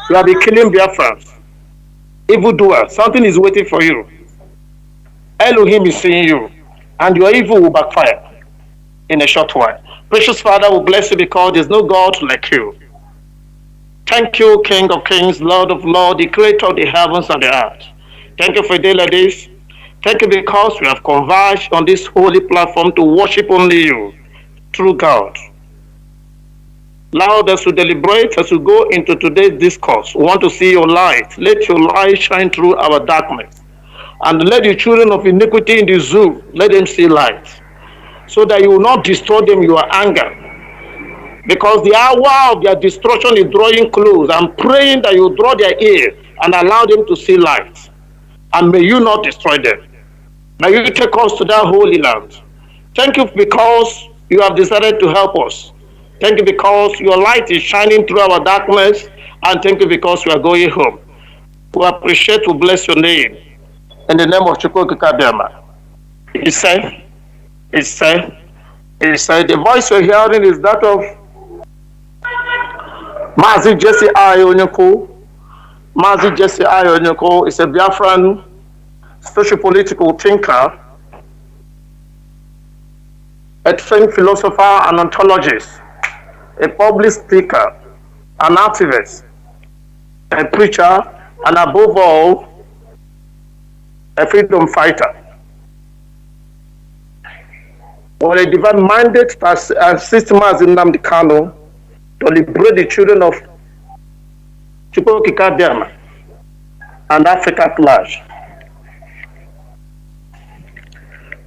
You have been killing Biafrans. Evildoer, something is waiting for you. Elohim is seeing you, and your evil will backfire in a short while. Precious Father, we bless you because there's no God like you. Thank you, King of Kings, Lord of Lords, the creator of the heavens and the earth. Thank you for a day like this. Thank you because we have converged on this holy platform to worship only you, true God. Now, as we deliberate, as we go into today's discourse, we want to see your light. Let your light shine through our darkness. And let the children of iniquity in the zoo, let them see light. So that you will not destroy them in your anger. Because the hour of their destruction is drawing close. I'm praying that you draw their ear and allow them to see light. And may you not destroy them. May you take us to that holy land. Thank you because you have decided to help us. Thank you because your light is shining through our darkness. And thank you because we are going home. We appreciate, we bless your name. In the name of Chukwukikabiyama. It's said, the voice you're hearing is that of Mazi Jesse Ayonyoko. Mazi Jesse Ayonyoko is a Biafran socio-political thinker, a trained philosopher and ontologist, a public speaker, an activist, a preacher, and above all, a freedom fighter. When a divine mandate has assisted Mazi Nnamdi Kanu to liberate the children of Chukwukikabiyama and Africa at large.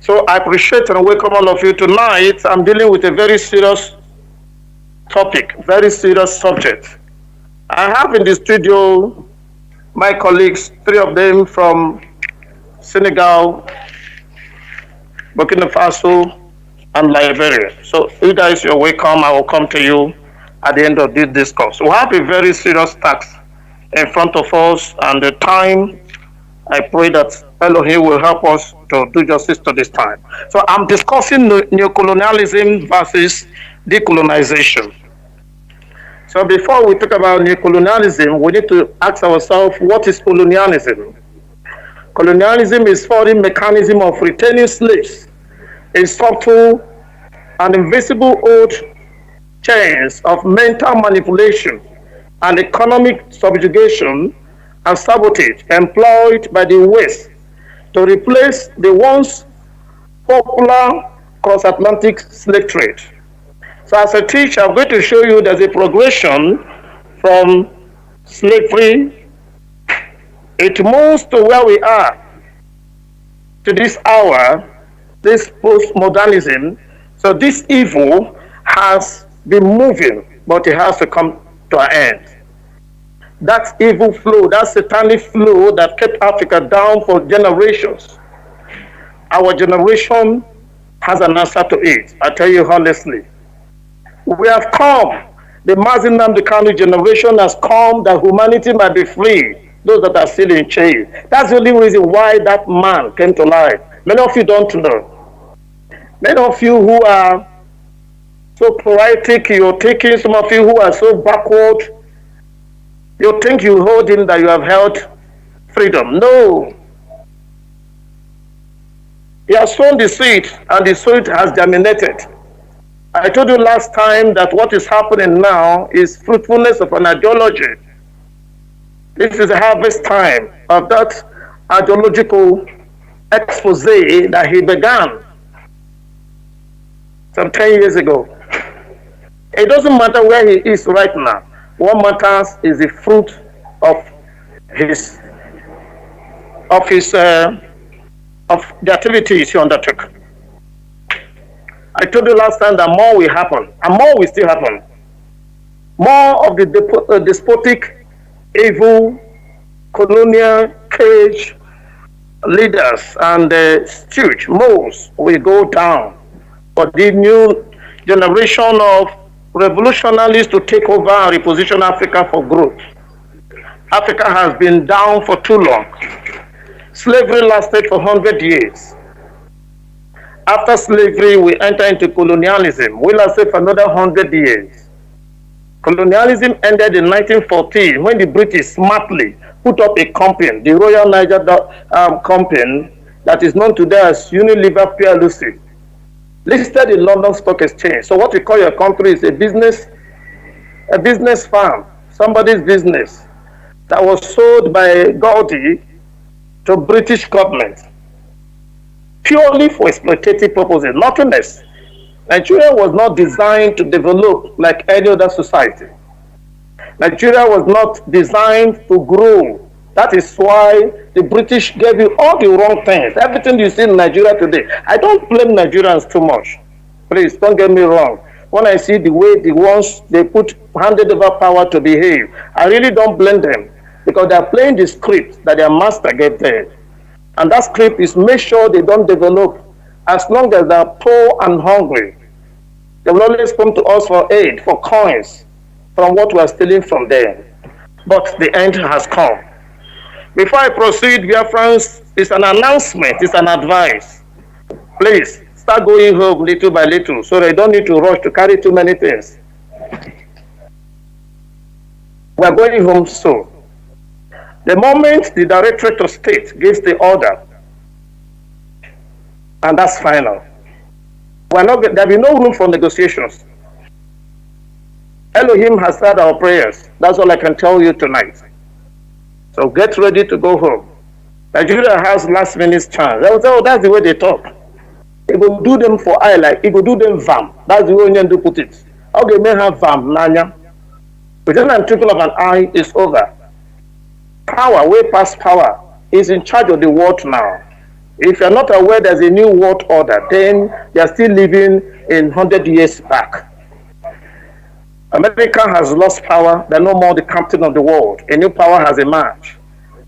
So I appreciate and welcome all of you tonight. I'm dealing with a very serious topic, very serious subject. I have in the studio my colleagues, 3 of them from Senegal, Burkina Faso, and Liberia. So you guys, you're welcome. I will come to you at the end of this discourse. We have a very serious task in front of us, and the time, I pray that Elohim will help us to do justice to this time. So I'm discussing neocolonialism versus decolonization. So before we talk about neocolonialism, we need to ask ourselves, what is colonialism? Colonialism is foreign mechanism of retaining slaves, a subtle and invisible old chains of mental manipulation and economic subjugation and sabotage employed by the West to replace the once popular cross-Atlantic slave trade. So as a teacher, I'm going to show you there's a progression from slavery. It moves to where we are, to this hour, this postmodernism. So this evil has been moving, but it has to come to an end. That evil flow, that satanic flow that kept Africa down for generations. Our generation has an answer to it, I tell you honestly. We have come, the Mazi Nnamdi Kanu generation has come that humanity might be free, those that are still in chains. That's the only reason why that man came to life. Many of you don't know. Many of you who are so poetic, you're taking, some of you who are so backward, you think you hold him that you have held freedom. No. He has sown the seed, and the seed has germinated. I told you last time that what is happening now is fruitfulness of an ideology. This is a harvest time of that ideological expose that he began some 10 years ago. It doesn't matter where he is right now. What matters is the fruit of the activities he undertook. I told you last time that more will happen, and more will still happen. More of the despotic, evil, colonial cage leaders and stooge moles will go down. But the new generation of revolutionaries to take over and reposition Africa for growth. Africa has been down for too long. Slavery lasted for 100 years. After slavery, we enter into colonialism. We lasted for another 100 years. Colonialism ended in 1914 when the British smartly put up a company, the Royal Niger Company, that is known today as Unilever PLC, listed in London Stock Exchange. So what we call your country is a business firm, somebody's business that was sold by Gaudi to British government purely for exploitative purposes, nothing less. Nigeria was not designed to develop like any other society. Nigeria was not designed to grow. That is why the British gave you all the wrong things. Everything you see in Nigeria today. I don't blame Nigerians too much. Please, don't get me wrong. When I see the way the ones they handed over power to behave, I really don't blame them because they are playing the script that their master gave them. And that script is make sure they don't develop. As long as they are poor and hungry, they will always come to us for aid, for coins, from what we are stealing from them. But the end has come. Before I proceed, Biafrans, it's an announcement, it's an advice. Please, start going home little by little so they don't need to rush to carry too many things. We are going home soon. The moment the Directorate of State gives the order, and that's final, there will be no room for negotiations. Elohim has heard our prayers. That's all I can tell you tonight. So get ready to go home. Nigeria has last minute chance. They will say, oh, that's the way they talk. It will do them for I like, it will do them vam. That's the way Onion do put it. Okay, may have vam, nanya. Within a trickle of an eye is over. Power, way past power, is in charge of the world now. If you're not aware there's a new world order, then you're still living in 100 years back. America has lost power. They're no more the captain of the world. A new power has emerged.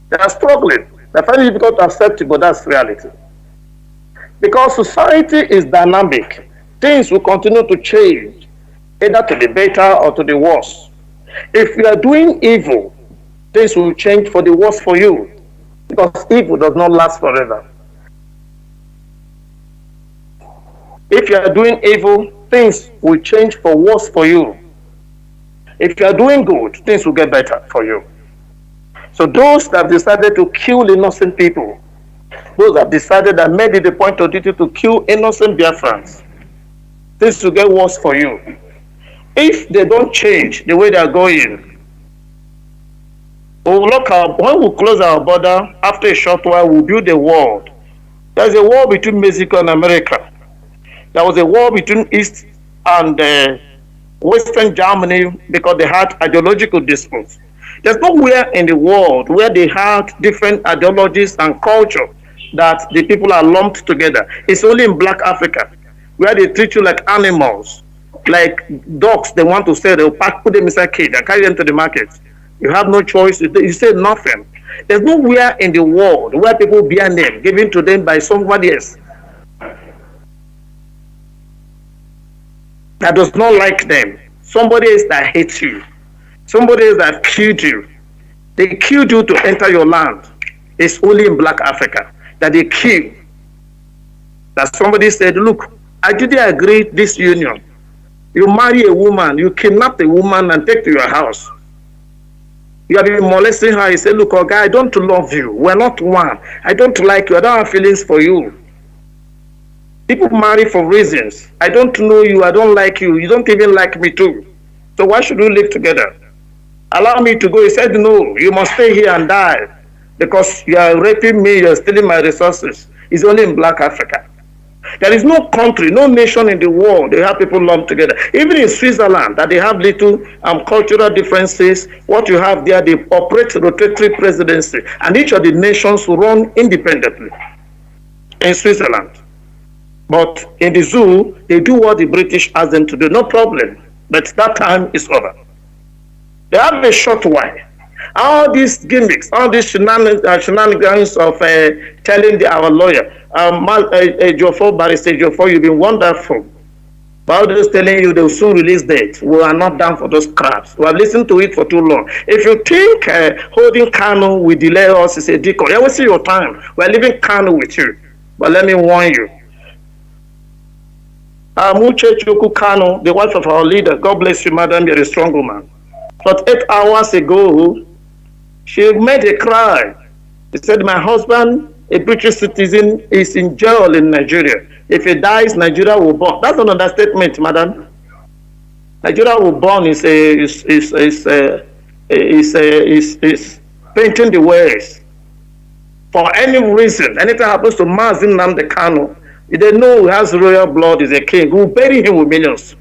They are struggling. They're finding it difficult to accept it, but that's reality. Because society is dynamic. Things will continue to change, either to the better or to the worse. If you are doing evil, things will change for the worse for you. Because evil does not last forever. If you are doing evil, things will change for worse for you. If you are doing good, things will get better for you. So those that have decided to kill innocent people, those that have decided that made it a point of duty to kill innocent Biafrans, things will get worse for you. If they don't change the way they are going, when we close our border, after a short while, we'll build a wall. There's a war between Mexico and America. There was a war between East and Western Germany because they had ideological disputes. There's nowhere in the world where they had different ideologies and culture that the people are lumped together. It's only in Black Africa where they treat you like animals, like dogs. They want to sell, they'll put them inside a cage and carry them to the market. You have no choice. You say nothing. There's nowhere in the world where people bear name given to them by somebody else that does not like them. Somebody else that hates you. Somebody else that killed you. They killed you to enter your land. It's only in Black Africa that they kill. That somebody said, look, I didn't agree this union. You marry a woman, you kidnap a woman and take to your house. You have been molesting her. You say, look, okay, I don't love you. We're not one. I don't like you. I don't have feelings for you. People marry for reasons. I don't know you. I don't like you. You don't even like me too. So why should we live together? Allow me to go. He said, no, you must stay here and die because you are raping me. You're stealing my resources. It's only in Black Africa. There is no country, no nation in the world they have people lumped together. Even in Switzerland, that they have little cultural differences. What you have there, they operate rotatory presidency, and each of the nations run independently in Switzerland. But in the zoo, they do what the British ask them to do, no problem. But that time is over. They have a short while. All these gimmicks, all these shenanigans of telling our lawyer, Barrister Jofo, you've been wonderful. But all just telling you they'll soon release date. We are not down for those crabs. We have listened to it for too long. If you think holding Kanu will delay us, it's a decoy. You will see your time. We are leaving Kanu with you. But let me warn you. Muche Chuku Kanu, the wife of our leader, God bless you, madam, you're a strong woman. But 8 hours ago, she made a cry. She said, my husband, a British citizen, is in jail in Nigeria. If he dies, Nigeria will burn. That's an understatement, madam. Nigeria will burn is painting the ways. For any reason, anything happens to Mazi Nnamdi Kanu, they know he has royal blood, is a king. We'll bury him with millions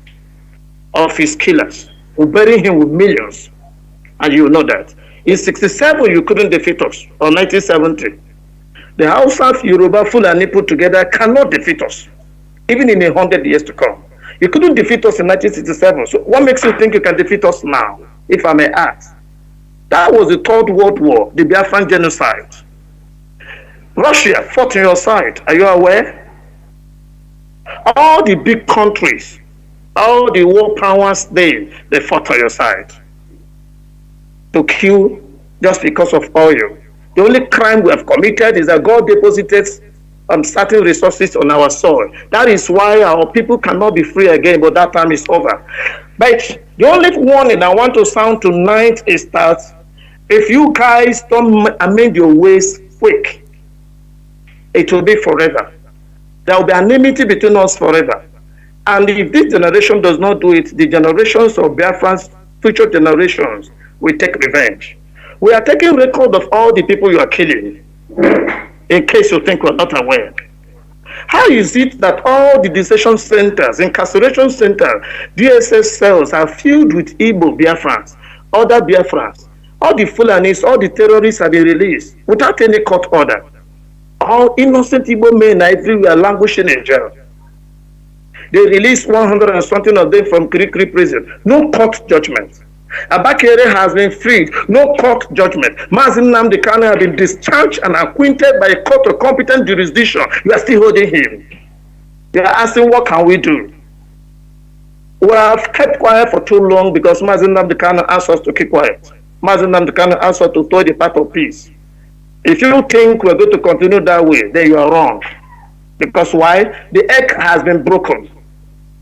of his killers. We'll bury him with millions. And you know that. In 67, you couldn't defeat us. Or 1970. The Hausa, Yoruba, Fulani put together cannot defeat us. Even in 100 years to come. You couldn't defeat us in 1967. So what makes you think you can defeat us now, if I may ask? That was the Third World War, the Biafran genocide. Russia fought on your side. Are you aware? All the big countries, all the world powers, they fought on your side to kill just because of oil. The only crime we have committed is that God deposited certain resources on our soil. That is why our people cannot be free again, but that time is over. But the only warning I want to sound tonight is that if you guys don't amend your ways quick, it will be forever. There will be enmity between us forever. And if this generation does not do it, the generations of Biafrans, future generations, will take revenge. We are taking record of all the people you are killing, in case you think we're not aware. How is it that all the detention centers, incarceration centers, DSS cells are filled with Igbo Biafrans, other Biafrans, all the Fulanis, all the terrorists have been released without any court order? All innocent Igbo men are everywhere languishing in jail. They released 100 and something of them from Kirikiri prison. No court judgment. Abakere has been freed. No court judgment. Mazi Nnamdi Kanu has been discharged and acquitted by a court of competent jurisdiction. You are still holding him. You are asking, what can we do? We have kept quiet for too long because Mazi Nnamdi Kanu asked us to keep quiet. Mazi Nnamdi Kanu asked us to throw the path of peace. If you think we're going to continue that way, then you are wrong. Because why? The egg has been broken.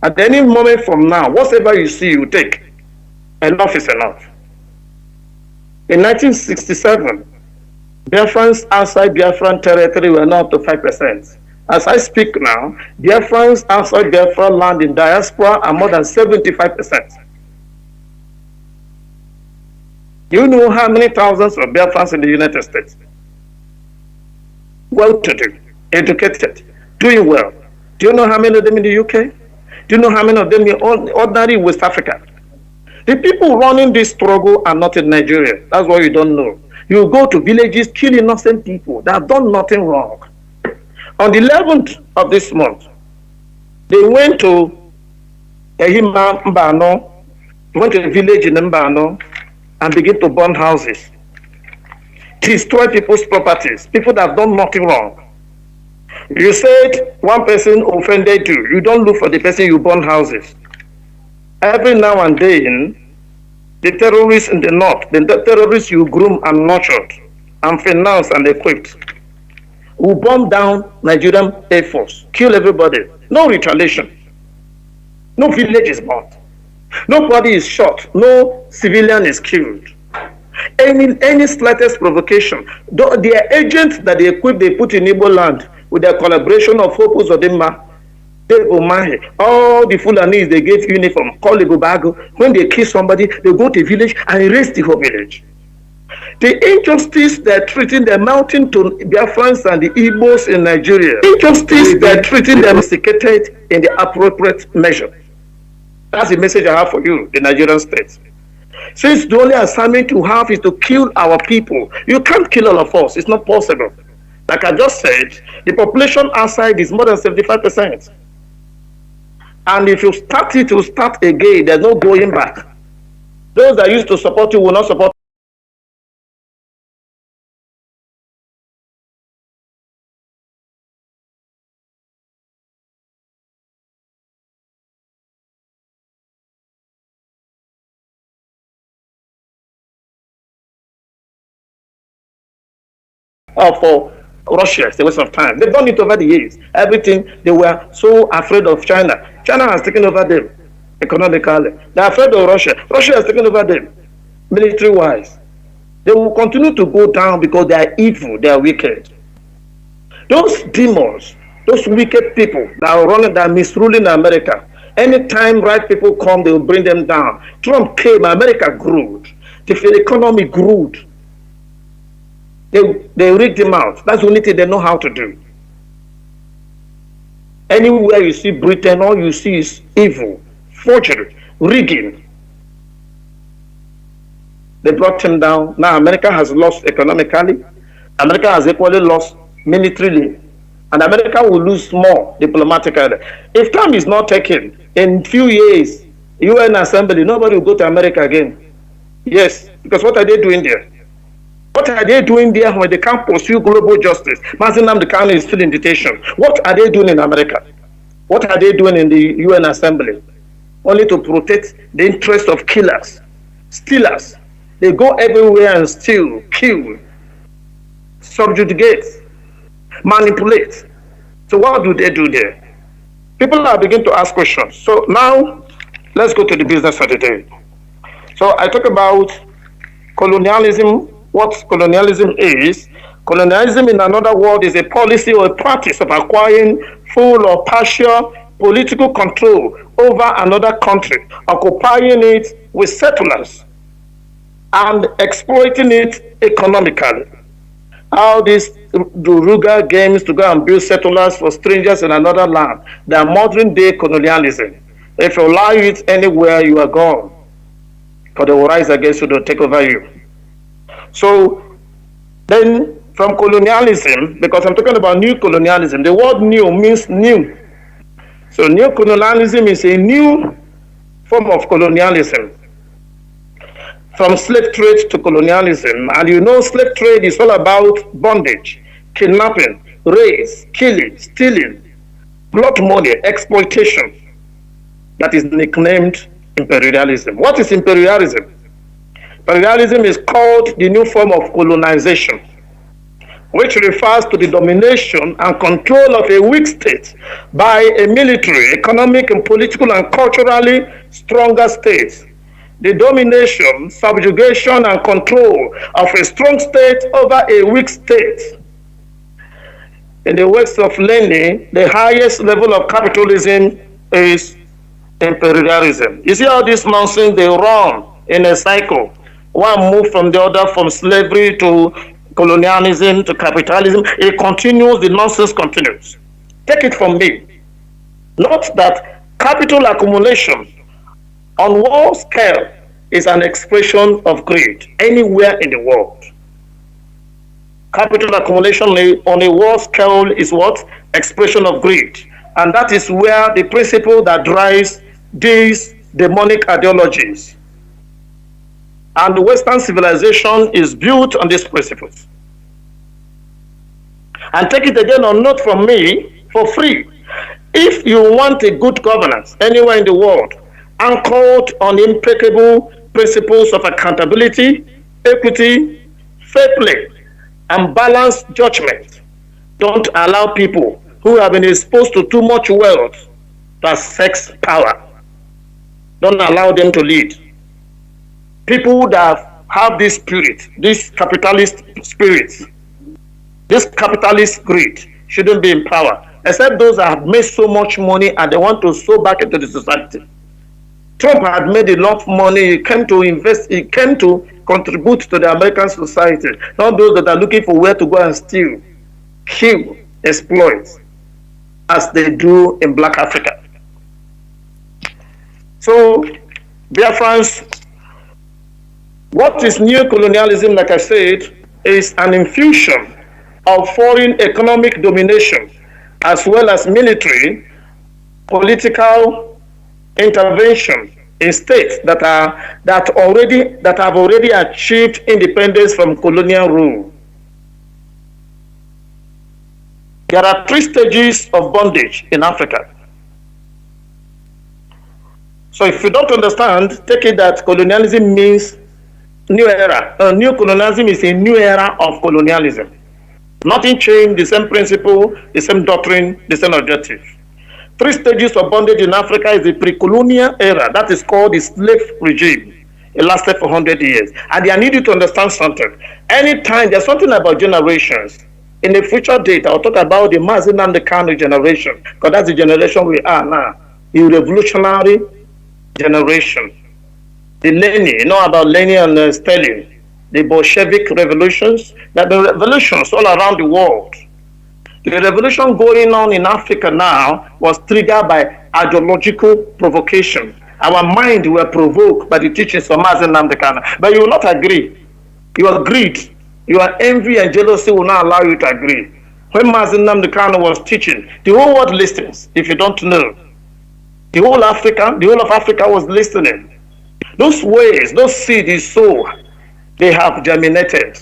At any moment from now, whatever you see, you take. Enough is enough. In 1967, Biafrans outside Biafran territory were not up to 5%. As I speak now, Biafrans outside Biafra land in diaspora are more than 75%. Do you know how many thousands of Biafrans in the United States? Well-to-do, educated, doing well. Do you know how many of them in the UK? Do you know how many of them in ordinary West Africa? The people running this struggle are not in Nigeria. That's what you don't know. You go to villages, kill innocent people that have done nothing wrong. On the 11th of this month, they went to Ehima Mbano, went to a village in Mbano and began to burn houses, destroy people's properties, people that have done nothing wrong. You said one person offended you. You don't look for the person you burn houses. Every now and then, the terrorists in the north, the terrorists you groom and nurtured and financed and equipped, will bomb down Nigerian Air Force, kill everybody. No retaliation. No village is burned. Nobody is shot. No civilian is killed. Any slightest provocation, their agents that they equip, they put in Igbo land with their collaboration of Hope Uzodinma, all the Fulanis they gave uniform, call Ibubago. When they kill somebody, they go to a village and erase the whole village. The injustice they're treating, they're mounting to Biafrans and the Igbos in Nigeria. Injustice they're treating them sophisticated in the appropriate measure. That's the message I have for you, the Nigerian state. Since the only assignment you have is to kill our people, you can't kill all of us. It's not possible. Like I just said, the population outside is more than 75%. And if you start it, you start again. There's no going back. Those that used to support you will not support for Russia is a waste of time. They've done it over the years. Everything, they were so afraid of China. China has taken over them economically. They're afraid of Russia. Russia has taken over them military-wise. They will continue to go down because they are evil, they are wicked. Those demons, those wicked people that are running, that are misruling America, anytime right people come, they will bring them down. Trump came, America grew. The economy grew. They rigged him out. That's the only thing they know how to do. Anywhere you see Britain, all you see is evil, forgery, rigging. They brought him down. Now America has lost economically. America has equally lost militarily. And America will lose more diplomatically. If time is not taken, in few years, UN Assembly, nobody will go to America again. Yes, because what are they doing there? What are they doing there when they can't pursue global justice? Mazi Nnamdi Kanu is still in detention. What are they doing in America? What are they doing in the UN Assembly? Only to protect the interests of killers, stealers. They go everywhere and steal, kill, subjugate, manipulate. So what do they do there? People are beginning to ask questions. So now, let's go to the business of the day. So I talk about colonialism, what colonialism is. Colonialism, in another word, is a policy or a practice of acquiring full or partial political control over another country, occupying it with settlers, and exploiting it economically. All these Duruga games to go and build settlers for strangers in another land, they are modern day colonialism. If you allow it anywhere, you are gone. For they will rise against you to take over you. So then from colonialism, because I'm talking about new colonialism, the word new means new. So new colonialism is a new form of colonialism. From slave trade to colonialism, and you know slave trade is all about bondage, kidnapping, rape, killing, stealing, blood money, exploitation. That is nicknamed imperialism. What is imperialism? Imperialism is called the new form of colonization, which refers to the domination and control of a weak state by a military, economic, and political and culturally stronger state. The domination, subjugation, and control of a strong state over a weak state. In the words of Lenin, the highest level of capitalism is imperialism. You see all this nonsense, they run in a cycle. One move from the other, from slavery to colonialism to capitalism. It continues, the nonsense continues. Take it from me. Note that capital accumulation on world scale is an expression of greed anywhere in the world. Capital accumulation on a world scale is what? Expression of greed. And that is where the principle that drives these demonic ideologies. And the Western civilization is built on these principles. And take it again or not from me for free. If you want a good governance anywhere in the world, anchored on impeccable principles of accountability, equity, fair play, and balanced judgment, don't allow people who have been exposed to too much wealth to sex power. Don't allow them to lead. People that have this spirit, this capitalist spirit, this capitalist greed shouldn't be in power, except those that have made so much money and they want to sow back into the society. Trump had made enough money, he came to invest, he came to contribute to the American society, not those that are looking for where to go and steal, kill, exploit, as they do in Black Africa. So, Biafrans, what is neocolonialism, like I said, is an infusion of foreign economic domination, as well as military, political intervention in states that have already achieved independence from colonial rule. There are 3 stages of bondage in Africa. So if you don't understand, take it that colonialism means new era. New colonialism is a new era of colonialism. Nothing changed, the same principle, the same doctrine, the same objective. 3 stages of bondage in Africa is the pre-colonial era. That is called the slave regime. It lasted for 100 years. And I need you to understand something. Anytime there's something about generations, in a future date, I'll talk about the Mazi and the Kanu generation, because that's the generation we are now. The revolutionary generation. The Lenin, you know about Lenin and Stalin. The Bolshevik revolutions. There have been revolutions all around the world. The revolution going on in Africa now was triggered by ideological provocation. Our mind were provoked by the teachings of Mazi Nnamdi Kanu. But you will not agree. Your greed, your envy and jealousy will not allow you to agree. When Mazi Nnamdi Kanu was teaching, the whole world listens, if you don't know. The whole of Africa was listening. Those ways, those seeds he sowed, they have germinated.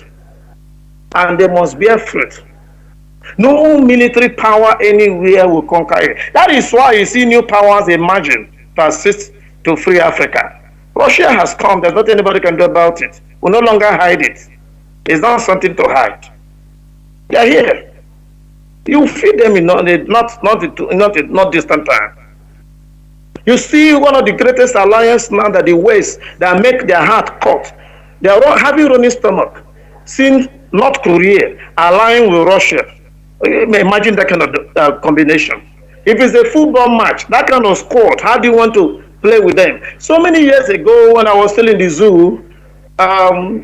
And they must bear fruit. No military power anywhere will conquer it. That is why you see new powers emerging to assist to free Africa. Russia has come. There's nothing anybody can do about it. We'll no longer hide it. It's not something to hide. They are here. You feed them in not distant time. You see one of the greatest alliances now that the West that make their heart cut. They are having running stomach. Seeing North Korea allying with Russia. Imagine that kind of combination. If it's a football match, that kind of squad, how do you want to play with them? So many years ago, when I was still in the zoo,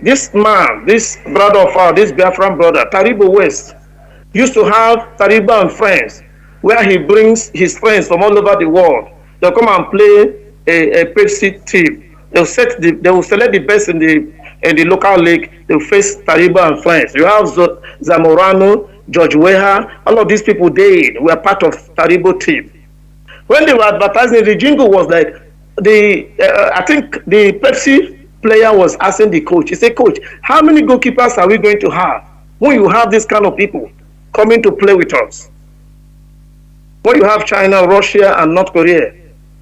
this man, this brother of ours, this Biafran brother, Taribo West, used to have Taribo and friends, where he brings his friends from all over the world. They'll come and play a Pepsi team. They will select the best in the local league. They'll face Taribo and friends. You have Zamorano, George Weah, all of these people, they were part of Taribo team. When they were advertising, the jingle was like, I think the Pepsi player was asking the coach, he said, "Coach, how many goalkeepers are we going to have when you have this kind of people coming to play with us? When you have China, Russia, and North Korea,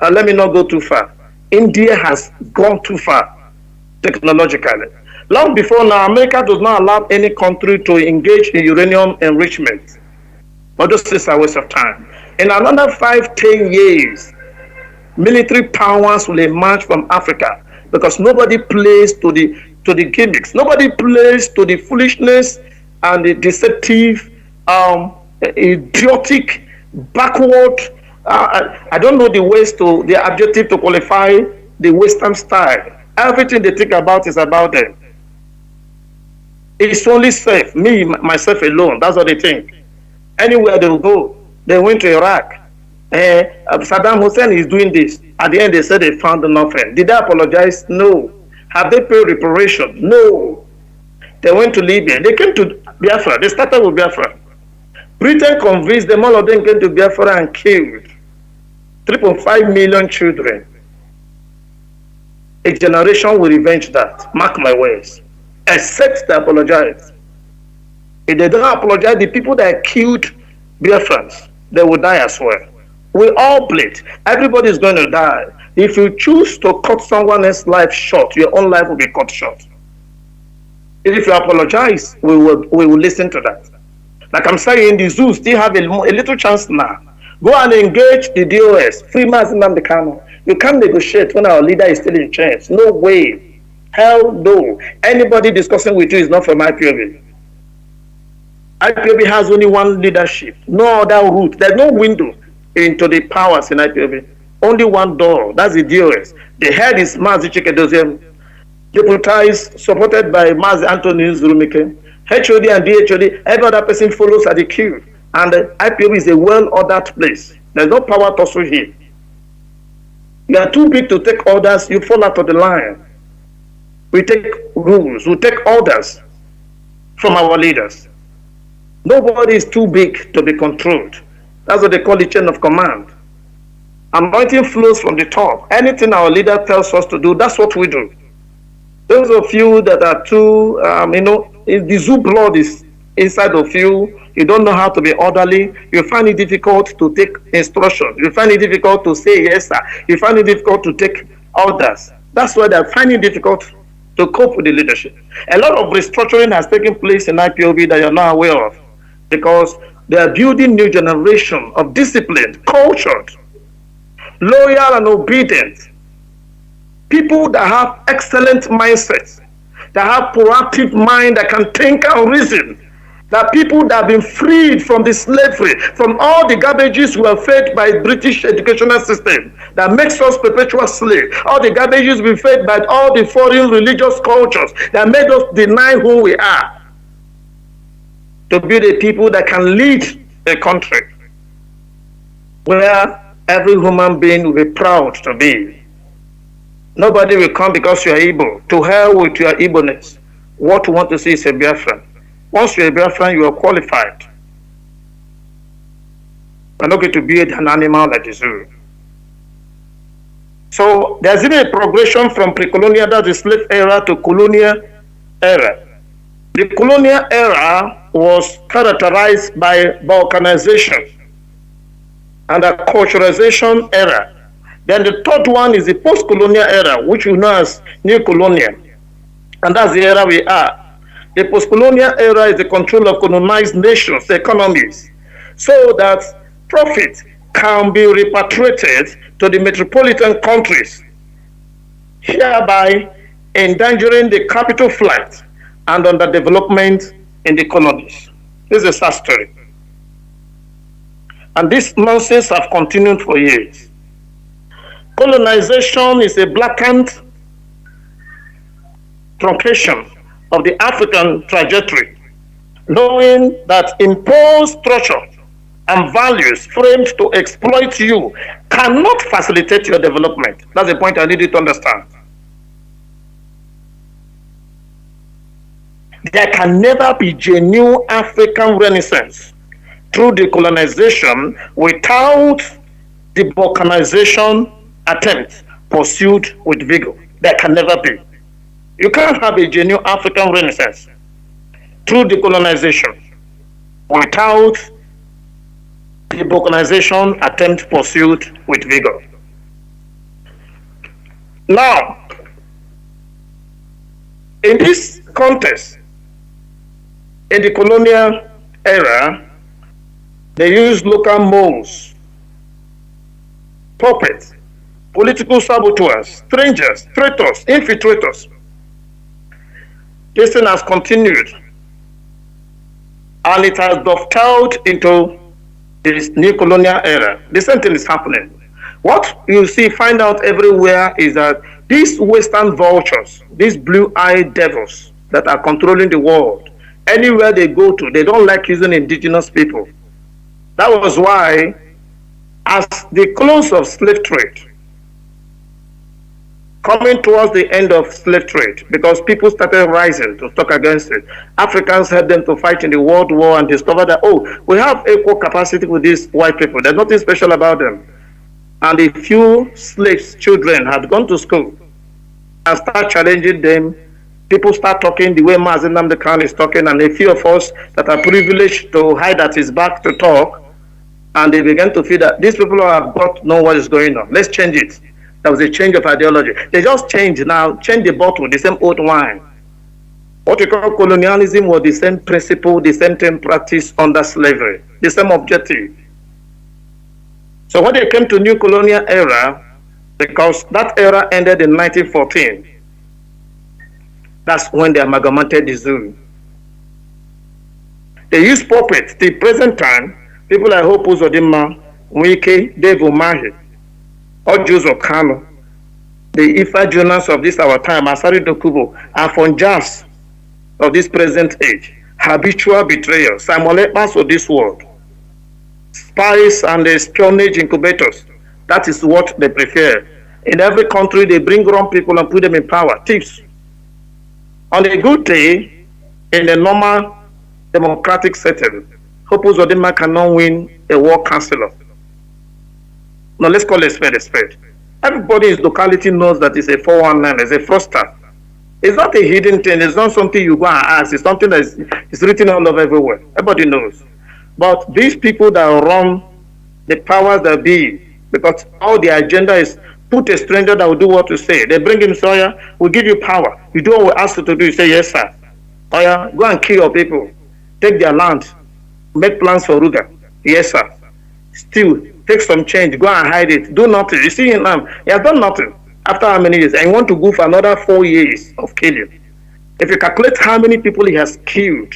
and let me not go too far. India has gone too far technologically. Long before now, America does not allow any country to engage in uranium enrichment. But this is a waste of time. In another 5-10 years, military powers will emerge from Africa because nobody plays to the gimmicks. Nobody plays to the foolishness and the deceptive, idiotic, backward. I don't know the adjective to qualify the Western style. Everything they think about is about them. It's only safe, me, myself alone. That's what they think. Anywhere they will go. They went to Iraq. Saddam Hussein is doing this. At the end, they said they found nothing. Did they apologize? No. Have they paid reparation? No. They went to Libya. They came to Biafra. They started with Biafra. Britain convinced them, all of them came to Biafra and killed 3.5 million children. A generation will revenge that. Mark my words. Except they apologize. If they don't apologize, the people that killed Biafrans, they will die as well. We all bleed. Everybody is going to die. If you choose to cut someone else's life short, your own life will be cut short. If you apologize, we will listen to that. Like I'm saying, the zoo still have a little chance now. Go and engage the DOS. Free Mazi Nnamdi Kanu. You can't negotiate when our leader is still in chains. No way. Hell no. Anybody discussing with you is not from IPOB. IPOB has only one leadership. No other route. There's no window into the powers in IPOB. Only one door. That's the DOS. The head is Mazi Chikedozie, deputized, supported by Mazi Anthony Zurumike. HOD and DHOD, every other person follows at the queue. And the IPOB is a well-ordered place. There's no power tussle here. You are too big to take orders, you fall out of the line. We take rules, we take orders from our leaders. Nobody is too big to be controlled. That's what they call the chain of command. Anointing flows from the top. Anything our leader tells us to do, that's what we do. Those of you that are too, if the zoo blood is inside of you, you don't know how to be orderly, you find it difficult to take instruction, you find it difficult to say yes sir, you find it difficult to take orders. That's why they're finding it difficult to cope with the leadership. A lot of restructuring has taken place in IPOB that you're not aware of. because they are building new generation of disciplined, cultured, loyal and obedient people that have excellent mindsets, that have proactive mind, that can think and reason, that people that have been freed from the slavery, from all the garbages we are fed by British educational system that makes us perpetual slave, all the garbages we fed by all the foreign religious cultures that made us deny who we are, to be the people that can lead a country where every human being will be proud to be. Nobody will come because you are Igbo. To hell with your Igbo-ness. What you want to see is a Biafran. Once you're a Biafran, you are qualified. You're not going to be an animal like the zoo. So there's been a progression from pre-colonial, that's the slave era, to colonial era. The colonial era was characterized by balkanization and a culturalization era. Then the third one is the post-colonial era, which we know as neocolonial. And that's the era we are. The post-colonial era is the control of colonized nations' economies, so that profit can be repatriated to the metropolitan countries, hereby endangering the capital flight and underdevelopment in the colonies. This is a sad story. And this nonsense has continued for years. Colonization is a blatant truncation of the African trajectory, knowing that imposed structure and values framed to exploit you cannot facilitate your development. That's the point I need you to understand. There can never be genuine African renaissance through decolonization without the balkanization attempt pursued with vigor. There can never be. You can't have a genuine African renaissance through decolonization without the balkanization attempt pursued with vigor. Now, in this context, in the colonial era, they used local moles, puppets, political saboteurs, strangers, traitors, infiltrators. This thing has continued, and it has dovetailed into this new colonial era. The same thing is happening. What you see, find out everywhere is that these Western vultures, these blue-eyed devils that are controlling the world, anywhere they go to, they don't like using indigenous people. That was why, as the close of slave trade, coming towards the end of slave trade, because people started rising to talk against it, Africans helped them to fight in the World War and discovered that, oh, we have equal capacity with these white people. There's nothing special about them. And a few slaves' children had gone to school and start challenging them. People start talking the way Mazi Nnamdi is talking, and a few of us that are privileged to hide at his back to talk, and they began to feel that these people have got to know what is going on. Let's change it. There was a change of ideology. They just changed now, change the bottle, the same old wine. What we call colonialism was the same principle, the same thing practiced under slavery, the same objective. So when they came to new colonial era, because that era ended in 1914, that's when they amalgamated the zoo. They used puppets. The present time, people like Hope Uzodinma, Wike, Dave Umahi, or Joseph Kanu, the Ifa Jonas of this our time, Asari Dokubo, and Fonjas of this present age, habitual betrayers, Simon Ekpas of this world, spies and espionage incubators. That is what they prefer. In every country, they bring wrong people and put them in power, thieves. On a good day, in a normal democratic setting, Hope Uzodinma cannot win a war councillor. Now let's call a spade a spade. Everybody in his locality knows that it's a 419, it's a fraudster. It's not a hidden thing, it's not something you go and ask, it's something that is written all over everywhere. Everybody knows. But these people that run the powers that be, because all the agenda is put a stranger that will do what you say. They bring him, so yeah, we give you power. You do what we ask you to do, you say, yes, sir. Oh yeah, go and kill your people. Take their land. Make plans for Ruga. Yes, sir. Still, take some change, go and hide it. Do nothing. You see him now, he has done nothing. After how many years? And you want to go for another 4 years of killing. If you calculate how many people he has killed,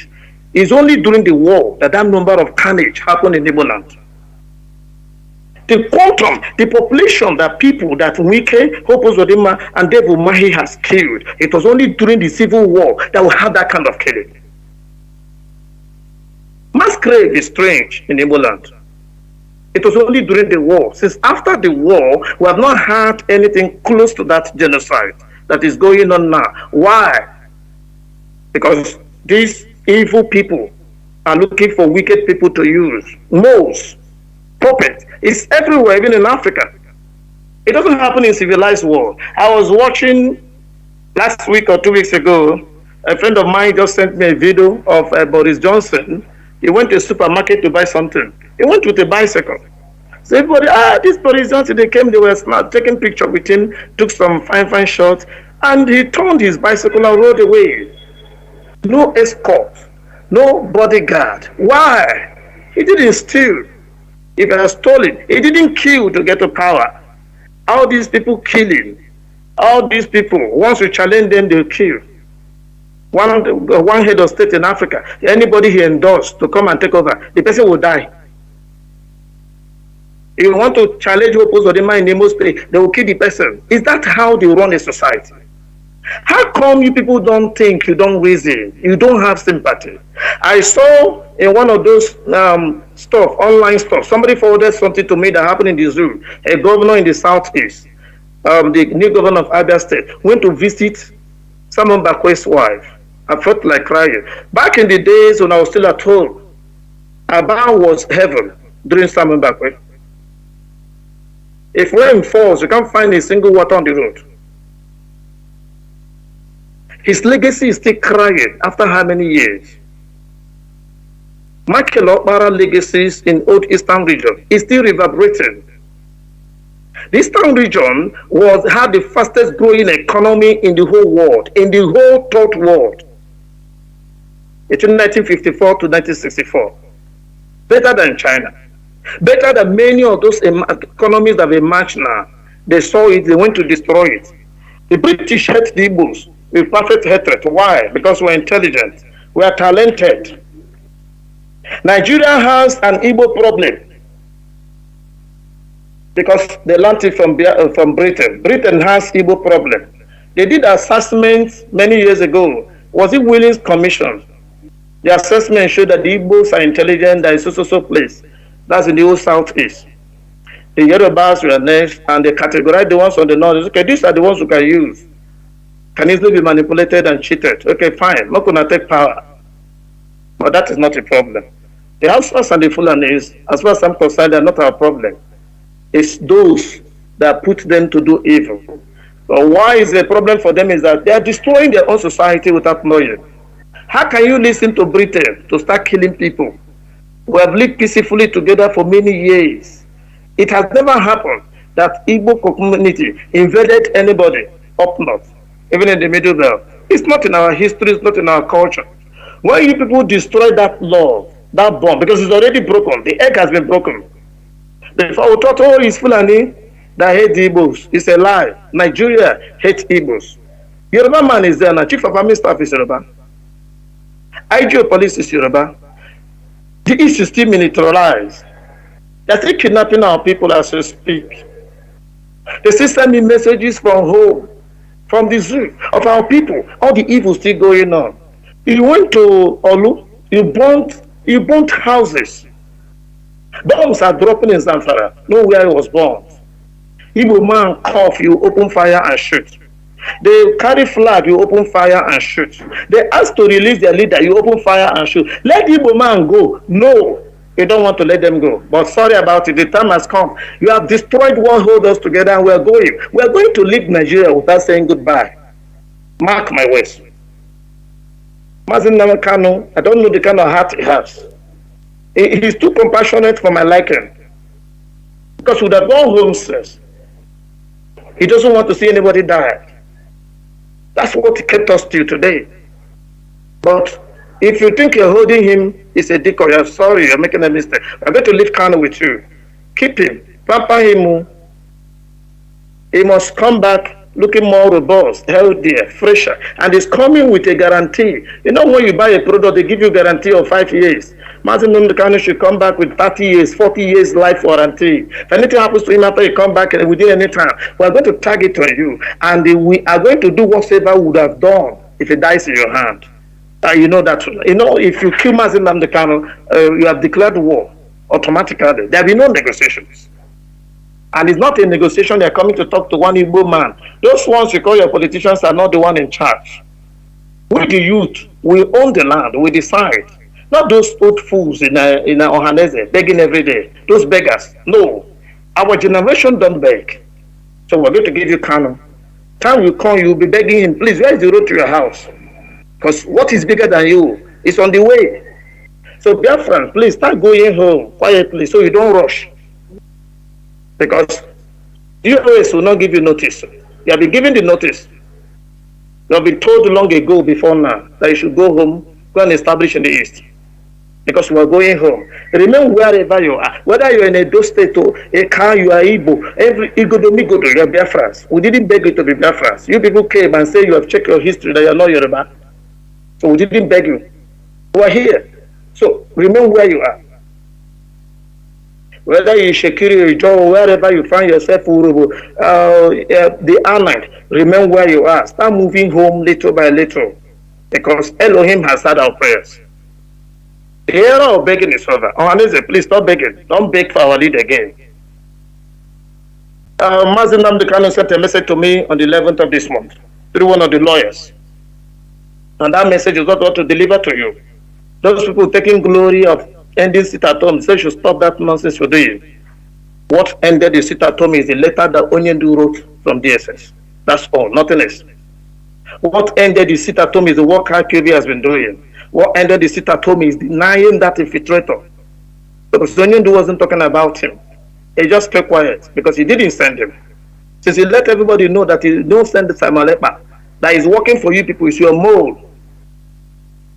it's only during the war that number of carnage happened in Igbo land. The quantum, the population that people that Wike, Hope Uzodinma, and Dave Umahi has killed, it was only during the civil war that we had that kind of killing. Mass grave is strange in Igbo land. It was only during the war. Since after the war, we have not had anything close to that genocide that is going on now. Why? Because these evil people are looking for wicked people to use. Moles, puppets, it's everywhere, even in Africa. It doesn't happen in civilized world. I was watching last week or 2 weeks ago, a friend of mine just sent me a video of Boris Johnson. He went to a supermarket to buy something. He went with a bicycle. So everybody, this Boris Johnson, they came, they were smart, taking picture with him, took some fine shots, and he turned his bicycle and rode away. No escort, no bodyguard. Why? He didn't steal. If he has stolen, he didn't kill to get to power. All these people killing, all these people, once you challenge them, they'll kill. One head of state in Africa, anybody he endorsed to come and take over, the person will die. If you want to challenge Hope Uzodinma in Imo State, they will kill the person. Is that how they run a society? How come you people don't think, you don't reason, you don't have sympathy? I saw in one of those online stuff, somebody forwarded something to me that happened in the zoo. A governor in the southeast, the new governor of Abia State, went to visit Simon Bakwe's wife. I felt like crying. Back in the days when I was still at home, Aba was heaven during Simon Bakwe. If rain falls, you can't find a single water on the road. His legacy is still crying after how many years? Michael Okpara legacies in Old Eastern region is still reverberating. The Eastern region had the fastest growing economy in the whole world, in the whole third world, between 1954 to 1964. Better than China. Better than many of those economies that have emerged now. They saw it, they went to destroy it. The British hate the Igbos with perfect hatred. Why? Because we're intelligent, we are talented. Nigeria has an Igbo problem because they learned it from Britain. Britain has Igbo problem. They did assessments many years ago. Was it Williams Commission? The assessment showed that the Igbos are intelligent, there is so place. That's in the old southeast. The Yorubas were next, and they categorized the ones on the north. Okay, these are the ones who can use. Can easily be manipulated and cheated. Okay, fine. Not gonna take power. But that is not a problem. The Hausas and the Fulanis, as far as I'm concerned, are not our problem. It's those that put them to do evil. But why is the problem for them is that they are destroying their own society without knowing. How can you listen to Britain to start killing people? We have lived peacefully together for many years. It has never happened that Igbo community invaded anybody up north, even in the Middle Belt. It's not in our history, it's not in our culture. When you people destroy that love, that bond, because it's already broken, the egg has been broken. Before we thought, oh, it's Fulani that hate the Igbos. It's a lie. Nigeria hates Igbos. Yoruba man is there now. Chief of Army Staff is Yoruba. IG of Police is Yoruba. The East is still militarized. They're still kidnapping our people as we speak. They still send me messages from home, from the zoo, of our people. All the evil still going on. You went to Olu, you burnt houses. Bombs are dropping in Zamfara, nowhere it was bombed. Igbo man cough, you open fire and shoot. They carry flag, you open fire and shoot. They ask to release their leader, you open fire and shoot. Let Igbo man go. No, you don't want to let them go. But sorry about it, the time has come. You have destroyed what holds us together, and we are going to leave Nigeria without saying goodbye. Mark my words. Mazi Kanu, I don't know the kind of heart he has. He's too compassionate for my liking. Because he would have gone home since. He doesn't want to see anybody die. That's what kept us till today. But If you think you're holding him, it's a decoy. I'm sorry, you're making a mistake. I'm going to leave Kanu with you. Keep him. Pamper him. He must come back looking more robust, healthier, fresher. And it's coming with a guarantee. You know, when you buy a product, they give you a guarantee of 5 years. Mazi Nnamdi should come back with 30 years, 40 years life warranty. If anything happens to him after he come back within any time, we're going to tag it on you. And we are going to do whatever we would have done if it dies in your hand. You know that. You know, if you kill Mazi Nnamdi, you have declared war automatically. There will be no negotiations. And it's not a negotiation. They're coming to talk to one Igbo man. Those ones you call your politicians are not the one in charge. We, the youth, we own the land. We decide. Not those old fools in Ohanese begging every day. Those beggars. No. Our generation don't beg. So we're going to give you Kanu. Time will come, you'll be begging him, please, where is the road to your house? Because what is bigger than you is on the way. So Biafrans, please start going home quietly so you don't rush. Because DOS will not give you notice. You have been given the notice. You have been told long ago before now that you should go home, go and establish in the East. Because we are going home. Remember wherever you are, whether you're in Edo State or Eka, you are Igbo, every Igodo, you're Biafrans. We didn't beg you to be Biafrans. You people came and say you have checked your history that you're not Yoruba. So we didn't beg you. We are here. So remember where you are. Whether you Shekiri or Joe, wherever you find yourself, the Arnite, remember where you are. Start moving home little by little. Because Elohim has heard our prayers. The era of begging is over. Ohanese, please stop begging. Don't beg for our lead again. Mazi Nnamdi sent a message to me on the 11th of this month through one of the lawyers. And that message is what to deliver to you. Those people taking glory of ending sit at home, say you should stop that nonsense you're doing. What ended the sit at home is the letter that Onyendu wrote from DSS. That's all, nothing else. What ended the sit at home is the work IPB has been doing. What ended the sit at home is denying that infiltrator. Because Onyendu wasn't talking about him. He just kept quiet because he didn't send him. Since he let everybody know that he don't send the Samalepa, that is working for you people, is your mole.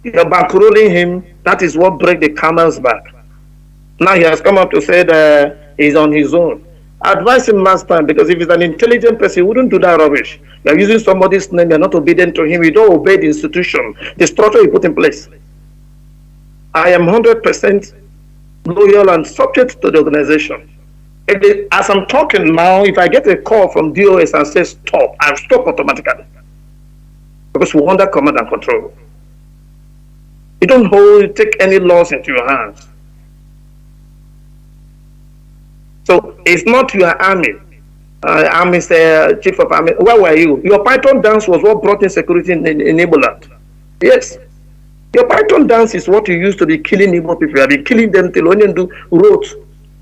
You're bankrolling him. That is what break the camel's back. Now he has come up to say that he's on his own. I advised him last time because if he's an intelligent person, he wouldn't do that rubbish. You're using somebody's name, you're not obedient to him, you don't obey the institution, the structure you put in place. I am 100% loyal and subject to the organization. As I'm talking now, if I get a call from DOS and says stop, I'll stop automatically. Because we're under command and control. You don't take any laws into your hands. So it's not your army. Army's chief of army. Where were you? Your Python dance was what brought in security in Igbo. Yes. Your Python dance is what you used to be killing Igbo people. You have been killing them till Onyendu wrote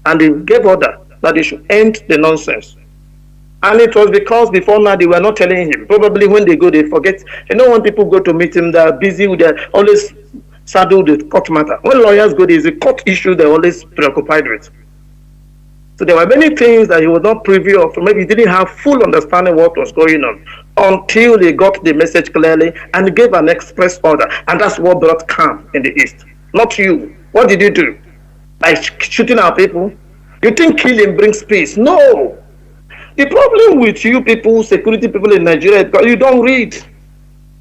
and they gave order that they should end the nonsense. And it was because before now they were not telling him. Probably when they go, they forget. You know, when people go to meet him, they're busy with their always saddled with court matter. When lawyers go, there's a court issue they're always preoccupied with. So there were many things that he was not privy of. Maybe he didn't have full understanding of what was going on until he got the message clearly and gave an express order. And that's what brought calm in the East. Not you. What did you do? By shooting our people? You think killing brings peace? No. The problem with you people, security people in Nigeria, is because you don't read.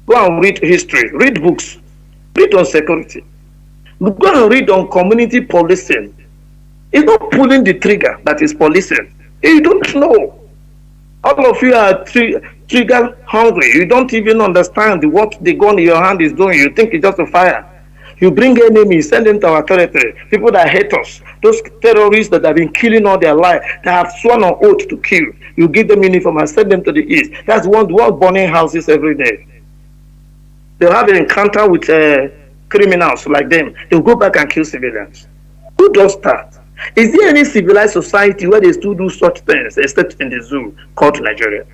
Go and read history. Read books. Read on security. Go and read on community policing. It's not pulling the trigger that is policing. You don't know. All of you are trigger hungry. You don't even understand what the gun in your hand is doing. You think it's just a fire. You bring enemies, send them to our territory. People that hate us. Those terrorists that have been killing all their life, that have sworn on oath to kill. You give them uniform and send them to the East. That's one burning houses every day. They'll have an encounter with criminals like them. They'll go back and kill civilians. Who does that? Is there any civilized society where they still do such things except in the zoo called Nigeria?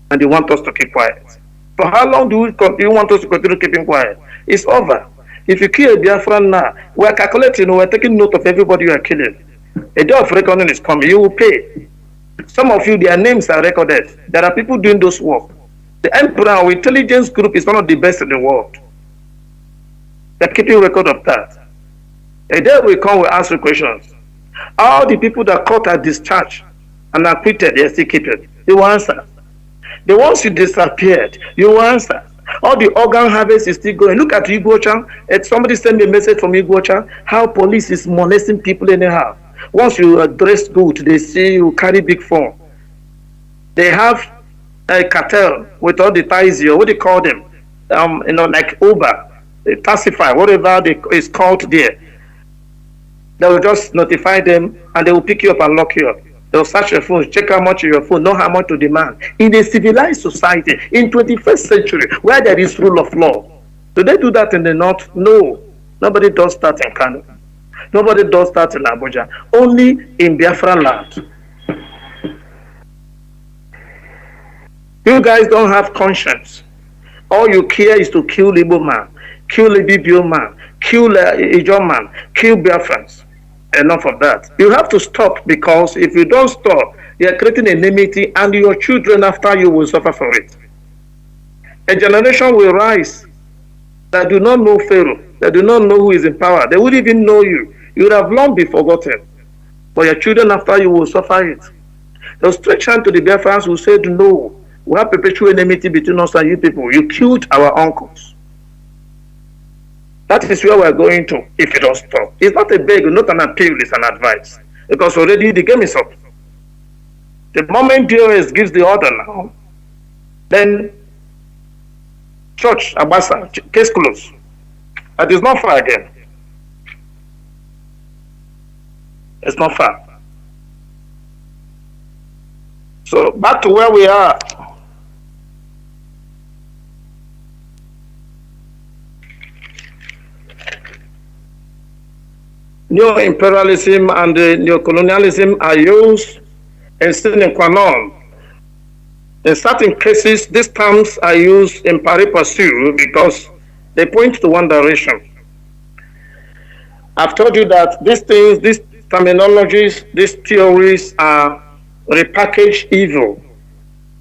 And they want us to keep quiet. For how long do you want us to continue keeping quiet? It's over. If you kill a Biafran now, we're calculating, we're taking note of everybody you are killing. A day of reckoning is coming. You will pay. Some of you, their names are recorded. There are people doing those work. The Emperor, our intelligence group, is one of the best in the world. They're keeping record of that. A day will come, we ask you questions. All the people that caught are discharged and acquitted, they're still keeping. You will answer. The ones who disappeared, you will answer. All the organ harvest is still going. Look at Igbocha. Somebody sent me a message from Igbocha, how police is molesting people anyhow. Once you are dressed good, they see you carry big phone. They have a cartel with all the ties, what do you call them? Like Uber, Taxify, whatever is called there. They will just notify them and they will pick you up and lock you up. They'll search your phone, check how much your phone, know how much to demand. In a civilized society, in 21st century, where there is rule of law, do they do that in the north? No. Nobody does that in Kanu. Nobody does that in Abuja. Only in Biafra land. You guys don't have conscience. All you care is to kill Igbo man, kill Ibibio man, kill Ijo man, kill Biafrans. Enough of that. You have to stop, because if you don't stop, you are creating enmity and your children after you will suffer for it. A generation will rise that do not know Pharaoh, that do not know who is in power. They would even know you. You would have long been forgotten. But your children after you will suffer it. They'll stretch hand to the Biafrans who said, no, we have perpetual enmity between us and you people. You killed our uncles. That is where we're going to if you don't stop. It's not a beg, not an appeal, it's an advice. Because already the game is up. The moment DOS gives the order now, then church, Abasa, case closed. That is not far again. It's not far. So back to where we are. Neo-imperialism and neocolonialism are used in sine qua non. In certain cases, these terms are used in pari passu because they point to one direction. I've told you that these things, these terminologies, these theories are repackaged evil.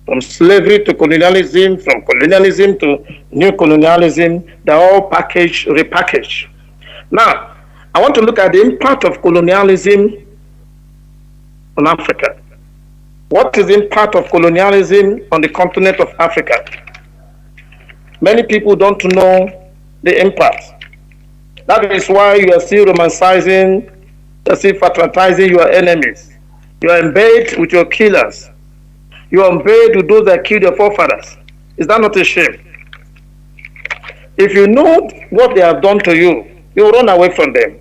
From slavery to colonialism, from colonialism to neocolonialism, they're all packaged, repackaged. Now, I want to look at the impact of colonialism on Africa. What is the impact of colonialism on the continent of Africa? Many people don't know the impact. That is why you are still romanticizing, you are still fraternizing your enemies. You are in bed with your killers. You are in bed with those that killed your forefathers. Is that not a shame? If you know what they have done to you, you run away from them.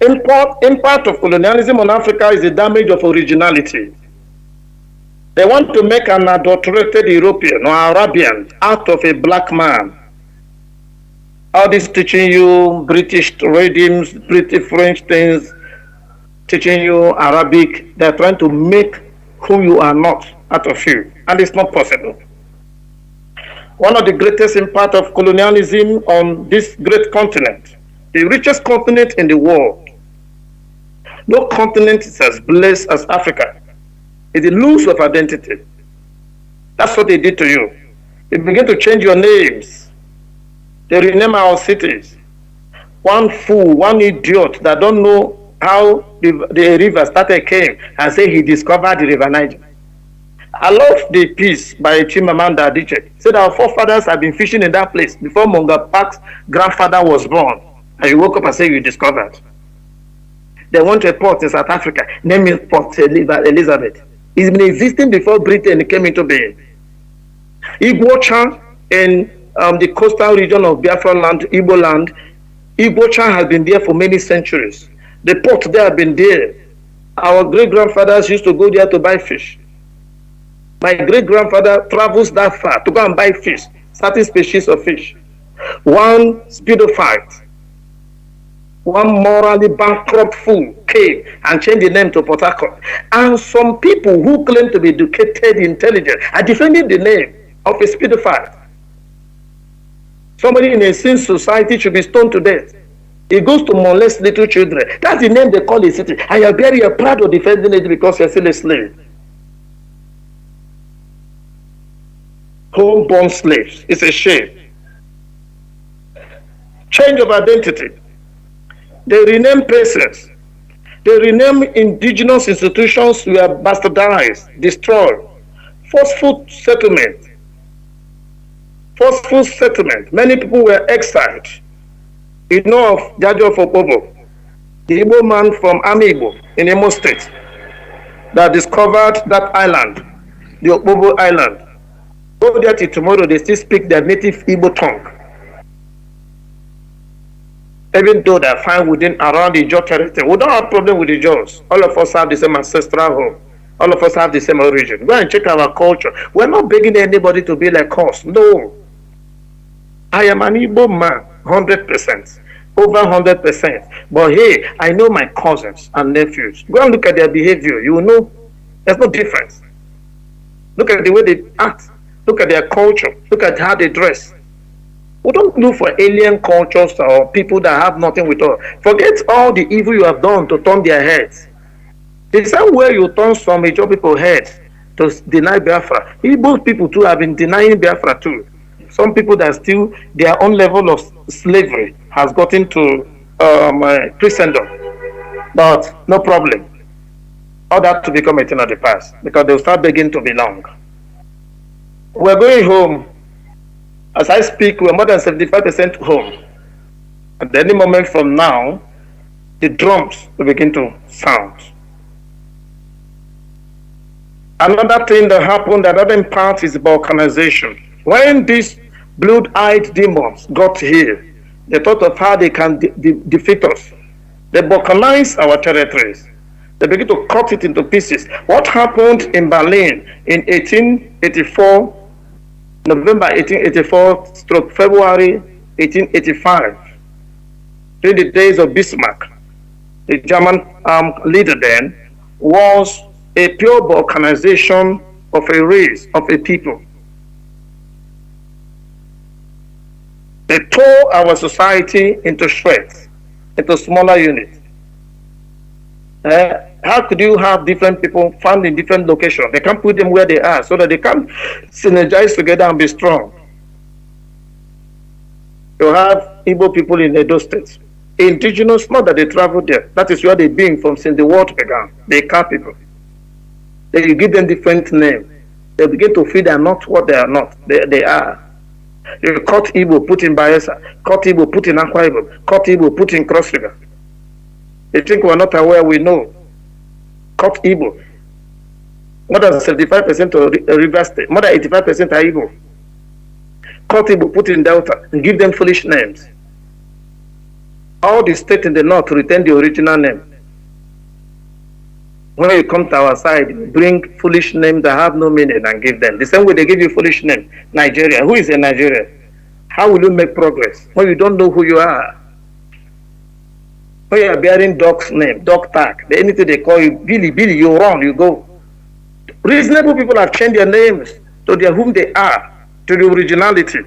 Impact of colonialism on Africa is the damage of originality. They want to make an adulterated European or Arabian out of a black man. All this teaching you British rhythms, British French things, teaching you Arabic, they're trying to make who you are not out of you. And it's not possible. One of the greatest impact of colonialism on this great continent, the richest continent in the world. No continent is as blessed as Africa. It's the loss of identity. That's what they did to you. They begin to change your names. They rename our cities. One fool, one idiot that don't know how the river started came and say he discovered the River Niger. I love the piece by Chimamanda Adichie. Said our forefathers have been fishing in that place before Munga Park's grandfather was born. And you woke up and say you discovered. They want a port in South Africa, named it Port Elizabeth. It's been existing before Britain came into being. Igbocha in the coastal region of Biafra land, Igbo land, Igbocha has been there for many centuries. The port there have been there. Our great-grandfathers used to go there to buy fish. My great-grandfather travels that far to go and buy fish, certain species of fish. One speedophile, one morally bankrupt fool came and changed the name to Port Harcourt. And some people who claim to be educated, intelligent, are defending the name of a speedophile. Somebody in a sin society should be stoned to death. He goes to molest little children. That's the name they call a city. And you're very proud of defending it because you're still a slave. Homeborn slaves. It's a shame. Change of identity. They rename persons. They rename indigenous institutions were bastardized, destroyed. Forceful settlement. Forceful settlement. Many people were exiled. You know of Jajo Fokobo, the Igbo man from Amibo in Imo State that discovered that island, the Okpobo Island. Go there till tomorrow, they still speak their native Igbo tongue. Even though they're fine within around the Jaw territory, we don't have problem with the Jaws. All of us have the same ancestral home. All of us have the same origin. Go and check our culture. We're not begging anybody to be like us. No. I am an Igbo man, 100%. Over 100%. But hey, I know my cousins and nephews. Go and look at their behavior. You will know there's no difference. Look at the way they act. Look at their culture. Look at how they dress. We don't look for alien cultures or people that have nothing with us. Forget all the evil you have done to turn their heads. The same way you turn some major people's heads to deny Biafra. Igbo people too have been denying Biafra too. Some people that still their own level of slavery has gotten to Christendom. But no problem. All that to become a thing of the past because they'll start begging to belong. We're going home. As I speak, we're more than 75% home. At any moment from now, the drums will begin to sound. Another thing that happened, another impact is balkanization. When these blue-eyed demons got here, they thought of how they can defeat us. They balkanized our territories. They began to cut it into pieces. What happened in Berlin in 1884, November 1884 stroke February 1885, during the days of Bismarck, the German leader then, was a pure balkanization of a race, of a people. They tore our society into shreds, into smaller units. How could you have different people found in different locations? They can't put them where they are so that they can synergize together and be strong. You have Igbo people in Edo State. Indigenous, not that they travel there. That is where they've been from since the world began. They are people. Then you give them different names. They begin to feel they are not what they are not. They are. You cut Igbo, put in Bayelsa. Cut Igbo, put in Akwa Ibom. Cut Igbo, put in Cross River. They think we're not aware, we know. Cut Igbo. More than 75% of River State. More than 85% are Igbo. Cut Igbo, put in Delta. And give them foolish names. All the states in the north retain the original name. When you come to our side, bring foolish names that have no meaning and give them. The same way they give you foolish name. Nigeria. Who is a Nigerian? How will you make progress when you don't know who you are? When you are bearing dog's name, dog tag, anything they call you, Billy, Billy, you run, you go. Reasonable people have changed their names to their whom they are, to the originality.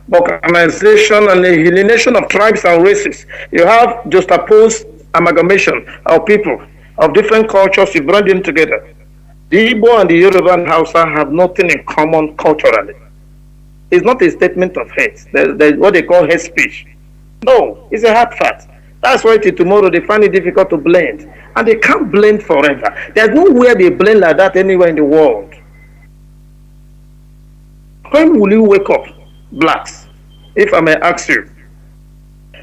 Balkanization and the alienation of tribes and races. You have juxtaposed amalgamation of people of different cultures, you bring them together. The Igbo and the Yoruba and Hausa have nothing in common culturally. It's not a statement of hate. There's what they call hate speech. No, it's a hard fact. That's why till tomorrow they find it difficult to blend. And they can't blend forever. There's nowhere they blend like that anywhere in the world. When will you wake up, blacks? If I may ask you.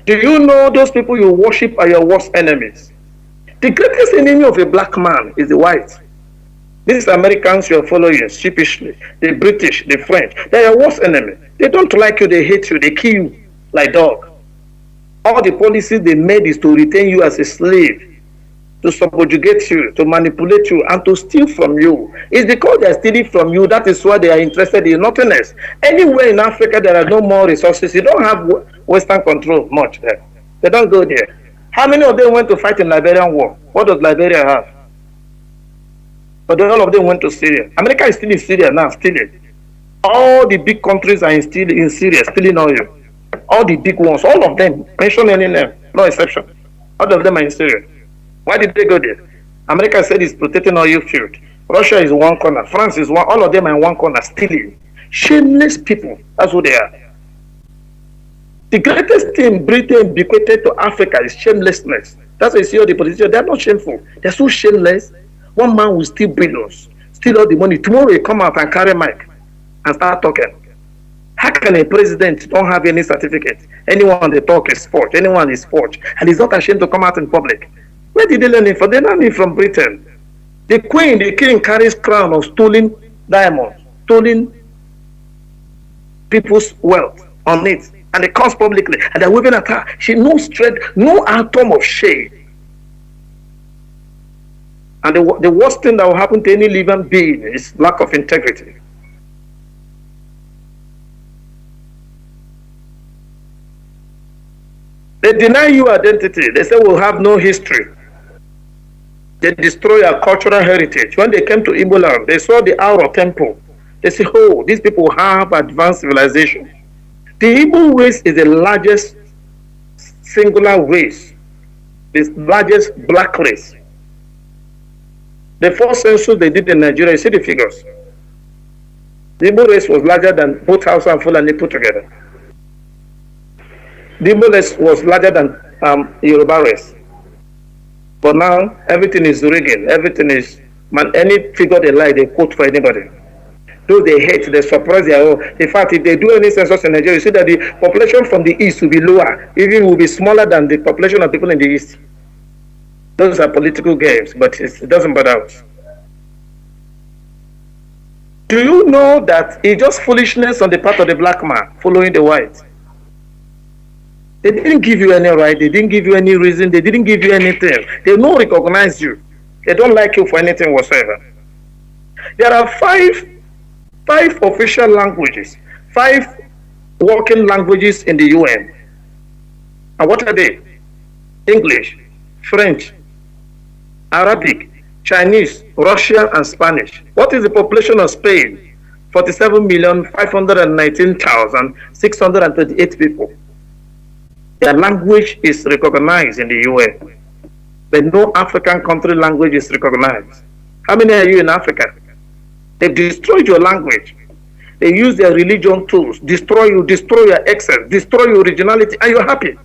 Do you know those people you worship are your worst enemies? The greatest enemy of a black man is the white. These Americans you are following sheepishly, the British, the French, they are your worst enemy. They don't like you, they hate you, they kill you like dog. All the policies they made is to retain you as a slave, to subjugate you, to manipulate you, and to steal from you. It's because they are stealing from you, that is why they are interested in nothing else. Anywhere in Africa there are no more resources. You don't have Western control much there. They don't go there. How many of them went to fight in Liberian war? What does Liberia have? But all of them went to Syria. America is still in Syria now, stealing. All the big countries are still in Syria, stealing oil. All the big ones, all of them, mention any name, no exception. All of them are in Syria. Why did they go there? America said it's protecting oil field. Russia is one corner, France is one, all of them are in one corner, stealing. Shameless people, that's who they are. The greatest thing Britain bequeathed to Africa is shamelessness. That's why you see all the politicians, they're not shameful. They're so shameless. One man will steal billions, steal all the money. Tomorrow he come out and carry mic and start talking. How can a president don't have any certificate? Anyone they talk is forged. Anyone is forged. And he's not ashamed to come out in public. Where did they learn it from? They learned it from Britain. The queen, the king carries crown of stolen diamonds, stolen people's wealth on it. And they comes publicly. And they're waving at her. She no strength, no atom of shame. And the worst thing that will happen to any living being is lack of integrity. They deny you identity. They say we'll have no history. They destroy our cultural heritage. When they came to Igbo land, they saw the Auro temple. They say, oh, these people have advanced civilization. The Igbo race is the largest singular race, the largest black race. The first census they did in Nigeria, you see the figures. The Igbo race was larger than both Hausa and Fulani put together. The Igbo race was larger than Yoruba race. But now, everything is rigging. Everything is, man, any figure they like, they quote for anybody. Those they hate, they suppress their own. In fact, if they do any census in Nigeria, you see that the population from the east will be lower, even will be smaller than the population of people in the east. Those are political games, but it doesn't bother us. Do you know that it's just foolishness on the part of the black man following the white? They didn't give you any right, they didn't give you any reason, they didn't give you anything. They don't recognize you. They don't like you for anything whatsoever. There are five official languages, 5 working languages in the UN. And what are they? English, French, Arabic, Chinese, Russian, and Spanish. What is the population of Spain? 47,519,638 people. Their language is recognized in the UN, but no African country language is recognized. How many are you in Africa? They've destroyed your language. They use their religion tools, destroy you, destroy your essence, destroy your originality, and you're happy.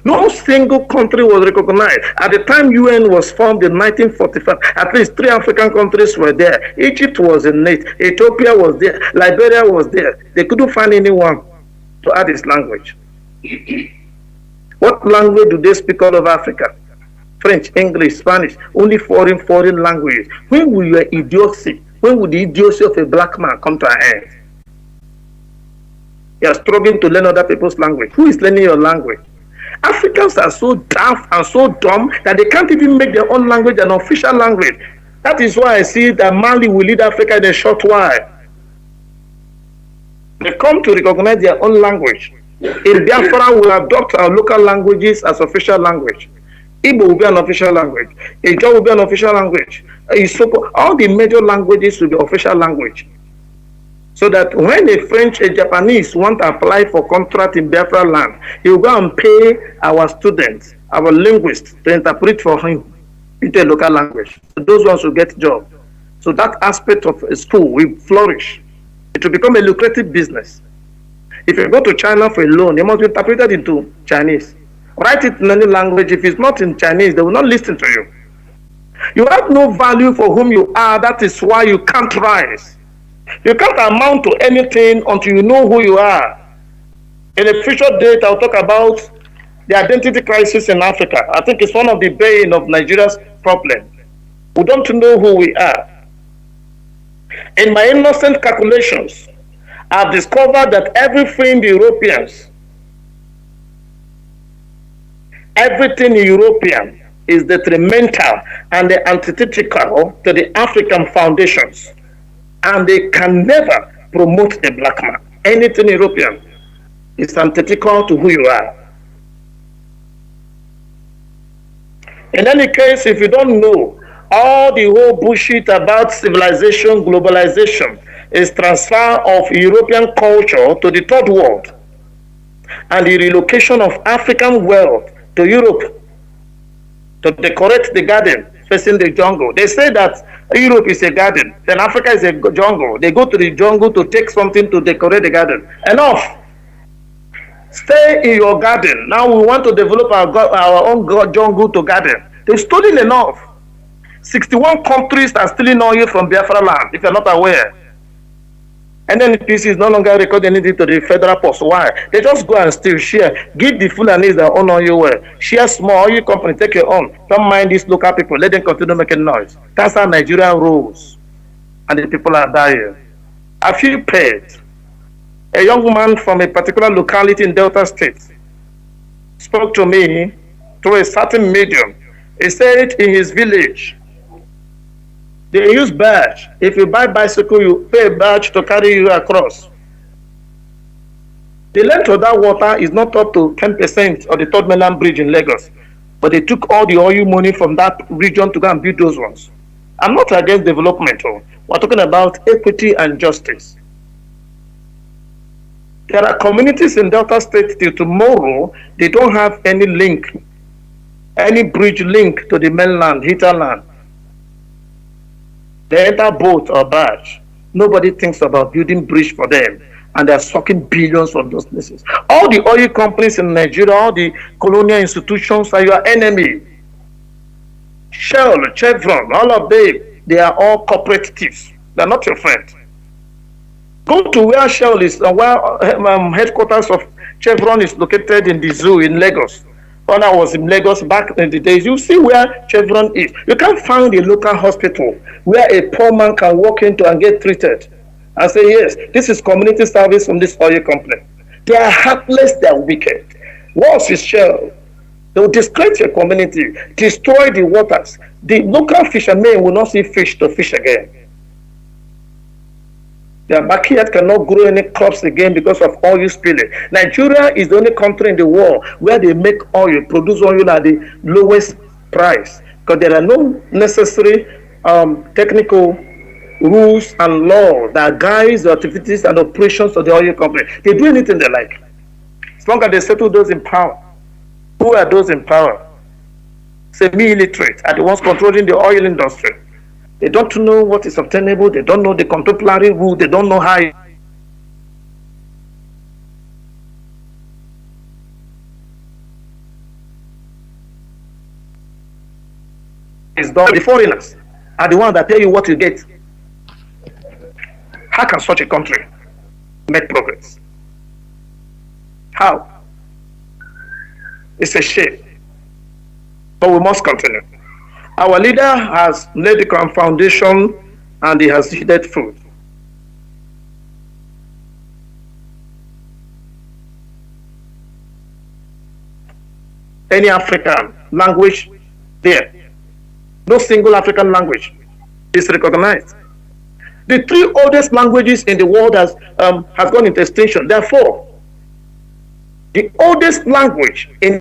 No single country was recognized. At the time UN was formed in 1945, at least 3 African countries were there. Egypt was in it, Ethiopia was there, Liberia was there. They couldn't find anyone to add his language. What language do they speak all over Africa? French, English, Spanish, only foreign languages. When will your idiocy, when will the idiocy of a black man come to an end? You are struggling to learn other people's language. Who is learning your language? Africans are so daft and so dumb that they can't even make their own language an official language. That is why I see that Mali will lead Africa in a short while. They come to recognize their own language. In Biafra, we will adopt our local languages as official language. Igbo will be an official language. Ijaw will be an official language. Isoko, all the major languages will be official language. So that when a French, a Japanese want to apply for contract in Biafra land, he will go and pay our students, our linguists, to interpret for him into a local language. So those ones will get job. So that aspect of a school will flourish. It will become a lucrative business. If you go to China for a loan, it must be interpreted into Chinese. Write it in any language. If it's not in Chinese, they will not listen to you. You have no value for whom you are. That is why you can't rise. You can't amount to anything until you know who you are. In a future date, I'll talk about the identity crisis in Africa. I think it's one of the bane of Nigeria's problem. We don't know who we are. In my innocent calculations, I've discovered that everything European is detrimental and antithetical to the African foundations. And they can never promote a black man. Anything European is antithetical to who you are. In any case, if you don't know, all the whole bullshit about civilization, globalization, is transfer of European culture to the third world and the relocation of African wealth to Europe to decorate the garden facing the jungle. They say that Europe is a garden, then Africa is a jungle. They go to the jungle to take something to decorate the garden. Enough. Stay in your garden. Now we want to develop our own jungle to garden. They've stolen enough. 61 countries are stealing oil from Biafra land, if you're not aware. And then NPC is no longer recording anything to the federal post. Why? They just go and steal, share. Give the Fulanis their own oil well. Share small oil company, take your own. Don't mind these local people. Let them continue making noise. That's how Nigeria rules. And the people are dying. I feel paid. A young woman from a particular locality in Delta State spoke to me through a certain medium. He said in his village, they use badge. If you buy bicycle, you pay a badge to carry you across. The length of that water is not up to 10% of the Third Mainland Bridge in Lagos. But they took all the oil money from that region to go and build those ones. I'm not against development. We're talking about equity and justice. There are communities in Delta State till tomorrow, they don't have any link, any bridge link to the mainland, hinterland. They enter boat or barge. Nobody thinks about building bridge for them. And they're sucking billions from those places. All the oil companies in Nigeria, all the colonial institutions are your enemy. Shell, Chevron, all of them, they are all corporate thieves. They're not your friend. Go to where Shell is, where headquarters of Chevron is located in the zoo in Lagos. When I was in Lagos back in the days, you see where Chevron is. You can't find a local hospital where a poor man can walk into and get treated and say, yes, this is community service from this oil company. They are heartless, they are wicked. Worse is Shell. They will disgrace your community, destroy the waters. The local fishermen will not see fish to fish again. Their backyard cannot grow any crops again because of oil spilling. Nigeria is the only country in the world where they make oil, produce oil at the lowest price. Because there are no necessary technical rules and laws that guide the activities and operations of the oil company. They do anything they like. As long as they settle those in power. Who are those in power? Semi-illiterate are the ones controlling the oil industry. They don't know what is obtainable. They don't know the contemporary rule. They don't know how it's done. The foreigners are the ones that tell you what you get. How can such a country make progress? How? It's a shame. But we must continue. Our leader has laid the foundation and he has yielded fruit. Any African language there, no single African language is recognized. The three oldest languages in the world has gone into extinction. Therefore, the oldest language in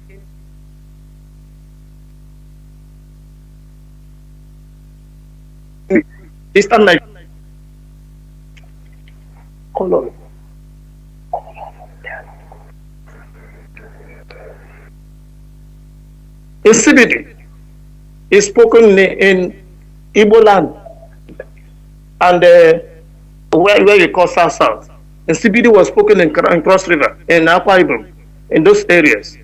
Eastern Nigeria. In CBD is spoken in Igbo land and where you call South. And CBD was spoken in Cross River, in Akwa Ibom, in those areas.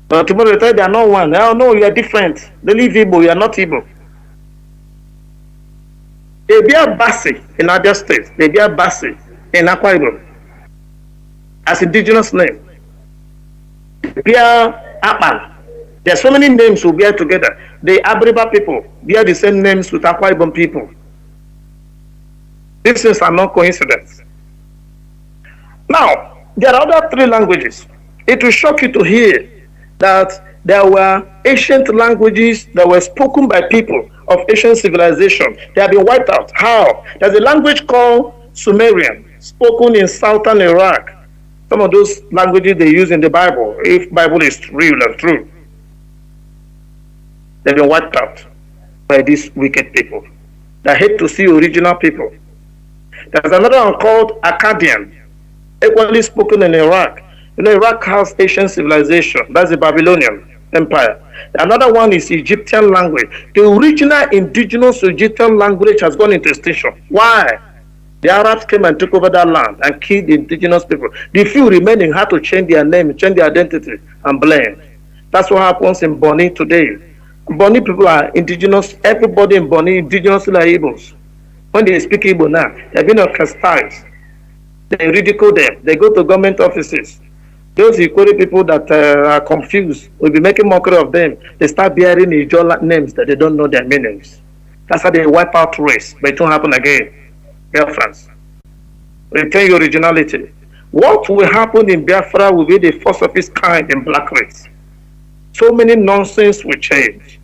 But tomorrow they are not one. Oh no, you are different. They live Igbo, you are not Igbo. They be a Basi in Abia State. They be a Basi in Akwa Ibom as indigenous name. They be a Akpan. There are so many names who bear together. The Abriba people bear the same names with Akwa Ibom people. These things are not coincidence. Now, there are other three languages. It will shock you to hear that there were ancient languages that were spoken by people of ancient civilization. They have been wiped out. How? There's a language called Sumerian, spoken in southern Iraq. Some of those languages they use in the Bible, if Bible is real and true. They've been wiped out by these wicked people that hate to see original people. There's another one called Akkadian, equally spoken in Iraq. You know, Iraq has ancient civilization. That's the Babylonian Empire. Another one is Egyptian language. The original indigenous Egyptian language has gone into extinction. Why? The Arabs came and took over that land and killed the indigenous people. The few remaining had to change their name, change their identity, and blend. That's what happens in Boni today. Boni people are indigenous. Everybody in Boni, indigenous are Igbos. When they speak Igbo now, they've been ostracized. They ridicule them. They go to government offices. Those Ikori people that are confused will be making mockery of them. They start bearing Ijola names that they don't know their meanings. That's how they wipe out race, but it won't happen again. Biafrans, retain your originality. What will happen in Biafra will be the first of its kind in black race. So many nonsense will change.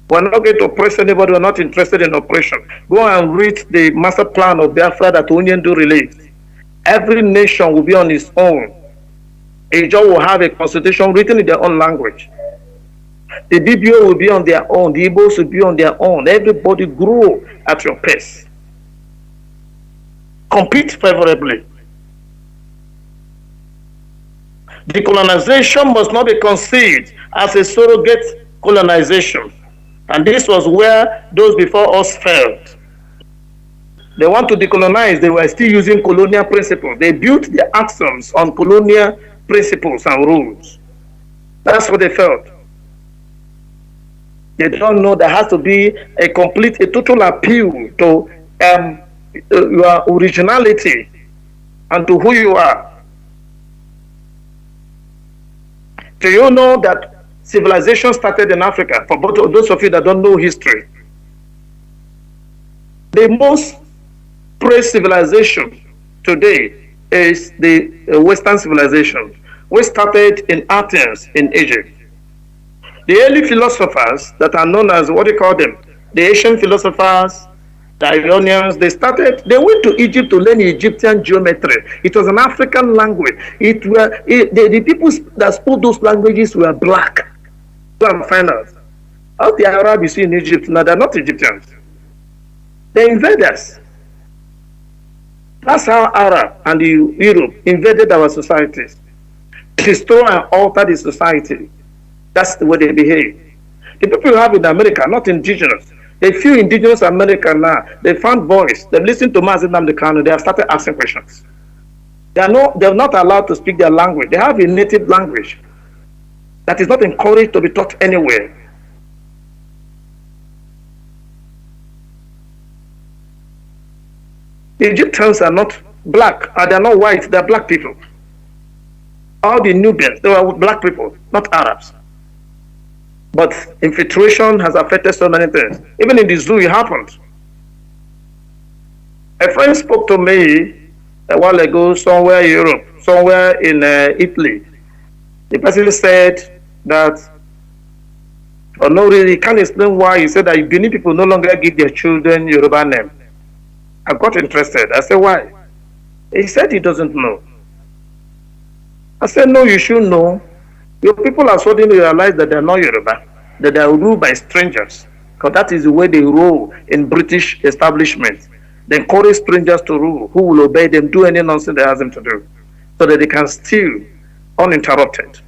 We're not going to oppress anybody. We're not interested in oppression. Go and read the master plan of Biafra that Onyendu released. Every nation will be on its own. Ijaw will have a constitution written in their own language. The DBO will be on their own. The Igbos will be on their own. Everybody grow at your pace. Compete favorably. Decolonization must not be conceived as a surrogate colonization. And this was where those before us failed. They want to decolonize. They were still using colonial principles. They built their axioms on colonial principles and rules. That's what they felt. They don't know there has to be a total appeal to your originality and to who you are. Do you know that civilization started in Africa? For those of you that don't know history, the most praised civilization today is the Western civilization, which started in Athens in Egypt. The early philosophers that are known as, what do you call them? The Asian philosophers, the Ionians, they went to Egypt to learn Egyptian geometry. It was an African language. The people that spoke those languages were black. Go and find out. All the Arabs you see in Egypt, now they're not Egyptians. They're invaders. That's how Arab and Europe invaded our societies. Destroy and alter the society. That's the way they behave. The people you have in America are not indigenous. A few indigenous Americans now, they found voice. They've listened to Mazi and Kanu. They have started asking questions. They're not allowed to speak their language. They have a native language that is not encouraged to be taught anywhere. The Egyptians are not black, they're not white, they're black people. All the Nubians, they were black people, not Arabs. But infiltration has affected so many things. Even in the zoo, it happened. A friend spoke to me a while ago, somewhere in Europe, somewhere in Italy. The person said that, no, really, he can't explain why. He said that Benin people no longer give their children Yoruba name. I got interested. I said, why? He said he doesn't know. I said, no, you should know. Your people are suddenly realize that they're not Yoruba, that they are ruled by strangers, because that is the way they rule in British establishment. They encourage strangers to rule, who will obey them, do any nonsense they ask them to do, so that they can steal uninterrupted.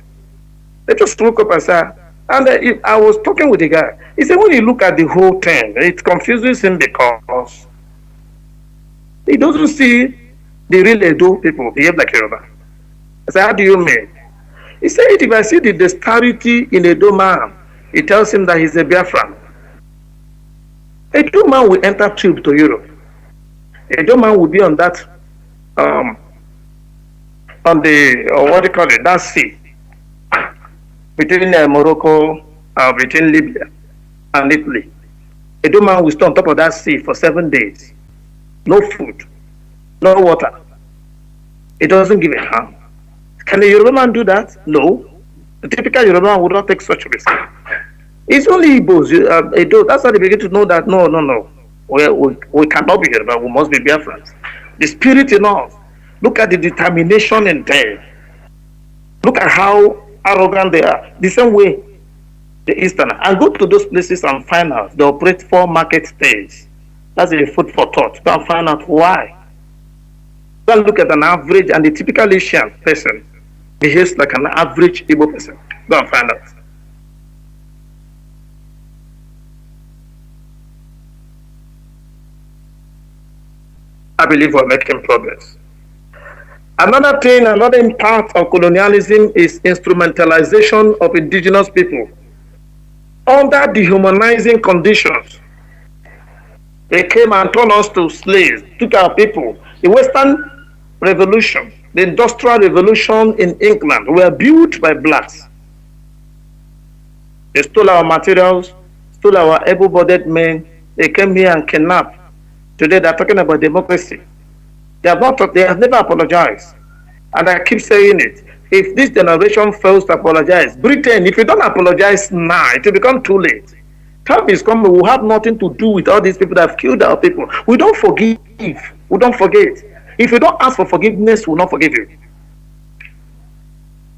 They just woke up and said, and I was talking with the guy. He said, when you look at the whole thing, it confuses him because he doesn't see the real Edo people behave like Yoruba. I said, how do you mean? He said, if I see the dexterity in Edo man, it tells him that he's a Biafran. Edo man will enter tube to Europe. Edo man will be on that, on the, what do you call it, that sea, between Morocco, between Libya and Italy. Edo man will stay on top of that sea for 7 days. No food, no water. It doesn't give a harm. Can a Yoruba man do that? No. The typical Yoruba man would not take such risk. It's only Igbos. That's how they begin to know that no. We cannot be Yoruba. We must be Biafrans. The spirit in us. Look at the determination in them. Look at how arrogant they are. The same way the Easterners. And go to those places and find out. They operate 4 market days. That's a food for thought. Go and find out why. Go and look at an average and the typical Asian person behaves like an average Igbo person. Go and find out. I believe we're making progress. Another thing, another impact of colonialism is instrumentalization of indigenous people under dehumanizing conditions. They came and turned us to slaves, took our people. The Western Revolution, the Industrial Revolution in England were built by blacks. They stole our materials, stole our able-bodied men. They came here and kidnapped. Today they're talking about democracy. They have never apologized. And I keep saying it. If this generation fails to apologize, Britain, if you don't apologize now, it will become too late. Time is coming, we'll have nothing to do with all these people that have killed our people. We don't forgive. We don't forget. If you don't ask for forgiveness, we'll not forgive you.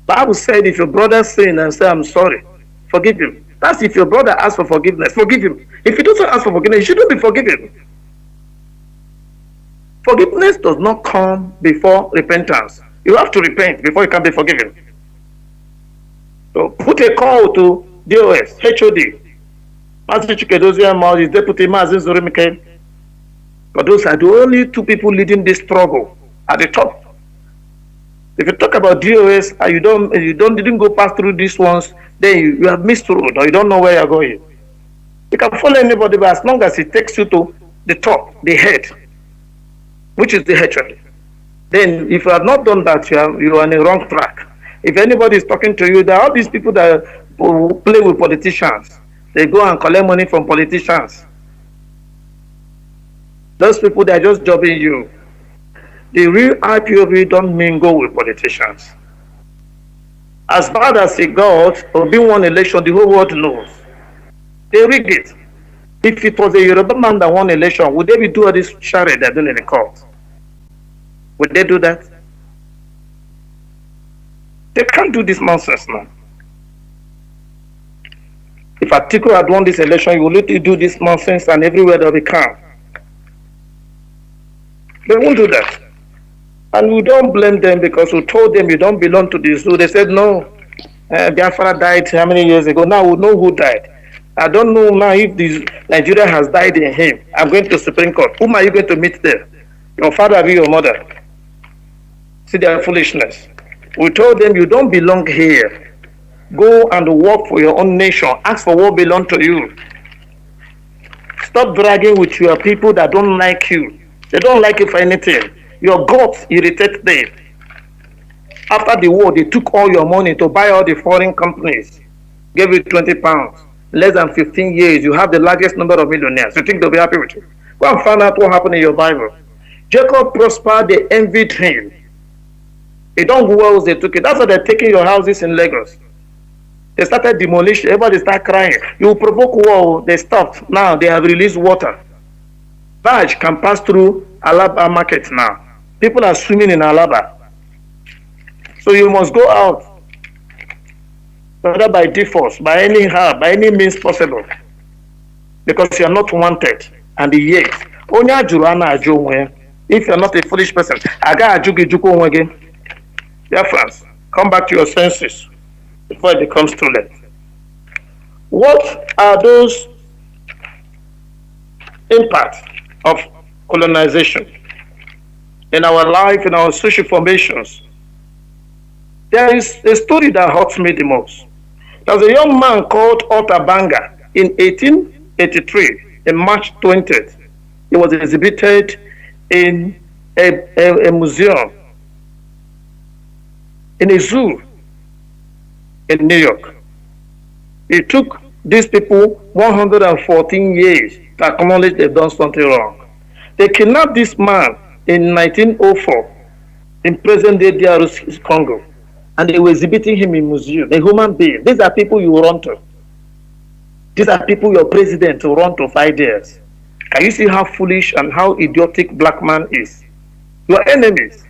Bible said if your brother sin and say, I'm sorry, forgive him. That's if your brother asks for forgiveness, forgive him. If he doesn't ask for forgiveness, you shouldn't be forgiven. Forgiveness does not come before repentance. You have to repent before you can be forgiven. So put a call to DOS, HOD, Mazi Mazi, Deputy Mazi Zorimike. But those are the only two people leading this struggle at the top. If you talk about DOS and you didn't go past through these ones, then you have missed the road or you don't know where you're going. You can follow anybody, but as long as it takes you to the top, the head, which is the HOD. Then if you have not done that, you are on a wrong track. If anybody is talking to you, there are all these people that play with politicians. They go and collect money from politicians. Those people, they are just jobbing you. The real IPOB don't mingle with politicians. As bad as it got, or being one election, the whole world knows. They rig it. If it was a Yoruba man that won election, would they be doing this charade they're doing in the court? Would they do that? They can't do this nonsense now. If Atiku had won this election, you will literally do this nonsense and everywhere they'll be calm. They won't do that. And we don't blame them because we told them you don't belong to this zoo. They said no. Biafra died how many years ago? Now we know who died. I don't know now if Nigeria has died in him. I'm going to Supreme Court. Whom are you going to meet there? Your father or your mother? See their foolishness. We told them you don't belong here. Go and work for your own nation. Ask for what belongs to you. Stop dragging with your people that don't like you. They don't like you for anything. Your guts irritate them. After the war, they took all your money to buy all the foreign companies. Gave you 20 pounds. Less than 15 years, you have the largest number of millionaires. You think they'll be happy with you? Go and find out what happened in your Bible. Jacob prospered, they envied him. They don't go well, they took it. That's why they're taking your houses in Lagos. They started demolition. Everybody started crying. You provoke war, they stopped. Now they have released water. Barge can pass through Alaba market now. People are swimming in Alaba. So you must go out, whether by default, by any means possible, because you are not wanted. And yet, if you are not a foolish person, Biafrans, come back to your senses before it becomes too late. What are those impacts of colonization in our life, in our social formations? There is a story that hurts me the most. There was a young man called Otta Banga in 1883, in March 20th. He was exhibited in a museum, in a zoo in New York. It took these people 114 years to acknowledge they've done something wrong. They kidnapped this man in 1904 in present-day DRC Congo, and they were exhibiting him in museum, a human being. These are people you run to. These are people your president will run to 5 years. Can you see how foolish and how idiotic black man is? Your enemies.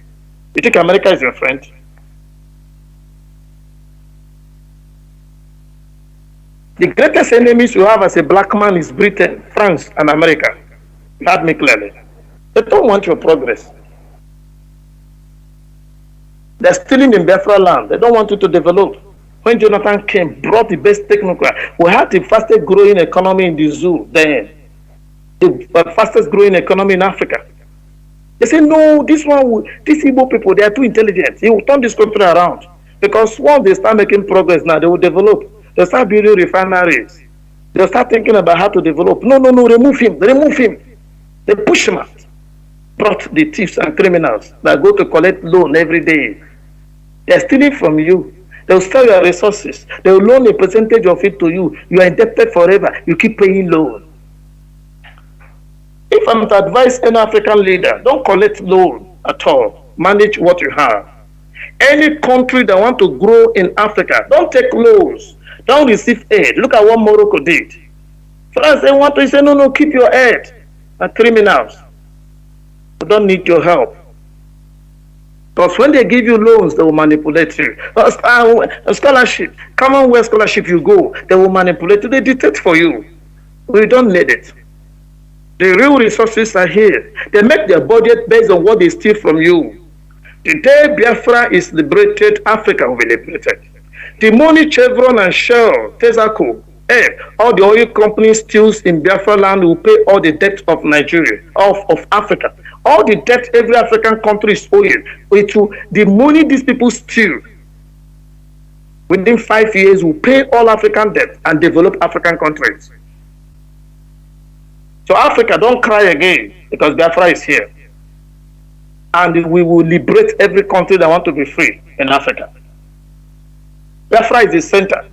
You think America is your friend? The greatest enemies you have as a black man is Britain, France, and America. You heard me clearly. They don't want your progress. They're stealing in Biafra land. They don't want you to develop. When Jonathan came, brought the best technical, we had the fastest growing economy in the zoo then. The fastest growing economy in Africa. They say, no, these Igbo people, they are too intelligent. He will turn this country around. Because once they start making progress now, they will develop. They'll start building refineries. They'll start thinking about how to develop. No, remove him. They push him out. Brought the thieves and criminals that go to collect loan every day. They're stealing from you. They'll sell your resources. They'll loan a percentage of it to you. You are indebted forever. You keep paying loan. If I'm to advise any African leader, don't collect loan at all. Manage what you have. Any country that want to grow in Africa, don't take loans. Don't receive aid. Look at what Morocco did. France, they want to say, no, keep your aid. Are criminals. They don't need your help. Because when they give you loans, they will manipulate you. A scholarship, Commonwealth scholarship, you go, they will manipulate you. They dictate for you. We don't need it. The real resources are here. They make their budget based on what they steal from you. The day Biafra is liberated, Africa will be liberated. The money Chevron and Shell, Texaco, all the oil companies steals in Biafra land will pay all the debt of Nigeria, of Africa. All the debt every African country is owing. The money these people steal, within 5 years, will pay all African debt and develop African countries. So Africa, don't cry again, because Biafra is here. And we will liberate every country that want to be free in Africa. Biafra is the center,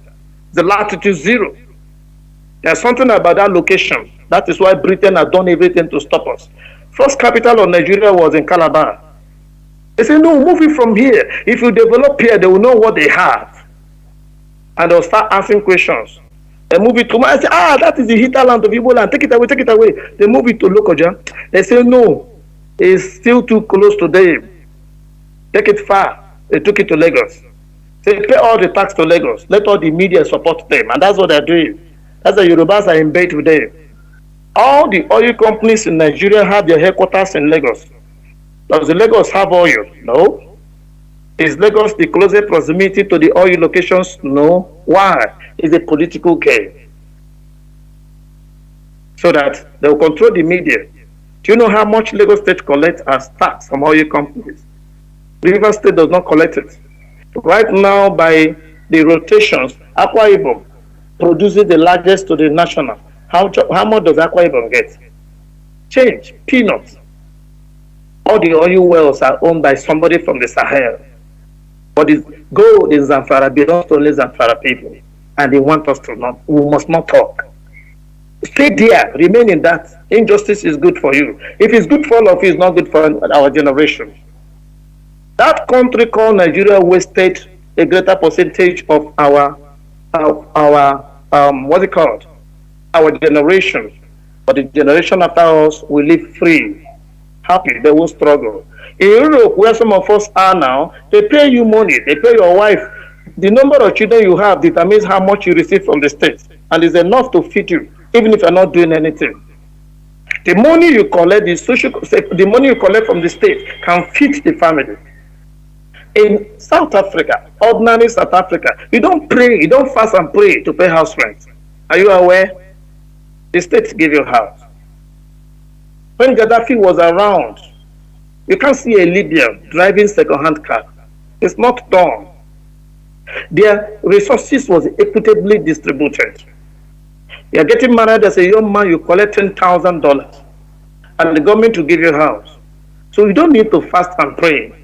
the latitude 0. There's something about that location. That is why Britain has done everything to stop us. First capital of Nigeria was in Calabar. They say, no, move it from here. If you develop here, they will know what they have. And they'll start asking questions. They move it to I say, that is the hinterland of Igbo land. Take it away. They move it to Lokoja. They say, no, it's still too close to them. Take it far. They took it to Lagos. They pay all the tax to Lagos. Let all the media support them. And that's what they're doing. That's the Yorubas are in bed with them. All the oil companies in Nigeria have their headquarters in Lagos. Does the Lagos have oil? No. Is Lagos the closest proximity to the oil locations? No. Why? It's a political game. So that they will control the media. Do you know how much Lagos State collects as tax from oil companies? River State does not collect it. Right now, by the rotations, Akwa Ibom produces the largest to the national. How much does Akwa Ibom get? Change, peanuts. All the oil wells are owned by somebody from the Sahel. But the gold in Zamfara belongs to only Zamfara people. And they want us to not, we must not talk. Stay there, remain in that. Injustice is good for you. If it's good for all of you, it's not good for our generation. That country called Nigeria wasted a greater percentage of our what's it called? Our generation. But the generation after us will live free, happy, they will struggle. In Europe, where some of us are now, they pay you money, they pay your wife. The number of children you have determines how much you receive from the state, and is enough to feed you, even if you're not doing anything. The money you collect, the money you collect from the state can feed the family. In South Africa, ordinary South Africa, you don't pray, you don't fast and pray to pay house rent. Are you aware? The state give you house. When Gaddafi was around, you can't see a Libyan driving second-hand car. It's not done. Their resources was equitably distributed. You're getting married as a young man, you collect $10,000, and the government will give you a house. So you don't need to fast and pray.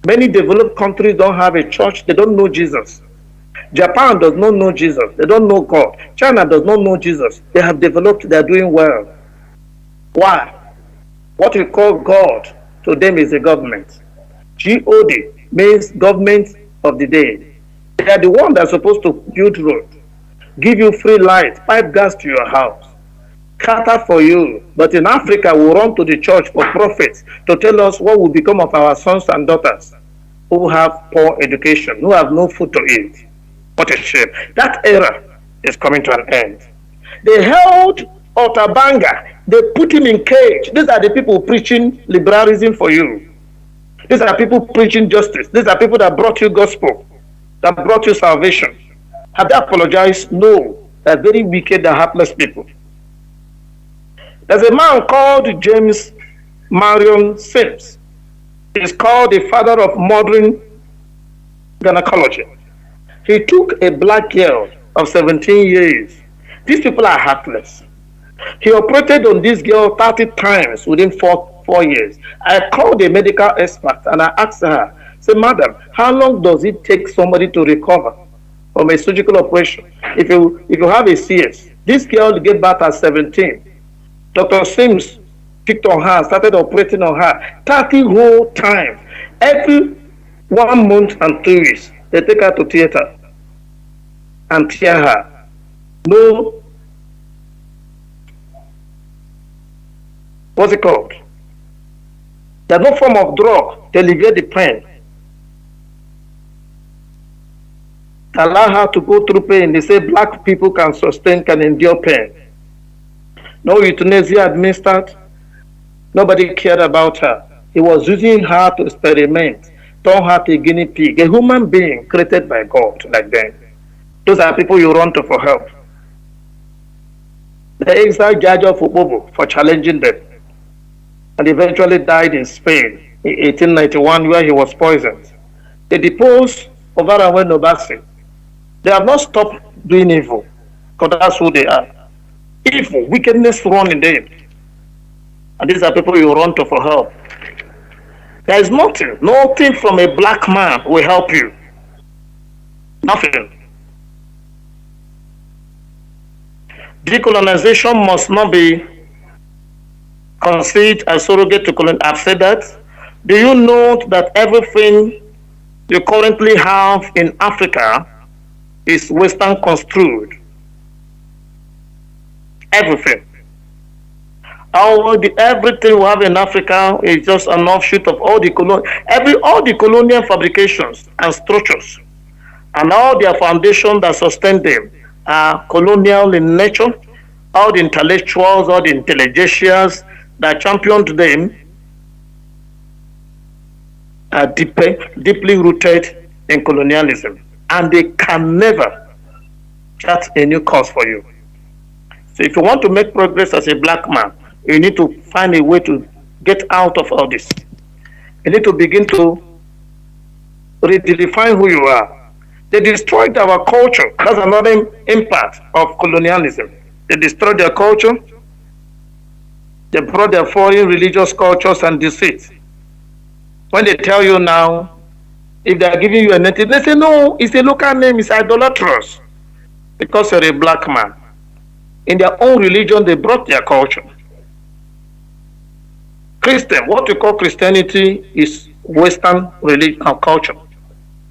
Many developed countries don't have a church, they don't know Jesus. Japan does not know Jesus, they don't know God. China does not know Jesus. They have developed, they are doing well. Why? What we call God to them is the government. G-O-D means government of the day. They are the one that's supposed to build road, give you free light, pipe gas to your house, cater for you. But in Africa, we run to the church for prophets to tell us what will become of our sons and daughters who have poor education, who have no food to eat. What a shame. That era is coming to an end. They held Otabanga. They put him in cage. These are the people preaching liberalism for you. These are people preaching justice. These are people that brought you gospel, that brought you salvation. Have they apologized? No. They're very wicked and heartless people. There's a man called James Marion Sims is called the father of modern gynecology. He took a black girl of 17 years. These people are heartless. He operated on this girl 30 times within four years. I called a medical expert and I asked her, say, madam, how long does it take somebody to recover from a surgical operation? If you have a CS, this girl gave birth at 17. Dr. Sims picked on her, started operating on her 30 whole times. Every 1 month and 2 weeks, they take her to theater and tear her. No, what's it called? There's no form of drug to alleviate the pain. Allow her to go through pain. They say black people can endure pain. No euthanasia administered. Nobody cared about her. He was using her to experiment, turn her to a guinea pig, a human being created by God like them. Those are people you run to for help. They exiled Judge of Ubobo for challenging them, and eventually died in Spain in 1891 where he was poisoned. They deposed Ovarawe Nobasi. They have not stopped doing evil, because that's who they are. Evil, wickedness run in them. And these are people you run to for help. There is nothing from a black man will help you. Nothing. Decolonization must not be considered as surrogate to colonialism. I've said that. Do you know that everything you currently have in Africa is Western construed? Everything. Everything we have in Africa is just an offshoot of all the colonial fabrications and structures, and all their foundations that sustain them are colonial in nature. All the intellectuals, all the intelligentsias that championed them are deeply rooted in colonialism, and they can never chart a new course for you. So if you want to make progress as a black man, you need to find a way to get out of all this. You need to begin to redefine who you are. They destroyed our culture. That's another impact of colonialism. They destroyed their culture. They brought their foreign religious cultures and deceit. When they tell you now, if they are giving you a native, they say, no, it's a local name, it's idolatrous. Because you're a black man. In their own religion, they brought their culture. Christian, what we call Christianity is Western religion and culture.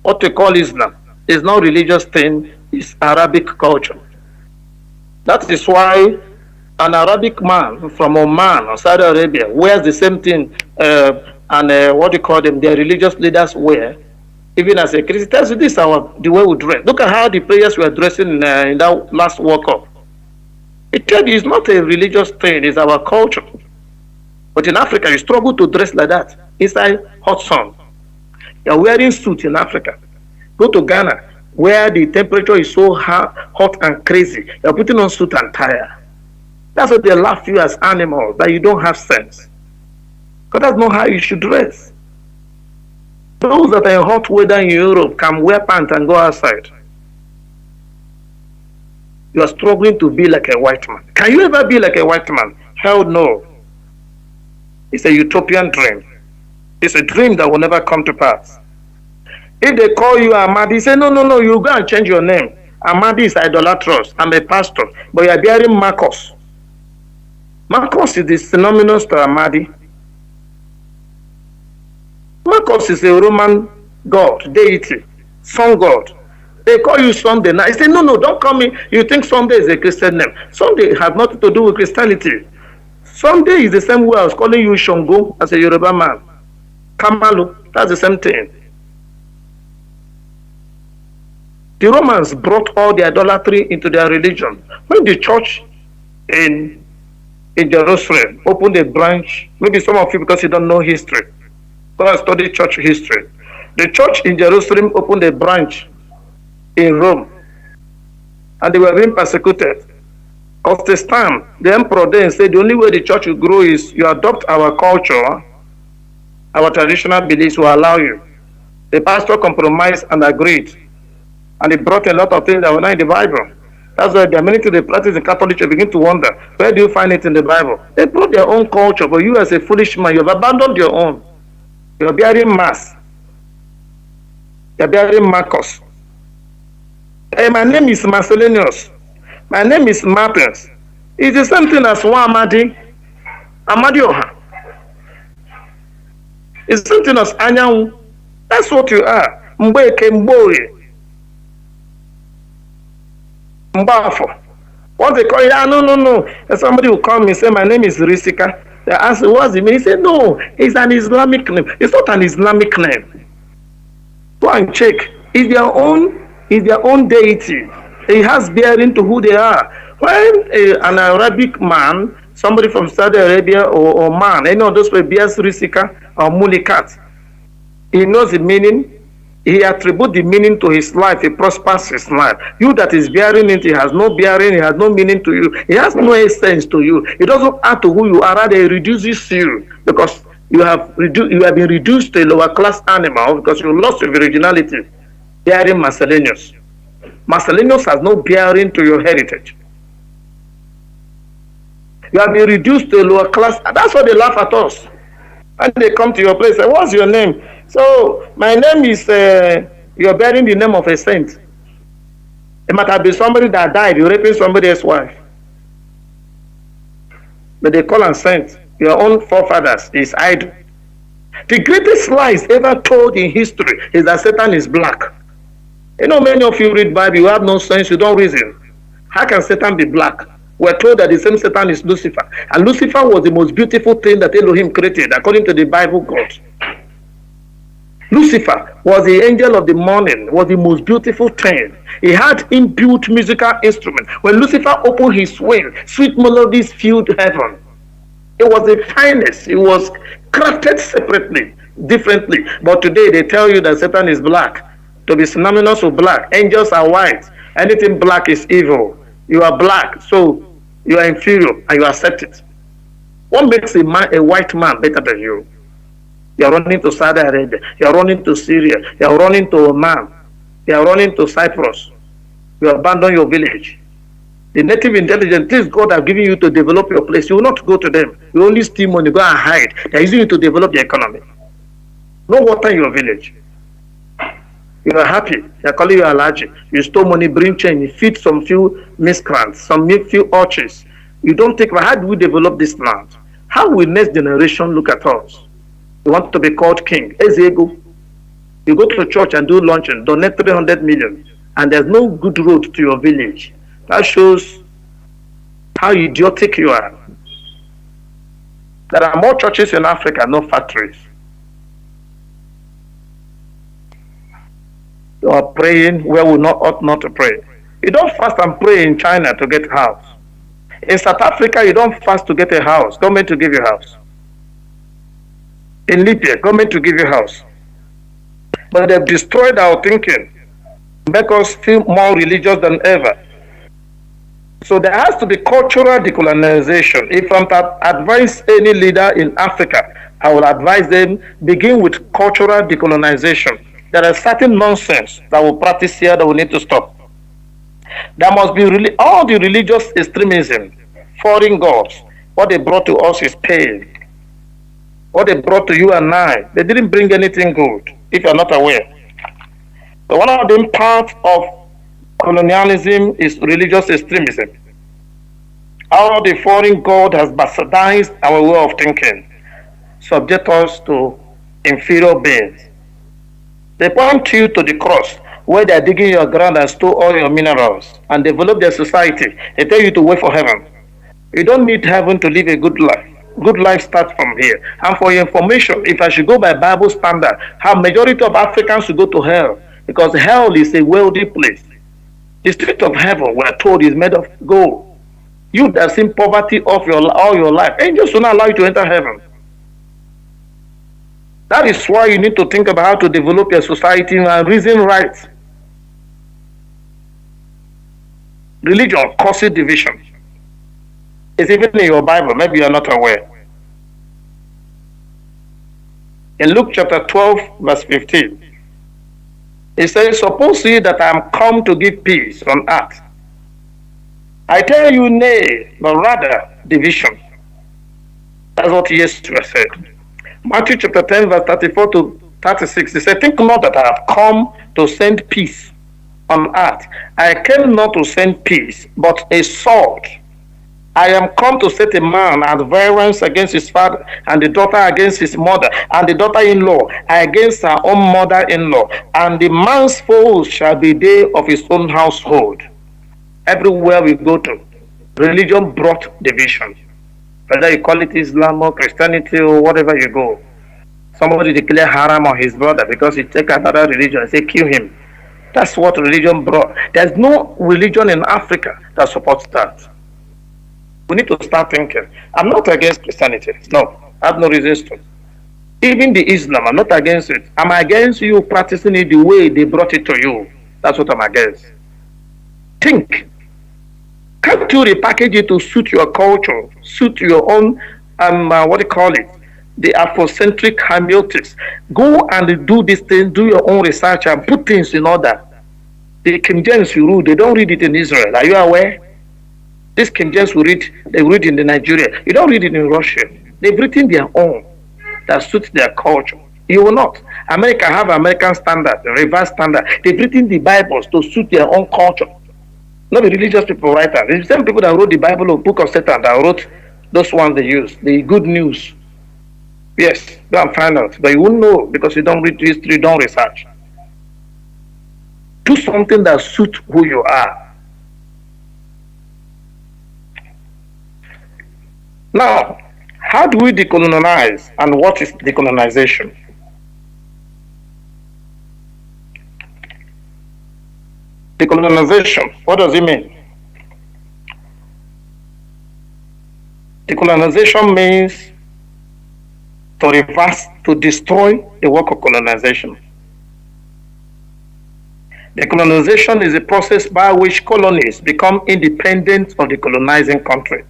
What we call Islam is not religious thing, it's Arabic culture. That is why an Arabic man from Oman or Saudi Arabia wears the same thing and what do you call them, their religious leaders wear. Even as a Christian, tells you this is the way we dress. Look at how the players were dressing in that last World Cup. It tells you it's not a religious thing, it's our culture. But in Africa, you struggle to dress like that inside hot sun. You're wearing suits in Africa. Go to Ghana, where the temperature is so hot and crazy. You're putting on suit and tie. That's why they laugh you as animals, that you don't have sense. Because that's not how you should dress. Those that are in hot weather in Europe can wear pants and go outside. You are struggling to be like a white man. Can you ever be like a white man? Hell no. It's a utopian dream. It's a dream that will never come to pass. If they call you Ahmadi, say, no, you go and change your name. Ahmadi is idolatrous. I'm a pastor. But you are bearing Marcos. Marcos is the synonymous to Ahmadi. Marcos is a Roman god, deity, sun god. They call you Sunday. Now, I say, no, don't call me. You think Sunday is a Christian name. Sunday has nothing to do with Christianity. Sunday is the same way I was calling you Shongo as a Yoruba man. Kamalu, that's the same thing. The Romans brought all the idolatry into their religion. When the church in Jerusalem opened a branch, maybe some of you, because you don't know history, so I studied church history. The church in Jerusalem opened a branch in Rome, and they were being persecuted. Constantine, the emperor, then said the only way the church will grow is you adopt our culture, our traditional beliefs will allow you. The pastor compromised and agreed, and he brought a lot of things that were not in the Bible. That's why there are many things they practice in Catholic Church begin to wonder, where do you find it in the Bible? They brought their own culture, but you as a foolish man, you have abandoned your own. You're bearing mass. You're bearing Marcus. Hey, my name is Marcellinus. My name is Martins. It's the same thing as one Amadi. Amadioha. It's the same thing as Anyanwu. That's what you are. Mbeke Mboye. Mbafo. What they call it? No. And somebody will come and say, my name is Risika. They ask, what's it mean? He said, no, it's an Islamic name. It's not an Islamic name. Go and check. It's their own deity. It has bearing to who they are. When an Arabic man, somebody from Saudi Arabia or man, any of those people bears Risika or Mulikat, he knows the meaning. He attributes the meaning to his life. He prospers his life. You that is bearing it, he has no bearing, he has no meaning to you. He has no essence to you. It doesn't add to who you are, rather it reduces you because you have been reduced to a lower class animal because you lost your originality. Bearing Marcellinus. Marcellinus has no bearing to your heritage. You have been reduced to a lower class. That's why they laugh at us. And they come to your place and say, what's your name? So, my name is, you're bearing the name of a saint. It might have been somebody that died, you're raping somebody's wife. But they call him saint. Your own forefathers is idol. The greatest lies ever told in history is that Satan is black. You know, many of you read Bible, you have no sense, you don't reason. How can Satan be black? We're told that the same Satan is Lucifer. And Lucifer was the most beautiful thing that Elohim created, according to the Bible God. Lucifer was the angel of the morning, was the most beautiful thing. He had inbuilt musical instrument. When Lucifer opened his wing, sweet melodies filled heaven. It was the finest. It was crafted separately, differently. But today they tell you that Satan is black. To be synonymous with black. Angels are white. Anything black is evil. You are black, so you are inferior and you accept it. What makes a white man better than you? You are running to Saudi Arabia. You are running to Syria. You are running to Oman. You are running to Cyprus. You abandon your village. The native intelligence, this God has given you to develop your place. You will not go to them. You only steal money, go and hide. They are using you to develop the economy. No water in your village. You are happy. They are calling you Alaji. You stole money, bring change. You feed some few miscreants, some few orchards. You don't take, how do we develop this land? How will next generation look at us? You want to be called king. Ezego. You go to church and do luncheon, donate 300 million, and there's no good road to your village. That shows how idiotic you are. There are more churches in Africa, no factories. You are praying where we ought not to pray. You don't fast and pray in China to get a house. In South Africa, you don't fast to get a house. Government to give you a house. In Libya, government to give you a house. But they've destroyed our thinking, make us feel more religious than ever. So there has to be cultural decolonization. If I'm to advise any leader in Africa, I will advise them begin with cultural decolonization. There are certain nonsense that we practice here that we need to stop. There must be really all the religious extremism, foreign gods. What they brought to us is pain. What they brought to you and I, they didn't bring anything good, if you're not aware. So one of them parts of colonialism is religious extremism. How the foreign god has bastardized our way of thinking, subject us to inferior beings. They point you to the cross, where they are digging your ground and store all your minerals and develop their society. They tell you to wait for heaven. You don't need heaven to live a good life. Good life starts from here. And for your information, if I should go by Bible standard, how majority of Africans should go to hell, because hell is a wealthy place. The street of heaven, we're told, is made of gold. You that have seen poverty all your life, angels will not allow you to enter heaven. That is why you need to think about how to develop your society and reason right. Religion causes division. It's even in your Bible. Maybe you are not aware. In Luke chapter 12, verse 15, it says, suppose ye that I am come to give peace on earth. I tell you, nay, but rather division. That's what Yeshua said. Matthew chapter 10, verse 34 to 36, he said, think not that I have come to send peace on earth. I came not to send peace, but a sword. I am come to set a man at variance against his father, and the daughter against his mother, and the daughter-in-law against her own mother-in-law. And the man's foes shall be they of his own household. Everywhere we go to, religion brought division. Whether you call it Islam or Christianity or whatever you go. Somebody declare haram on his brother because he take another religion and say kill him. That's what religion brought. There's no religion in Africa that supports that. We need to start thinking. I'm not against Christianity. No, I have no reasons to. Even the Islam, I'm not against it. I'm against you practicing it the way they brought it to you. That's what I'm against. Think. Can't you repackage it to suit your culture, suit your own, what do you call it? The Afrocentric hermeneutics. Go and do these things, do your own research and put things in order. The King James you read, they don't read it in Israel. Are you aware? This King James they read in Nigeria. You don't read it in Russia. They've written their own that suits their culture. You will not. America have American standard, the reverse standard. They've written the Bibles to suit their own culture. Not the religious people write that. The same people that wrote the Bible or Book of Satan that wrote those ones they use, the good news. Yes, go and find out. But you won't know because you don't read history, don't research. Do something that suits who you are. Now, how do we decolonize and what is decolonization? Decolonization, what does it mean? Decolonization means to reverse, to destroy the work of colonization. Decolonization is a process by which colonies become independent of the colonizing country.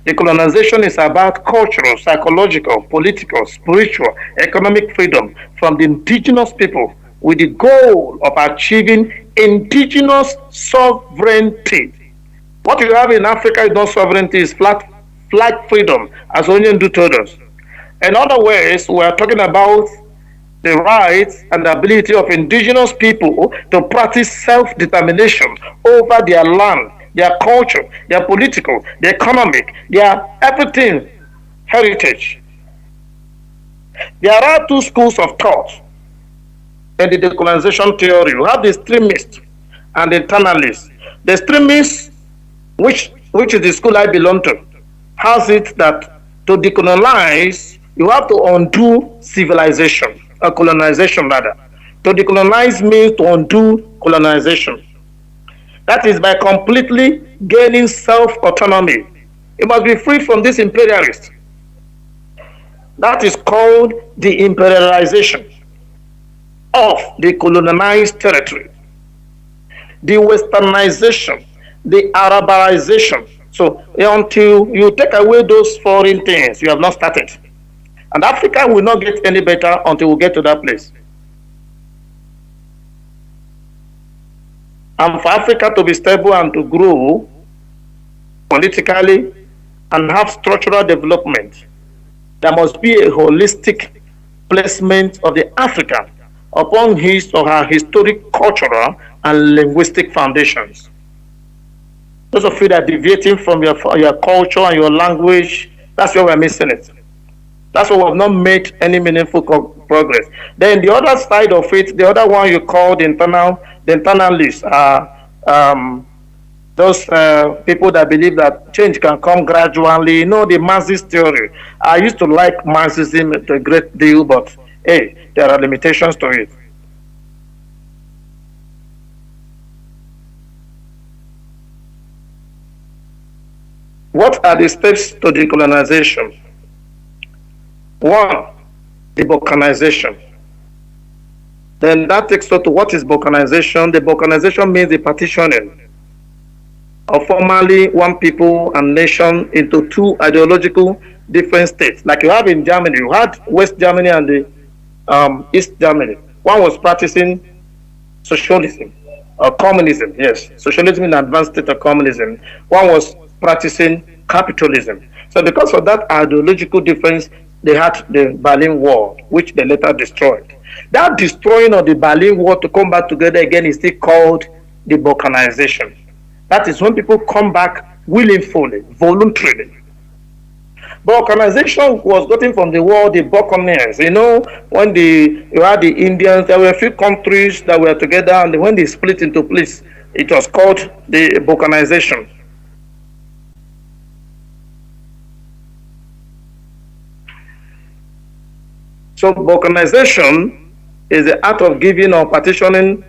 Decolonization is about cultural, psychological, political, spiritual, economic freedom from the indigenous people with the goal of achieving indigenous sovereignty. What you have in Africa is not sovereignty, it's flag freedom, as Onyendu told us. In other words, we are talking about the rights and the ability of indigenous people to practice self-determination over their land, their culture, their political, their economic, their everything heritage. There are two schools of thought in the decolonization theory. You have the extremists and the internalists. The extremists, which is the school I belong to, has it that to decolonize, you have to undo civilization, or colonization rather. To decolonize means to undo colonization. That is by completely gaining self-autonomy. You must be free from this imperialist. That is called the imperialization of the colonized territory. The westernization, the Arabization. So until you take away those foreign things, you have not started. And Africa will not get any better until we get to that place. And for Africa to be stable and to grow politically and have structural development, there must be a holistic placement of the African upon his or her historic, cultural, and linguistic foundations. Those of you that are deviating from your culture and your language, that's where we're missing it. That's why we have not made any meaningful progress. Then the other side of it, the other one you call the internalists are those people that believe that change can come gradually. You know, the Mazi theory. I used to like Marxism a great deal, but hey, there are limitations to it. What are the steps to decolonization? One, the balkanization. Then that takes us to what is balkanization. The balkanization means the partitioning of formerly one people and nation into two ideological different states. Like you have in Germany, you had West Germany and the East Germany. One was practicing socialism or communism, yes, socialism in advanced state of communism. One was practicing capitalism. So because of that ideological difference, they had the Berlin Wall, which they later destroyed. That destroying of the Berlin Wall to come back together again is still called the balkanization. That is when people come back willingly, voluntarily. Balkanization was gotten from the word the Balkanians. You know, when you had the Indians, there were a few countries that were together, and when they split into place, it was called the Balkanization. So balkanization is the act of giving or partitioning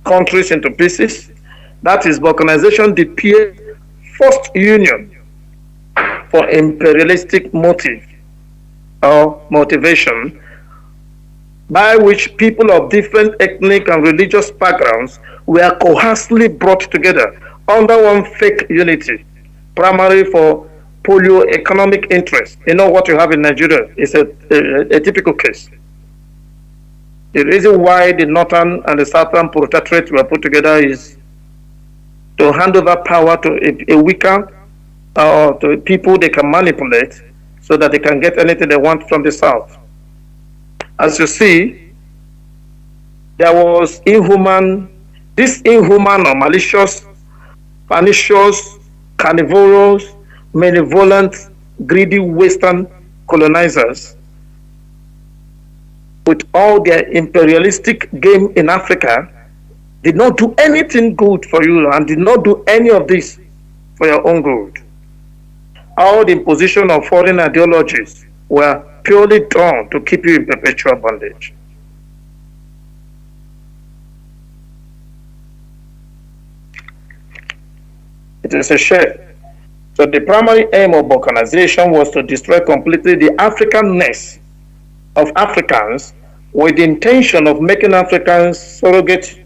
countries into pieces. That is, balkanization depicts forced union for imperialistic motive or motivation, by which people of different ethnic and religious backgrounds were coercively brought together under one fake unity, primarily for polio-economic interest. You know what you have in Nigeria is a typical case. The reason why the northern and the southern protectorate were put together is to hand over power to a weaker to people they can manipulate so that they can get anything they want from the south. As you see, there was inhuman or malicious, pernicious, carnivorous, malevolent, greedy Western colonizers with all their imperialistic game in Africa did not do anything good for you and did not do any of this for your own good. All the imposition of foreign ideologies were purely done to keep you in perpetual bondage. It is a shame. So the primary aim of balkanization was to destroy completely the Africanness of Africans with the intention of making Africans surrogate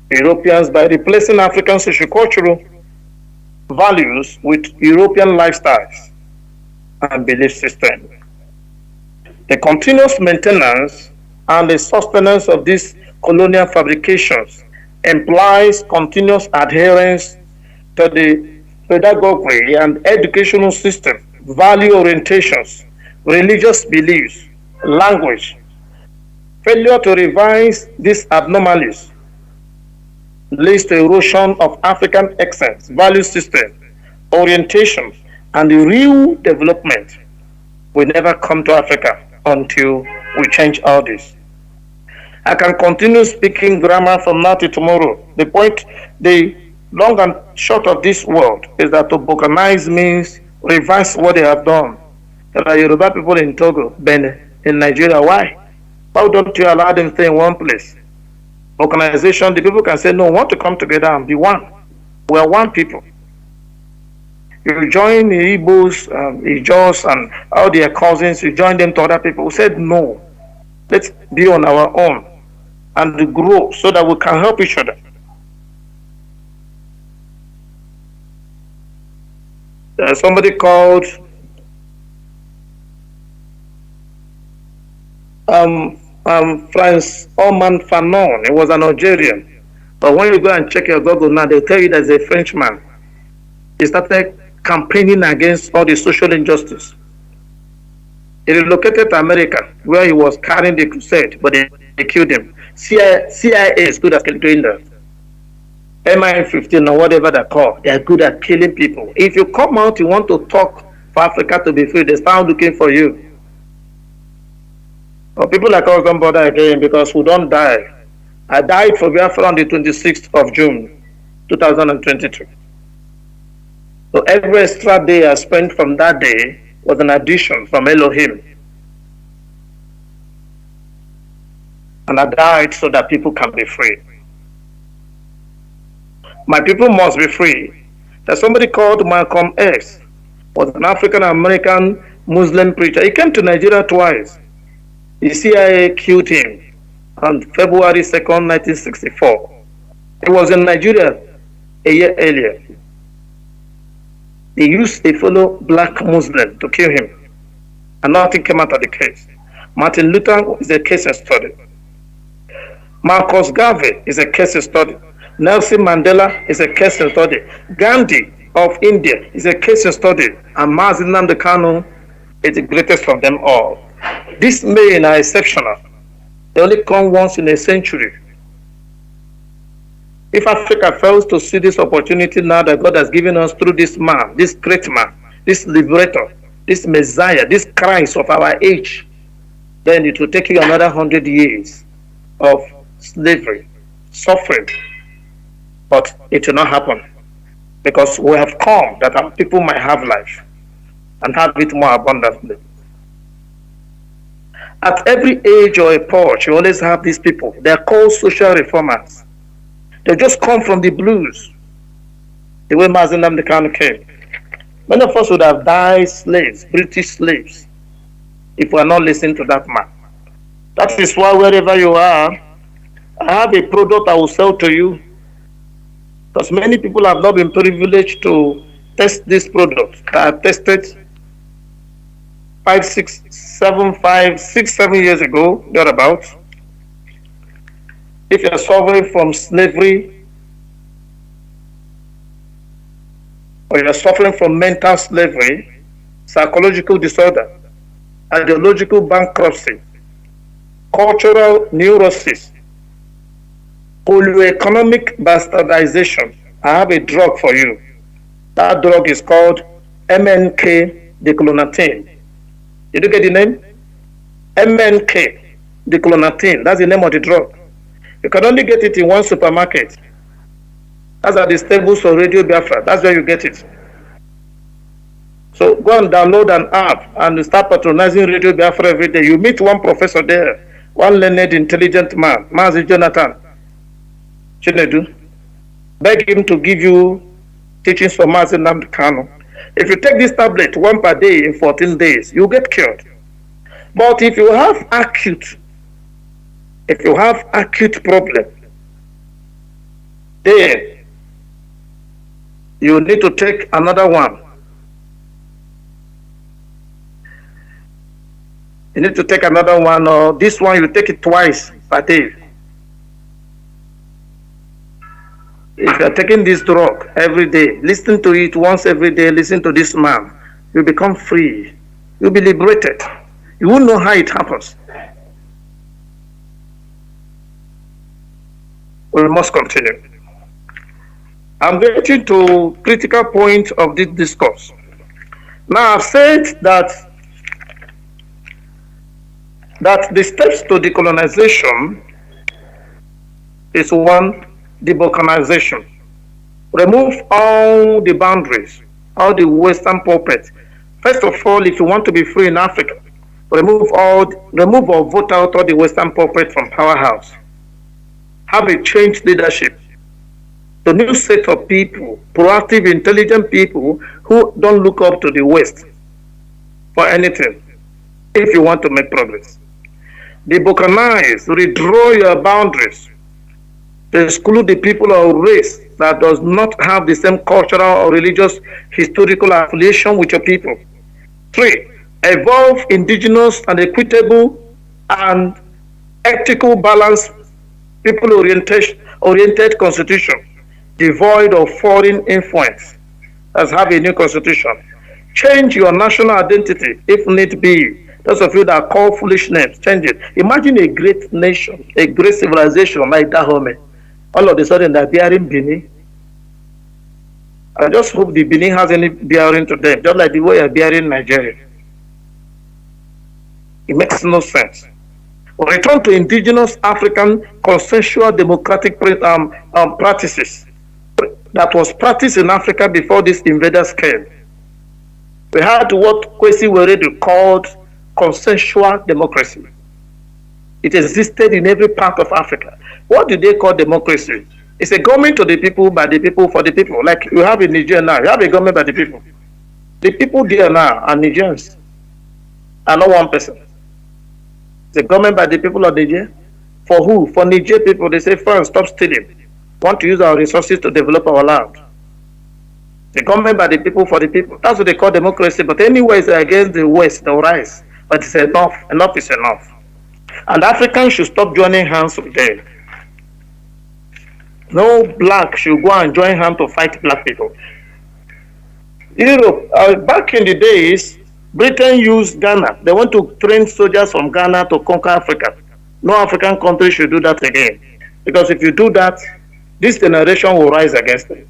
Europeans by replacing African sociocultural values with European lifestyles and belief systems. The continuous maintenance and the sustenance of these colonial fabrications implies continuous adherence to the pedagogy and educational system, value orientations, religious beliefs, language. Failure to revise these abnormalities leads to erosion of African essence, value system, orientation, and the real development will never come to Africa until we change all this. I can continue speaking grammar from now to tomorrow. The long and short of this world is that to balkanize means revise what they have done. There are Yoruba people in Togo, Benin, in Nigeria. Why? Why don't you allow them to stay in one place? Balkanization, the people can say, no, we want to come together and be one. We are one people. You join the Igbos, Ijos, and all their cousins, you join them to other people who said, no, let's be on our own and grow so that we can help each other. There's somebody called Frans Oman Fanon. He was an Algerian. But when you go and check your Google now, they'll tell you there's a Frenchman. He started campaigning against all the social injustice. He relocated to America, where he was carrying the crusade, but they killed him. CIA is good at doing that. MI15 or whatever they call, they are good at killing people. If you come out, you want to talk for Africa to be free, they start looking for you. But people like us don't bother again because we don't die. I died for Biafra on the 26th of June, 2022. So every extra day I spent from that day was an addition from Elohim. And I died so that people can be free. My people must be free. There's somebody called Malcolm X, was an African American Muslim preacher. He came to Nigeria twice. The CIA killed him on February 2nd, 1964. He was in Nigeria a year earlier. They used a fellow black Muslim to kill him, and nothing came out of the case. Martin Luther is a case study. Marcus Garvey is a case study. Nelson Mandela is a case study. Gandhi of India is a case study. And Mazi Nnamdi Kanu is the greatest of them all. These men are exceptional. They only come once in a century. If Africa fails to see this opportunity now that God has given us through this man, this great man, this liberator, this Messiah, this Christ of our age, then it will take you another 100 years of slavery, suffering. But it will not happen, because we have come that our people might have life and have it more abundantly. At every age or epoch, you always have these people. They are called social reformers. They just come from the blues, the way Mazi Nnamdi Kanu came. Many of us would have died slaves, British slaves, if we are not listening to that man. That is why wherever you are, I have a product I will sell to you, because many people have not been privileged to test this product. I have tested 6-7 years ago, thereabouts. If you are suffering from slavery, or you are suffering from mental slavery, psychological disorder, ideological bankruptcy, cultural neurosis, polyoeconomic bastardization, I have a drug for you. That drug is called MNK decolonization. Did you get the name? MNK decolonization. That's the name of the drug. You can only get it in one supermarket. That's at the stables of Radio Biafra. That's where you get it. So go and download an app and start patronizing Radio Biafra every day. You meet one professor there, one learned, intelligent man, Mazi Jonathan Chinedu. Beg him to give you teachings from Mazi Nnamdi Kanu. If you take this tablet one per day in 14 days, you get cured. But if you have acute problem, then you need to take another one. You need to take another one, or this one you take it twice per day. If you are taking this drug every day, listen to it once every day, listen to this man, you become free. You'll be liberated. You won't know how it happens. We must continue. I'm getting to critical point of this discourse. Now, I've said that the steps to decolonization is one, the balkanization. Remove all the boundaries, all the Western puppets. First of all, if you want to be free in Africa, remove or vote out all the Western puppets from powerhouse. Have a changed leadership. The new set of people, proactive, intelligent people who don't look up to the West for anything if you want to make progress. Debalkanize, redraw your boundaries to exclude the people or race that does not have the same cultural or religious historical affiliation with your people. 3. Evolve indigenous and equitable and ethical balanced people-oriented constitution, devoid of foreign influence. Let's have a new constitution. Change your national identity if need be. Those of you that call foolish names, change it. Imagine a great nation, a great civilization like Dahomey. All of a sudden they're bearing Benin. I just hope the Benin has any bearing to them, just like the way you're bearing Nigeria. It makes no sense. We'll return to indigenous African consensual democratic practices that was practiced in Africa before these invaders came. We had what Kwesi Werede called consensual democracy. It existed in every part of Africa. What do they call democracy? It's a government of the people, by the people, for the people. Like you have in Nigeria now, you have a government by the people. The people there now are Nigerians, and not one person. It's a government by the people of Nigeria. For who? For Niger people. They say, fine, stop stealing. Want to use our resources to develop our land. The government by the people for the people. That's what they call democracy. But anyway, it's against the West, they'll rise. But it's enough. Enough is enough. And Africans should stop joining hands with them. No black should go and join hands to fight black people. Europe, back in the days, Britain used Ghana. They want to train soldiers from Ghana to conquer Africa. No African country should do that again. Because if you do that, this generation will rise against them.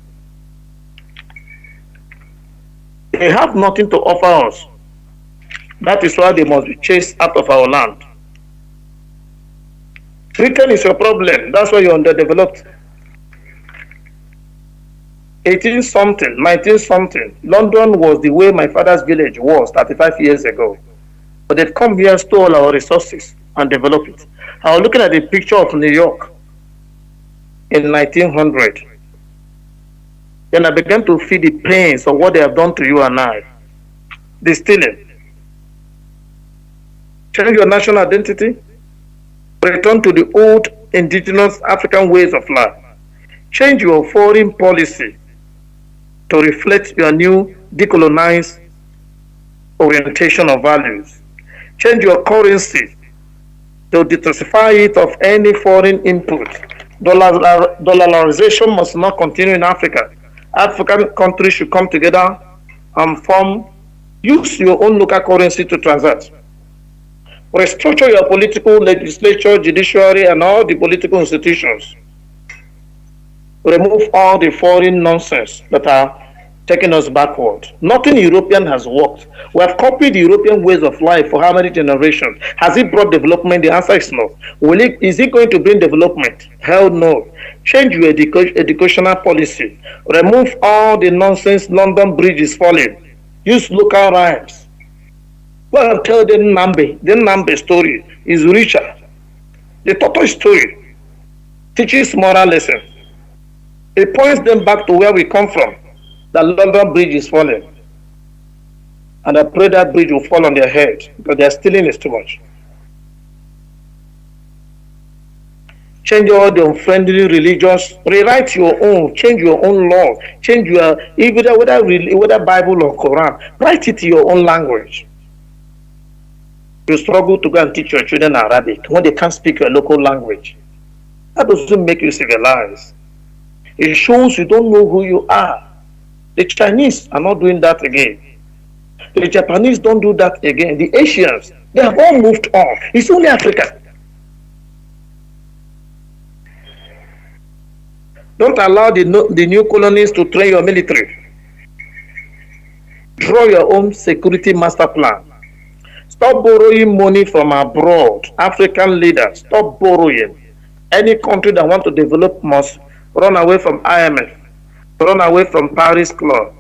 They have nothing to offer us. That is why they must be chased out of our land. Britain is your problem. That's why you're underdeveloped. 18-something, 19-something. London was the way my father's village was 35 years ago. But they've come here, stole our resources, and developed it. I was looking at a picture of New York in 1900. Then I began to feel the pains of what they have done to you and I. The stealing. Change your national identity. Return to the old indigenous African ways of life. Change your foreign policy to reflect your new decolonized orientation of values. Change your currency to detoxify it of any foreign input. Dollarization must not continue in Africa. African countries should come together and use your own local currency to transact. Restructure your political legislature, judiciary, and all the political institutions. Remove all the foreign nonsense that are taking us backward. Nothing European has worked. We have copied the European ways of life for how many generations? Has it brought development? The answer is no. Is it going to bring development? Hell no. Change your educational policy. Remove all the nonsense. London Bridge is falling. Use local rhymes. Well, I'll tell the Nnamdi. The Nnamdi story is richer. The tortoise story teaches moral lessons. It points them back to where we come from. The London Bridge is falling. And I pray that bridge will fall on their head because they are stealing it too much. Change all the unfriendly religious, rewrite your own, change your own law, change your, whether Bible or Quran, write it in your own language. You struggle to go and teach your children Arabic when they can't speak your local language. That doesn't make you civilized. It shows you don't know who you are. The Chinese are not doing that again. The Japanese don't do that again. The Asians, they have all moved on. It's only Africa. Don't allow the new colonies to train your military. Draw your own security master plan. Stop borrowing money from abroad. African leaders, stop borrowing. Any country that wants to develop must run away from IMF, run away from Paris Club.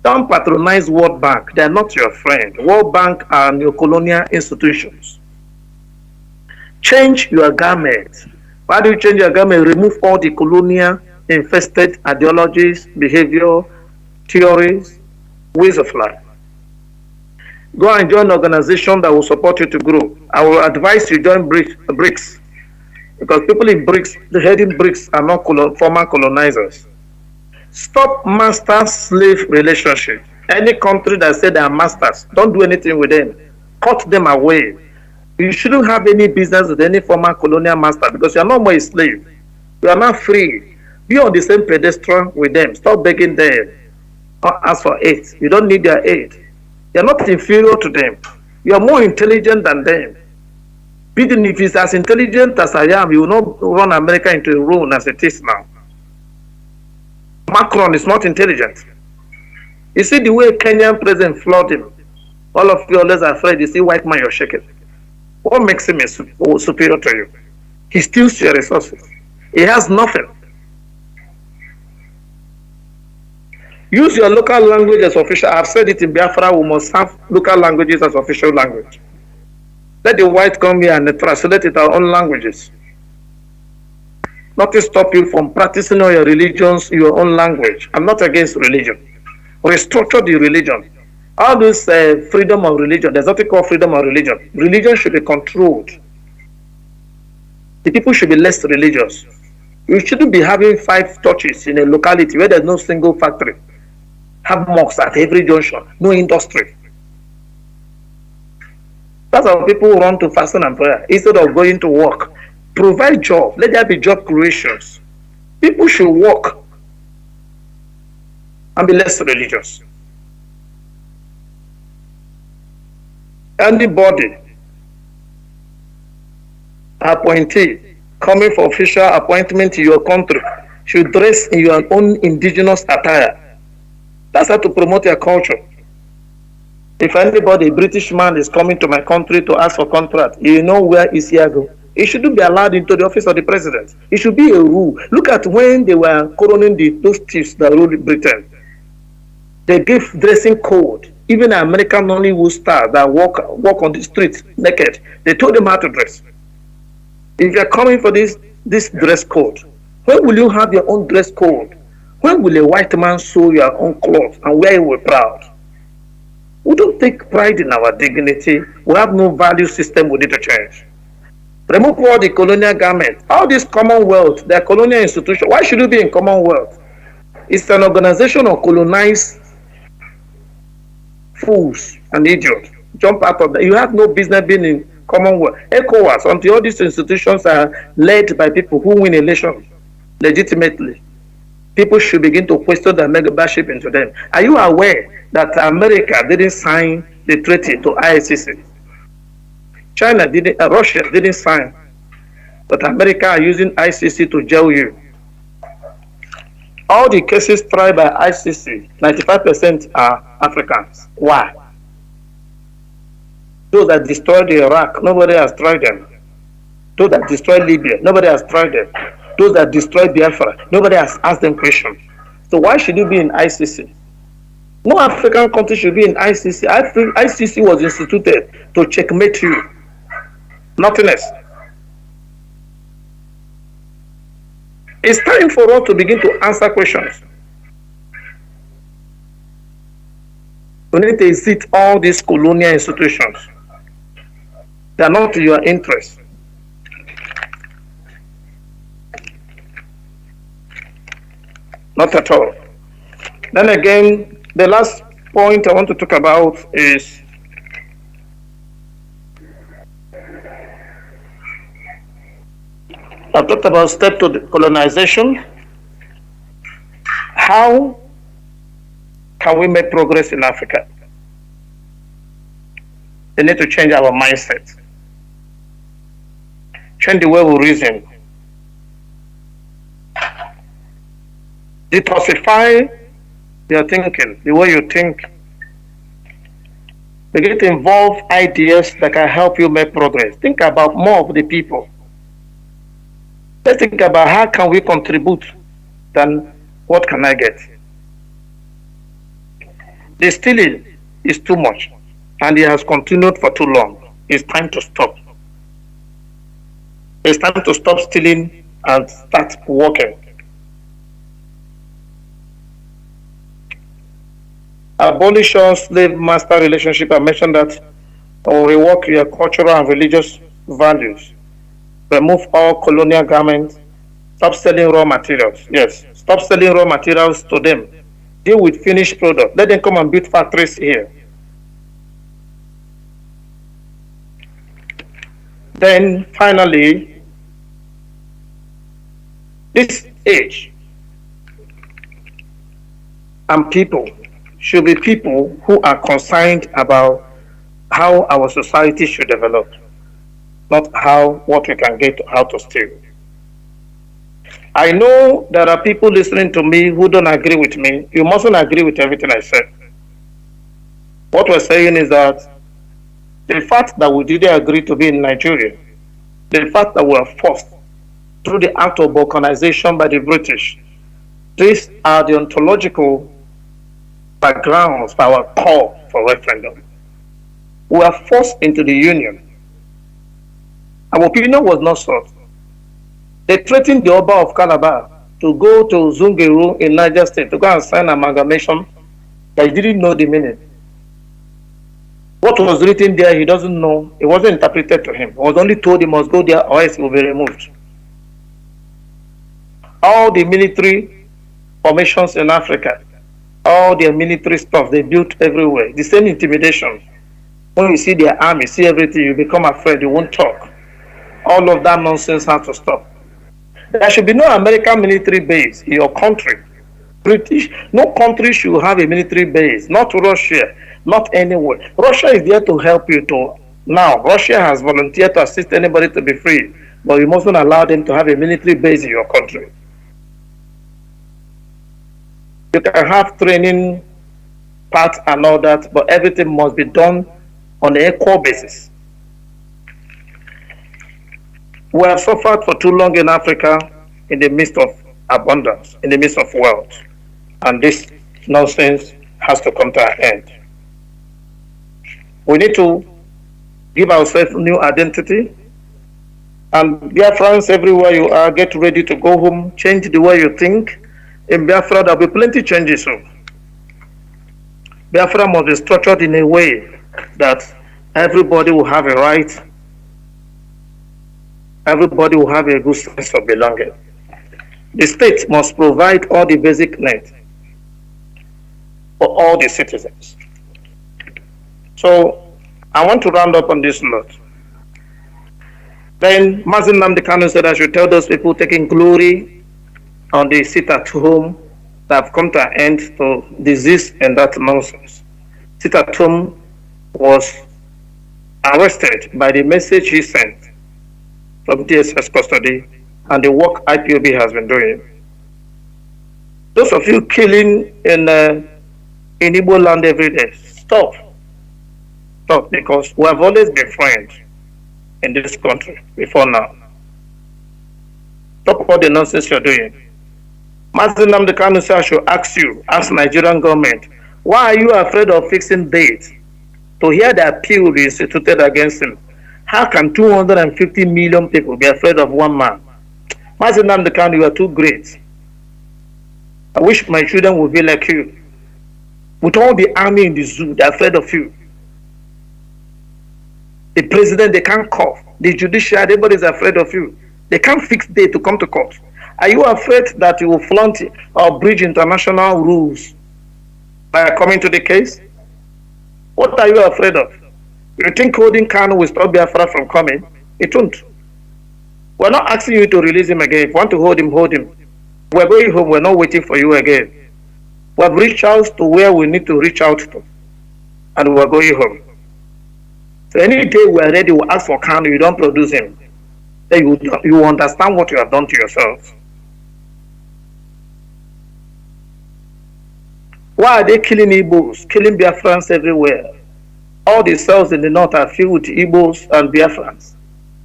Don't patronize World Bank. They are not your friend. World Bank are neocolonial institutions. Change your garment. Why do you change your garment? Remove all the colonial infested ideologies, behavior, theories, ways of life. Go and join an organization that will support you to grow. I will advise you join BRICS. Because people in BRICS, the head in BRICS are not former colonizers. Stop master-slave relationship. Any country that said they are masters, don't do anything with them. Cut them away. You shouldn't have any business with any former colonial master because you are not more a slave. You are not free. Be on the same pedestal with them. Stop begging them. Don't ask for aid. You don't need their aid. You are not inferior to them. You are more intelligent than them. Even if it's as intelligent as I am, you will not run America into a ruin as it is now. Macron is not intelligent. You see the way Kenyan president flawed him. All of you are less afraid. You see white man, you're shaking. What makes him superior to you? He steals your resources. He has nothing. Use your local language as official. I've said it in Biafra, we must have local languages as official language. Let the white come here and translate it our own languages. Nothing stop you from practicing all your religions, your own language. I'm not against religion. Restructure the religion. All this freedom of religion, there's nothing called freedom of religion. Religion should be controlled. The people should be less religious. You shouldn't be having 5 churches in a locality where there's no single factory. have mosques at every junction, no industry. That's how people run to fasting and prayer instead of going to work. Provide job. Let there be job creations. People should work and be less religious. Anybody appointee coming for official appointment in your country should dress in your own indigenous attire. That's how to promote your culture. If anybody, a British man, is coming to my country to ask for contract, you know where is he go? He shouldn't be allowed into the office of the president. It should be a rule. Look at when they were coroning those chiefs that ruled Britain. They gave dressing code. Even an American Nollywood star that walk on the streets naked, they told them how to dress. If you're coming for this dress code, when will you have your own dress code? When will a white man sew your own clothes and wear it with proud? We don't take pride in our dignity. We have no value system we need to change. Remove all the colonial garments. All this Commonwealth, they are colonial institutions. Why should you be in Commonwealth? It's an organization of colonized fools and idiots. Jump out of that. You have no business being in Commonwealth. ECOWAS, until all these institutions are led by people who win elections legitimately, people should begin to question their membership into them. Are you aware that America didn't sign the treaty to ICC? China didn't, Russia didn't sign, but America are using ICC to jail you. All the cases tried by ICC, 95% are Africans. Why? Those that destroyed Iraq, nobody has tried them. Those that destroyed Libya, nobody has tried them. Those that destroyed Biafra, nobody has asked them questions. So why should you be in ICC? No African country should be in ICC. ICC was instituted to checkmate you. Nothing else. It's time for us to begin to answer questions. We need to exit all these colonial institutions. They are not to your interest. Not at all. Then again, the last point I want to talk about is I've talked about step to colonization. How can we make progress in Africa? We need to change our mindset. Change the way we reason. Detoxify your thinking, the way you think. Begin to involve ideas that can help you make progress. Think about more of the people. Let's think about how can we contribute than what can I get. The stealing is too much and it has continued for too long. It's time to stop. It's time to stop stealing and start working. Abolish your slave-master relationship. I mentioned that. Or rework your cultural and religious values. Remove all colonial garments. Stop selling raw materials. Yes, stop selling raw materials to them. Deal with finished product. Let them come and build factories here. Then finally, this age and people should be people who are concerned about how our society should develop, not what we can get, how to steal. I know there are people listening to me who don't agree with me. You mustn't agree with everything I said. What we're saying is that the fact that we didn't agree to be in Nigeria, the fact that we were forced through the act of balkanization by the British, these are the ontological backgrounds for our call for referendum. We were forced into the union. Our opinion was not sought. They threatened the Oba of Calabar to go to Zungeru in Niger State to go and sign amalgamation that he didn't know the meaning. What was written there, he doesn't know. It wasn't interpreted to him. He was only told he must go there or else he will be removed. All the military formations in Africa, All their military stuff they built everywhere. The same intimidation. When you see their army, see everything, you become afraid, you won't talk. All of that nonsense has to stop. There should be no American military base in your country. British, no country should have a military base, not Russia, not anywhere. Russia is there to help you to. Now, Russia has volunteered to assist anybody to be free, but you mustn't allow them to have a military base in your country. You can have training parts and all that, but everything must be done on an equal basis. We have suffered for too long in Africa in the midst of abundance, in the midst of wealth, and this nonsense has to come to an end. We need to give ourselves new identity, and Biafrans, everywhere you are, get ready to go home, change the way you think. In Biafra, there will be plenty changes soon. Biafra must be structured in a way that everybody will have a right, everybody will have a good sense of belonging. The state must provide all the basic needs for all the citizens. So I want to round up on this note. Then Mazi Nnamdi Kanu said I should tell those people taking glory on the sit at home that have come to an end to disease and that nonsense. Sit at home was arrested by the message he sent from DSS custody and the work IPOB has been doing. Those of you killing in Igbo land every day, stop. Stop, because we have always been friends in this country before now. Stop all the nonsense you're doing. Mazi Nnamdi Kanu said I should ask Nigerian government, why are you afraid of fixing dates to hear the appeal be instituted against him? How can 250 million people be afraid of one man? Mazi Nnamdi Kanu, you are too great. I wish my children would be like you. With all the army in the zoo, they're afraid of you. The president, they can't cough. The judiciary, everybody's afraid of you. They can't fix date to come to court. Are you afraid that you will flaunt or breach international rules by coming to the case? What are you afraid of? You think holding Kanu will stop Biafra from coming? It won't. We're not asking you to release him again. If you want to hold him, hold him. We're going home. We're not waiting for you again. We have reached out to where we need to reach out to, and we're going home. So any day we're ready, we'll ask for Kanu, you don't produce him. Then you understand what you have done to yourselves. Why are they killing Igbos, killing Biafrans everywhere? All the cells in the north are filled with Igbos and Biafrans.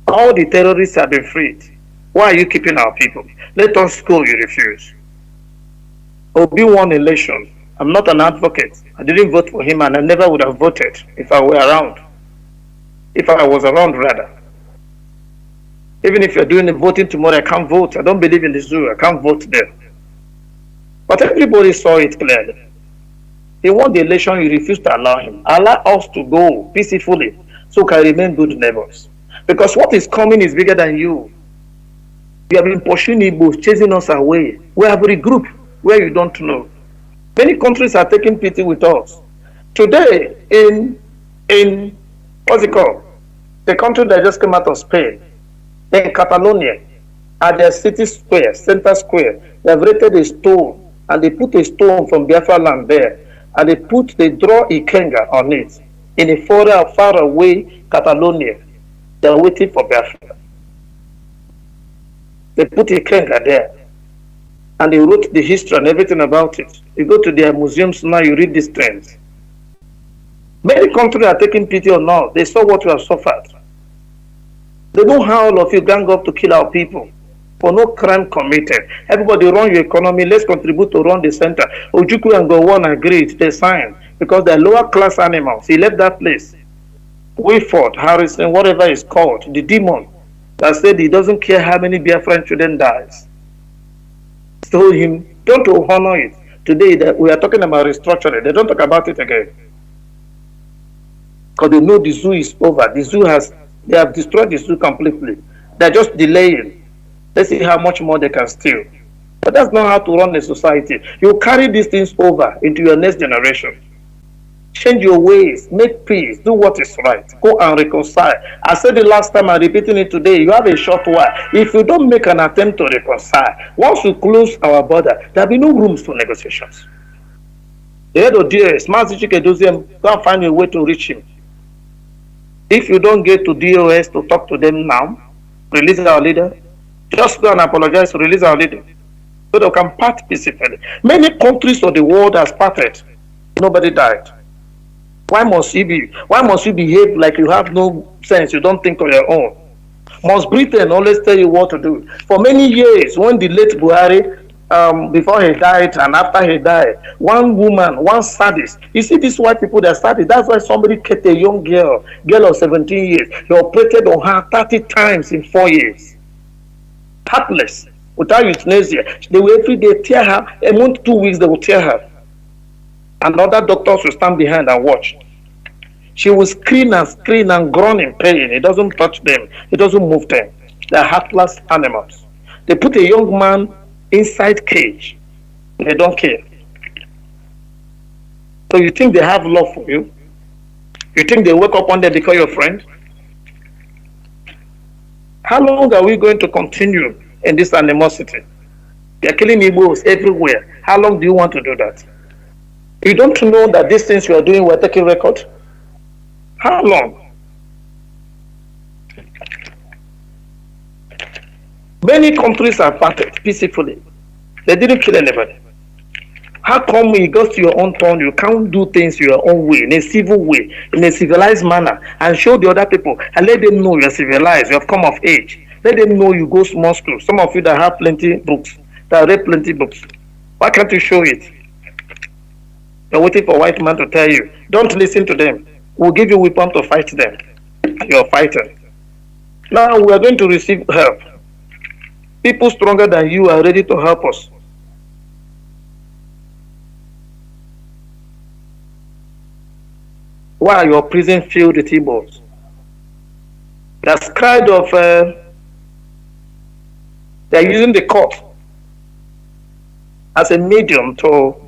All the terrorists have been freed. Why are you keeping our people? Let us go, you refuse. Obi won election. I'm not an advocate. I didn't vote for him and I never would have voted if I were around. If I was around, rather. Even if you're doing the voting tomorrow, I can't vote. I don't believe in the zoo. I can't vote there. But everybody saw it clearly. He won the election, you refused to allow him. Allow us to go peacefully so we can remain good neighbors. Because what is coming is bigger than you. You have been pursuing Igbos, chasing us away. We have regrouped where you don't know. Many countries are taking pity with us. Today, in what's it called? The country that just came out of Spain, in Catalonia, at their city square, center square, they have rated a stone, and they put a stone from Biafra land there, and they draw Ikenga on it, in a far away Catalonia. They are waiting for Biafra. They put Ikenga there, and they wrote the history and everything about it. You go to their museums now, you read these trends. Many countries are taking pity on us. They saw what we have suffered. They know how all of you gang up to kill our people for no crime committed. Everybody run your economy. Let's contribute to run the center. Ojukwu and Gowon agreed. They signed because they're lower class animals. He left that place. Wilford, Harrison, whatever it's called, the demon that said he doesn't care how many Biafran children dies. Told him, don't honor it. Today that we are talking about restructuring. They don't talk about it again. Because they know the zoo is over. They have destroyed the zoo completely. They're just delaying. Let's see how much more they can steal. But that's not how to run a society. You carry these things over into your next generation. Change your ways, make peace, do what is right, go and reconcile. I said it last time, I'm repeating it today. You have a short while. If you don't make an attempt to reconcile, once we close our border, there'll be no rooms for negotiations. The head of DOS, Mazi, go and find a way to reach him. If you don't get to DOS to talk to them now, release our leader. Just go and apologize to release our leader, so they can part peacefully. Many countries of the world has parted. Nobody died. Why must you behave like you have no sense? You don't think on your own. Must Britain always tell you what to do? For many years, when the late Buhari, before he died and after he died, one woman, one sadist. You see these white people that started. That's why somebody kept a young girl of 17 years. He operated on her 30 times in 4 years. Heartless, without euthanasia. They will every day tear her. Every 2 weeks they will tear her. And other doctors will stand behind and watch. She will scream and groan in pain. It doesn't touch them. It doesn't move them. They're heartless animals. They put a young man inside cage. They don't care. So you think they have love for you? You think they wake up one day because you're a friend? How long are we going to continue in this animosity? They're killing Igbos everywhere. How long do you want to do that? You don't know that these things you are doing, we're taking record? How long? Many countries are parted peacefully. They didn't kill anybody. How come it goes to your own turn, you can't do things your own way, in a civil way, in a civilized manner, and show the other people, and let them know you're civilized, you have come of age. Let them know you go small school. Some of you that have plenty books, that read plenty books. Why can't you show it? You're waiting for a white man to tell you. Don't listen to them. We'll give you weapon to fight them. You're fighting. Now we are going to receive help. People stronger than you are ready to help us. Why are your prison filled with Igbos? They're scared of, they're using the court as a medium to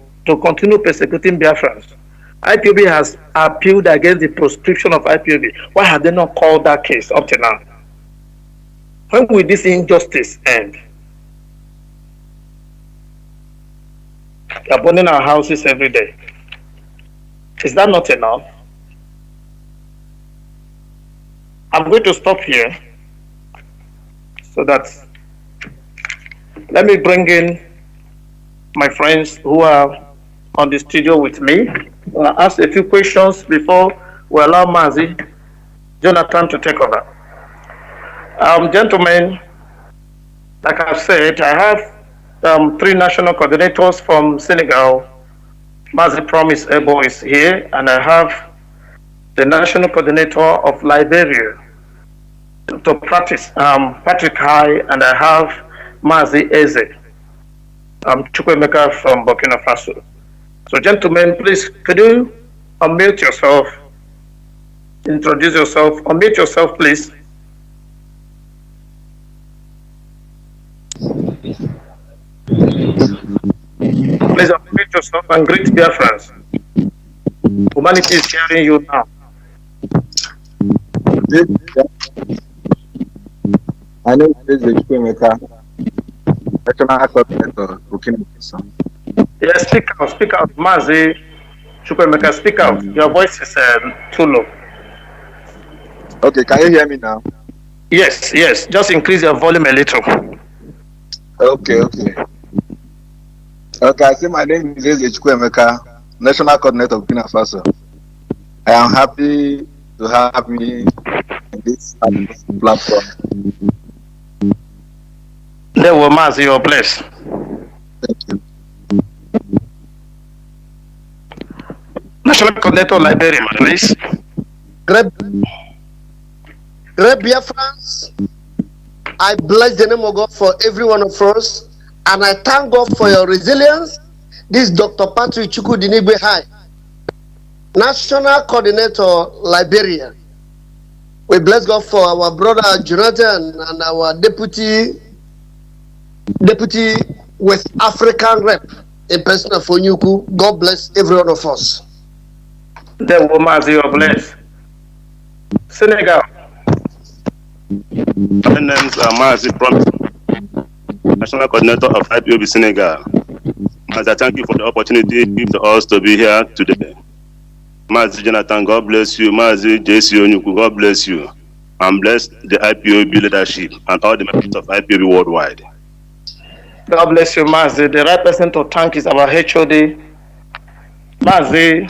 continue persecuting Biafrans. IPOB has appealed against the proscription of IPOB. Why have they not called that case up to now? When will this injustice end? They're burning our houses every day. Is that not enough? I'm going to stop here so that let me bring in my friends who are on the studio with me. I'll ask a few questions before we allow Mazi, Jonathan to take over. Gentlemen, like I've said, I have 3 national coordinators from Senegal. Mazi Promise Ebo is here, and I have the national coordinator of Liberia to practice, Patrick High, and I have Mazi Eze, Chukwemeka from Burkina Faso. So gentlemen, please, could you unmute yourself, introduce yourself, unmute yourself, please. Please unmute yourself and greet Biafrans. Humanity is hearing you now. My name is Chukwemeka, national coordinator, Burkina Faso. Yes, speak out, Mazi, Chukwemeka, speak out. Your voice is too low. Okay, can you hear me now? Yes, just increase your volume a little. Okay, I say my name is Chukwemeka, national coordinator of Burkina Faso. I am happy to have me in this platform. There were Mazi, you're blessed. Thank you. National coordinator Liberia, please. Great Biafrans, I bless the name of God for every one of us, and I thank God for your resilience. This is Dr. Patrick Chukwu High, National Coordinator Liberia. We bless God for our brother Jonathan and our deputy West African rep in person of Onyuku. God bless every one of us. The Mazi, you're blessed. Senegal. My name is Mazi from National Coordinator of IPOB Senegal. Mazi, thank you for the opportunity given us to be here today. Mazi Jonathan, God bless you. Mazi JC Onyuku, God bless you. And bless the IPOB leadership and all the members of IPOB worldwide. God bless you, Mazi. The right person to thank is our HOD. Mazi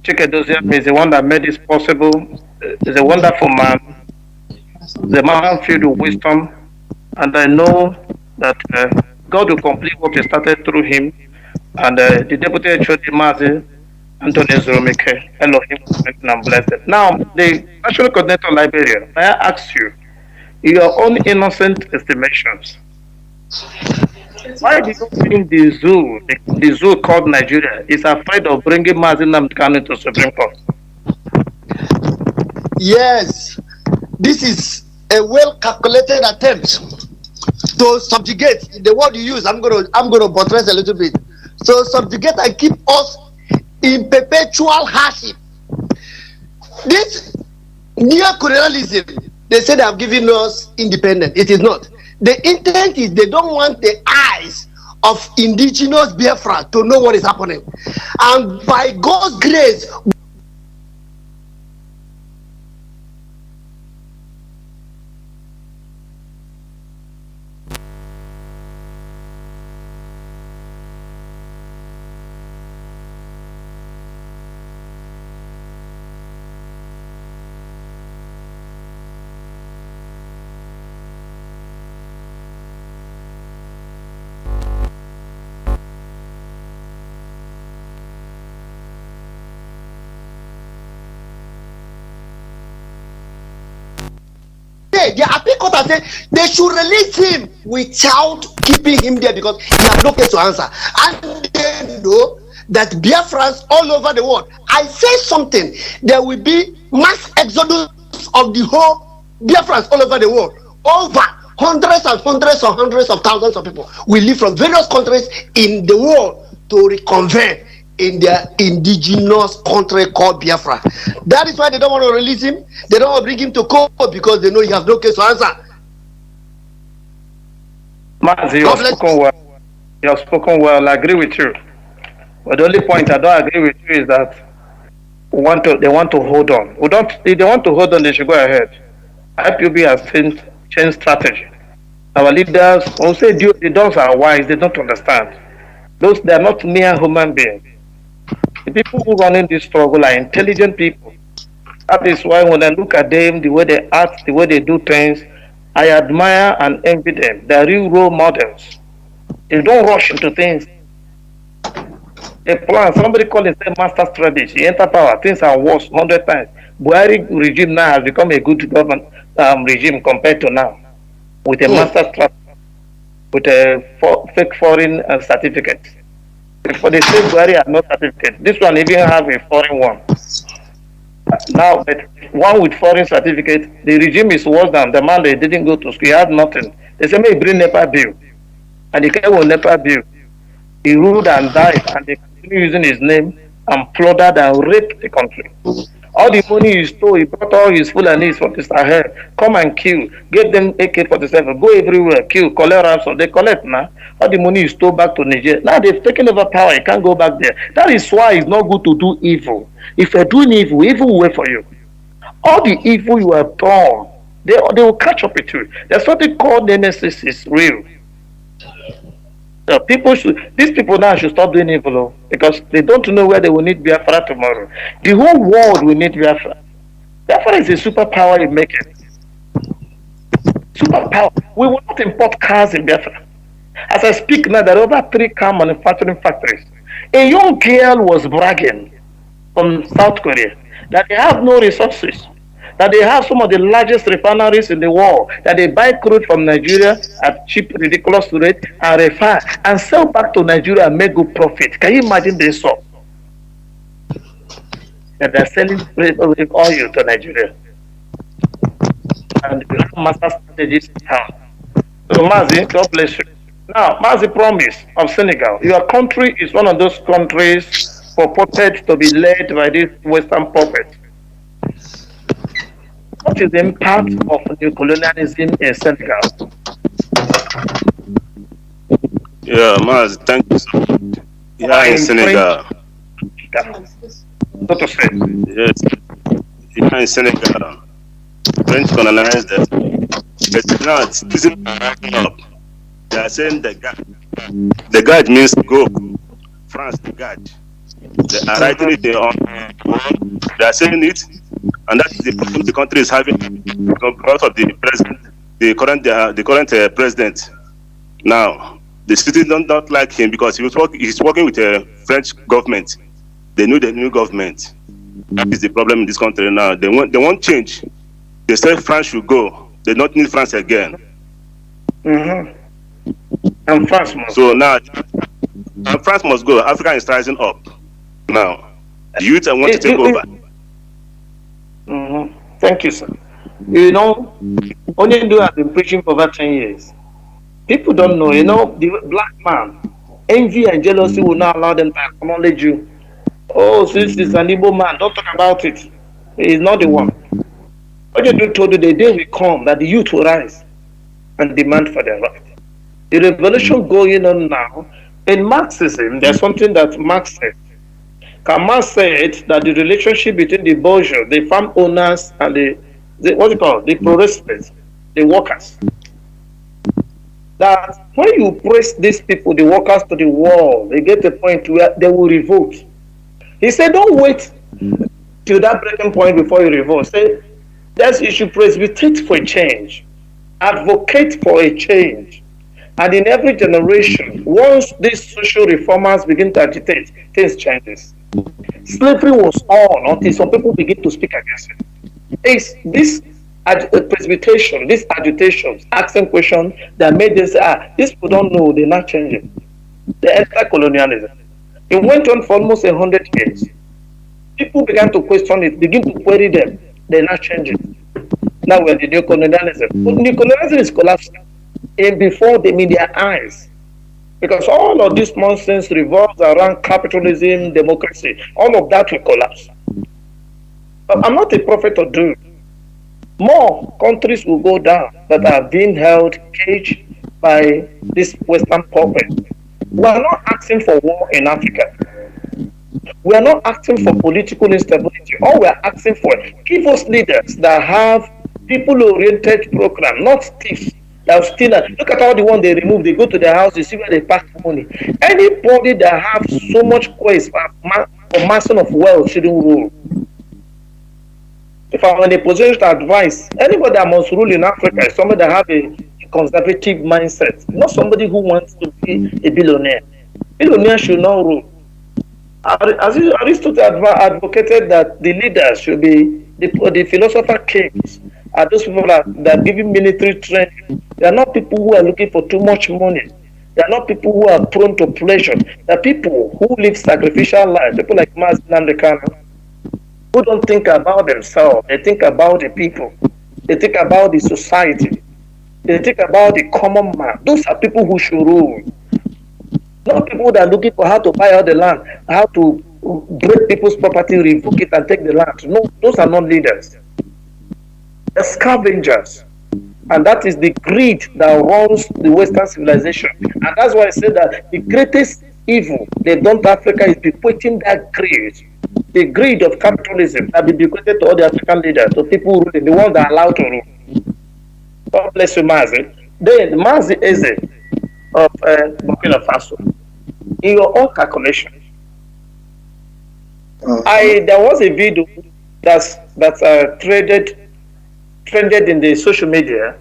Chikedozian is the one that made this possible. He's a wonderful man. The man filled with wisdom. And I know that God will complete what he started through him. And the Deputy HOD, Mazi Anthony Zurumike, Elohim, and blessed. Now, the National Coordinator Liberia, may I ask you, in your own innocent estimations, why do you think the zoo called Nigeria, is afraid of bringing Mazi Nnamdi Kanu to Supreme Court? Yes, this is a well-calculated attempt to subjugate. The word you use, I'm gonna buttress a little bit. So subjugate and keep us in perpetual hardship. This neocolonialism, they say they have given us independence. It is not. The intent is they don't want the eyes of indigenous Biafra to know what is happening. And by God's grace, the appeal court has said they should release him without keeping him there because he has no case to answer. And they know that Biafrans all over the world, I say something, there will be mass exodus of the whole Biafrans all over the world. Over hundreds and hundreds and hundreds of thousands of people will leave from various countries in the world to reconvene in their indigenous country called Biafra. That is why they don't want to release him. They don't want to bring him to court because they know he has no case to answer. Mazi, you have spoken well. You have spoken well. I agree with you. But the only point I don't agree with you is that they want to hold on. If they want to hold on, they should go ahead. IPOB has changed strategy. Our leaders, when we say the dogs are wise, they don't understand. They are not mere human beings. The people who run in this struggle are intelligent people. That is why when I look at them, the way they act, the way they do things, I admire and envy them. They are real role models. They don't rush into things. They plan. Somebody call it a master strategy. Enter power. Things are worse 100 times. Buhari regime now has become a good government regime compared to now, with a master strategy, with a fake foreign certificate. For the same Buhari has no certificate. This one even have a foreign one. Now, but one with foreign certificate, the regime is worse than the man that didn't go to school. He had nothing. They say, may bring NEPA bill. And he came with NEPA bill. He ruled and died, and they continue using his name and plundered and raped the country. All the money he stole, he brought all his Fulanis from the Sahel, come and kill, give them AK-47, go everywhere, kill, collect ransom. They collect now. All the money he stole back to Nigeria. Now they've taken over power, he can't go back there. That is why it's not good to do evil. If you're doing evil, evil will wait for you. All the evil you have done, they will catch up with you. There's something called nemesis is real. So these people now should stop doing evil because they don't know where they will need Biafra tomorrow. The whole world will need Biafra. Biafra is a superpower in making. Superpower. We will not import cars in Biafra. As I speak now, there are over 3 car manufacturing factories. A young girl was bragging from South Korea that they have no resources, that they have some of the largest refineries in the world, that they buy crude from Nigeria at cheap, ridiculous rate and refine and sell back to Nigeria and make good profit. Can you imagine this? So that they're selling oil to Nigeria and they have master strategies in town. So Mazi, God bless you. Now, Mazi promise of Senegal, your country is one of those countries purported to be led by this Western puppet. What is the impact of neocolonialism in Senegal? Yeah, Maz, thank you so much. Yeah, in Senegal. So to say. Yes. Yeah, in Senegal. French colonized them. But now it's rising up. They are saying the guard. The guard means go. France, the guard. They are writing it on. They are saying it, and that is the problem the country is having because of the president, the current president. Now, the citizens don't like him because he's working with the French government. They know the new government. That is the problem in this country now. They want change. They say France should go. They don't need France again. Mm-hmm. And France must. So now, France must go. Africa is rising up. Now, the youth want to take over. Mm-hmm. Thank you, sir. You know, Onyendu has been preaching for over 10 years. People don't know, you know, the black man, envy and jealousy will not allow them to acknowledge you. Oh, since it's an Igbo man, don't talk about it. He's not the one. Onyendu told you the day will come that the youth will rise and demand for their right. The revolution going on now, in Marxism, there's something that Marx said. Marx said that the relationship between the bourgeois, the farm owners, and the what do you call it, the proletariat, the workers, that when you press these people, the workers, to the wall, they get to a point where they will revolt. He said, don't wait till that breaking point before you revolt. Say, let's issue precipitate for a change, advocate for a change. And in every generation, once these social reformers begin to agitate, things changes. Slavery was on until some people begin to speak against it. It's this precipitation, these agitations, asking questions that made them say, these people don't know, they're not changing. They enter colonialism. It went on for almost 100 years. People began to question it, begin to query them. They're not changing. Now we're the neocolonialism. But neocolonialism is collapsing. And before them in their eyes. Because all of this nonsense revolves around capitalism, democracy. All of that will collapse. But I'm not a prophet of doom. More countries will go down that are being held caged by this Western puppet. We are not asking for war in Africa. We are not asking for political instability. All we are asking for, give us leaders that have people-oriented program, not thieves. Look at all the one they remove. They go to their house, you see where they pack money. Anybody that have so much quest for amassing of wealth shouldn't rule. If I'm in a position to advise, anybody that must rule in Africa is somebody that have a conservative mindset, not somebody who wants to be a billionaire. Billionaire should not rule. As Aristotle advocated that the leaders should be the philosopher kings. Are those people that are giving military training. They are not people who are looking for too much money. They are not people who are prone to pleasure. They are people who live sacrificial lives. People like Mazi, Nnamdi, Kanu, who don't think about themselves. They think about the people. They think about the society. They think about the common man. Those are people who should rule. Not people that are looking for how to buy all the land, how to break people's property, revoke it and take the land. No, those are not leaders. They're scavengers. And that is the greed that runs the Western civilization. And that's why I say that the greatest evil they've done to Africa is bequeathing that greed. The greed of capitalism that be bequeathed to all the African leaders, to people ruling, the ones that are allowed to rule. God bless you, Mazi. Then Mazi Eze of Burkina Faso. In your own calculation, there was a video that's trended in the social media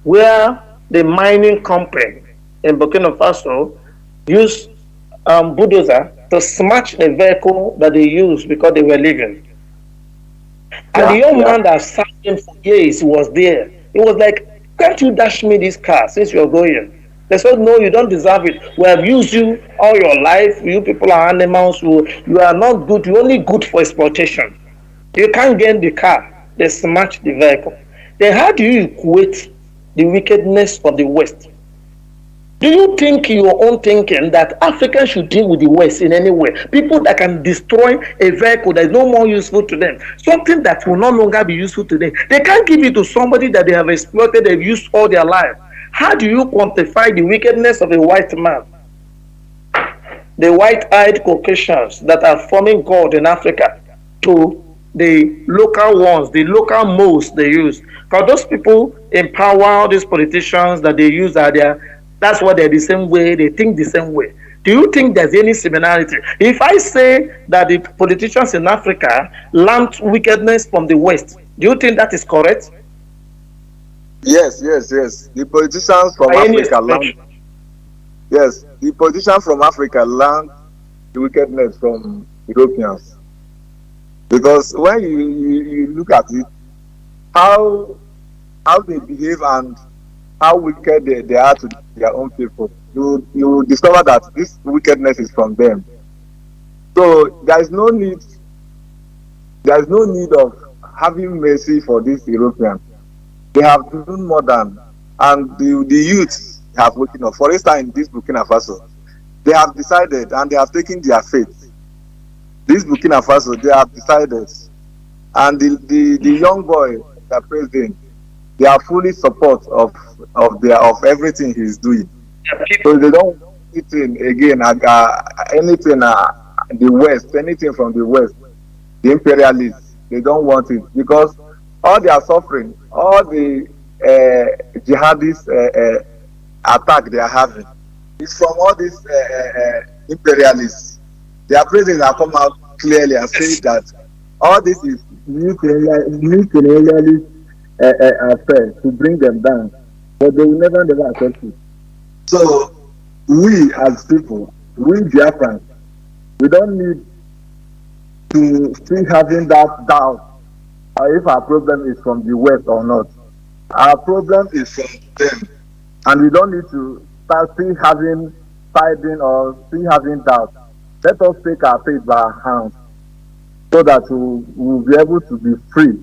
where the mining company in Burkina Faso used bulldozer to smash a vehicle that they used because they were leaving. And the young man that sat in for years was there. He was like, can't you dash me this car since you're going? They said, no, you don't deserve it. We have used you all your life. You people are animals. You are not good. You're only good for exploitation. You can't get the car. They smash the vehicle. Then how do you equate the wickedness of the West Do you think your own thinking that Africans should deal with the West in any way? People that can destroy a vehicle that is no more useful to them, something that will no longer be useful to them. They can't give it to somebody that they have exploited, they've used all their life. How do you quantify the wickedness of a white man? The white-eyed Caucasians that are forming God in Africa to the local ones, the local moles they use. Because those people empower these politicians that they use are their. That's why they're the same way, they think the same way. Do you think there's any similarity? If I say that the politicians in Africa learned wickedness from the West, do you think that is correct? Yes. The politicians from Africa learned. Yes, the politicians from Africa learned the wickedness from Europeans. Because when you look at it, how they behave and how wicked they are to their own people, you discover that this wickedness is from them. So there is no need of having mercy for these Europeans. They have done more than, and the youth have woken up. For instance, in this Burkina Faso, they have decided and they have taken their faith. This Burkina Faso, they have decided, and the young boy, the president, they are fully support of everything he's doing. So they don't want anything again, anything the West, anything from the West, the imperialists, they don't want it because all they are suffering, all the jihadist attack they are having is from all these imperialists. Their president have come out clearly and say that all this is new colonialist affair to bring them down, but they will never accept it. So we as people, we Biafrans, we don't need to still having that doubt if our problem is from the West or not. Our problem is from them, and we don't need to start still having fighting or still having doubt. Let us take our faith by our hands so that we'll be able to be free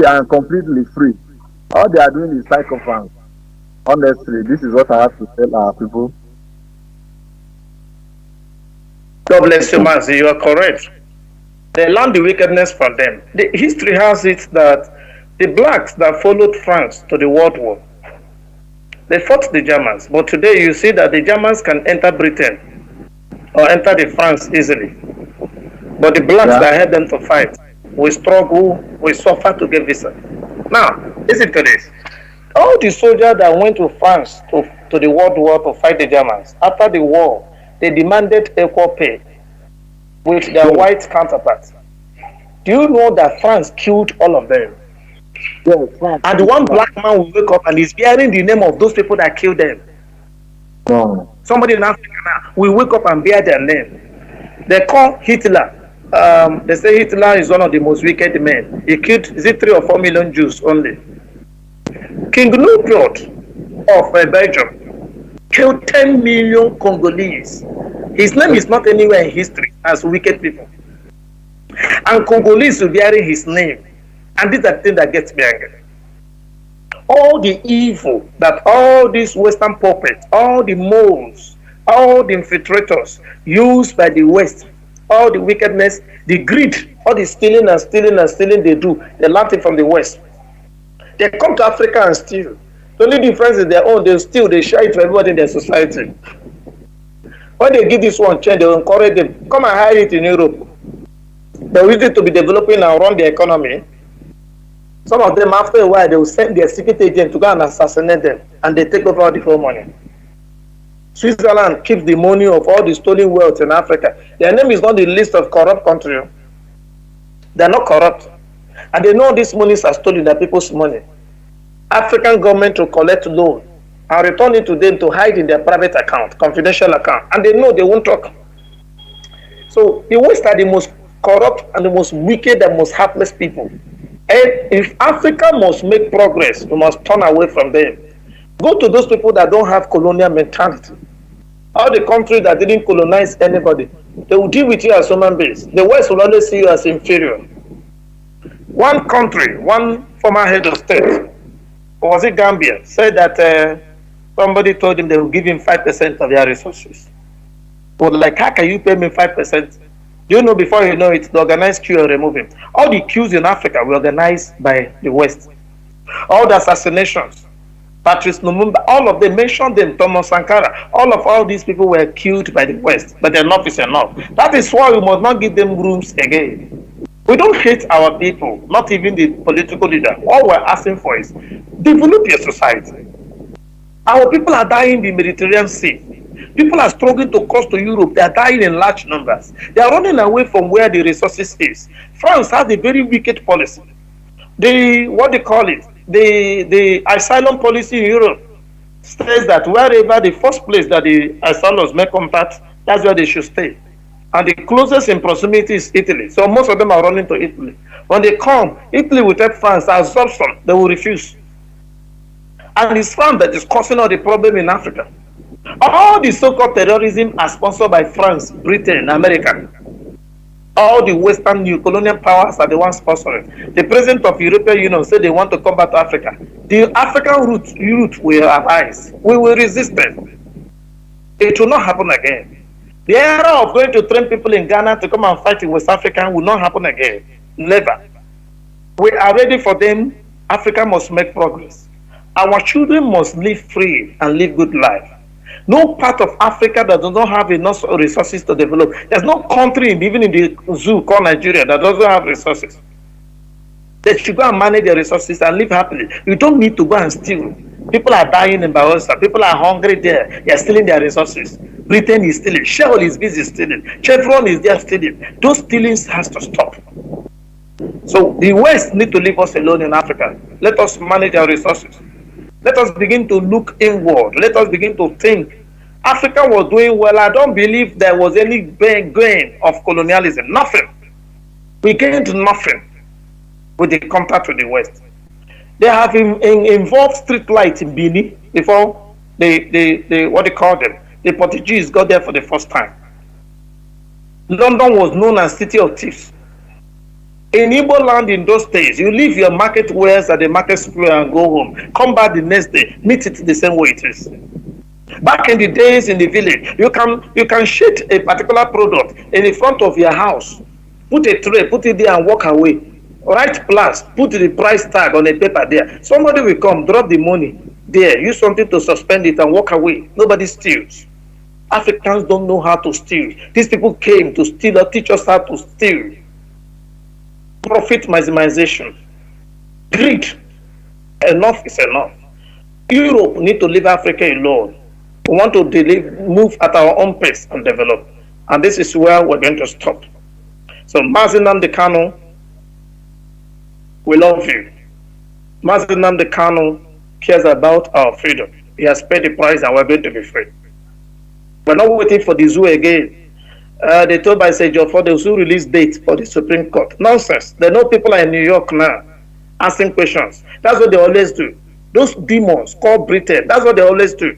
and completely free. All they are doing is sycophants. Honestly, this is what I have to tell our people. God bless you, Mazi. You are correct. They learned the wickedness from them. The history has it that the blacks that followed France to the World War, they fought the Germans. But today you see that the Germans can enter Britain or enter the France easily. But the blacks that had them to fight, we struggle, we suffer to get visa. Now, listen to this. All the soldiers that went to France to the World War to fight the Germans, after the war, they demanded equal pay with their white counterparts. Do you know that France killed all of them? Yes, and one black man will wake up and he's bearing the name of those people that killed them. Oh. Somebody in Africa now will wake up and bear their name. They call Hitler. They say Hitler is one of the most wicked men. He killed, is it 3 or 4 million Jews only? King Leopold of Belgium killed 10 million Congolese. His name is not anywhere in history as wicked people. And Congolese will bearing his name. And these are the things that gets me angry. All the evil that all these Western puppets, all the moles, all the infiltrators used by the West, all the wickedness, the greed, all the stealing they do, they learned it from the West. They come to Africa and steal. The only difference is their own, they steal, they share it to everybody in their society. When they give this one change, they will encourage them, come and hide it in Europe. They will use it to be developing and run the economy. Some of them, after a while, they will send their secret agent to go and assassinate them, and they take over all the whole money. Switzerland keeps the money of all the stolen wealth in Africa. Their name is not the list of corrupt countries. They are not corrupt. And they know these monies are stolen, they're people's money. African government will collect loan and return it to them to hide in their private account, confidential account. And they know they won't talk. So the West are the most corrupt and the most wicked and most heartless people. And if Africa must make progress, we must turn away from them. Go to those people that don't have colonial mentality. All the countries that didn't colonize anybody, they will deal with you as human beings. The West will always see you as inferior. One country, one former head of state, was it Gambia, said that Somebody told him they will give him 5% of their resources. But like, how can you pay me 5%? Do you know, before you know it, the organized queue will remove him. All the queues in Africa were organized by the West. All the assassinations, Patrice Lumumba, all of them, mentioned them, Thomas Sankara, all these people were killed by the West. But enough is enough. That is why we must not give them rooms again. We don't hate our people, not even the political leader. All we're asking for is develop your society. Our people are dying in the Mediterranean Sea. People are struggling to cross to Europe. They are dying in large numbers. They are running away from where the resources is. France has a very wicked policy. The asylum policy in Europe says that wherever the first place that the asylums make contact, that's where they should stay. And the closest in proximity is Italy. So most of them are running to Italy. When they come, Italy will take France as absorption. They will refuse. And it's France that is causing all the problem in Africa. All the so-called terrorism are sponsored by France, Britain, America. All the Western neocolonial powers are the ones sponsoring. The president of the European Union said they want to come back to Africa. The African youth will arise. We will resist them. It will not happen again. The era of going to train people in Ghana to come and fight in West Africa will not happen again. Never. We are ready for them. Africa must make progress. Our children must live free and live good life. No part of Africa that does not have enough resources to develop. There's no country, even in the zoo called Nigeria, that doesn't have resources. They should go and manage their resources and live happily. You don't need to go and steal. People are dying in Biafra. People are hungry there. They are stealing their resources. Britain is stealing. Shell is busy stealing. Chevron is there stealing. Those stealings has to stop. So the West need to leave us alone in Africa. Let us manage our resources. Let us begin to look inward. Let us begin to think. Africa was doing well. I don't believe there was any gain of colonialism. Nothing. We gained nothing with the contact with the West. They have involved street lights in Benin before what they call them. The Portuguese got there for the first time. London was known as city of thieves. In Igbo land in those days, you leave your market wares at the market square and go home. Come back the next day, meet it the same way it is. Back in the days in the village, you can shade a particular product in the front of your house, put a tray, put it there and walk away. Write plus, put the price tag on a paper there. Somebody will come, drop the money there, use something to suspend it and walk away. Nobody steals. Africans don't know how to steal. These people came to steal or teach us how to steal. Profit maximization. Greed. Enough is enough. Europe need to leave Africa alone. We want to move at our own pace and develop. And this is where we're going to stop. So Mazi Nnamdi Kanu, we love you. Mazi Nnamdi Kanu cares about our freedom. He has paid the price and we're going to be free. We're not waiting for the zoo again. They told by Sejo for the zoo release date for the Supreme Court. Nonsense. They know people are in New York now asking questions. That's what they always do. Those demons called Britain, that's what they always do.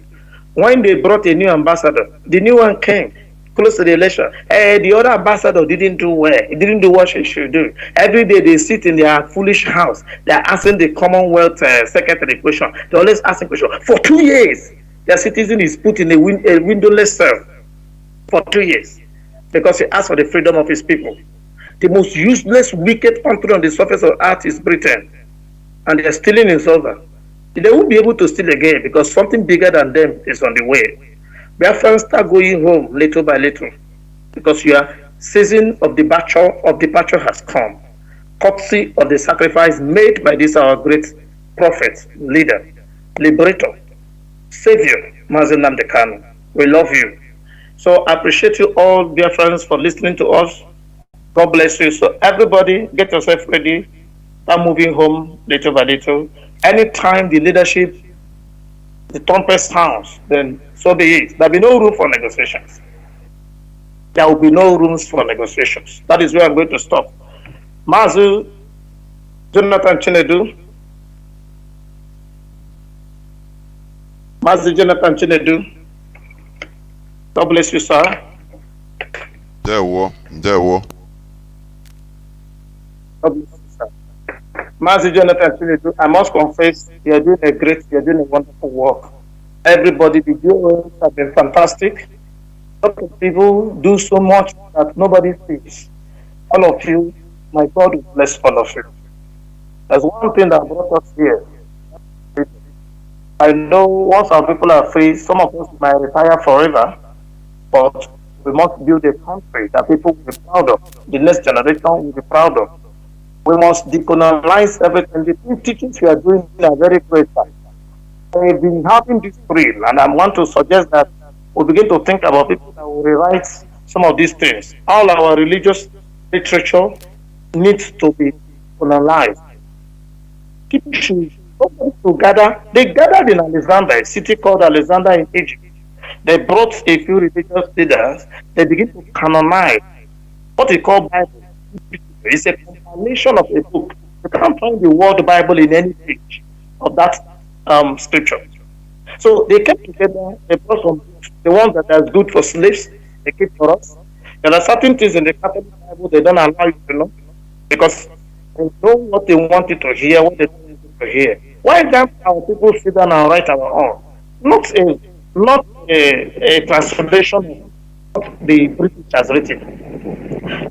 When they brought a new ambassador, the new one came close to the election. The other ambassador didn't do well. He didn't do what he should do. Every day they sit in their foolish house. They're asking the Commonwealth Secretary question. They're always asking questions. For 2 years, their citizen is put in a windowless cell for 2 years because he asked for the freedom of his people. The most useless, wicked country on the surface of earth is Britain. And they're stealing in silver. They won't be able to steal again because something bigger than them is on the way. Biafrans start going home little by little because your season of departure has come. Courtesy of the sacrifice made by this our great prophet, leader, liberator, savior, Mazi Nnamdi Kanu. We love you. So I appreciate you all, dear friends, for listening to us. God bless you. So everybody, get yourself ready. Start moving home little by little. Anytime the leadership, the trumpet sounds, then so be it. There will be no room for negotiations. There will be no rooms for negotiations. That is where I'm going to stop. Mazi, Jonathan Chinedu. Mazi Jonathan Chinedu. God bless you, sir. There. God bless you, sir. Mazi Jonathan Chinedu, I must confess, you're doing a wonderful work. Everybody, the viewers have been fantastic. A lot of people do so much that nobody sees. All of you, my God will bless all of you. There's one thing that brought us here. I know once our people are free, some of us might retire forever, but we must build a country that people will be proud of. The next generation will be proud of. We must decolonize everything. The two teachings we are doing are very great. We've been having this thrill, and I want to suggest that we begin to think about people that will rewrite some of these things. All our religious literature needs to be colonized. People should to gather. They gathered in Alexander, a city called Alexander in Egypt. They brought a few religious leaders. They begin to canonize what we call Bible. It's a compilation of a book. You can't find the word Bible in any page of that scripture. So they came together, they brought some books, the ones that are good for slaves, they keep for us. There are certain things in the Catholic Bible they don't allow you to know because they know what they wanted to hear, what they don't want to hear. Why can't our people sit down and write our own? Not a translation of what the British has written.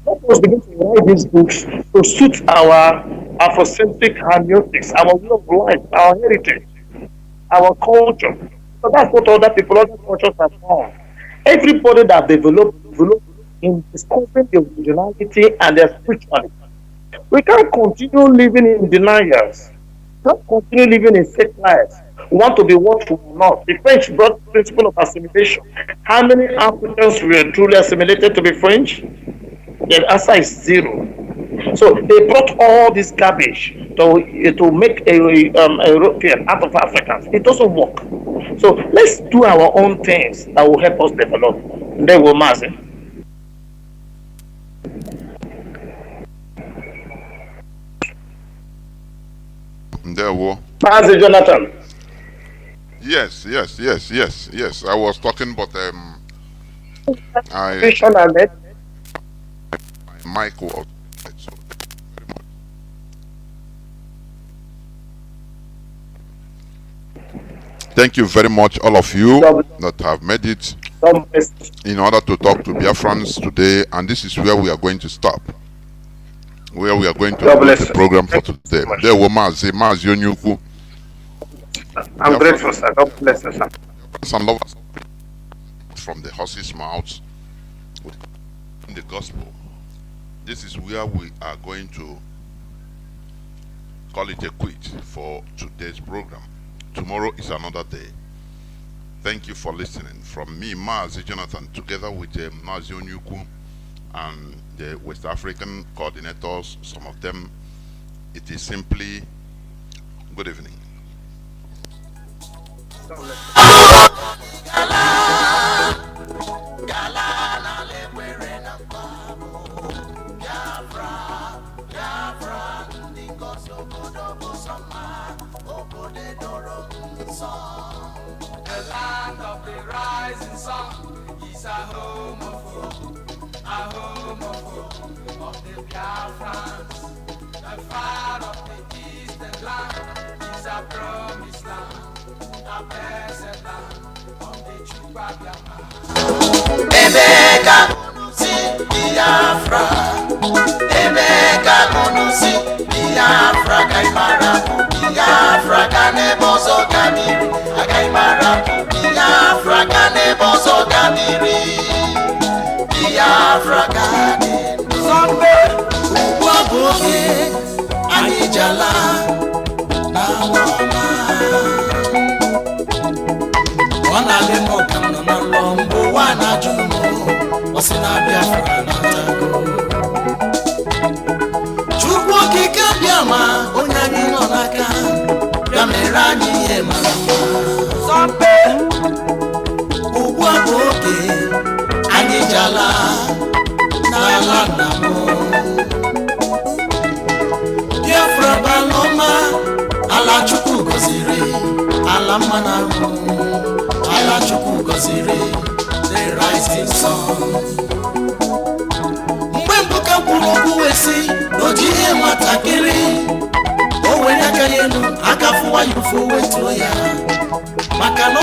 Let us begin to write these books to suit our Afrocentric hermeneutics, our way of life, our heritage, our culture. So that's what other cultures have found. Everybody that developed in discovering their originality and their spirituality. We can't continue living in denials. We can't continue living in fake lives. We want to be what we are not. The French brought the principle of assimilation. How many Africans were truly assimilated to be French? The answer is zero. So they brought all this garbage to make a European out of Africans. It doesn't work. So let's do our own things that will help us develop. There will Mazi. There will. Mazi Jonathan. Yes. I was talking, but my mic was. So very much. Thank you very much, all of you that have made it in order to talk to Biafrans today, and this is where we are going to stop. Where we are going to close the program for today. There were Mazi Onyuku. I'm grateful, sir. God bless you, sir. Some lovers from the horse's mouths in the gospel. This is where we are going to call it a quit for today's program. Tomorrow is another day. Thank you for listening. From me, Mazi Jonathan, together with Mazi Onyuku and the West African coordinators, some of them, it is simply good evening. The land of the rising sun is a home of the Biafrans. The fire of the eastern land is a promised land, a blessed land of the Chupa Biafra. Emeka si Biafra, Emeka si Biafra, Kaimara, Biafra, Kanebozo Kamiri, Kaimara, Biafra, Kanebozo Kamiri, Biafra, Kanebozo. Sombe, Waboke, Anijala, Namama. Wana lemo kamna na lombo, wana juno, wasina Biafra na tago. Chukwu kika biama, onyani nonaka, biamerani ye mama. Sombe, Waboke, Anijala, Nala namo. Biafra baloma, ala chukwu gozire, ala manamu, ala chukwu gozire, the rising sun. Mgbe mbuka kwuru wesi, n'ojihe nwatakịrị, o were aka elu, aka fụwa ya ụfụ wetuo ya. maka na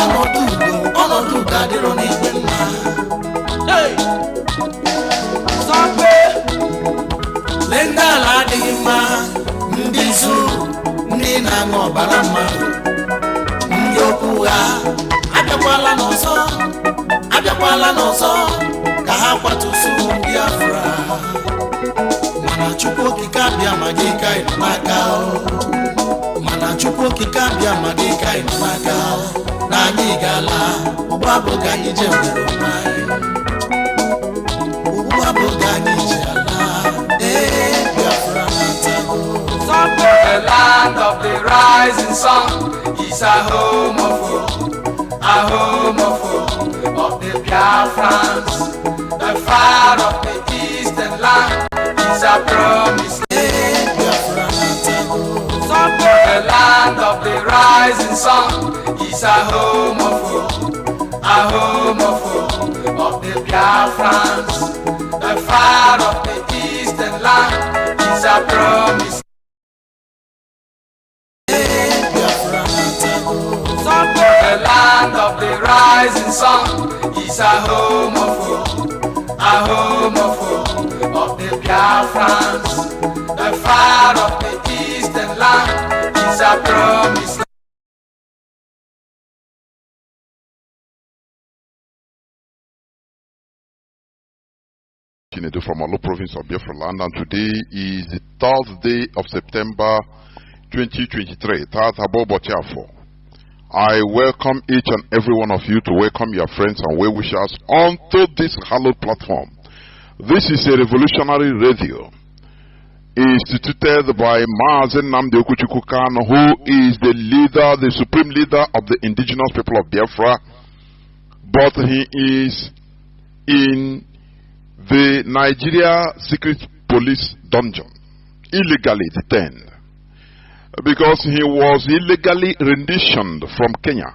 ọnọdụ udo adịrọ n'igwe mma. Sọpe lee ndị ala adịghị mma, ndị zuru, ndị na-aṅụ ọbara mmadụ, ndị okwu ha abịakwala n'ọzọ ka ha kwatusu Biafra. Mana Chukwu okike abịa ma gị ka ịnọ n'aka, mana Chukwu okike abịa ma gị ka ịnọ n'aka, na anyị ga-ala ụgbọ abụghị anyị je nwere onwe anyị, ụgbọ abụghị anyị ji ala. Biafra na-atago. The land of the rising sun is a home of hope, a home of hope of the Biafrans. The fire of the eastern land is a promise. Biafra na-atago. The land of the rising sun is a home of hope, a home of hope of the Biafrans. The fire of the eastern land is a promise. The land of the rising sun is a home of hope, a home of hope of the Biafrans. The fire of the eastern land is a promise. From Olu province of Biafra land, and today is the 3rd day of September 2023. I welcome each and every one of you to welcome your friends and well wishers onto this hallowed platform. This is a revolutionary radio instituted by Mazi Nnamdi Kanu, who is the leader, the supreme leader of the indigenous people of Biafra, but he is in the Nigeria secret police dungeon, illegally detained, because he was illegally renditioned from Kenya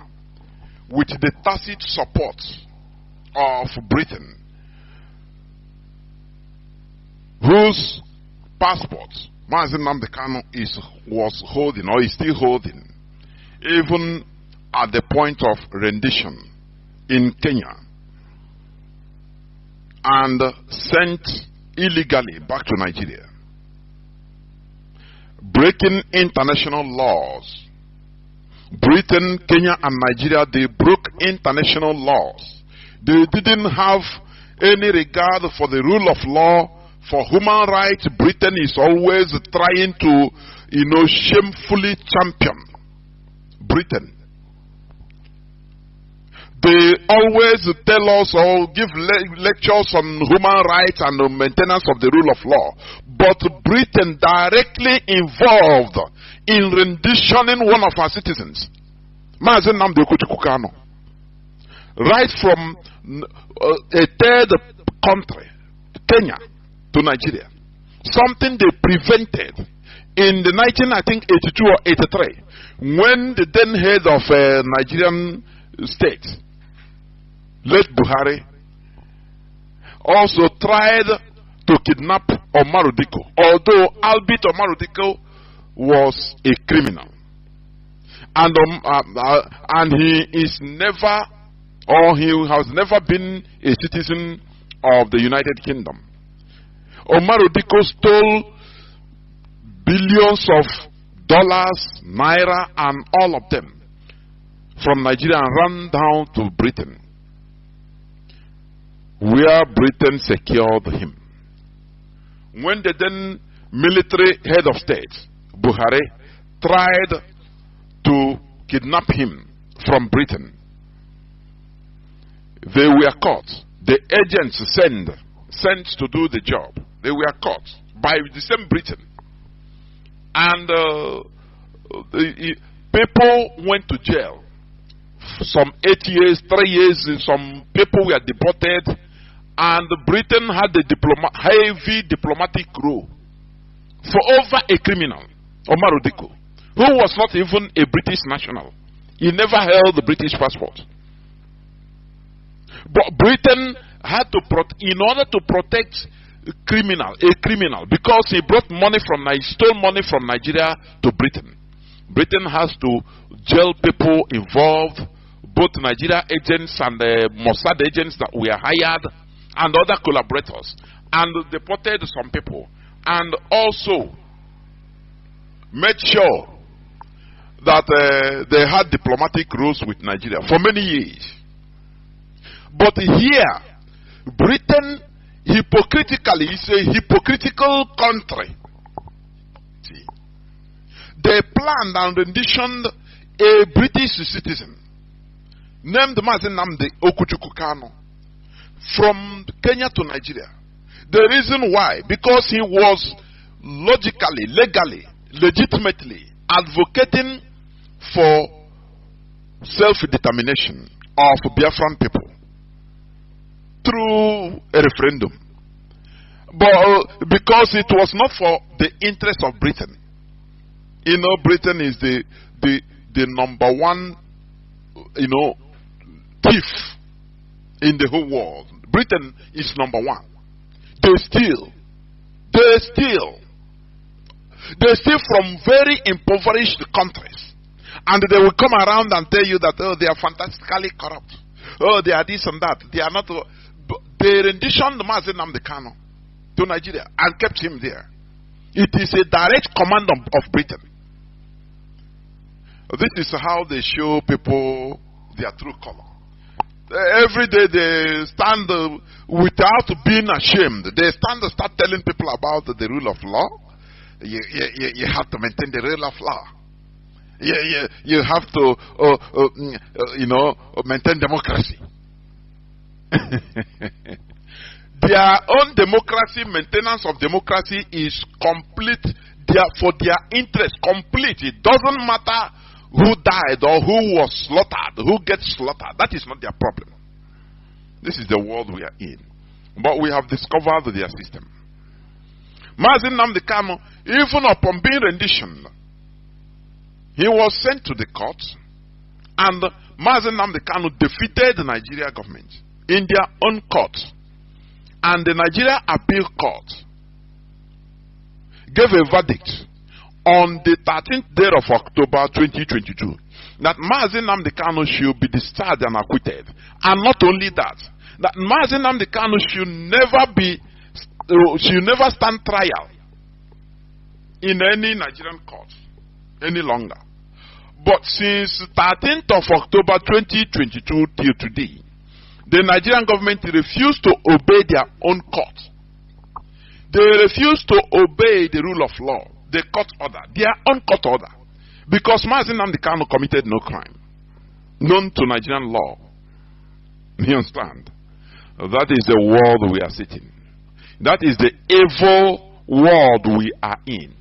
with the tacit support of Britain, whose passport Mazi Nnamdi Kanu was holding, or is still holding, even at the point of rendition in Kenya, and sent illegally back to Nigeria, breaking international laws. Britain, Kenya, and Nigeria, they broke international laws. They didn't have any regard for the rule of law, for human rights. Britain is always trying to, shamefully champion Britain. They always tell us or give lectures on human rights and the maintenance of the rule of law. But Britain directly involved in renditioning one of our citizens, Mazi Nnamdi Kanu, right from a third country, Kenya, to Nigeria. Something they prevented in the 1982 or 83, when the then head of a Nigerian state, late Buhari, also tried to kidnap Omar Diko, although albeit Omar Diko was a criminal, and he is never, or he has never been a citizen of the United Kingdom. Omar Diko stole billions of dollars, naira, and all of them from Nigeria and ran down to Britain, where Britain secured him. When the then military head of state, Buhari, tried to kidnap him from Britain, they were caught. The agents sent to do the job, they were caught by the same Britain. And people went to jail. Some 8 years, 3 years, some people were deported. And Britain had a heavy diplomatic role for over a criminal, Omar Diko, who was not even a British national. He never held the British passport. But Britain had to, in order to protect a criminal, because he brought money from, stole money from Nigeria to Britain. Britain has to jail people involved both Nigeria agents and the Mossad agents that were hired and other collaborators, and deported some people, and also made sure that they had diplomatic roles with Nigeria for many years. But here, Britain hypocritically is a hypocritical country. See, they planned and renditioned a British citizen named Mazi Nnamdi Kanu from Kenya to Nigeria. The reason why, because he was logically, legally, legitimately advocating for self-determination of Biafran people through a referendum. But because it was not for the interest of Britain. You know, Britain is the number one, you know, thief in the whole world. Britain is number one. They steal from very impoverished countries, and they will come around and tell you that, oh, they are fantastically corrupt, oh, they are this and that. They are not. They renditioned Mazi Nnamdi Kanu to Nigeria and kept him there. It is a direct command of Britain. This is how they show people their true color. Every day they stand without being ashamed. They stand and start telling people about the rule of law. You have to maintain the rule of law. You have to, you know, maintain democracy. Their own democracy, maintenance of democracy is complete. For their interest, complete. It doesn't matter who died or who was slaughtered, who gets slaughtered. That is not their problem. This is the world we are in. But we have discovered their system. Mazi Nnamdi Kanu, even upon being renditioned, he was sent to the court, and Mazi Nnamdi Kanu defeated the Nigeria government in their own court. And the Nigeria Appeal Court gave a verdict on the 13th day of October 2022 that Mazi Nnamdi Kanu should be discharged and acquitted. And not only that, that Mazi Nnamdi Kanu should never stand trial in any Nigerian court any longer. But since 13th of October 2022 till today, the Nigerian government refused to obey their own court. They refused to obey the rule of law, the court order, their own court order, because Mazi Nnamdi Kanu committed no crime known to Nigerian law. You understand? That is the world we are sitting. That is the evil world we are in.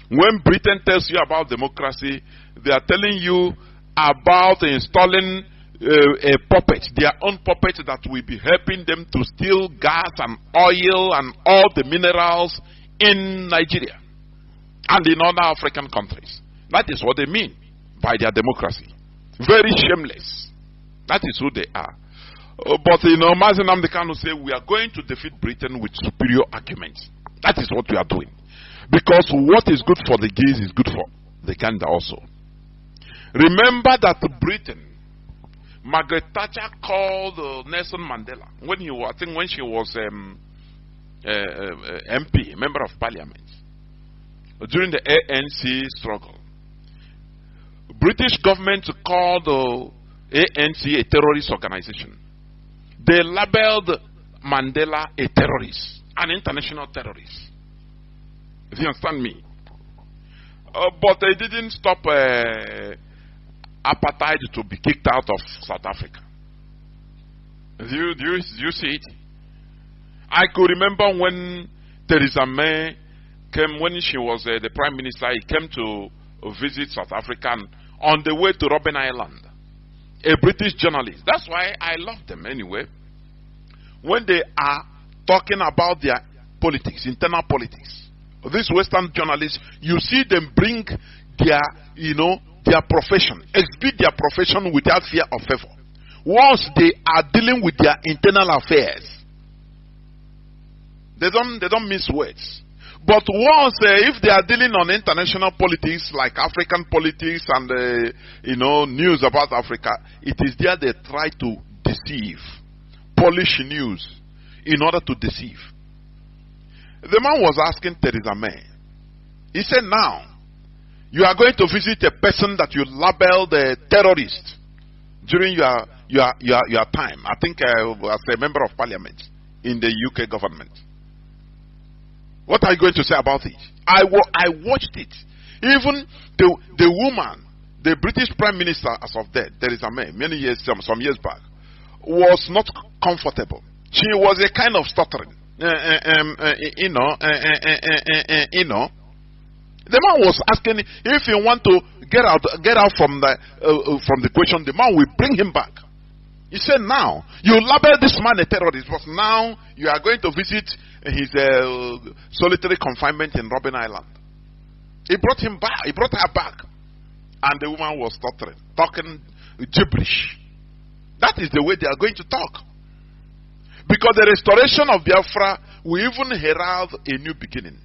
When Britain tells you about democracy, they are telling you about installing a puppet, their own puppet that will be helping them to steal gas and oil and all the minerals in Nigeria and in other African countries. That is what they mean by their democracy. Very shameless. That is who they are. But you know, Mazi Nnamdi Kanu say we are going to defeat Britain with superior arguments. That is what we are doing. Because what is good for the geese is good for the gander also. Remember that Britain, Margaret Thatcher called Nelson Mandela when he was, I think when she was MP, member of parliament, during the ANC struggle. British government called ANC a terrorist organization. They labeled Mandela a terrorist, an international terrorist. If you understand me. But they didn't stop apartheid to be kicked out of South Africa. Do you see it? I could remember when Theresa May came, when she was the prime minister, he came to visit South Africa, and on the way to Robben Island, a British journalist, that's why I love them anyway, when they are talking about their politics, internal politics, these Western journalists, you see them bring their, their profession, exhibit their profession without fear or favor. Once they are dealing with their internal affairs, they don't miss words. But once, if they are dealing on international politics, like African politics and, news about Africa, it is there they try to deceive, polish news in order to deceive. The man was asking Theresa May. He said, now, you are going to visit a person that you labeled a terrorist during your time. I think as a member of parliament in the UK government. What are you going to say about it? I watched it. Even the woman, the British Prime Minister as of then, Theresa May, some years back, was not comfortable. She was a kind of stuttering. The man was asking if he want to get out from the question. The man will bring him back. He said, now you label this man a terrorist, but now you are going to visit his solitary confinement in Robben Island. He brought him back. He brought her back, and the woman was stuttering, talking gibberish. That is the way they are going to talk. Because the restoration of Biafra will even herald a new beginning.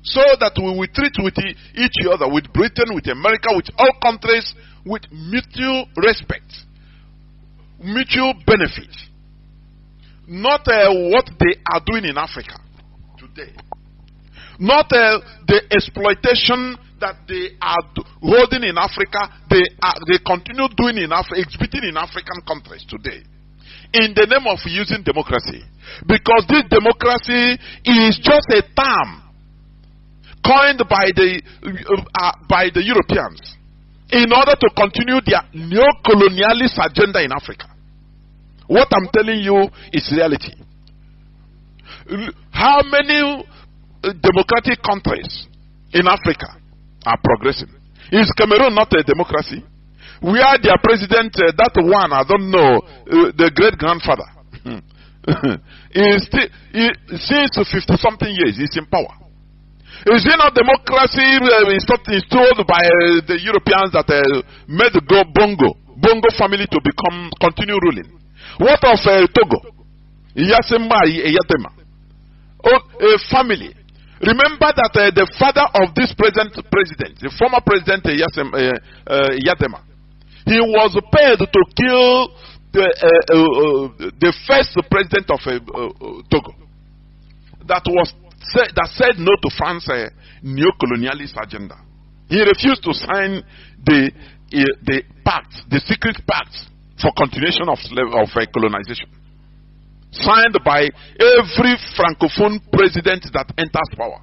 So that we will treat with each other, with Britain, with America, with all countries, with mutual respect, mutual benefit. Not what they are doing in Africa today. Not the exploitation that they are holding in Africa, they continue doing exhibiting in African countries today. In the name of using democracy. Because this democracy is just a term coined by the Europeans in order to continue their neocolonialist agenda in Africa. What I'm telling you is reality. How many democratic countries in Africa are progressing? Is Cameroon not a democracy? Where their president, that one, I don't know, the great-grandfather, since 50-something years, he's in power. Is it not democracy installed by the Europeans that made the Bongo family to continue ruling? What of Togo? A family. Remember that the father of this present president, the former president Yatema, he was paid to kill the first president of Togo. That said no to France's neo-colonialist agenda. He refused to sign the pact, the secret pact for continuation of colonization, signed by every francophone president that enters power.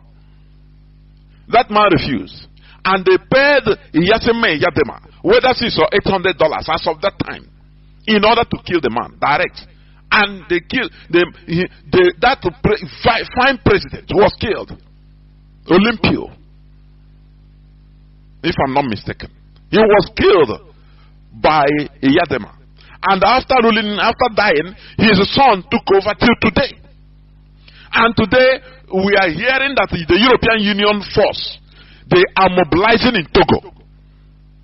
That man refused, and they paid Yatema whether $600 or $800 as of that time, in order to kill the man direct. And they killed that fine president was killed, Olympio, if I'm not mistaken. He was killed by Yatema, and after dying, his son took over till today. And today we are hearing that the European Union force, they are mobilizing in Togo.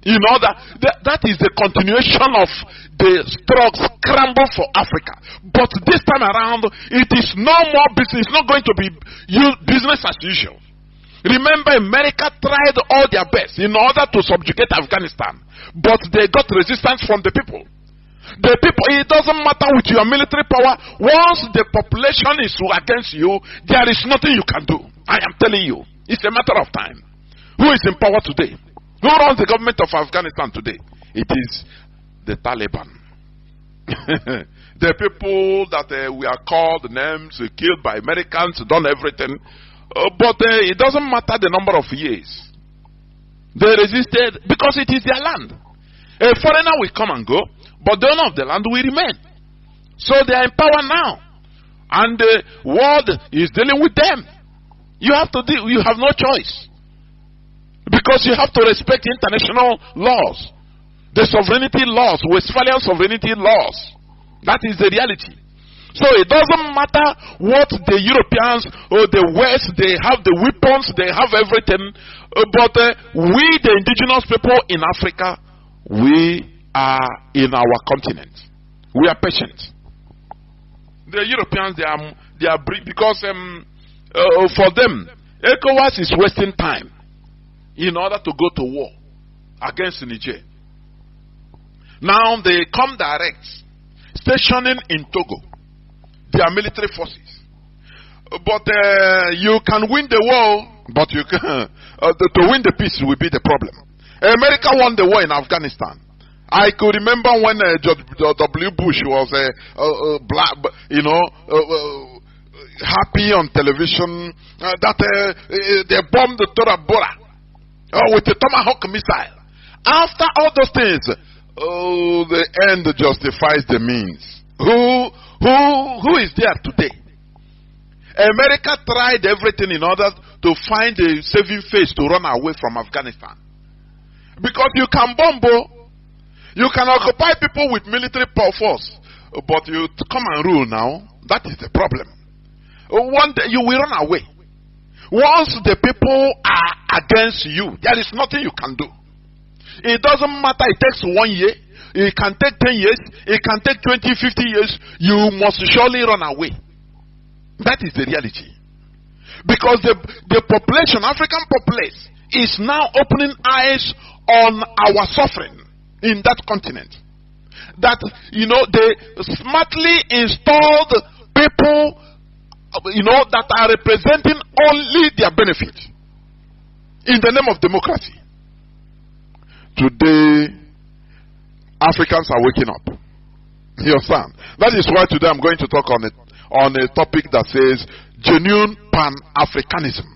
You know that is the continuation of the scramble for Africa. But this time around, it is no more business. It's not going to be business as usual. Remember, America tried all their best in order to subjugate Afghanistan, but they got resistance from the people. The people, it doesn't matter with your military power. Once the population is against you, there is nothing you can do. I am telling you, it's a matter of time. Who is in power today? Who runs the government of Afghanistan today? It is the Taliban. The people that we are called names, killed by Americans, done everything. But it doesn't matter the number of years. They resisted because it is their land. A foreigner will come and go, but the owner of the land will remain. So they are in power now. And the world is dealing with them. You have to deal, you have no choice. Because you have to respect international laws. The sovereignty laws, Westphalian sovereignty laws. That is the reality. So it doesn't matter what the Europeans or the West, they have the weapons, they have everything. But we, the indigenous people in Africa, we are in our continent. We are patient. The Europeans, they are because for them, ECOWAS is wasting time in order to go to war against Niger. Now they come direct, stationing in Togo, their military forces. But you can win the war, but you can, to win the peace will be the problem. America won the war in Afghanistan. I could remember when George W. Bush was black, happy on television that they bombed the Tora Bora with a Tomahawk missile. After all those things, the end justifies the means. Who is there today? America tried everything in order to find a saving face to run away from Afghanistan. Because you can bomb, you can occupy people with military force, but you come and rule now. That is the problem. One day you will run away. Once the people are against you, there is nothing you can do. It doesn't matter, it takes 1 year, it can take 10 years, it can take 20, 50 years, you must surely run away. That is the reality. Because the population, African populace, is now opening eyes on our suffering in that continent. That, they smartly installed people, that are representing only their benefit in the name of democracy. Today, Africans are waking up. You understand? That is why today I'm going to talk on a topic that says genuine Pan-Africanism.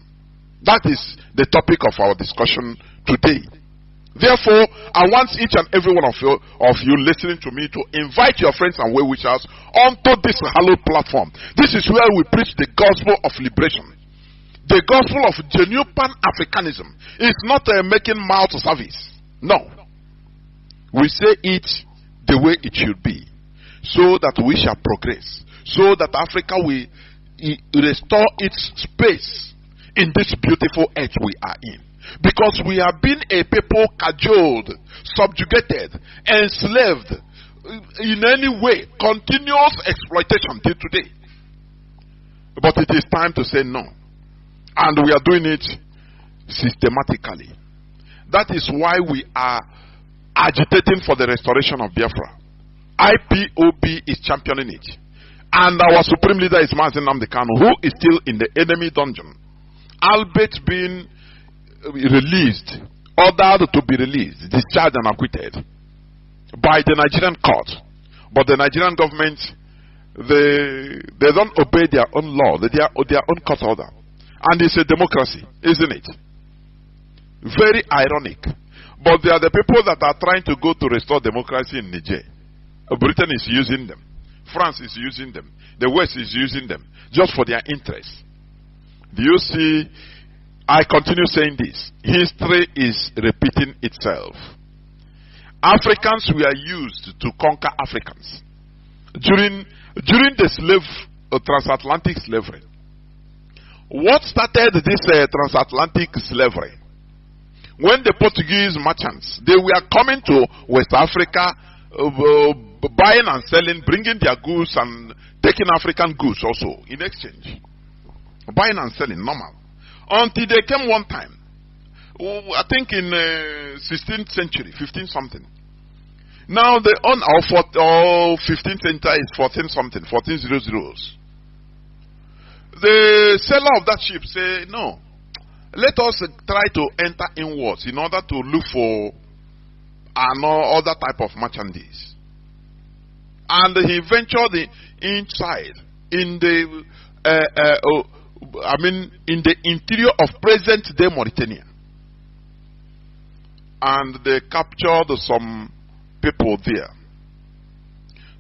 That is the topic of our discussion today. Therefore, I want each and every one of you listening to me to invite your friends and well-wishers onto this hallowed platform. This is where we preach the gospel of liberation. The gospel of genuine Pan-Africanism is not making mouth service. No. We say it the way it should be, so that we shall progress, so that Africa will restore its space in this beautiful earth we are in. Because we have been a people cajoled, subjugated, enslaved, in any way, continuous exploitation till today. But it is time to say no. And we are doing it systematically. That is why we are agitating for the restoration of Biafra. IPOB is championing it. And our supreme leader is Mazi Nnamdi Kanu, who is still in the enemy dungeon. Albeit being released, ordered to be released, discharged and acquitted by the Nigerian court. But the Nigerian government, they don't obey their own law, their own court order. And it's a democracy, isn't it? Very ironic. But they are the people that are trying to go to restore democracy in Niger. Britain is using them. France is using them. The West is using them just for their interests. Do you see? I continue saying this. History is repeating itself. Africans were used to conquer Africans. During the transatlantic slavery. What started this transatlantic slavery? When the Portuguese merchants, they were coming to West Africa, buying and selling, bringing their goods and taking African goods also in exchange. Buying and selling, normal. Until they came one time, I think in 16th century, 15 something. Now the 15th century is 14 something, 1400s. The seller of that ship say, no, let us try to enter inwards in order to look for another type of merchandise. And he ventured inside in the in the interior of present-day Mauritania. And they captured some people there.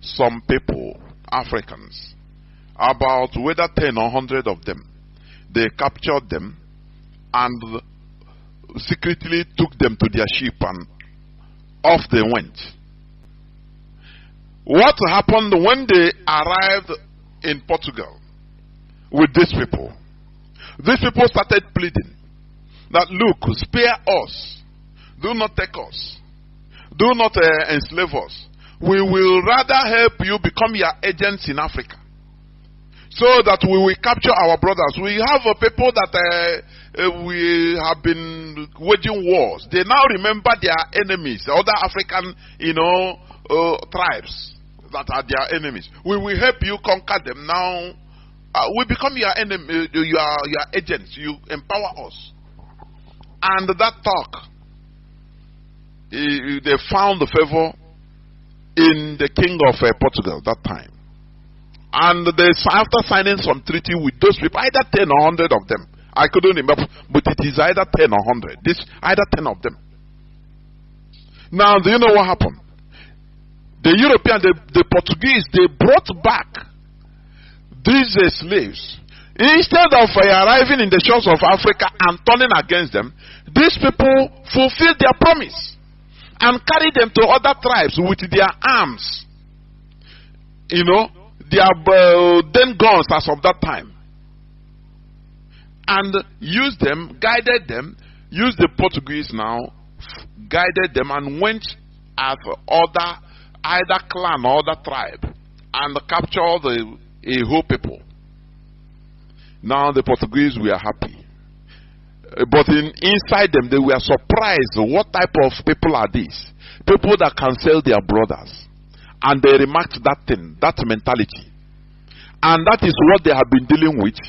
Some people, Africans, about whether 10 or 100 of them. They captured them and secretly took them to their ship and off they went. What happened when they arrived in Portugal with these people? These people started pleading that, look, spare us. Do not take us. Do not enslave us. We will rather help you become your agents in Africa. so that we will capture our brothers. We have people that we have been waging wars. They now remember their enemies, other African, tribes that are their enemies. We will help you conquer them. Now, we become your enemy, your agents. You empower us. And that talk, they found the favor in the king of Portugal that time. And after signing some treaty with those people, either 10 or 100 of them, I couldn't remember, but it is either 10 or 100. Either 10 of them. Now, do you know what happened? The Europeans, the Portuguese, they brought back these slaves. Instead of arriving in the shores of Africa and turning against them, these people fulfilled their promise and carried them to other tribes with their arms. Their then guns as of that time. And used them, guided them, used the Portuguese now, guided them and went as either clan or other tribe and captured a whole people. Now the Portuguese were happy. But inside them, they were surprised. What type of people are these? People that can sell their brothers. And they remarked that thing, that mentality. And that is what they have been dealing with.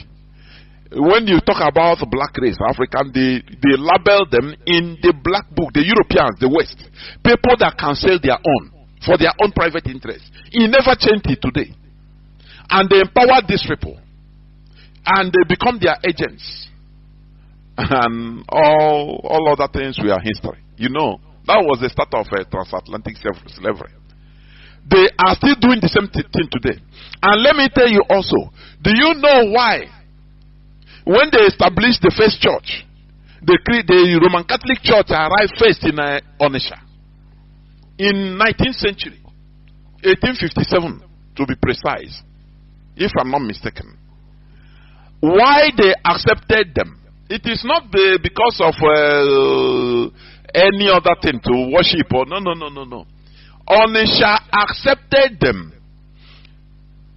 When you talk about black race, African, they label them in the black book, the Europeans, the West. People that can sell their own, for their own private interest. It never changed it today. And they empower these people. And they become their agents. And all other things were history. That was the start of transatlantic slavery. They are still doing the same thing today. And let me tell you also, do you know why? When they established the first church, the Roman Catholic Church arrived first in Onitsha. In 19th century, 1857 to be precise, if I'm not mistaken. Why they accepted them? It is not because of any other thing to worship or no. Onitsha accepted them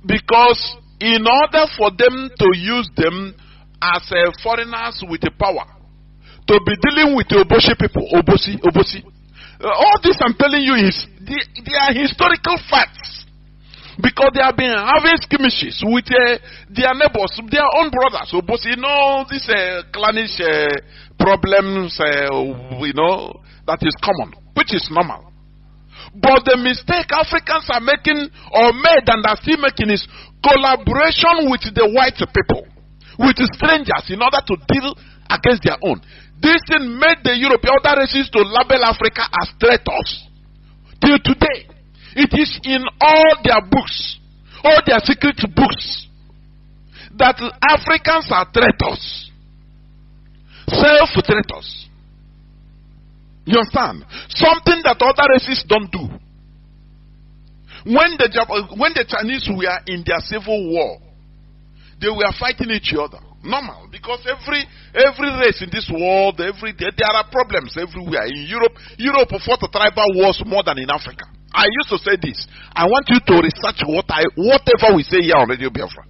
because in order for them to use them as foreigners with the power to be dealing with the Obosi people, Obosi. All this I'm telling you is they are historical facts. Because they have been having skirmishes with their neighbors, their own brothers. Obosi, these clannish problems, that is common, which is normal. But the mistake Africans are making, or made and are still making, is collaboration with the white people, with the strangers, in order to deal against their own. This thing made the European other races to label Africa as traitors. Till today, it is in all their books, all their secret books, that Africans are traitors, self-traitors. You understand? Something that other races don't do. When the Chinese were in their civil war, they were fighting each other. Normal, because every race in this world, there are problems everywhere. In Europe fought tribal wars more than in Africa. I used to say this. I want you to research whatever we say here on Radio Biafra.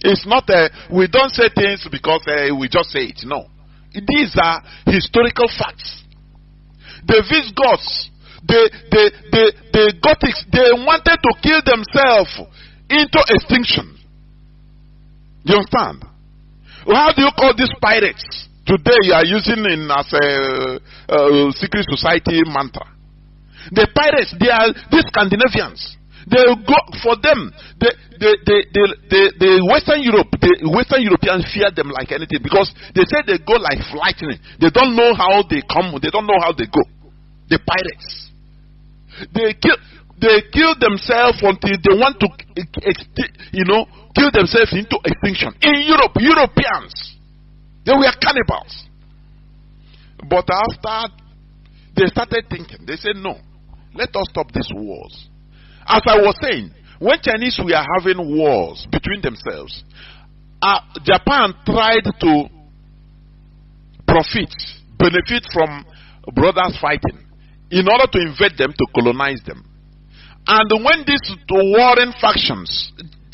It's not we don't say things because we just say it. No, these are historical facts. The Visigoths, the Gothics, they wanted to kill themselves into extinction. You understand? How do you call these pirates? Today you are using it as a secret society mantra. The pirates, they are these Scandinavians. They go for them. The Western Europeans fear them like anything because they say they go like lightning. They don't know how they come. They don't know how they go. The pirates. They kill themselves until they want to, kill themselves into extinction. In Europe, Europeans, they were cannibals. But after they started thinking, they said, no, let us stop these wars. As I was saying, when Chinese were having wars between themselves, Japan tried to benefit from brothers fighting in order to invade them, to colonize them. And when these warring factions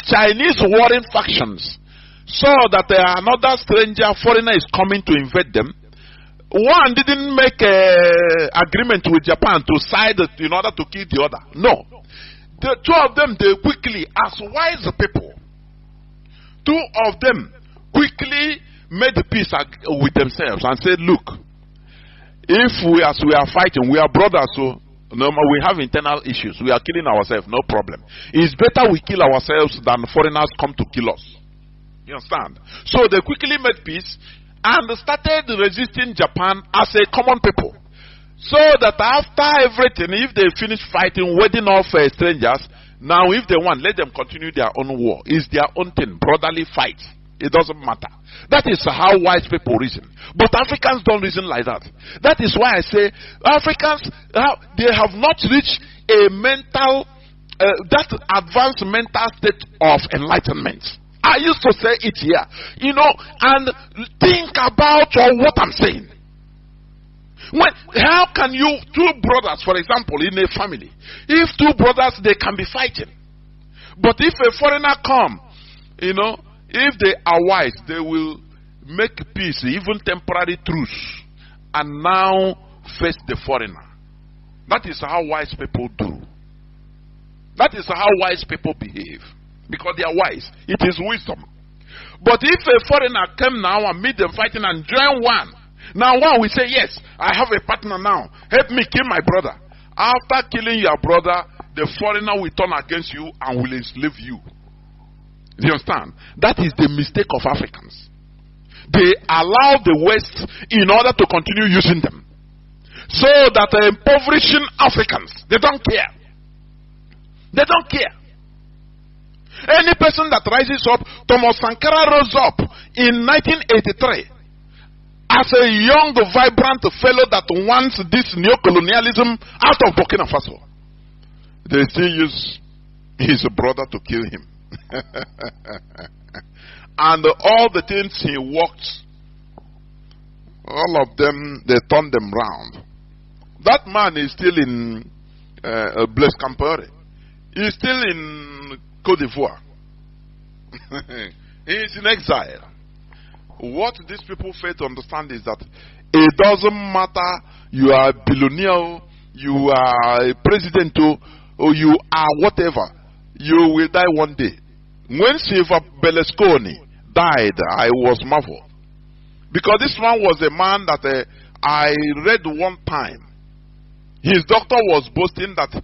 Chinese warring factions saw that another stranger, foreigner, is coming to invade them. One didn't make an agreement with Japan to side in order to kill the other. No. The two of them, they quickly, as wise people, two of them quickly made peace with themselves and said, look, if we are fighting, we are brothers, so no, we have internal issues. We are killing ourselves, no problem. It's better we kill ourselves than foreigners come to kill us. You understand? So they quickly made peace and started resisting Japan as a common people. So that after everything, if they finish fighting, wedding off strangers, now if they want, let them continue their own war. It's their own thing, brotherly fight. It doesn't matter. That is how wise people reason. But Africans don't reason like that. That is why I say Africans, they have not reached a mental, that advanced mental state of enlightenment. I used to say it here, you know, and think about what I'm saying. How can you, two brothers, for example, in a family, if two brothers, they can be fighting. But if a foreigner come, you know, if they are wise, they will make peace, even temporary truce, and now face the foreigner. That is how wise people do. That is how wise people behave. Because they are wise. It is wisdom. But if a foreigner come now and meet them fighting and join one, now one will say, yes, I have a partner now. Help me kill my brother. After killing your brother, the foreigner will turn against you and will enslave you. Do you understand? That is the mistake of Africans. They allow the West in order to continue using them. So that impoverishing Africans, they don't care. They don't care. Any person that rises up, Thomas Sankara rose up in 1983 as a young, vibrant fellow that wants this neocolonialism out of Burkina Faso. They still use his brother to kill him. And all the things he worked, all of them, they turned them round. That man is still in Blaise Compaoré. He's still in Côte d'Ivoire. He is in exile. What these people fail to understand is that it doesn't matter you are a billionaire, you are a president, or you are whatever, you will die one day. When Silva Berlusconi died, I was marveled. Because this man was a man that I read one time. His doctor was boasting that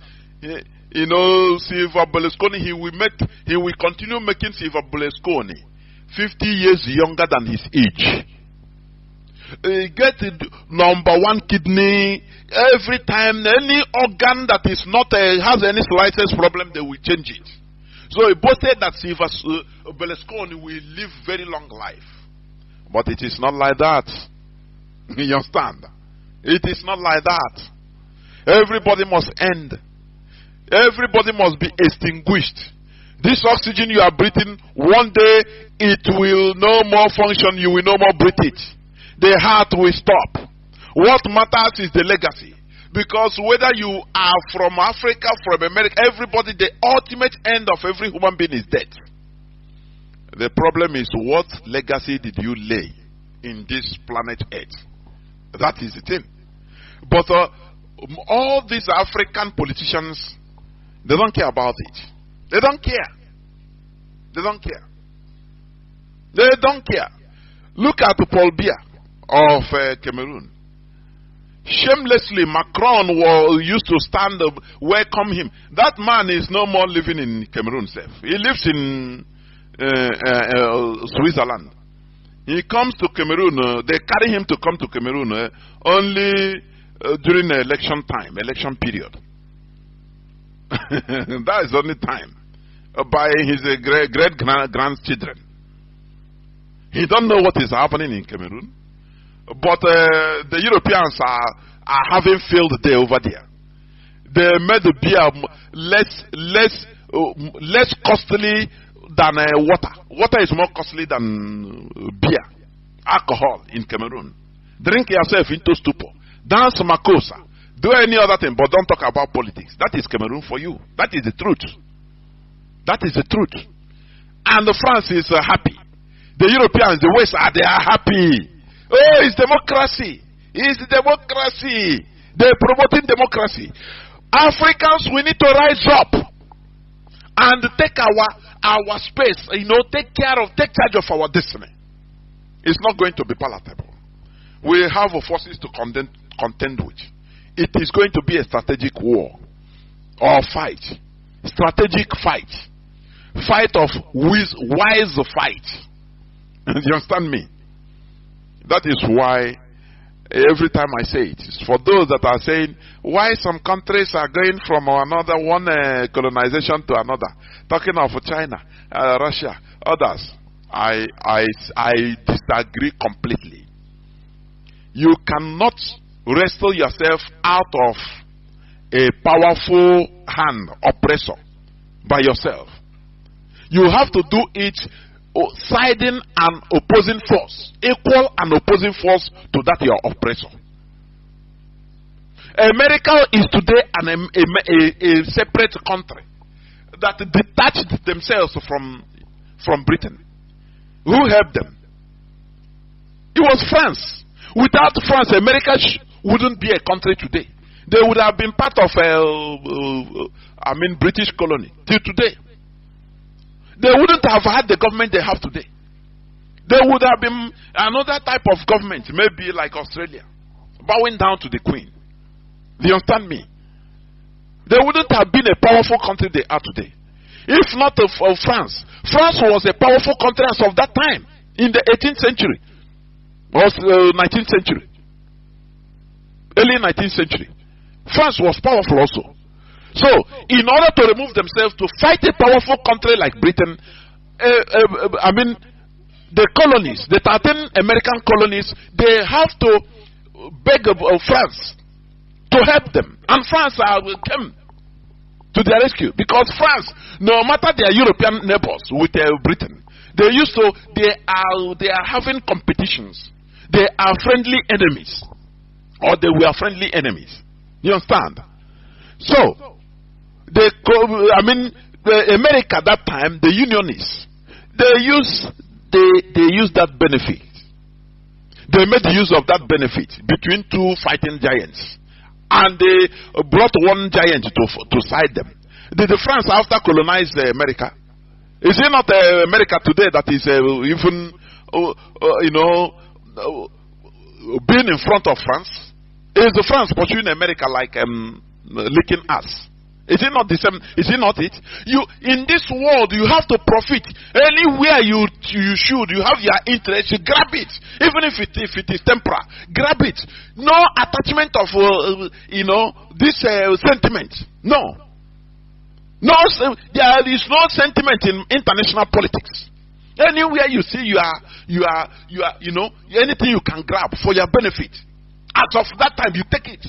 you know, Silva Berlusconi, he will continue making Silva Berlusconi 50 years younger than his age. He get #1 kidney every time. Any organ that is not has any slightest problem, they will change it. So he boasted that Silva Berlusconi will live very long life, but it is not like that. You understand? It is not like that. Everybody must end. Everybody must be extinguished. This oxygen you are breathing, one day it will no more function, you will no more breathe it. The heart will stop. What matters is the legacy. Because whether you are from Africa, from America, everybody, the ultimate end of every human being is death. The problem is, what legacy did you lay in this planet Earth? That is the thing. But all these African politicians, they don't care about it. They don't care. They don't care. They don't care. Look at Paul Biya of Cameroon. Shamelessly, Macron used to stand up, welcome him. That man is no more living in Cameroon. He lives in Switzerland. He comes to Cameroon. They carry him to come to Cameroon only during election time, election period. That is only time by his great grandchildren. He don't know what is happening in Cameroon, but the Europeans are having field day over there. They made the beer less costly than water. Water is more costly than beer, alcohol in Cameroon. Drink yourself into stupor, dance makosa, do any other thing, but don't talk about politics. That is Cameroon for you. That is the truth. That is the truth. And France is happy. The Europeans, the West, they are happy. Oh, it's democracy. It's democracy. They're promoting democracy. Africans, we need to rise up and take our space, take charge of our destiny. It's not going to be palatable. We have forces to contend with. It is going to be a strategic war or fight. Strategic fight. Fight of wise fight. Do you understand me? That is why every time I say it, it's for those that are saying why some countries are going from one colonization to another. Talking of China, Russia, others. I disagree completely. You cannot wrestle yourself out of a powerful hand oppressor by yourself. You have to do it siding an opposing force, equal and opposing force to that your oppressor. America is today a separate country that detached themselves from Britain. Who helped them? It was France. Without France, America wouldn't be a country today. They would have been part of British colony till today. They wouldn't have had the government they have today. There would have been another type of government, maybe like Australia, bowing down to the Queen. Do you understand me? They wouldn't have been a powerful country they are today. If not of France. France was a powerful country as of that time, in the 18th century, or 19th century, early 19th century. France was powerful also. So, in order to remove themselves to fight a powerful country like Britain, the colonies, the 13 American colonies, they have to beg France to help them. And France came to their rescue. Because France, no matter their European neighbors with Britain, they are having competitions. They are friendly enemies. Or they were friendly enemies. You understand? So, the America that time, the Unionists, they use that benefit. They made use of that benefit between two fighting giants, and they brought one giant to side them. Did the France after colonize America? Is it not America today that is even being in front of France? Is the France pursuing America like licking us? Is it not the same? Is it not it? You in this world, you have to profit. Anywhere you should, you have your interest, you grab it. Even if it is temporal, grab it. No attachment of this sentiment. No, there is no sentiment in international politics. Anywhere you see, you are anything you can grab for your benefit. As of that time, you take it.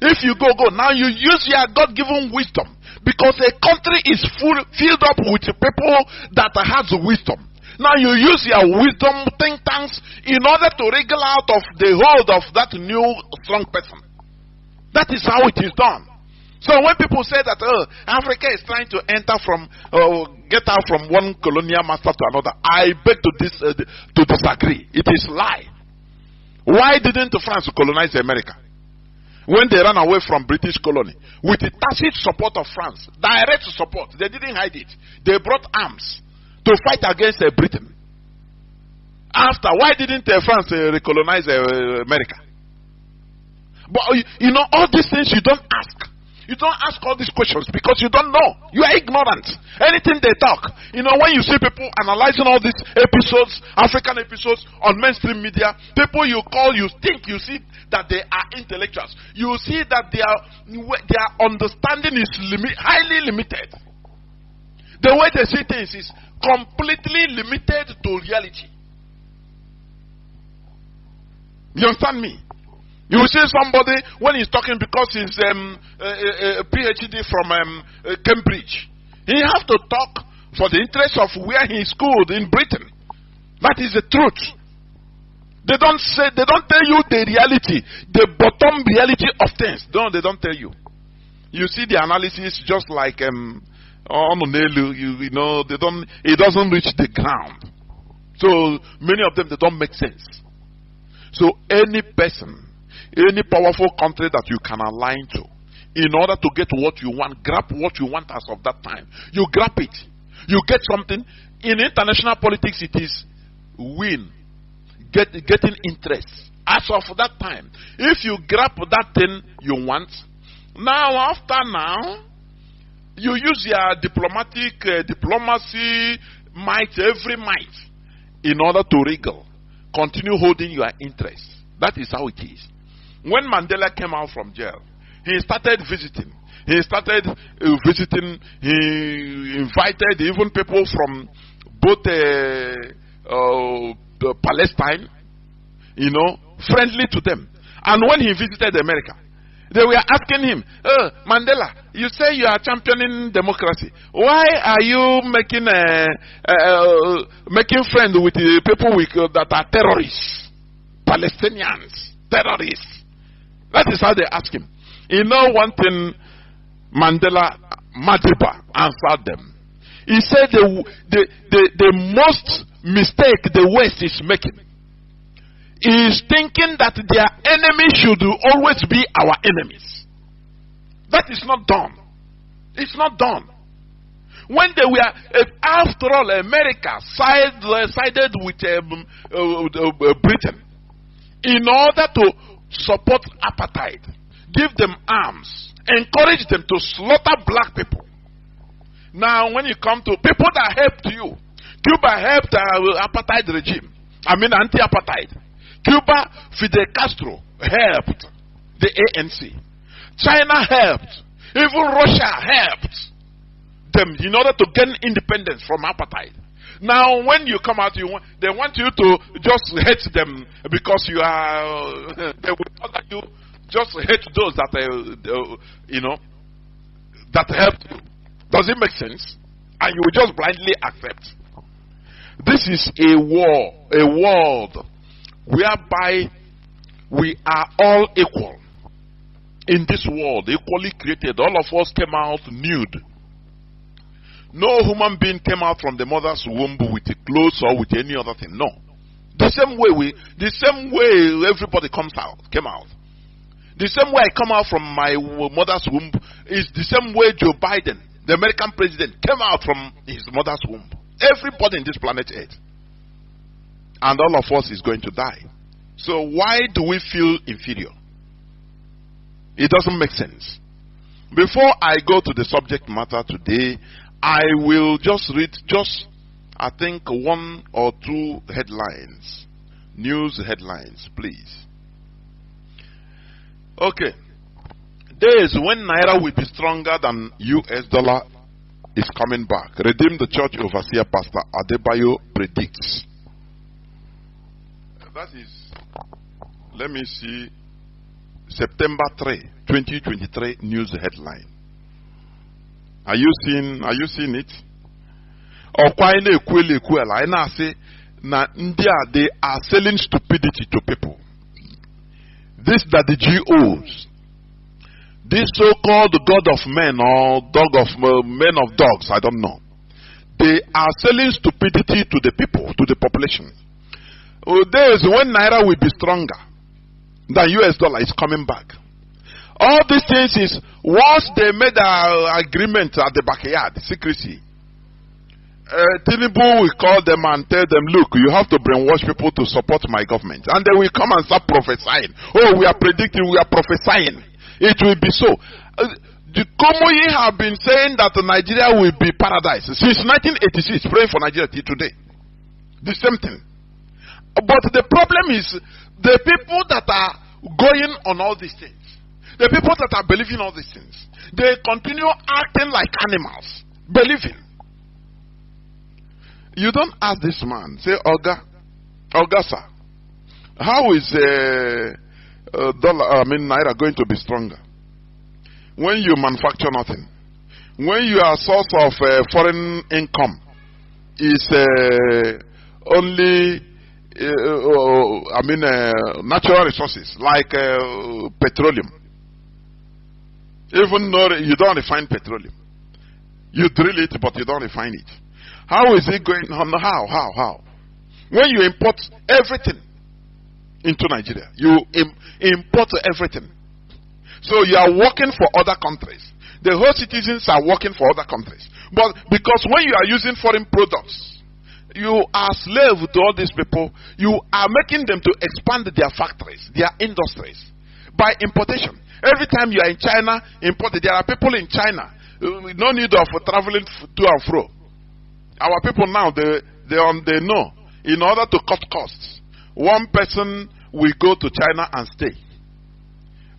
If you go, now you use your God-given wisdom, because a country is filled up with people that has wisdom. Now you use your wisdom think tanks in order to wriggle out of the hold of that new strong person. That is how it is done. So when people say that Africa is trying to get out from one colonial master to another, I beg to disagree. It is lie. Why didn't France colonize America? When they ran away from British colony, with the tacit support of France, direct support, they didn't hide it. They brought arms to fight against Britain. After, why didn't France recolonize America? But all these things you don't ask. You don't ask all these questions because you don't know. You are ignorant. Anything they talk. When you see people analyzing all these episodes, African episodes on mainstream media, people you see that they are intellectuals. You see that their understanding is highly limited. The way they see things is completely limited to reality. You understand me? You will see somebody when he's talking because he's a PhD from Cambridge. He has to talk for the interest of where he schooled in Britain. That is the truth. They don't tell you the reality, the bottom reality of things. No, they don't tell you. You see the analysis just like you know, it doesn't reach the ground. So many of them, they don't make sense. So any person, any powerful country that you can align to, in order to get what you want, grab what you want as of that time, you grab it. You get something. In international politics, it is win, getting interest. As of that time, if you grab that thing you want, now, you use your diplomacy, might, every might, in order to wriggle, continue holding your interest. That is how it is. When Mandela came out from jail, he started visiting. He invited even people from both Palestine, you know, friendly to them. And when he visited America, they were asking him, Mandela, you say you are championing democracy. Why are you making friends with the people that are terrorists? Palestinians, terrorists. That is how they ask him. You know one thing Mandela Madiba answered them. He said the most mistake the West is making is thinking that their enemies should always be our enemies. That is not done. It's not done. When they were, after all, America sided with Britain in order to support apartheid, give them arms, encourage them to slaughter black people. Now, when you come to people that helped you, Cuba helped apartheid regime. I mean, anti-apartheid. Cuba, Fidel Castro helped the ANC. China helped. Even Russia helped them in order to gain independence from apartheid. Now, when you come out, they want you to just hate them because you are. They will order you just hate those that that helped you. Does it make sense? And you will just blindly accept. This is a war, a world whereby we are all equal in this world, equally created. All of us came out nude. No human being came out from the mother's womb with clothes or with any other thing. No. The same way everybody came out. The same way I come out from my mother's womb is the same way Joe Biden, the American president, came out from his mother's womb. Everybody in this planet Earth. And all of us is going to die. So why do we feel inferior? It doesn't make sense. Before I go to the subject matter today, I will just read I think one or two headlines. News headlines, please. Okay. Days when Naira will be stronger than US dollar is coming back. Redeem the Church Overseer Pastor Adebayo predicts. That is, let me see, September 3, 2023 news headline. Are you seeing it? They are selling stupidity to people. These are the GOs. This so-called God of men or men of dogs, I don't know. They are selling stupidity to the people, to the population. Days when Naira will be stronger than US dollar is coming back. All these things is once they made an agreement at the backyard, secrecy. Tinubu will call them and tell them, look, you have to brainwash people to support my government. And they will come and start prophesying. Oh, we are predicting, we are prophesying. It will be so. The Komoyi have been saying that Nigeria will be paradise since 1986, praying for Nigeria till today. The same thing. But the problem is the people that are going on all these things, the people that are believing all these things, they continue acting like animals, believing. You don't ask this man, say, Oga sir, how is Naira going to be stronger? When you manufacture nothing, when your source of foreign income is only natural resources like petroleum. Even though you don't refine petroleum, You drill it, but you don't refine it. How is it going on? How? When you import everything into Nigeria, you import everything. So you are working for other countries. The whole citizens are working for other countries. But because when you are using foreign products, you are slave to all these people. You are making them to expand their factories, their industries, by importation. Every time you are in China, imported. There are people in China. No need of traveling to and fro. Our people now, they know. In order to cut costs, one person will go to China and stay.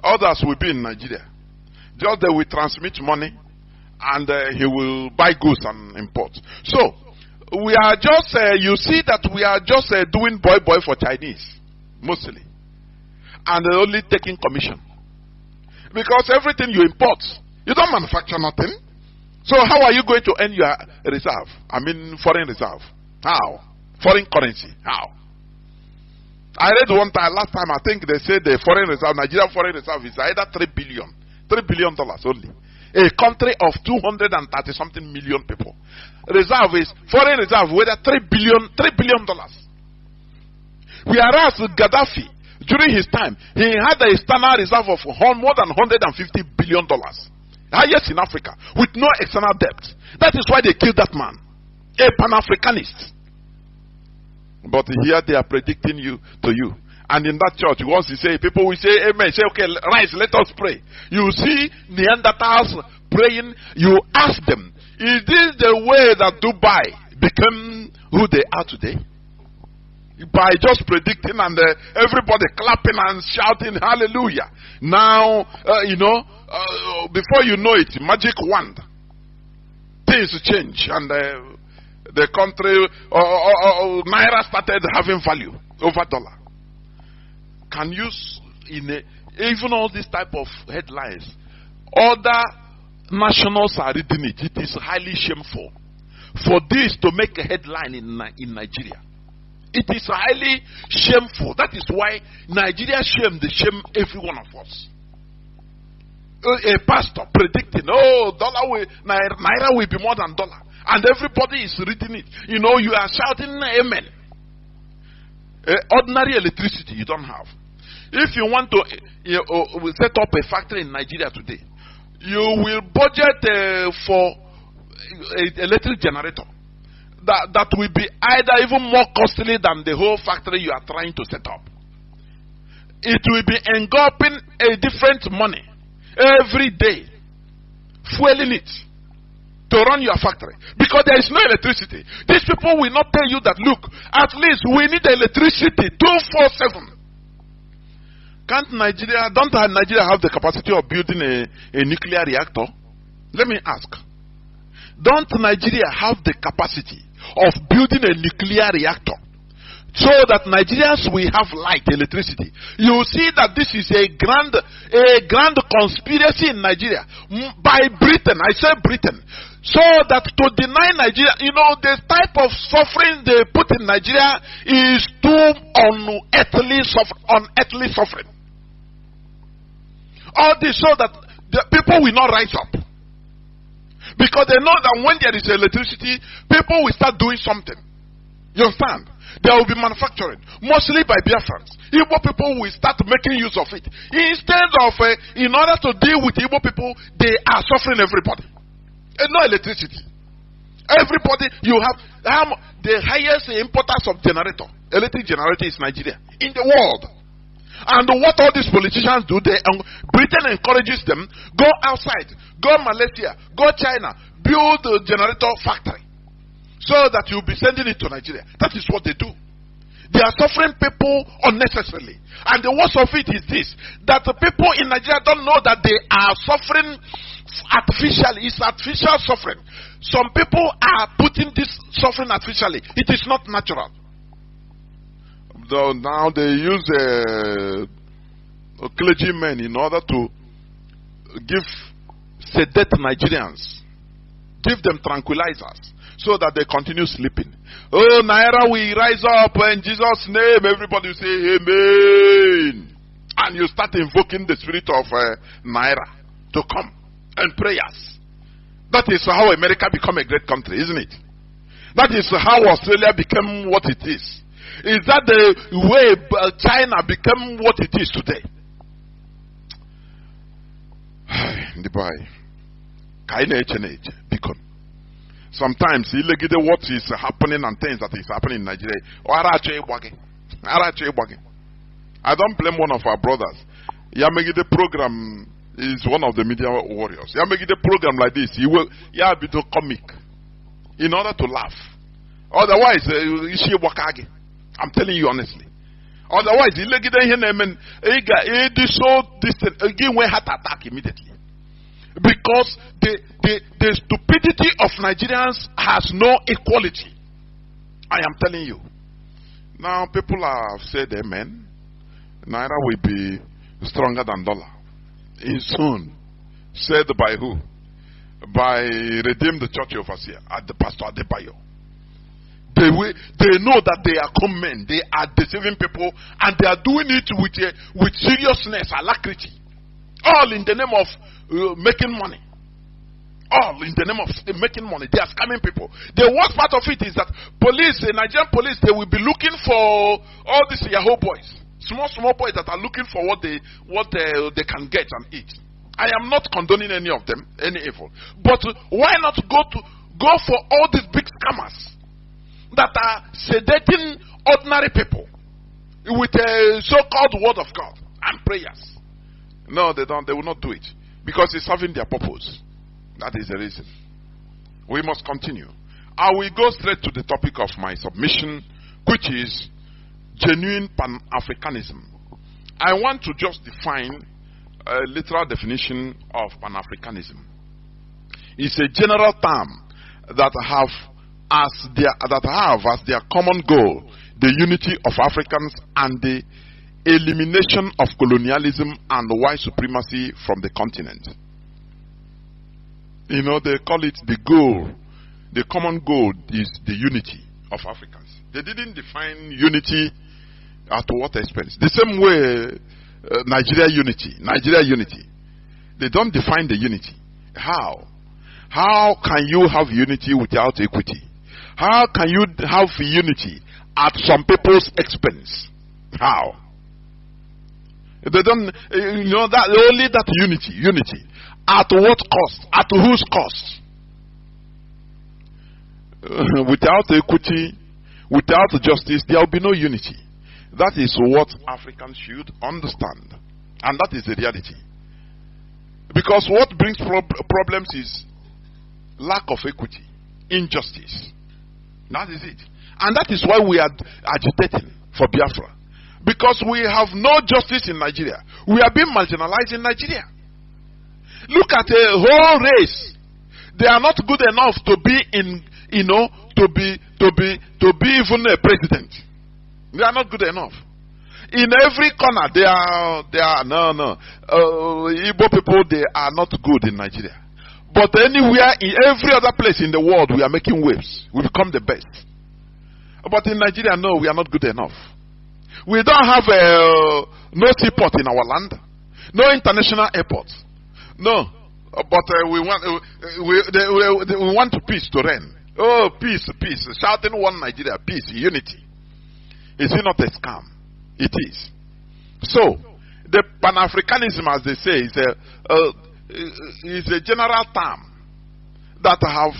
Others will be in Nigeria. Just they will transmit money, and he will buy goods and import. So, we are just, you see that we are just doing boy for Chinese, mostly. And only taking commission. Because everything you import, you don't manufacture nothing. So how are you going to earn your reserve? I mean foreign reserve. How? Foreign currency. How? I read one time, last time, I think they said the foreign reserve, Nigerian foreign reserve is either $3 billion only. A country of 230 something million people. Reserve is foreign reserve, whether $3 billion. Whereas Gaddafi, during his time, he had a external reserve of more than $150 billion. Highest in Africa, with no external debt. That is why they killed that man. A Pan-Africanist. But here they are predicting you. And in that church, once you say, people will say, amen. Say, okay, rise, let us pray. You see Neanderthals praying. You ask them, is this the way that Dubai became who they are today? By just predicting and everybody clapping and shouting hallelujah. Now, before you know it, magic wand. Things change and the country, Naira started having value over dollar. Can you, even all this type of headlines, other nationals are reading it. It is highly shameful for this to make a headline in Nigeria. It is highly shameful. That is why Nigeria shame every one of us. A pastor predicting, Naira will be more than dollar. And everybody is reading it. You are shouting amen. Ordinary electricity you don't have. If you want to set up a factory in Nigeria today, you will budget for an electric generator that will be either even more costly than the whole factory you are trying to set up. It will be engulfing a different money every day, fueling it to run your factory, because there is no electricity. These people will not tell you that, look, at least we need electricity 24/7. Don't Nigeria have the capacity of building a nuclear reactor? Let me ask. Don't Nigeria have the capacity of building a nuclear reactor so that Nigerians will have light, electricity? You see that this is a grand conspiracy in Nigeria by Britain. I say Britain. So that to deny Nigeria, the type of suffering they put in Nigeria is too unearthly suffering. All this so that the people will not rise up. Because they know that when there is electricity, people will start doing something. You understand? There will be manufacturing, mostly by Biafrans. Igbo people will start making use of it. Instead of, in order to deal with Igbo people, they are suffering everybody. And no electricity. Everybody, you have the highest importers of electric generator is Nigeria in the world. And what all these politicians do, Britain encourages them, go outside, go Malaysia, go China, build a generator factory, so that you'll be sending it to Nigeria. That is what they do. They are suffering people unnecessarily. And the worst of it is this, that the people in Nigeria don't know that they are suffering artificially. It's artificial suffering. Some people are putting this suffering artificially. It is not natural. Now they use clergymen in order to sedate Nigerians, give them tranquilizers so that they continue sleeping. Oh, Naira will rise up in Jesus' name. Everybody will say amen. And you start invoking the spirit of Naira to come and prayers. That is how America became a great country, isn't it? That is how Australia became what it is. Is that the way China became what it is today? Sometimes what is happening and things that is happening in Nigeria. I don't blame one of our brothers. Yamegide program is one of the media warriors. Yamegide program like this, he will be to comic in order to laugh. Otherwise, I'm telling you honestly. Otherwise, he so distant again when heart attack immediately. Because the stupidity of Nigerians has no equality. I am telling you. Now people have said amen. Naira will be stronger than dollar. Soon. Said by who? By Redeem the Church Overseer at the Pastor Adebayo. They know that they are common men. They are deceiving people, and they are doing it with seriousness, alacrity. All in the name of making money. All in the name of making money. They are scamming people. The worst part of it is that police, the Nigerian police, they will be looking for all these Yahoo boys. Small boys that are looking for what they can get and eat. I am not condoning any of them, any evil. But why not go for all these big scammers that are sedating ordinary people with a so-called word of God and prayers? No, they don't. They will not do it because it's serving their purpose. That is the reason. We must continue. I will go straight to the topic of my submission, which is genuine Pan-Africanism. I want to just define a literal definition of Pan-Africanism. It's a general term that have as their common goal the unity of Africans and the elimination of colonialism and white supremacy from the continent. You know, they call it the goal. The common goal is the unity of Africans. They didn't define unity at what expense. The same way Nigeria unity. They don't define the unity. How? How can you have unity without equity? How can you have unity at some people's expense? How? They don't, that only that unity. At what cost? At whose cost? Without equity, without justice, there will be no unity. That is what Africans should understand. And that is the reality. Because what brings problems is lack of equity, injustice. That is it. And that is why we are agitating for Biafra. Because we have no justice in Nigeria. We are being marginalized in Nigeria. Look at a whole race. They are not good enough to be to be even a president. They are not good enough. In every corner, they are Igbo people, they are not good in Nigeria. But anywhere, in every other place in the world, we are making waves. We become the best. But in Nigeria, no, we are not good enough. We don't have no seaport in our land, no international airport. No, but we want peace to reign. Oh, peace, peace. Shouting one Nigeria, peace, unity. Is it not a scam? It is. So, the Pan-Africanism, as they say, is a general term that have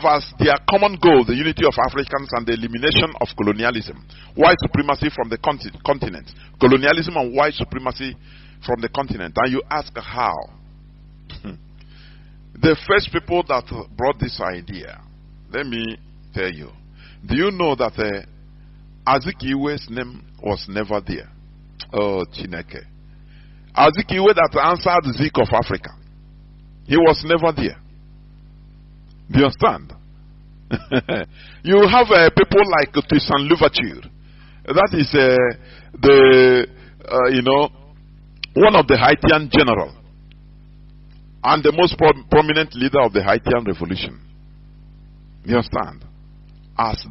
as their common goal the unity of Africans and the elimination of colonialism, white supremacy from the continent. Colonialism and white supremacy from the continent. And you ask how? The first people that brought this idea, let me tell you. Do you know that Azikiwe's name was never there? Oh, Chineke. Azikiwe that answered Zik of Africa, he was never there. Do you understand? You have people like Toussaint Louverture. That is one of the Haitian general and the most prominent leader of the Haitian revolution. You understand? As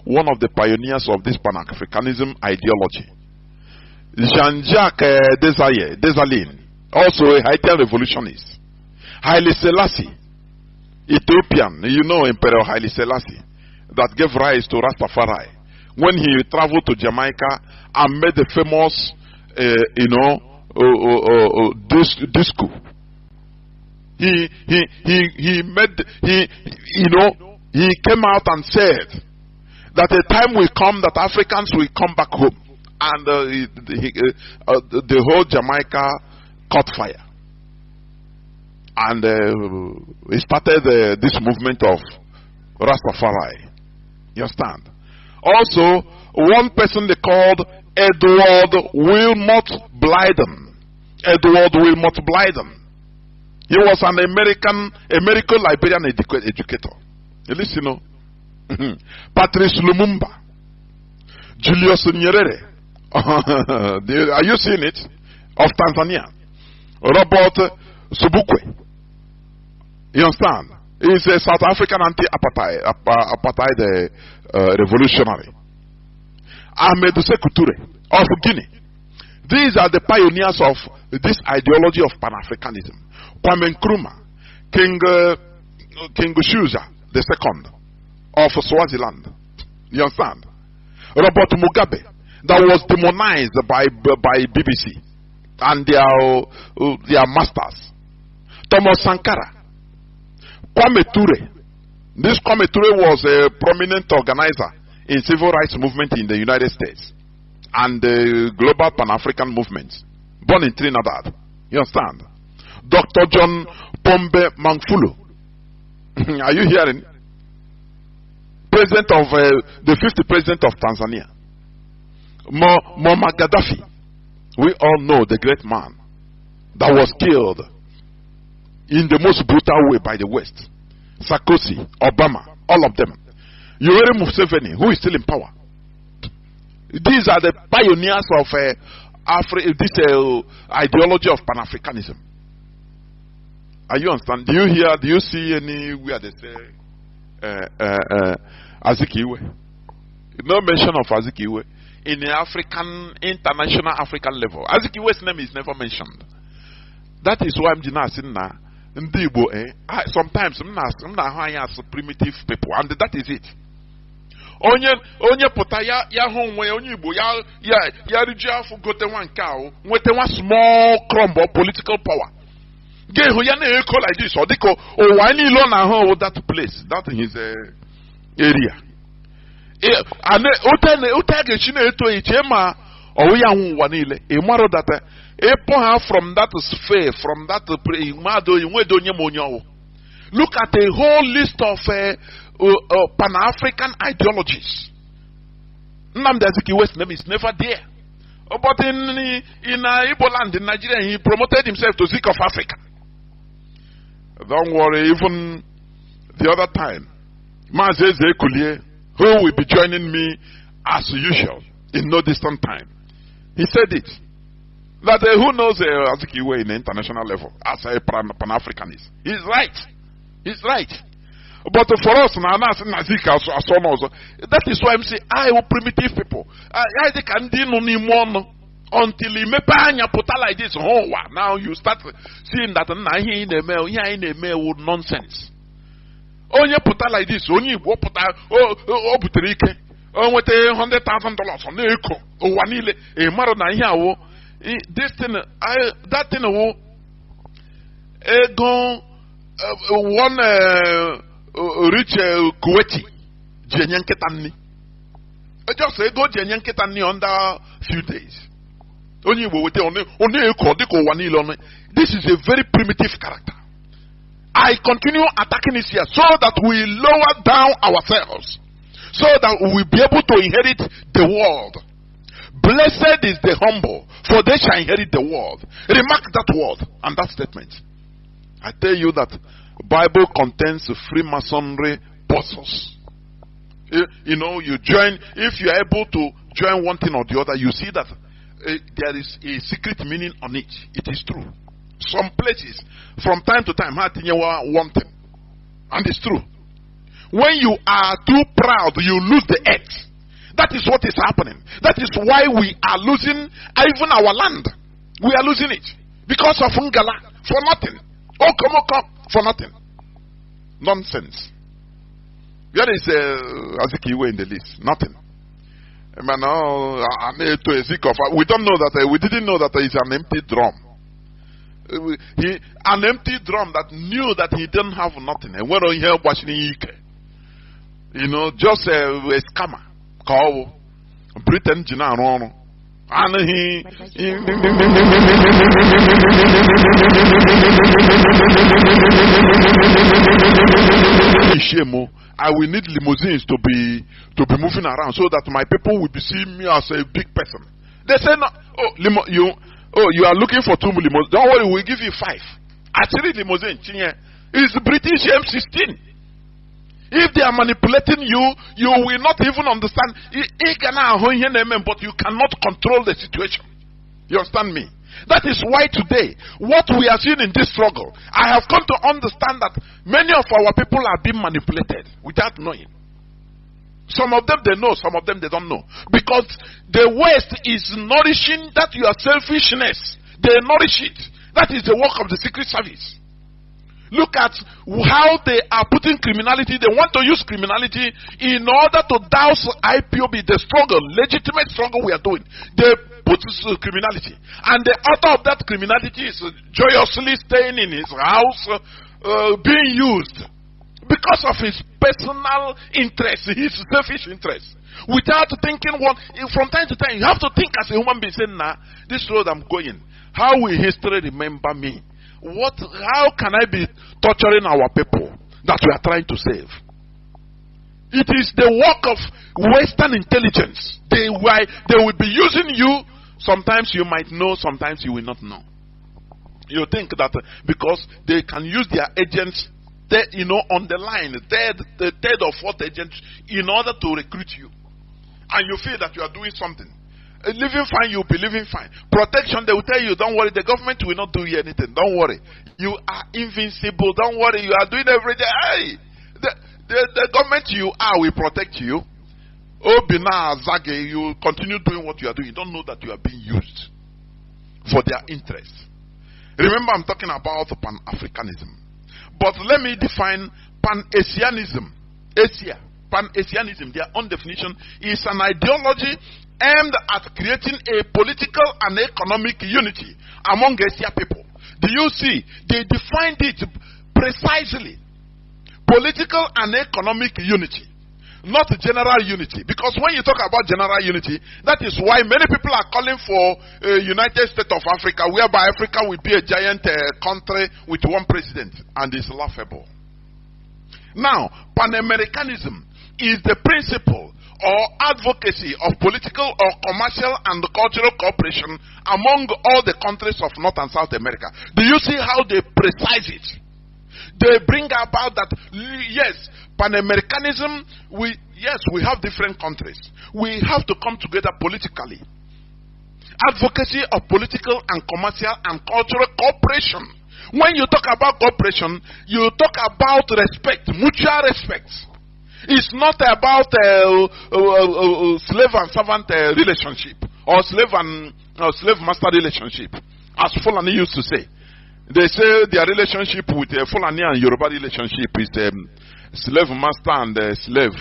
one of the pioneers of this Pan-Africanism ideology. Jean-Jacques Dessalines, also a Haitian revolutionist. Haile Selassie, Ethiopian, you know Emperor Haile Selassie, that gave rise to Rastafari, when he traveled to Jamaica and made the famous, disco. He came out and said that a time will come that Africans will come back home, and the whole Jamaica caught fire, and he started this movement of Rastafari. You understand? Also, one person they called Edward Wilmot Blyden. Edward Wilmot Blyden. He was an American Liberian educator. Listen, Patrice Lumumba, Julius Nyerere. Are you seeing it? Of Tanzania. Robert Sobukwe. You understand? He's a South African anti-apartheid revolutionary. Ahmed Sekou Touré of Guinea. These are the pioneers of this ideology of Pan-Africanism. Kwame Nkrumah, King Shuja II of Swaziland. You understand? Robert Mugabe, that was demonized by BBC and their masters. Thomas Sankara. Kwame Ture. This Kwame Ture was a prominent organizer in civil rights movement in the United States and the global Pan-African movement, born in Trinidad. You understand? Dr. John Pombe Magufuli. Are you hearing? President of the 50th president of Tanzania. Muammar Gaddafi. We all know the great man that was killed in the most brutal way by the West. Sarkozy, Obama, all of them. Yoweri Museveni, who is still in power. These are the pioneers of this ideology of Pan-Africanism. Are you understand? Do you see anywhere they say Azikiwe? No mention of Azikiwe in the international African level. Azikiwe's name is never mentioned. That is why I'm saying now. Sometimes I'm not as primitive people, and that is it. Onye puta ya honwe onye Igbo ya rijiafu gote one cow, nwete one small crumb of political power. Ge ho ya na eko like this, or diko o wani lo na ho that place, that is area. Ane otage chine eto ichema o ya nwa niile. E maro that from that sphere, from that look at a whole list of Pan-African ideologies. Nnamdi Azikiwe's name is never there. But in Igbo land, in Nigeria, he promoted himself to Zik of Africa. Don't worry, even the other time, Mazi, who will be joining me as usual in no distant time, he said it. That who knows Azikiwe in the international level as a Pan-Africanist? He's right. He's right. But for us, that is why I'm saying, primitive people. I can deal until he put like this. Now you start seeing that he in a mail with nonsense. Only put like this. Only put $100,000 on the echo. Oh, Wanile, a Marona. This thing, that thing, one rich Kuwaiti, Jenyanketani. Just say go Jenyanketani under few days. This is a very primitive character. I continue attacking this here so that we lower down ourselves, so that we will be able to inherit the world. Blessed is the humble, for they shall inherit the world. Remark that word and that statement. I tell you that the Bible contains Freemasonry puzzles. You join, if you are able to join one thing or the other, you see that there is a secret meaning on it. It is true. Some places, from time to time, one thing. And it's true. When you are too proud, you lose the edge. That is what is happening. That is why we are losing even our land. We are losing it because of Ngala, for nothing. Oh, come, for nothing. Nonsense. Where is Azikiwe in the list? Nothing. We don't know that, we didn't know that it's an empty drum. An empty drum that knew that he didn't have nothing. And we're on here watching you know, just a scammer. Call Britain, Gina, and he I will need limousines to be moving around so that my people will be seeing me as a big person. They say no. You are looking for 2 limousines. Don't worry, we'll give you 5. Actually, limousine is British M16. If they are manipulating you, you will not even understand. But you cannot control the situation. You understand me? That is why today, what we are seeing in this struggle, I have come to understand that many of our people are being manipulated without knowing. Some of them they know, some of them they don't know. Because the West is nourishing that your selfishness. They nourish it. That is the work of the Secret Service. Look at how they are putting criminality. They want to use criminality in order to douse IPOB, the struggle, legitimate struggle we are doing. They put criminality. And the author of that criminality is joyously staying in his house, being used because of his personal interest, his selfish interest. Without thinking from time to time, you have to think as a human being, saying, nah, this road I'm going, how will history remember me? How can I be torturing our people that we are trying to save? It is the work of Western intelligence. They will be using you. Sometimes you might know, sometimes you will not know. You think that because they can use their agents, on the line, the third or fourth agent, in order to recruit you. And you feel that you are doing something. Living fine, you'll be living fine. Protection, they will tell you, don't worry, the government will not do you anything. Don't worry. You are invincible. Don't worry, you are doing everything. Hey, the government you are will protect you. Obina Zage, you continue doing what you are doing. You don't know that you are being used for their interest. Remember, I'm talking about Pan-Africanism. But let me define Pan-Asianism. Pan-Asianism, their own definition, is an ideology aimed at creating a political and economic unity among Asia people. Do you see? They defined it precisely. Political and economic unity. Not general unity. Because when you talk about general unity, that is why many people are calling for a United States of Africa, whereby Africa will be a giant country with one president. And it's laughable. Now, Pan-Americanism is the principle or advocacy of political or commercial and cultural cooperation among all the countries of North and South America. Do you see how they precise it? They bring about that, yes, Pan-Americanism, we have different countries. We have to come together politically. Advocacy of political and commercial and cultural cooperation. When you talk about cooperation, you talk about respect, mutual respect. It's not about slave and servant relationship or slave master relationship, as Fulani used to say. They say their relationship with Fulani and Yoruba relationship is slave master and slave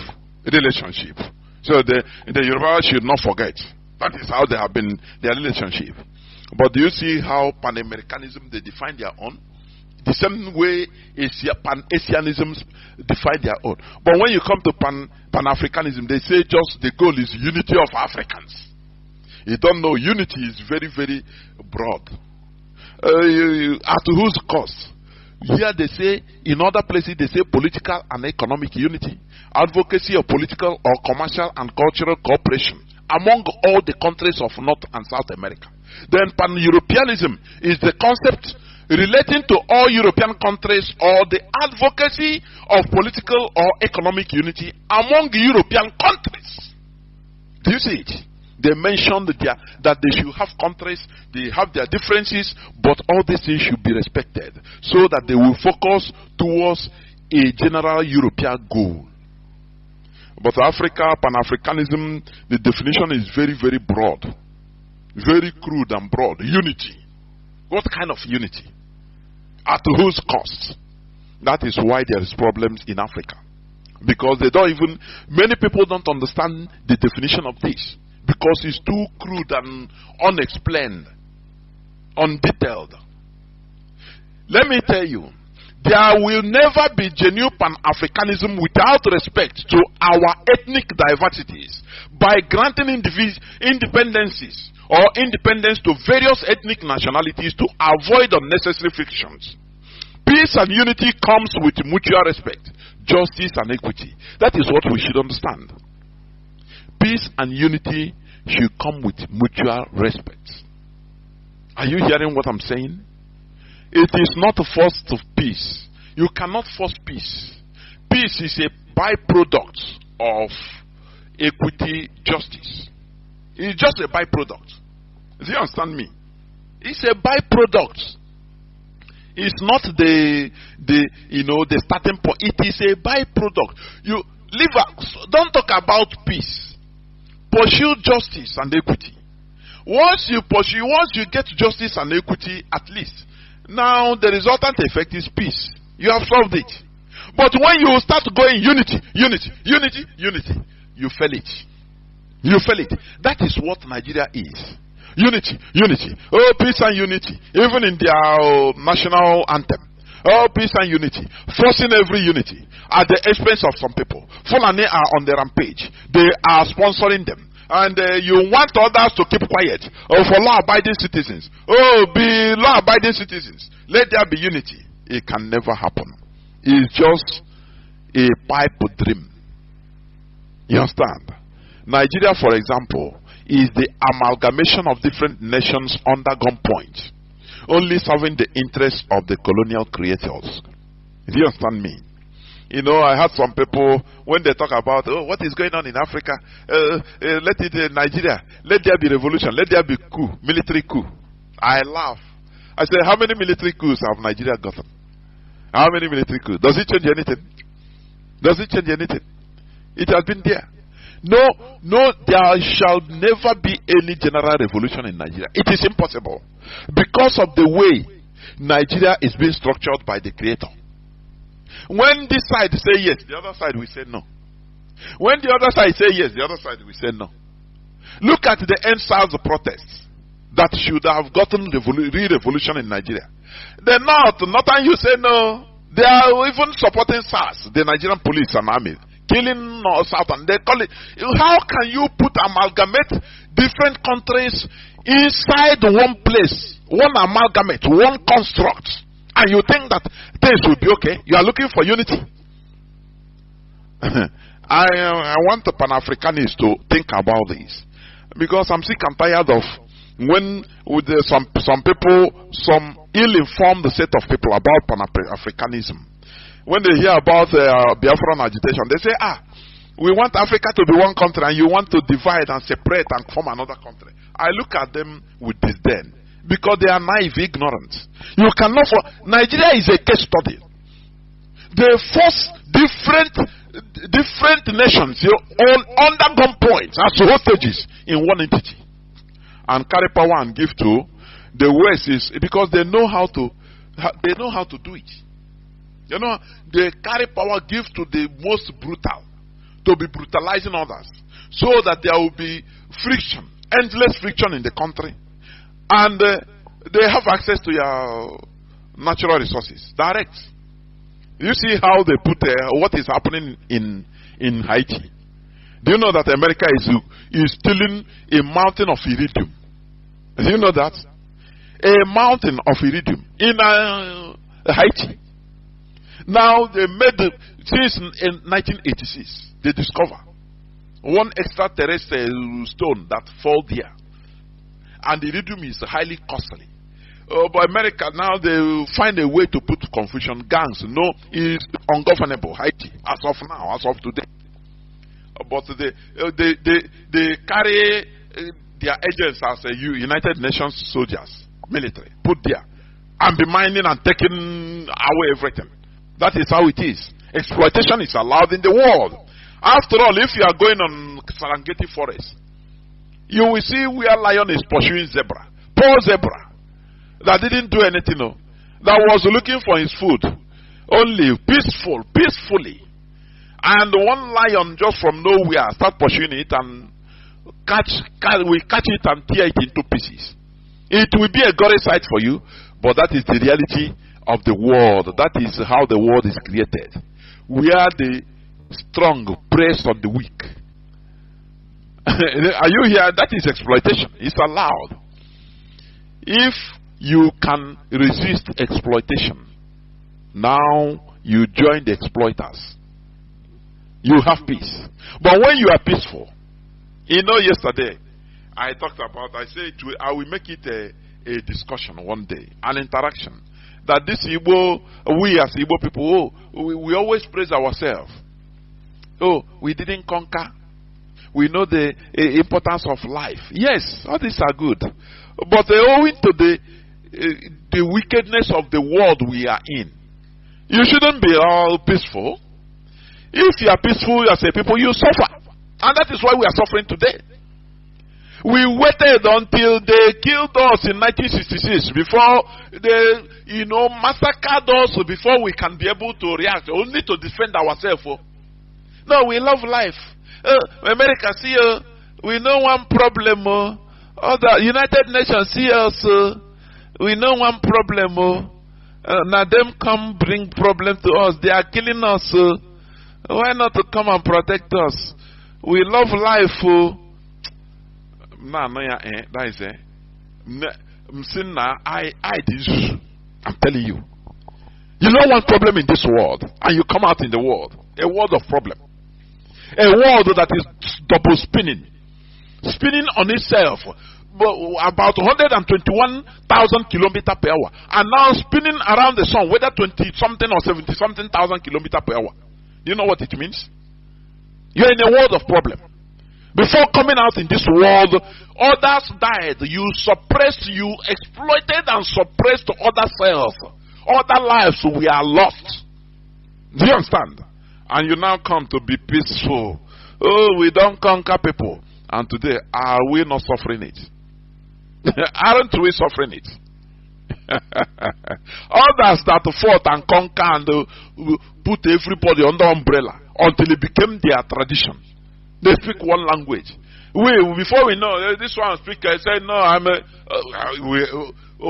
relationship. So the Yoruba should not forget. That is how they have been their relationship. But do you see how Pan-Americanism, they define their own? The same way Pan-Asianism define their own. But when you come to Pan-Africanism, they say just the goal is unity of Africans. You don't know, unity is very, very broad. At whose cost? Here they say, in other places they say political and economic unity, advocacy of political or commercial and cultural cooperation among all the countries of North and South America. Then Pan-Europeanism is the concept relating to all European countries or the advocacy of political or economic unity among European countries. Do you see it? They mentioned that they should have countries, they have their differences, but all these things should be respected so that they will focus towards a general European goal. But Africa, Pan-Africanism, the definition is very, very broad. Very crude and broad. Unity. What kind of unity? At whose cost? That is why there is problems in Africa. Because they don't even, many people don't understand the definition of this. Because it's too crude and unexplained, undetailed. Let me tell you, there will never be genuine Pan-Africanism without respect to our ethnic diversities by granting independencies or independence to various ethnic nationalities to avoid unnecessary frictions. Peace and unity comes with mutual respect, justice and equity. That is what we should understand. Peace and unity should come with mutual respect. Are you hearing what I'm saying? It is not a force of peace. You cannot force peace. Peace is a byproduct of equity, justice. It's just a byproduct. Do you understand me? It's a byproduct. It's not the starting point. It is a byproduct. You don't talk about peace. Pursue justice and equity. Once you get justice and equity, at least, now the resultant effect is peace. You have solved it. But when you start going unity, you fail it. You fail it. That is what Nigeria is. Unity. Oh, peace and unity. Even in their national anthem. Oh, peace and unity. Forcing every unity at the expense of some people. Fulani are on the rampage. They are sponsoring them. And you want others to keep quiet. Oh, for law-abiding citizens. Oh, be law-abiding citizens. Let there be unity. It can never happen. It's just a pipe dream. You understand? Nigeria, for example, is the amalgamation of different nations under gunpoint, only serving the interests of the colonial creators. Do you understand me? You know, I had some people, when they talk about, oh, what is going on in Africa? Nigeria, let there be revolution, let there be coup, military coup. I laugh. I say, how many military coups have Nigeria gotten? How many military coups? Does it change anything? Does it change anything? It has been there. No, there shall never be any general revolution in Nigeria. It is impossible. Because of the way Nigeria is being structured by the Creator. When this side say yes, the other side will say no. When the other side say yes, the other side will say no. Look at the EndSARS protests that should have gotten revolution in Nigeria. The Northern you say no. They are even supporting SARS, the Nigerian police and army, killing South, and they call it. How can you amalgamate different countries inside one place, one amalgamate, one construct, and you think that things will be okay? You are looking for unity. I want the Pan-Africanists to think about this, because I'm sick and tired of when with some people, some ill-informed set of people about Pan-Africanism. When they hear about Biafran agitation, they say, we want Africa to be one country and you want to divide and separate and form another country. I look at them with disdain because they are naive, ignorant. You cannot. Nigeria is a case study. They force different nations all under gunpoint as hostages in one entity and carry power and give to the West, is because they know how to do it. You know, they carry power, give to the most brutal, to be brutalizing others, so that there will be friction, endless friction in the country, and they have access to your natural resources direct. You see how they put what is happening in Haiti. Do you know that America is stealing a mountain of iridium? Do you know that? A mountain of iridium in Haiti. Now they made since in 1986 they discover one extraterrestrial stone that fall there, and the iridium is highly costly. But America now they find a way to put confusion. Gangs, no, is ungovernable Haiti as of now, as of today. But they carry their agents as United Nations soldiers, military, put there, and be mining and taking away everything. That is how it is. Exploitation is allowed in the world. After all, if you are going on Serengeti forest, you will see where lion is pursuing zebra. Poor zebra that didn't do anything. that was looking for his food, only peacefully. And one lion just from nowhere start pursuing it and we catch it and tear it into pieces. It will be a gory sight for you, but that is the reality of the world. That is how the world is created. Where the strong press on the weak. Are you here? That is exploitation. It's allowed. If you can resist exploitation, now you join the exploiters. You have peace. But when you are peaceful, yesterday I talked about, I said I will make it a discussion one day, an interaction. That this Igbo, we as Igbo people, we always praise ourselves. Oh, we didn't conquer. We know the importance of life. Yes, all these are good. But owing to the wickedness of the world we are in, you shouldn't be all peaceful. If you are peaceful as a people, you suffer. And that is why we are suffering today. We waited until they killed us in 1966 before they, massacred us before we can be able to react, only to defend ourselves. No, we love life. America, see us. We know one problem. Other United Nations, see us. We know one problem. Now them come bring problem to us. They are killing us. Why not to come and protect us? We love life. That is it. I'm telling you. You know one problem in this world, and you come out in the world. A world of problem. A world that is double spinning on itself, but about 121,000 kilometers per hour, and now spinning around the sun, whether 20 something or 70 something thousand kilometers per hour. Do you know what it means? You're in a world of problem. Before coming out in this world, others died. You suppressed, you exploited and suppressed other cells. Other lives we are lost. Do you understand? And you now come to be peaceful. Oh, we don't conquer people. And today, are we not suffering it? Aren't we suffering it? Others that fought and conquered and put everybody under umbrella until it became their tradition. They speak one language. Before we know, this one speaker said, no,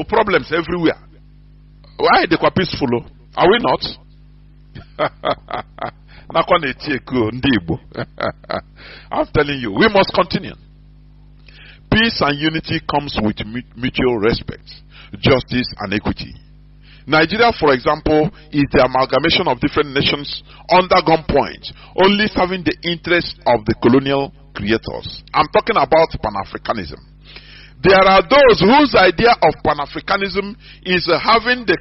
problems everywhere. Why they were peaceful? Are we not? I'm telling you, we must continue. Peace and unity comes with mutual respect, justice and equity. Nigeria, for example, is the amalgamation of different nations under gunpoint, only serving the interests of the colonial creators. I'm talking about Pan-Africanism. There are those whose idea of Pan-Africanism is having the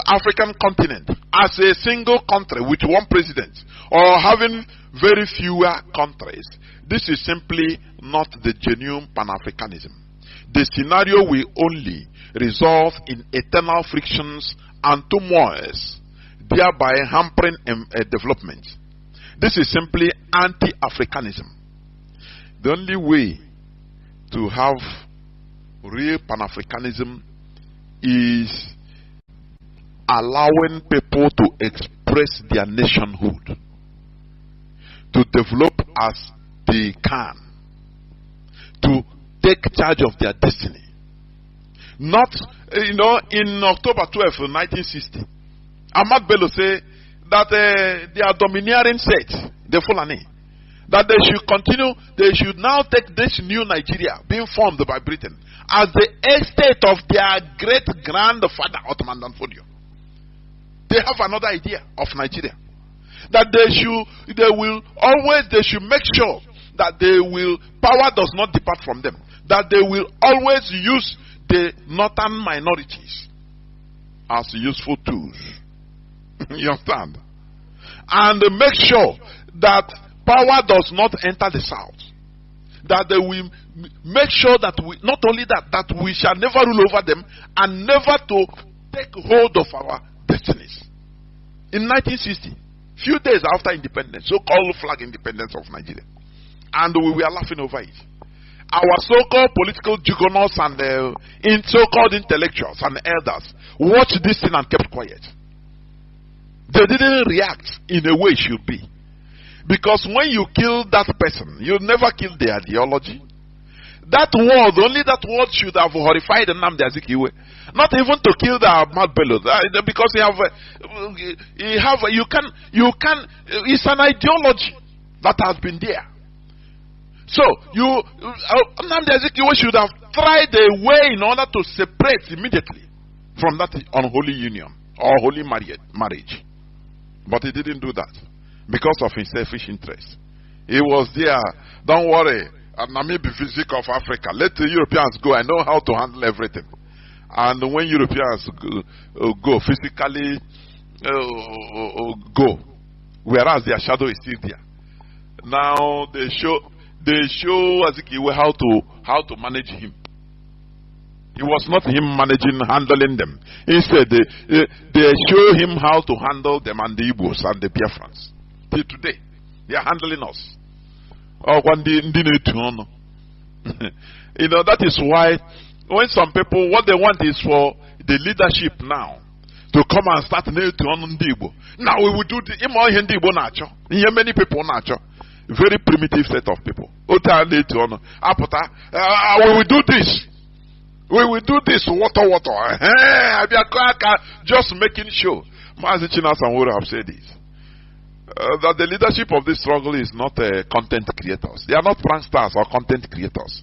African continent as a single country with one president, or having very fewer countries. This is simply not the genuine Pan-Africanism. The scenario will only result in eternal frictions and turmoils, thereby hampering development. This is simply anti-Africanism. The only way to have real Pan-Africanism is allowing people to express their nationhood, to develop as they can, to take charge of their destiny. Not, in October 12, 1960, Ahmad Bello said that their domineering set, the Fulani, that they should continue, they should now take this new Nigeria being formed by Britain as the estate of their great-grandfather, Ottoman Danfodio. They have another idea of Nigeria. That they should make sure that power does not depart from them. That they will always use the northern minorities as useful tools. You understand? And make sure that power does not enter the south. That they will make sure that not only that we shall never rule over them, and never to take hold of our destinies. In 1960, few days after independence, so-called flag independence of Nigeria, and we were laughing over it. our so-called political juggernauts and so-called intellectuals and elders watched this thing and kept quiet. They didn't react in a way it should be. Because when you kill that person, you never kill the ideology. That word, only that word should have horrified Nnamdi Azikiwe. Not even to kill the Ahmad Bello, because it's an ideology that has been there. So Nnamdi Azikiwe should have tried a way in order to separate immediately from that unholy union or holy marriage. But he didn't do that because of his selfish interest. He was there. Don't worry, Nnamdi physique of Africa. Let the Europeans go. I know how to handle everything. And when Europeans go physically go, whereas their shadow is still there. Now they show Azikiwe how to manage him. It was not him handling them. Instead, they show him how to handle them and the Igbos and the Biafrans. Till today, they are handling us. That is why when some people, what they want is for the leadership now to come and start now we will do many people very primitive set of people. We will do this. We will do this. Water. Just making sure. Mazi would have said this. That the leadership of this struggle is not content creators. They are not pranksters or content creators.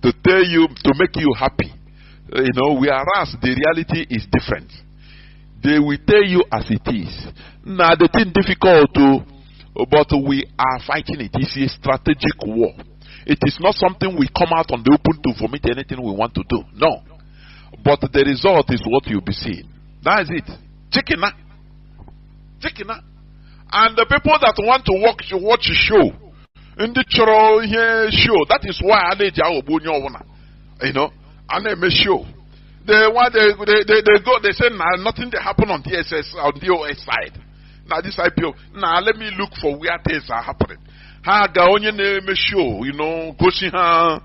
To tell you, to make you happy. Whereas the reality is different. They will tell you as it is. Now, the thing difficult but we are fighting it. It's a strategic war. It is not something we come out on the open to vomit anything we want to do. No. But the result is what you'll be seeing. That is it. Chicken. And the people that want to watch a show, in the show, that is why I let and they make show. They go, they say, nothing they happen on DSS, on DOS side. Now this IPO, let me look for where things are happening. Ha ga onye na-eme show, gosi ha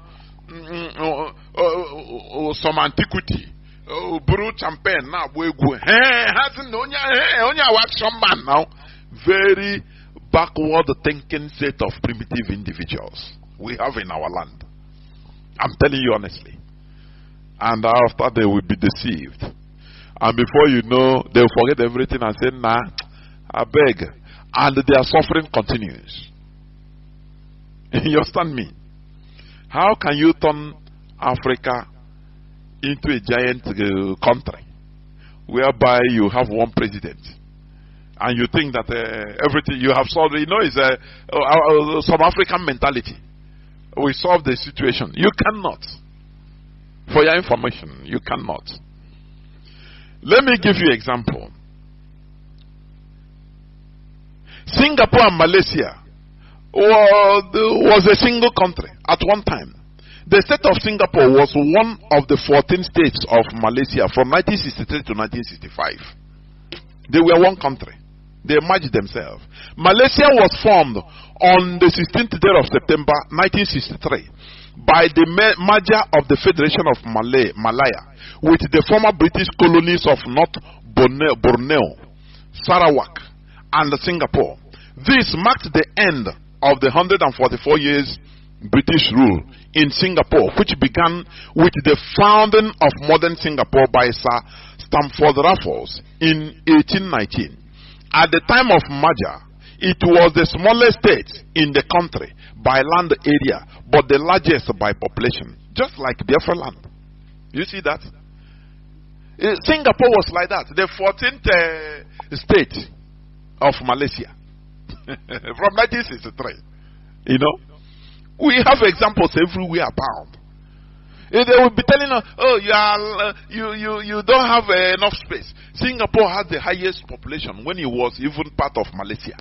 some antiquity, brew champagne na agba egwu. Ha sị na onye action man now. Very backward thinking set of primitive individuals we have in our land. I'm telling you honestly. And after they will be deceived. And before you know, they'll forget everything and say, nah, I beg. And their suffering continues. You understand me? How can you turn Africa into a giant country whereby you have one president and you think that everything you have solved, is some African mentality. We solve the situation. You cannot. For your information, you cannot. Let me give you an example. Singapore and Malaysia was a single country at one time. The state of Singapore was one of the 14 states of Malaysia from 1963 to 1965. They were one country. They merged themselves. Malaysia was formed on the 16th day of September 1963 by the merger of the Federation of Malaya with the former British colonies of North Borneo, Sarawak, and Singapore. This marked the end of the 144 years British rule in Singapore, which began with the founding of modern Singapore by Sir Stamford Raffles in 1819. At the time of merger, it was the smallest state in the country by land area, but the largest by population, just like Biafra land. You see that? Singapore was like that, the 14th state of Malaysia from 1963. We have examples everywhere abound. They will be telling us, you don't have enough space. Singapore has the highest population when it was even part of Malaysia.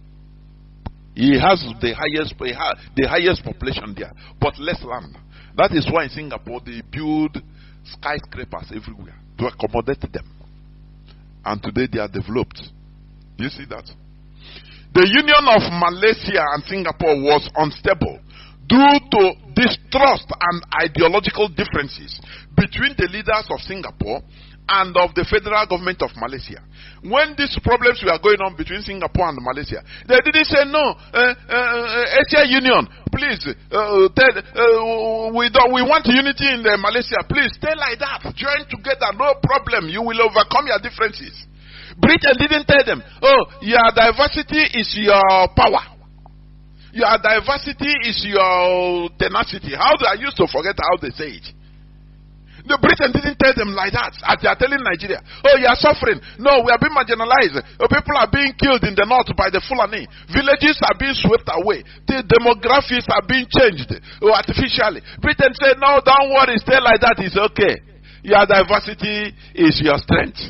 He has the highest population there, but less land. That is why in Singapore they build skyscrapers everywhere to accommodate them. And today they are developed. Do you see that? The union of Malaysia and Singapore was unstable due to distrust and ideological differences between the leaders of Singapore and of the federal government of Malaysia. When these problems were going on between Singapore and Malaysia, they didn't say no. Asia Union, please, we want unity in Malaysia. Please stay like that. Join together, no problem. You will overcome your differences. Britain didn't tell them, oh, your diversity is your power. Your diversity is your tenacity. How I used to forget how they say it. The Britain didn't tell them like that, as they are telling Nigeria. Oh, you are suffering. No, we are being marginalized. Oh, people are being killed in the north by the Fulani. Villages are being swept away. The demographics are being changed artificially. Britain said, no, don't worry, stay like that. It's okay. Your diversity is your strength.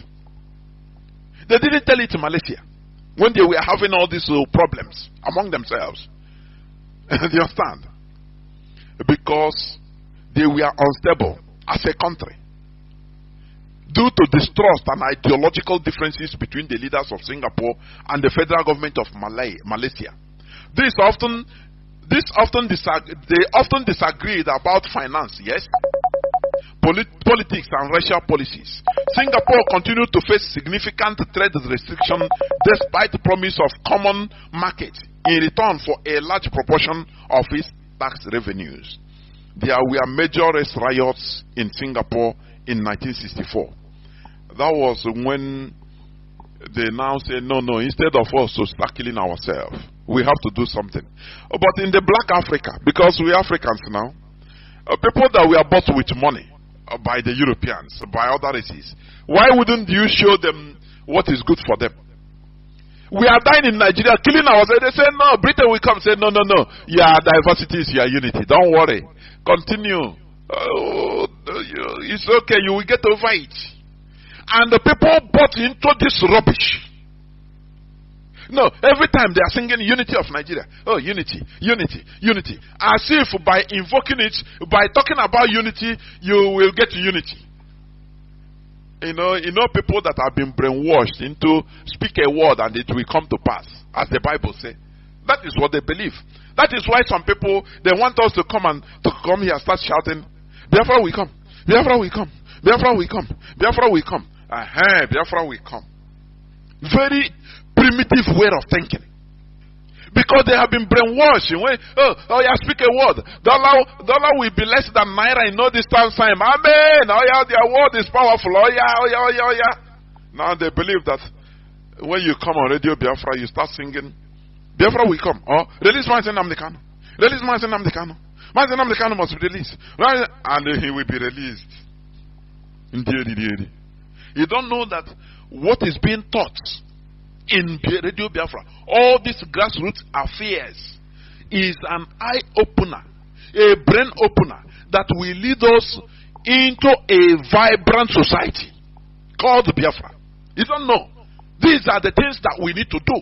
They didn't tell it to Malaysia when they were having all these problems among themselves. Do you understand? Because they were unstable as a country due to distrust and ideological differences between the leaders of Singapore and the federal government of Malaysia. They often disagreed about finance, yes, politics and racial policies. Singapore continued to face significant trade restriction despite the promise of common market in return for a large proportion of its tax revenues. There were major race riots in Singapore in 1964. That was when they now say, no, instead of us to start killing ourselves, we have to do something. But in the black Africa, because we are Africans now, people that were bought with money by the Europeans, by other races, why wouldn't you show them what is good for them? We are dying in Nigeria, killing ourselves. They say, no, Britain will come. Say, no. Your diversity is your unity. Don't worry. Continue. It's okay. You will get over it. And the people bought into this rubbish. No, every time they are singing unity of Nigeria. Oh, unity. As if by invoking it, by talking about unity, you will get unity. You know people that have been brainwashed into speak a word and it will come to pass, as the Bible says. That is what they believe. That is why some people, they want us to come here and start shouting, Biafra will come, Biafra will come, Biafra will come, Biafra will come. Biafra will come. Very primitive way of thinking. Because they have been brainwashed. Speak a word. Dollar will be less than naira in no distance time. Amen. Their word is powerful. Now they believe that when you come on Radio Biafra, you start singing, Biafra will come. Release Mazi Nnamdi Kanu. Release Mazi Nnamdi Kanu. Mazi Nnamdi Kanu must be released. And he will be released. You don't know that what is being taught in Radio Biafra, all these grassroots affairs, is an eye-opener, a brain opener that will lead us into a vibrant society called Biafra. You don't know. These are the things that we need to do.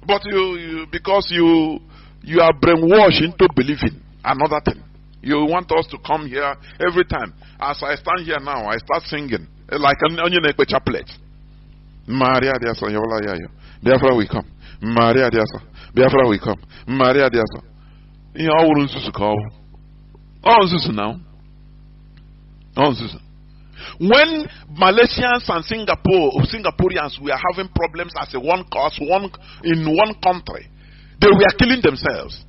But because you are brainwashed into believing another thing. You want us to come here every time. As I stand here now, I start singing like an onion egg chaplet. Maria Diasa, Biafra will come. Maria Diasa, Biafra will come. Maria Diasa. You know, I wouldn't call. Now. When Malaysians and Singaporeans were having problems as in one country, they were killing themselves.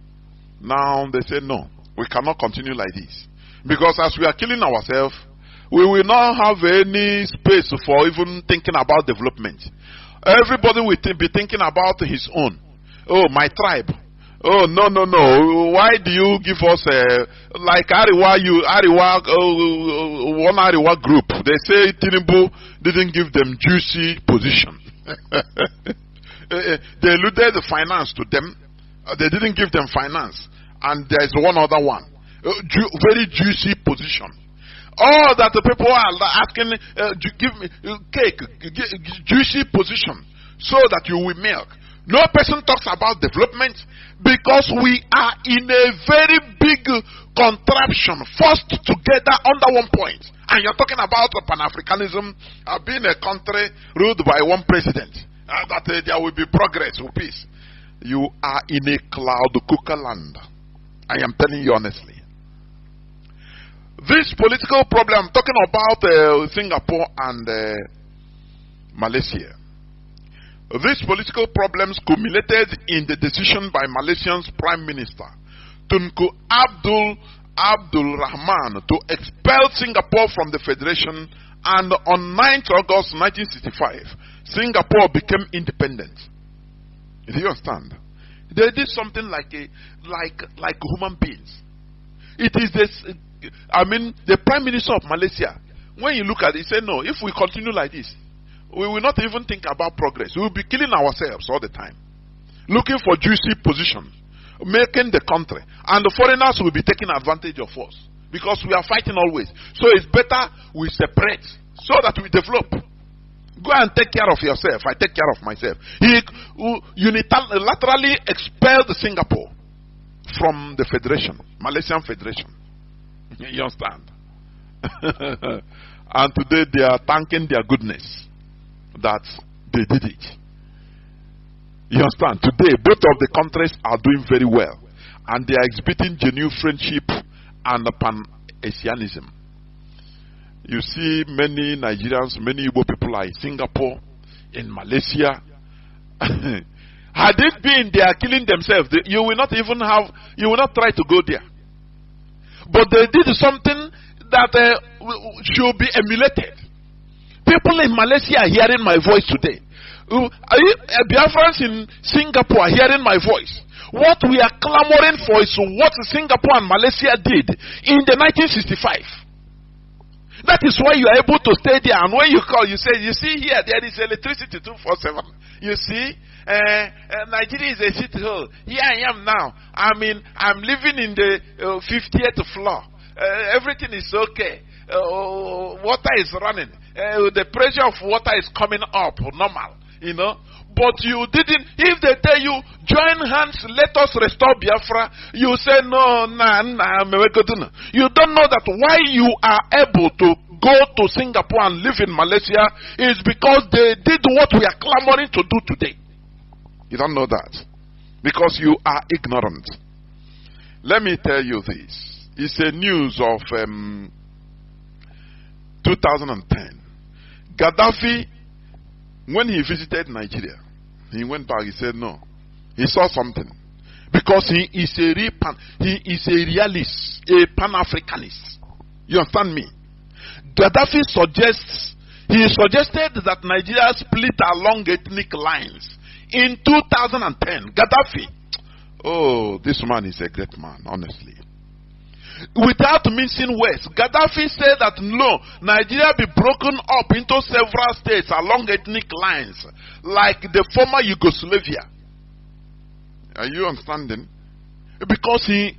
Now they say, no, we cannot continue like this. Because as we are killing ourselves, we will not have any space for even thinking about development. Everybody will be thinking about his own. Oh, my tribe. Oh, no. Why do you give us like one Ariwa group? They say Tinubu didn't give them juicy position. They alluded the finance to them. They didn't give them finance. And there is one other one. Very juicy position. All that the people are asking, give me cake, juicy position, so that you will milk. No person talks about development because we are in a very big contraption, forced together under one point. And you're talking about Pan-Africanism, being a country ruled by one president, that there will be progress or peace. You are in a cloud cooker land. I am telling you honestly. This political problem, I'm talking about Singapore and Malaysia. These political problems culminated in the decision by Malaysia's Prime Minister, Tunku Abdul Rahman, to expel Singapore from the Federation, and on 9th August 1965, Singapore became independent. Do you understand? They did something like human beings. It is this, the Prime Minister of Malaysia, when you look at it, he said, no, if we continue like this, we will not even think about progress. We will be killing ourselves all the time, looking for juicy positions, making the country, and the foreigners will be taking advantage of us because we are fighting always. So it's better we separate so that we develop. Go and take care of yourself. I take care of myself. He unilaterally expelled Singapore from the Federation, Malaysian Federation. You understand? And today they are thanking their goodness that they did it. You understand? Today, both of the countries are doing very well, and they are exhibiting genuine friendship and Pan-Africanism. You see, many Nigerians, many Igbo people are in Singapore, in Malaysia. Had it been they are killing themselves, you will not try to go there. But they did something that should be emulated. People in Malaysia are hearing my voice today. Biafrans in Singapore are hearing my voice. What we are clamoring for is what Singapore and Malaysia did in the 1965. That is why you are able to stay there. And when you call, you say, you see here, there is electricity 247. You see, Nigeria is a shithole. Here I am now. I'm living in the 50th floor. Everything is okay. Water is running. The pressure of water is coming up normal, but you didn't. If they tell you join hands, let us restore Biafra, you say no. You don't know that why you are able to go to Singapore and live in Malaysia is because they did what we are clamoring to do today. You don't know that because you are ignorant. Let me tell you this. It's a news of 2010. Gaddafi, when he visited Nigeria, he went back, he said no. He saw something. Because he is a realist, a Pan-Africanist. You understand me? Gaddafi suggested that Nigeria split along ethnic lines. In 2010, Gaddafi, this man is a great man, honestly. Without mincing words, Gaddafi said that no, Nigeria be broken up into several states along ethnic lines, like the former Yugoslavia. Are you understanding? Because he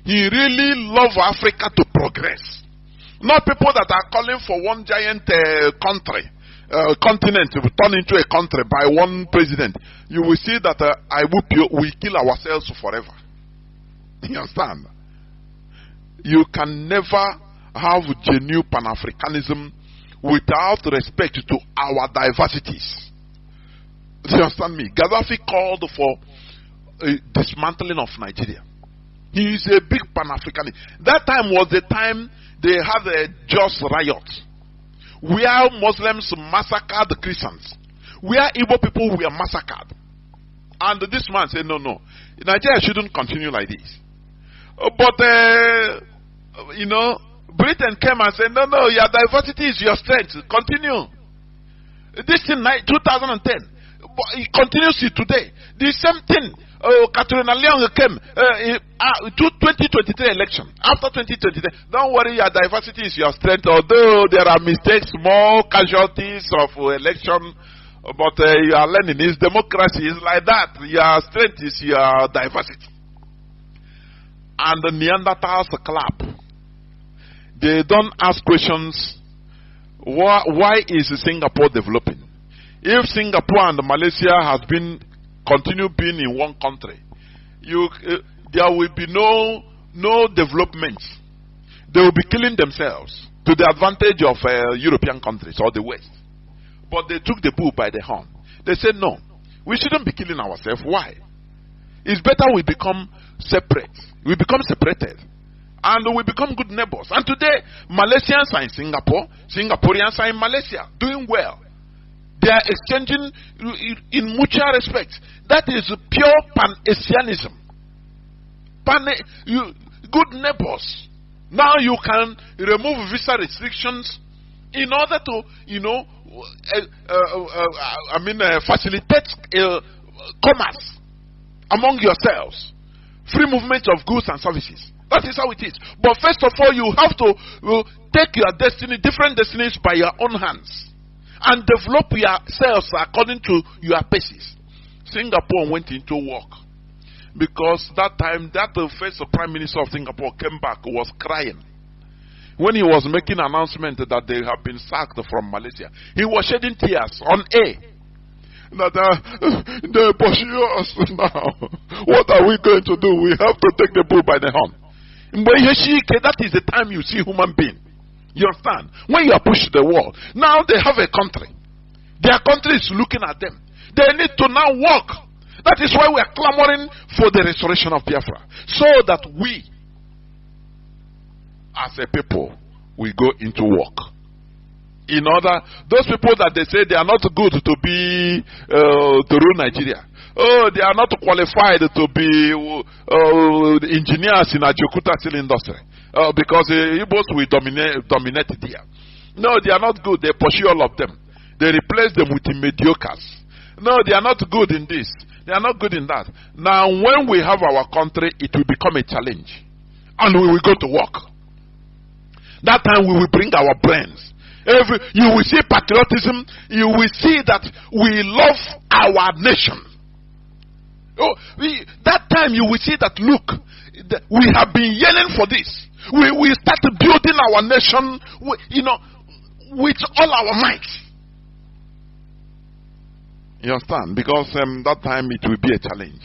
really loves Africa to progress. Not people that are calling for one giant continent to turn into a country by one president. You will see that we kill ourselves forever. You understand? You can never have genuine Pan-Africanism without respect to our diversities. Do you understand me? Gaddafi called for a dismantling of Nigeria. He is a big Pan-Africanist. That time was the time they had a just riot, where Muslims massacred Christians, where Igbo people were massacred. And this man said, no, Nigeria shouldn't continue like this. But Britain came and said, no, your diversity is your strength. Continue. This in 2010. But it continues today. The same thing. Colonial came to 2023 election. After 2023, don't worry, your diversity is your strength. Although there are mistakes, more casualties of election, but you are learning. It's democracy. It's like that. Your strength is your diversity. And the Neanderthals clap. They don't ask questions. Why is Singapore developing? If Singapore and Malaysia has continue being in one country, there will be no development. They will be killing themselves to the advantage of European countries or the West. But they took the bull by the horn. They said, no, we shouldn't be killing ourselves. Why? It's better we become separate. We become separated. And we become good neighbors. And today, Malaysians are in Singapore. Singaporeans are in Malaysia, doing well. They are exchanging in mutual respect. That is pure Pan-Asianism. Good neighbors. Now you can remove visa restrictions in order to, facilitate commerce among yourselves. Free movement of goods and services. That is how it is. But first of all, you have to take your destiny, different destinies by your own hands. And develop yourselves according to your paces. Singapore went into work. Because that time, the first Prime Minister of Singapore came back, was crying. When he was making an announcement that they have been sacked from Malaysia, he was shedding tears on air. That they pursue us now. What are we going to do? We have to take the bull by the horn. That is the time you see human being. You understand? When you are pushed the wall, now they have a country. Their country is looking at them. They need to now work. That is why we are clamoring for the restoration of Biafra. So that we, as a people, we go into work. In order, those people that they say they are not good to be to rule Nigeria. Oh, they are not qualified to be engineers in Ajokuta steel industry. Because Igbos will dominate there. No, they are not good. They pursue all of them. They replace them with mediocres. No, they are not good in this. They are not good in that. Now, when we have our country, it will become a challenge. And we will go to work. That time we will bring our brains. You will see patriotism. You will see that we love our nation. That time you will see that, look, we have been yearning for this. We start building our nation, with all our might. You understand? Because that time it will be a challenge.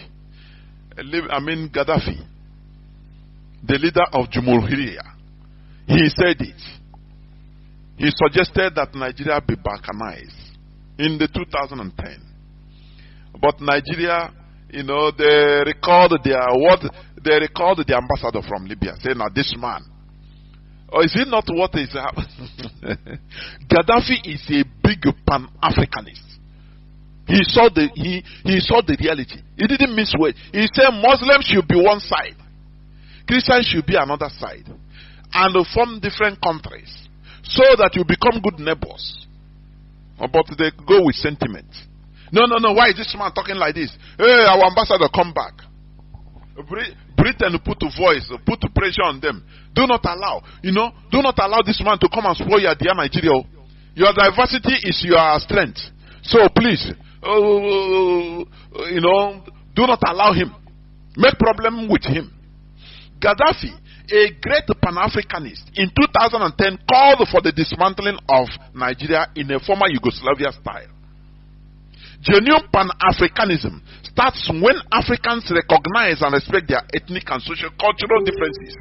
Gaddafi, the leader of Jumhuriyya, he said it. He suggested that Nigeria be balkanized in the 2010. But Nigeria, they recalled the ambassador from Libya, saying, "Now this man, or is it not what is happening?" Gaddafi is a big Pan-Africanist. He saw the reality. He didn't miss words. He said Muslims should be one side, Christians should be another side, and form different countries so that you become good neighbors. But they go with sentiment. No. Why is this man talking like this? Hey, our ambassador, come back. Britain put a voice, put pressure on them. Do not allow this man to come and spoil your dear Nigeria. Your diversity is your strength. So please, do not allow him. Make problem with him. Gaddafi, a great Pan-Africanist, in 2010 called for the dismantling of Nigeria in a former Yugoslavia style. Genuine Pan-Africanism starts when Africans recognize and respect their ethnic and social-cultural differences,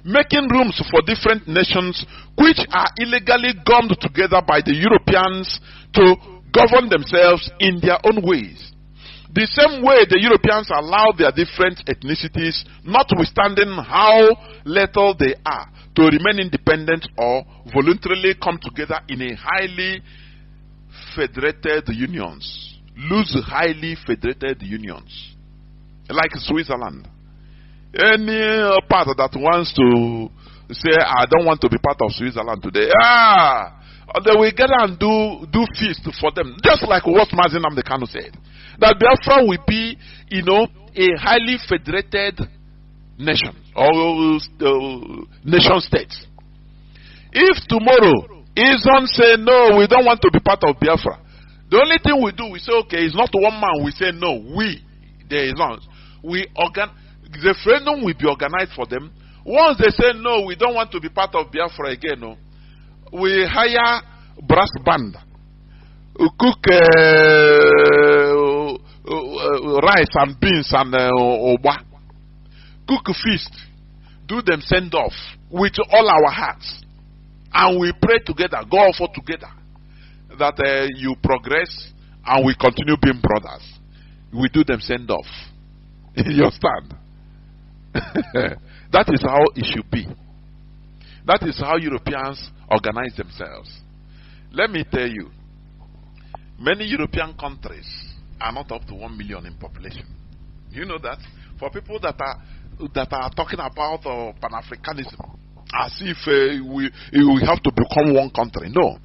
making rooms for different nations which are illegally gummed together by the Europeans to govern themselves in their own ways. The same way the Europeans allow their different ethnicities, notwithstanding how little they are, to remain independent or voluntarily come together in a highly federated unions. Loose, highly federated unions. Like Switzerland. Any part that wants to say, I don't want to be part of Switzerland today, they will get and do feast for them. Just like what Mazi Nnamdi Kanu said. That Biafra will be, a highly federated nation or nation state. If tomorrow Izon say no, we don't want to be part of Biafra, the only thing we do, we say, okay, it's not one man. We say no, there is not. The referendum will be organized for them. Once they say no, we don't want to be part of Biafra again, no, we hire brass band, cook rice and beans and oba, cook feast, do them send off with all our hearts, and we pray together, go for together, that you progress and we continue being brothers. We do them send off. You understand? That is how it should be. That is how Europeans organize themselves. Let me tell you, many European countries are not up to 1 million in population. You know that? For people that are talking about Pan-Africanism, as if we have to become one country. No.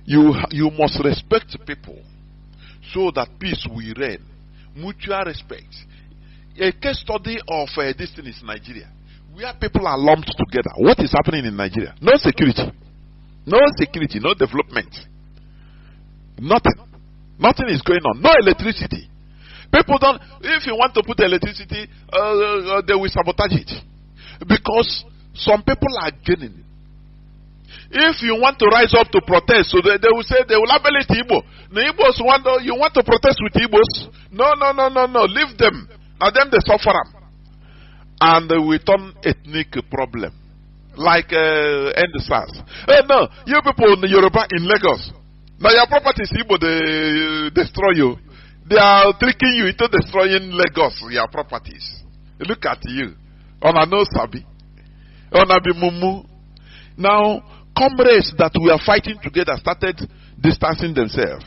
You must respect people so that peace will reign. Mutual respect. A case study of this thing is Nigeria, where people are lumped together. What is happening in Nigeria? No security. No security, no development. Nothing. Nothing is going on. No electricity. People don't, if you want to put electricity, they will sabotage it. Because some people are gaining. If you want to rise up to protest, so they will say they will abolish the Igbo. The Igbos you want to protest with Igbos? No. Leave them. Now them they suffer. And we turn ethnic problem. Like end SARS. No, you people in the Yoruba in Lagos. Now your properties Igbo they destroy you. They are tricking you into destroying Lagos, your properties. Look at you. Ona no sabi. Ona be mumu. Now, comrades that we are fighting together started distancing themselves.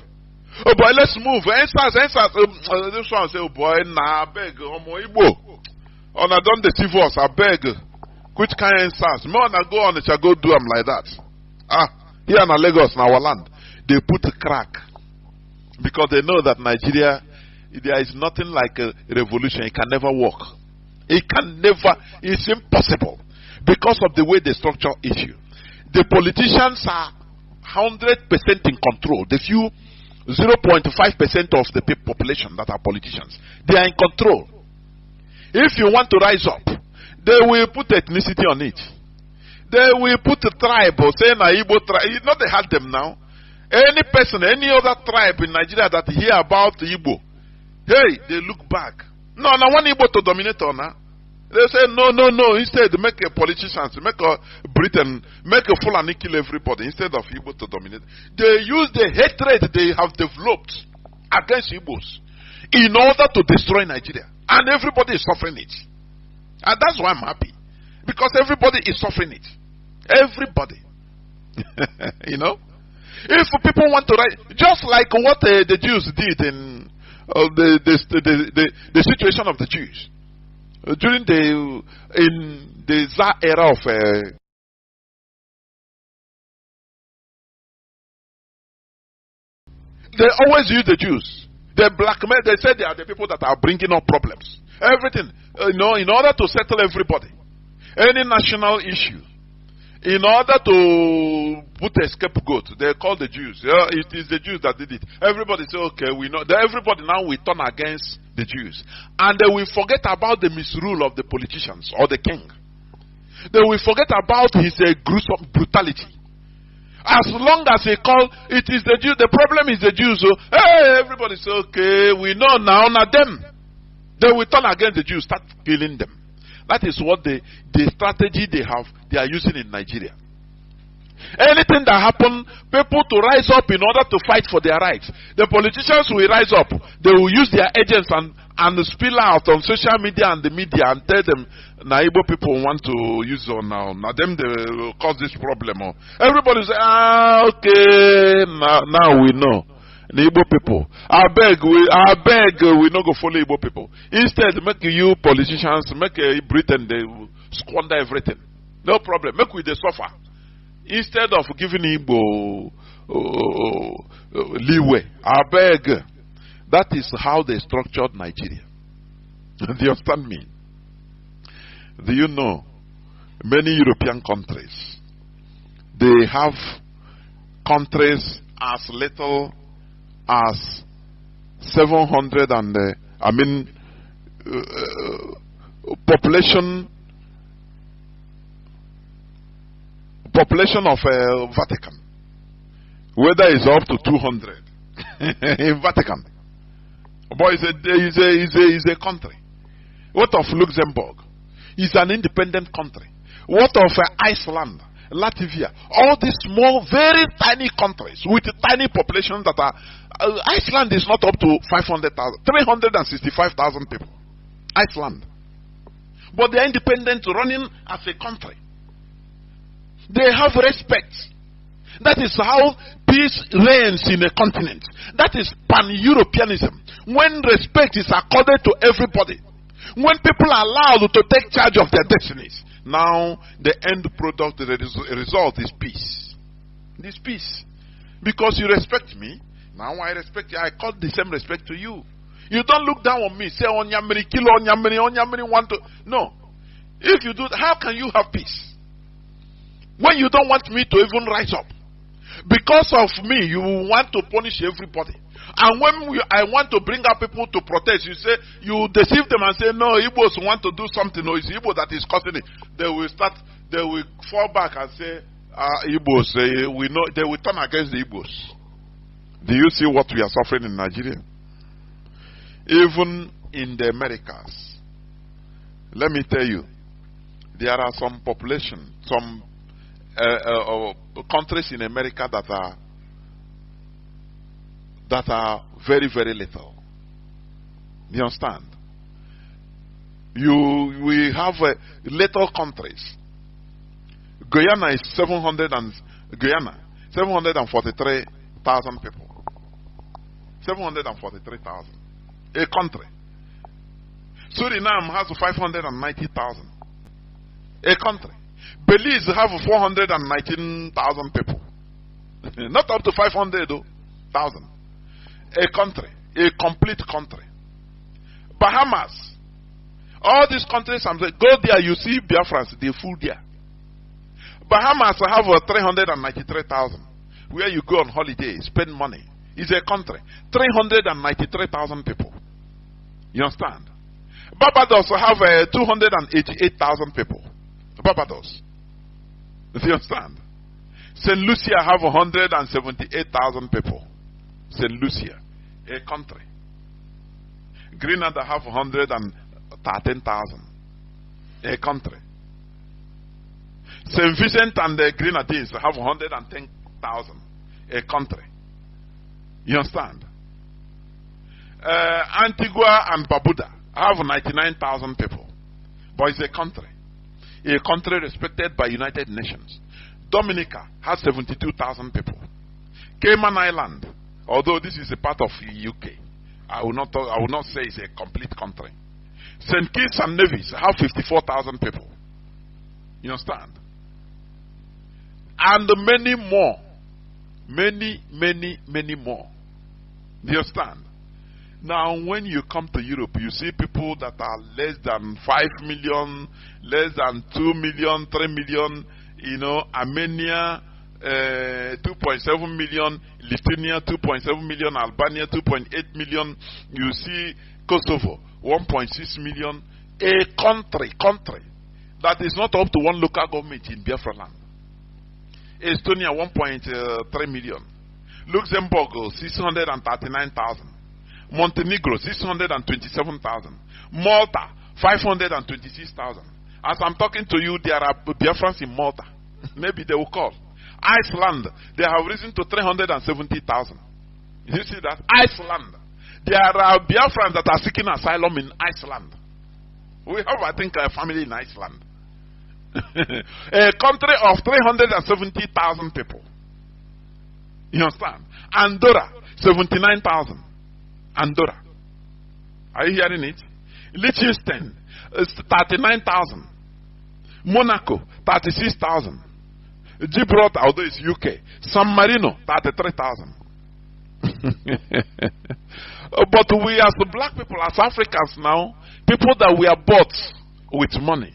Oh boy, let's move. Answers. This one say, oh boy, nah, I beg, homo Igbo. Ona don't deceive us, I beg. Which kind of answers? More na go on, it shall go do them like that. Here in Lagos, in our land, they put a crack. Because they know that Nigeria, there is nothing like a revolution. It can never work. It can never, it's impossible. Because of the way they structure issue. The politicians are 100% in control. The few 0.5% of the population that are politicians, they are in control. If you want to rise up, they will put ethnicity on it. They will put a tribe or say na Igbo tribe. You know they had them now. Any person, any other tribe in Nigeria that hear about Igbo, hey, they look back. No, I want Igbo to dominate on her. They say no. Instead, make a politicians, make a Britain, make a Fulani kill everybody instead of Igbo to dominate. They use the hatred they have developed against Igbos in order to destroy Nigeria, and everybody is suffering it. And that's why I'm happy, because everybody is suffering it. Everybody, you know. If people want to write, just like what the Jews did in the situation of the Jews during the Tsar era of they always use the Jews. They blackmail. They say they are the people that are bringing up problems. Everything, in order to settle everybody, any national issue. In order to put a scapegoat, they call the Jews. Yeah, it is the Jews that did it. Everybody say, okay, we know. Everybody now will turn against the Jews. And they will forget about the misrule of the politicians or the king. They will forget about his gruesome brutality. As long as they call, it is the Jews, the problem is the Jews. So, hey, everybody say, okay, we know now, not them. They will turn against the Jews, start killing them. That is what the strategy they are using in Nigeria. Anything that happens, people to rise up in order to fight for their rights. The politicians will rise up. They will use their agents and spill out on social media and the media and tell them, Igbo people want to use it now. Now them they will cause this problem. Everybody say, okay, now we know. The Igbo people, I beg, we not go follow Igbo people. Instead, make you politicians, make Britain, they squander everything. No problem. Make we they suffer. Instead of giving Igbo leeway, I beg. That is how they structured Nigeria. Do you understand me? Do you know many European countries? They have countries as little as 700 and population of Vatican, whether it's up to 200 in Vatican. But it's a country. What of Luxembourg? It's an independent country. What of Iceland? Latvia, all these small, very tiny countries with tiny populations that are. Iceland is not up to 500,000, 365,000 people. Iceland. But they are independent, running as a country. They have respect. That is how peace reigns in a continent. That is Pan-Europeanism. When respect is accorded to everybody. When people are allowed to take charge of their destinies. Now, the end product, the result is peace. This peace. Because you respect me, now I respect you. I call the same respect to you. You don't look down on me, say, Onyamiri, kill Onyamiri, want to. No. If you do, how can you have peace? When you don't want me to even rise up. Because of me, you want to punish everybody. And when I want to bring up people to protest, you say, you deceive them and say, no, Igbos want to do something, or it's Igbo that is causing it. They will fall back and say, Igbos, we know, they will turn against the Igbos. Do you see what we are suffering in Nigeria? Even in the Americas, let me tell you, there are some population, some countries in America that are very, very little. You understand? We have little countries. Guyana is 743,000 people. 743,000. A country. Suriname has 590,000. A country. Belize have 419,000 people. Not up to 500,000. A country. A complete country. Bahamas. All these countries, go there, you see Biafrans, they full there. Bahamas have 393,000. Where you go on holiday, spend money. It's a country. 393,000 people. You understand? Barbados have 288,000 people. Barbados. Do you understand? St. Lucia have 178,000 people. St. Lucia, a country. Grenada have 113,000. A country. St. Vincent and the Grenadines have 110,000. A country. You understand? Antigua and Barbuda have 99,000 people. But it's a country. A country respected by United Nations. Dominica has 72,000 people. Cayman Island, although this is a part of the UK, I will not say it's a complete country. St. Kitts and Nevis have 54,000 people. You understand? And many more. Many, many, many more. Do you understand? Now, when you come to Europe, you see people that are less than 5 million, less than 2 million, 3 million, you know, Armenia, 2.7 million, Lithuania, 2.7 million, Albania, 2.8 million, you see Kosovo, 1.6 million, a country that is not up to one local government in Biafra land. Estonia, 1.3 million. Luxembourg, 639,000. Montenegro, 627,000. Malta, 526,000. As I'm talking to you, there are Biafrans in Malta. Maybe they will call. Iceland, they have risen to 370,000. You see that? Iceland. There are Biafrans that are seeking asylum in Iceland. We have, I think, a family in Iceland. A country of 370,000 people. You understand? Andorra, 79,000. Andorra. Are you hearing it? Liechtenstein, 39,000. Monaco, 36,000. Gibraltar, although it's UK. San Marino, 33,000. But we as the black people, as Africans now, people that we are bought with money,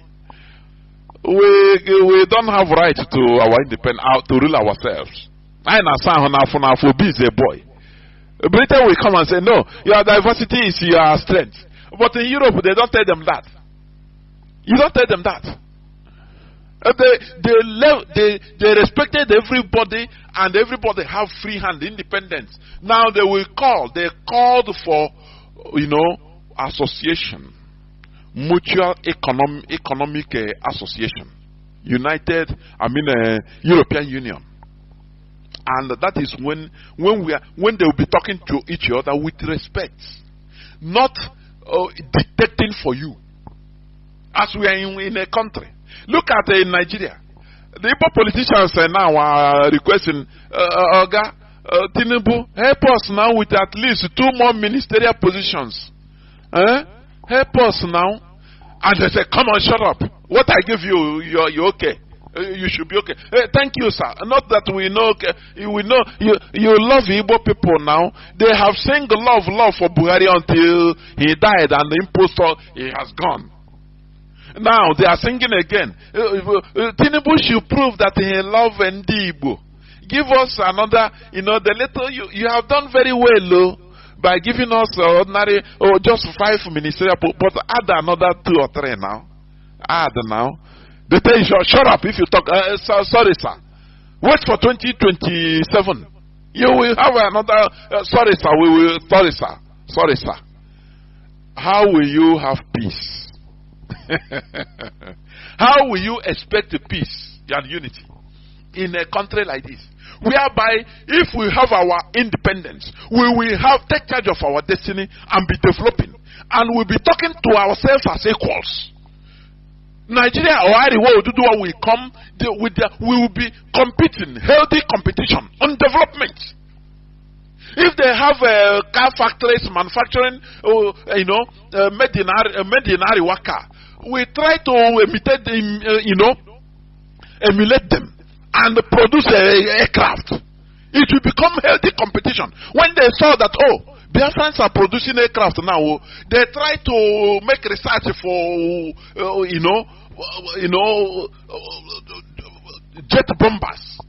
we don't have right to our independence, to rule ourselves. I understand how is a boy. Britain will come and say, no, your diversity is your strength. But in Europe, they don't tell them that. You don't tell them that. They respected everybody, and everybody have free hand, independence. Now they called for, association, mutual economic association, European Union. And that is when they will be talking to each other with respect, not dictating for you. As we are in a country. Look at Nigeria. The Igbo politicians now are requesting, Oga, Tinubu, help us now with at least 2 more ministerial positions. Help us now. And they say, come on, shut up. What I give you, you're okay. You should be okay. Thank you, sir. Not that we know, we know you love Igbo people now. They have sung love for Buhari until he died and the impostor he has gone. Now they are singing again. Tinubu should prove that he loves Igbo. Give us another, the little you have done very well, by giving us ordinary, just 5 ministerial, but add another 2 or 3 now. Add now. They tell you, shut up if you talk. Sorry, sir. Wait for 2027. You will have another. Sorry, sir. We will. Sorry, sir. Sorry, sir. How will you have peace? How will you expect peace and unity in a country like this? Whereby, if we have our independence, we will take charge of our destiny and be developing, and we'll be talking to ourselves as equals. Nigeria or Ariwa will come we will be competing, healthy competition on development. If they have car factories manufacturing, made in Ariwa car, we try to imitate them, emulate them and produce aircraft. It will become healthy competition. When they saw that, Biafrans are producing aircraft now, they try to make research for, jet bombers.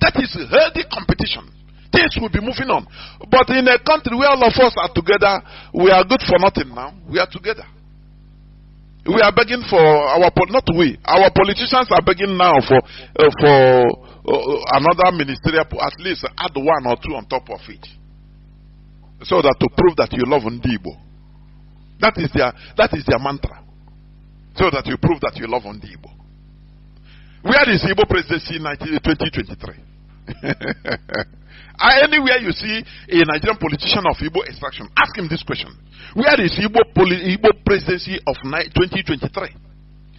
That is healthy competition. Things will be moving on. But in a country where all of us are together, we are good for nothing now. We are together. We are begging for our politicians are begging now for another ministerial, at least add 1 or 2 on top of it, so that to prove that you love Igbo. That is their mantra. So that you prove that you love Igbo. Where is Igbo presidency in 2023? Anywhere you see a Nigerian politician of Igbo extraction, ask him this question. Where is Igbo presidency of 2023?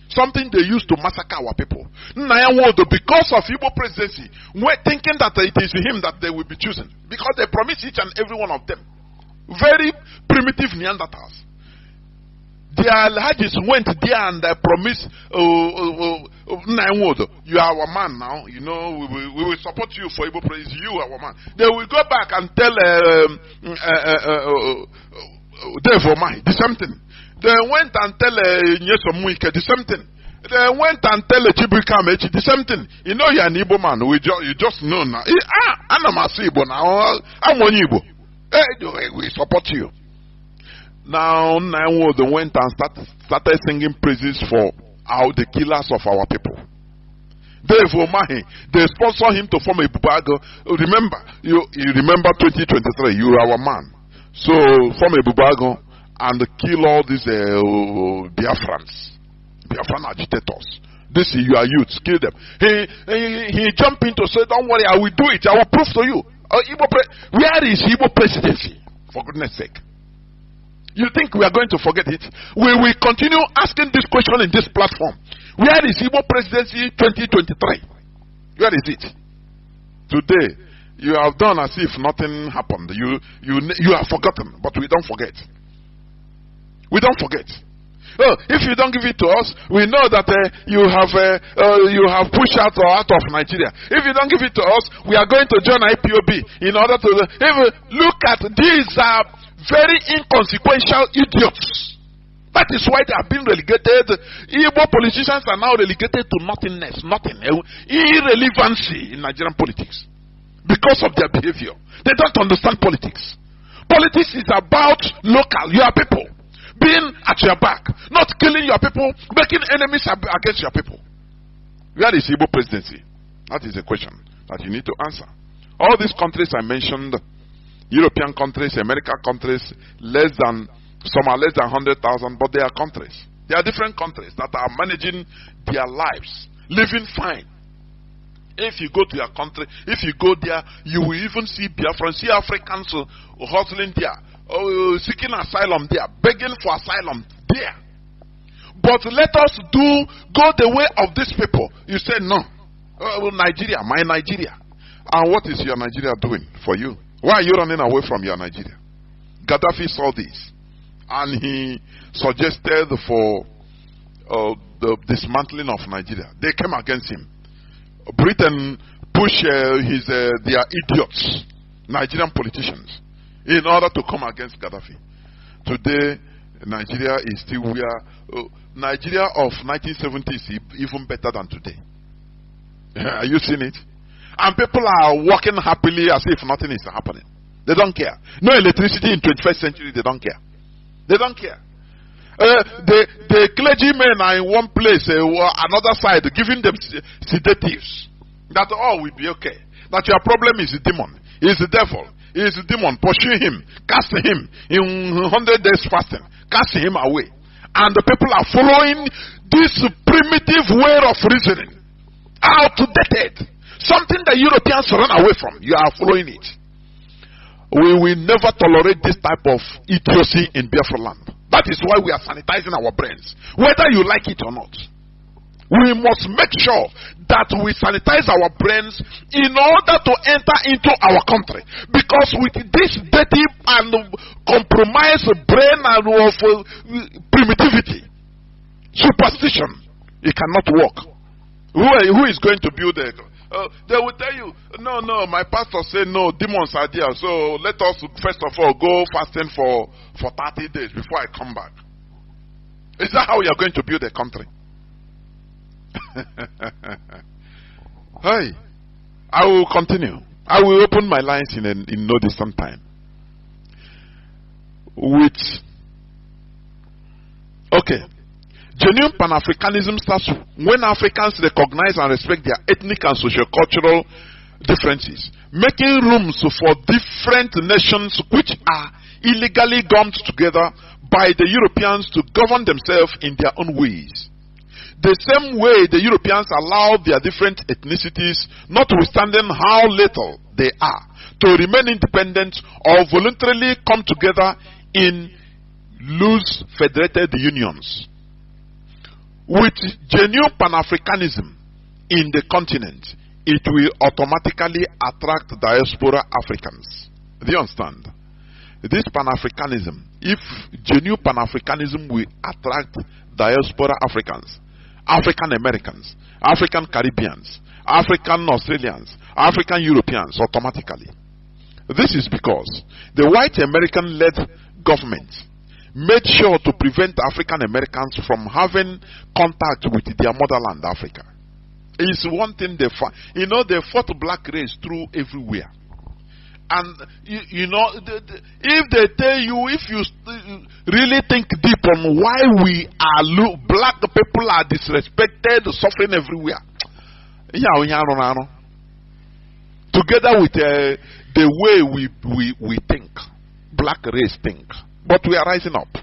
Something they used to massacre our people. Because of Igbo presidency, we're thinking that it is him that they will be choosing. Because they promise each and every one of them. Very primitive Neanderthals. Their Alhajis went there and they promised, you are our man now, we will support you for Igbo presidency, you are our man. They will go back and tell Dave Omai the same thing. They went and tell Nyesom Mwike the same thing. They went and tell Chibukam the same thing. You know you're an Igbo man, you just know now. I'm a Igbo now, I'm one Igbo. We support you. Now, they went and started singing praises for the killers of our people. Dave Omahi, they sponsor him to form a bubago. Remember, you remember 2023, you are our man. So, form a bubago and kill all these Biafrans, Biafran agitators. This is your youth, kill them. He jumped in to say, don't worry, I will do it, I will prove to you. Where is Igbo presidency? For goodness sake. You think we are going to forget it? We will continue asking this question in this platform. Where is Igbo presidency 2023? Where is it? Today, you have done as if nothing happened. You have forgotten, but we don't forget. We don't forget. If you don't give it to us, we know that you have pushed out of Nigeria. If you don't give it to us, we are going to join IPOB in order to look at these very inconsequential idiots. That is why they have been relegated. Igbo politicians are now relegated to nothingness, irrelevancy in Nigerian politics because of their behavior. They don't understand politics. Politics is about local, your people, being at your back, not killing your people, making enemies against your people. Where is Igbo presidency? That is a question that you need to answer. All these countries I mentioned, European countries, American countries, some are less than 100,000, but they are countries. They are different countries that are managing their lives, living fine. If you go to your country, if you go there, you will even see Biafrans, see Africans hustling there, seeking asylum there, begging for asylum there. But let us go the way of these people. You say no. Nigeria, my Nigeria. And what is your Nigeria doing for you? Why are you running away from your Nigeria? Gaddafi saw this and he suggested for the dismantling of Nigeria. They came against him. Britain pushed their idiots, Nigerian politicians, in order to come against Gaddafi. Today, Nigeria is still where Nigeria of 1970 is even better than today. Are you seeing it? And people are walking happily as if nothing is happening. They don't care. No electricity in 21st century, they don't care. They don't care. The clergymen are in one place, another side, giving them sedatives. That all will be okay. That your problem is a demon. Is the devil. Is a demon. Pursue him. Cast him. In 100 days fasting. Cast him away. And the people are following this primitive way of reasoning. Outdated. Something that Europeans run away from. You are following it. We will never tolerate this type of idiocy in Biafra land. That is why we are sanitizing our brains. Whether you like it or not. We must make sure that we sanitize our brains in order to enter into our country. Because with this dirty and compromised brain and of primitivity, superstition, it cannot work. Who is going to build it? They will tell you, no, my pastor said no, demons are there. So let us first of all go fasting for 30 days before I come back. Is that how you are going to build a country? Hi, I will continue. I will open my lines in no distant time. Genuine Pan-Africanism starts when Africans recognize and respect their ethnic and socio-cultural differences, making rooms for different nations which are illegally gummed together by the Europeans to govern themselves in their own ways. The same way the Europeans allow their different ethnicities, notwithstanding how little they are, to remain independent or voluntarily come together in loose federated unions. With genuine Pan-Africanism in the continent, it will automatically attract diaspora Africans. Do you understand? This Pan-Africanism, if genuine Pan-Africanism will attract diaspora Africans, African Americans, African Caribbeans, African Australians, African Europeans automatically. This is because the white American-led government made sure to prevent African Americans from having contact with their motherland, Africa. It's one thing they fought. You know, they fought black race through everywhere. And, if they tell you, if you really think deep on why we are, black people are disrespected, suffering everywhere. Together with the way we think, black race think. But we are rising up.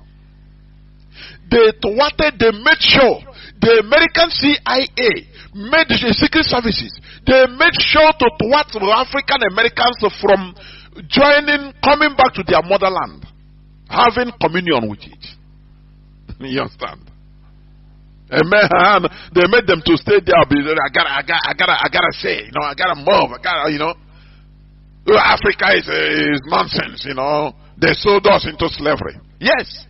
They made sure, the American CIA made the secret services, they made sure to thwart African Americans from coming back to their motherland, having communion with it. You understand? Amen. They made them to stay there. I gotta say, I gotta move. Africa is nonsense. They sold us into slavery. Yes.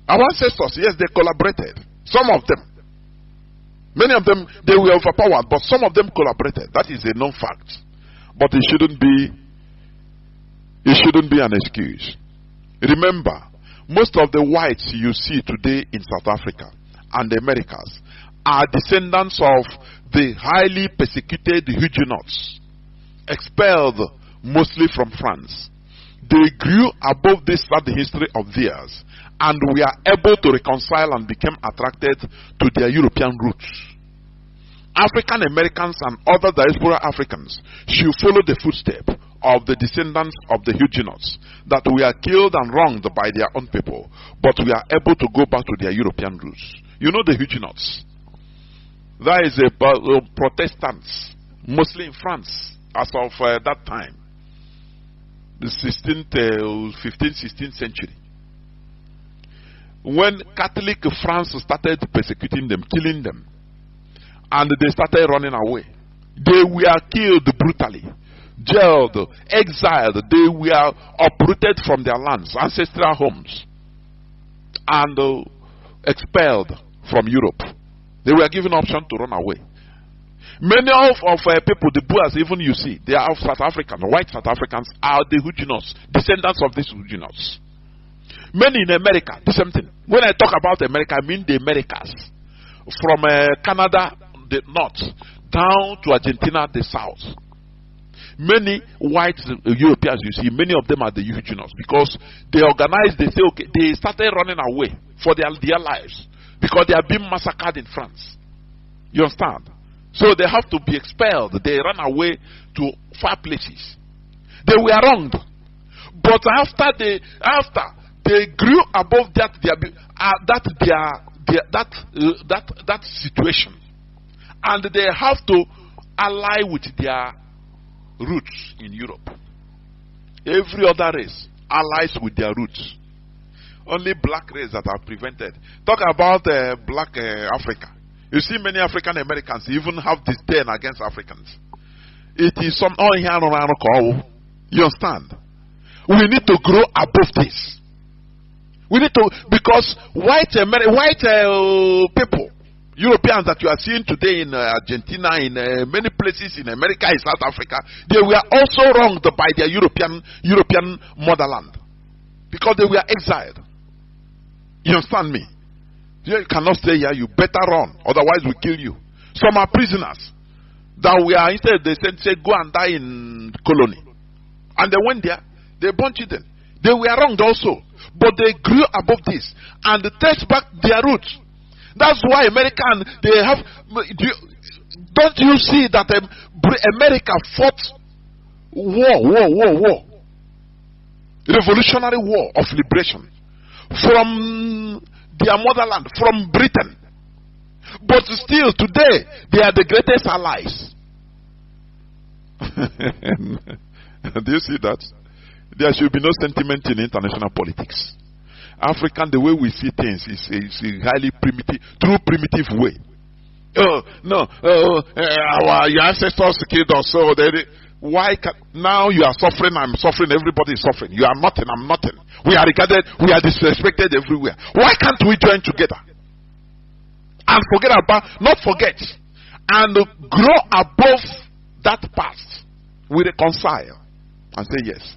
Our ancestors, yes, they collaborated. Some of them. Many of them, they were overpowered, but some of them collaborated. That is a known fact. But it shouldn't be an excuse. Remember, most of the whites you see today in South Africa and the Americas are descendants of the highly persecuted Huguenots, expelled mostly from France. They grew above this sad history of theirs, and we are able to reconcile and become attracted to their European roots. African Americans and other diaspora Africans should follow the footsteps of the descendants of the Huguenots that were killed and wronged by their own people, but we are able to go back to their European roots. You know the Huguenots? That is a Protestants, mostly in France, as of that time. the 15th, 16th century, when Catholic France started persecuting them, killing them, and they started running away. They were killed brutally, jailed, exiled. They were uprooted from their lands, ancestral homes, and expelled from Europe. They were given option to run away. Many of people, the Boers, even you see, they are South Africans, white South Africans, are the Huguenots, descendants of these Huguenots. Many in America, the same thing. When I talk about America, I mean the Americas. From Canada, the north, down to Argentina, the south. Many white Europeans, you see, many of them are the Huguenots because they organized, they say, okay, they started running away for their lives because they are being massacred in France. You understand? So they have to be expelled. They run away to far places. They were wronged. But after they grew above that situation, and they have to ally with their roots in Europe. Every other race allies with their roots. Only black race that are prevented. Talk about black Africa. You see, many African Americans even have disdain against Africans. It is some. You understand? We need to grow above this. We need to, because white people, Europeans that you are seeing today in Argentina, in many places in America, in South Africa, they were also wronged by their European motherland because they were exiled. You understand me? You cannot stay here. You better run, otherwise we kill you. Some are prisoners that we are, instead they say go and die in colony, and they went there. They born children. They were wronged also, but they grew above this and they traced back their roots. That's why American, they have. Don't you see that America fought war, revolutionary war of liberation from their motherland, from Britain. But still today they are the greatest allies. Do you see that? There should be no sentiment in international politics. African, the way we see things is a highly primitive, true primitive way. Your ancestors killed us, so now you are suffering, I'm suffering, everybody is suffering. You are nothing, I'm nothing. We are regarded, we are disrespected everywhere. Why can't we join together and not forget, and grow above that past? We reconcile and say yes.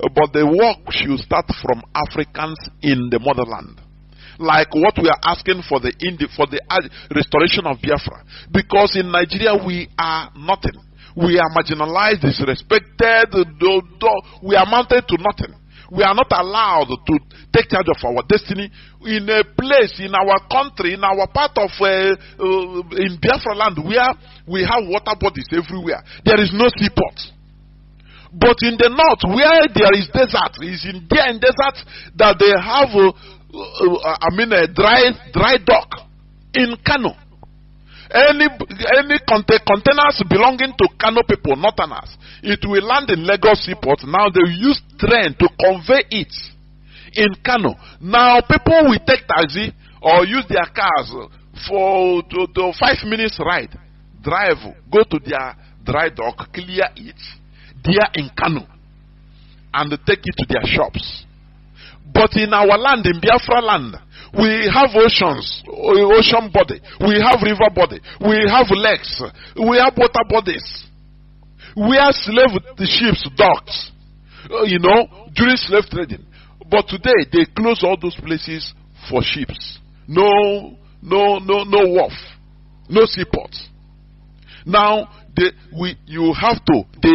But the work should start from Africans in the motherland, like what we are asking for the restoration of Biafra. Because in Nigeria we are nothing. We are marginalized, disrespected. We are mounted to nothing. We are not allowed to take charge of our destiny in a place, in our country, in our part of in Biafra land, where we have water bodies everywhere. There is no seaport. But in the north, where there is desert, is in desert that they have a dry dock in Kanu. Any containers belonging to Kanu people, northerners, it will land in Lagos seaport. Now they use train to convey it in Kanu. Now people will take taxi or use their cars for to 5 minutes ride, drive, go to their dry dock, clear it there in Kanu, and take it to their shops. But in our land, in Biafra land, we have oceans, ocean body, we have river body, we have lakes, we have water bodies. We are slave ships, docks, during slave trading. But today they close all those places for ships. No wharf, no seaport. Now they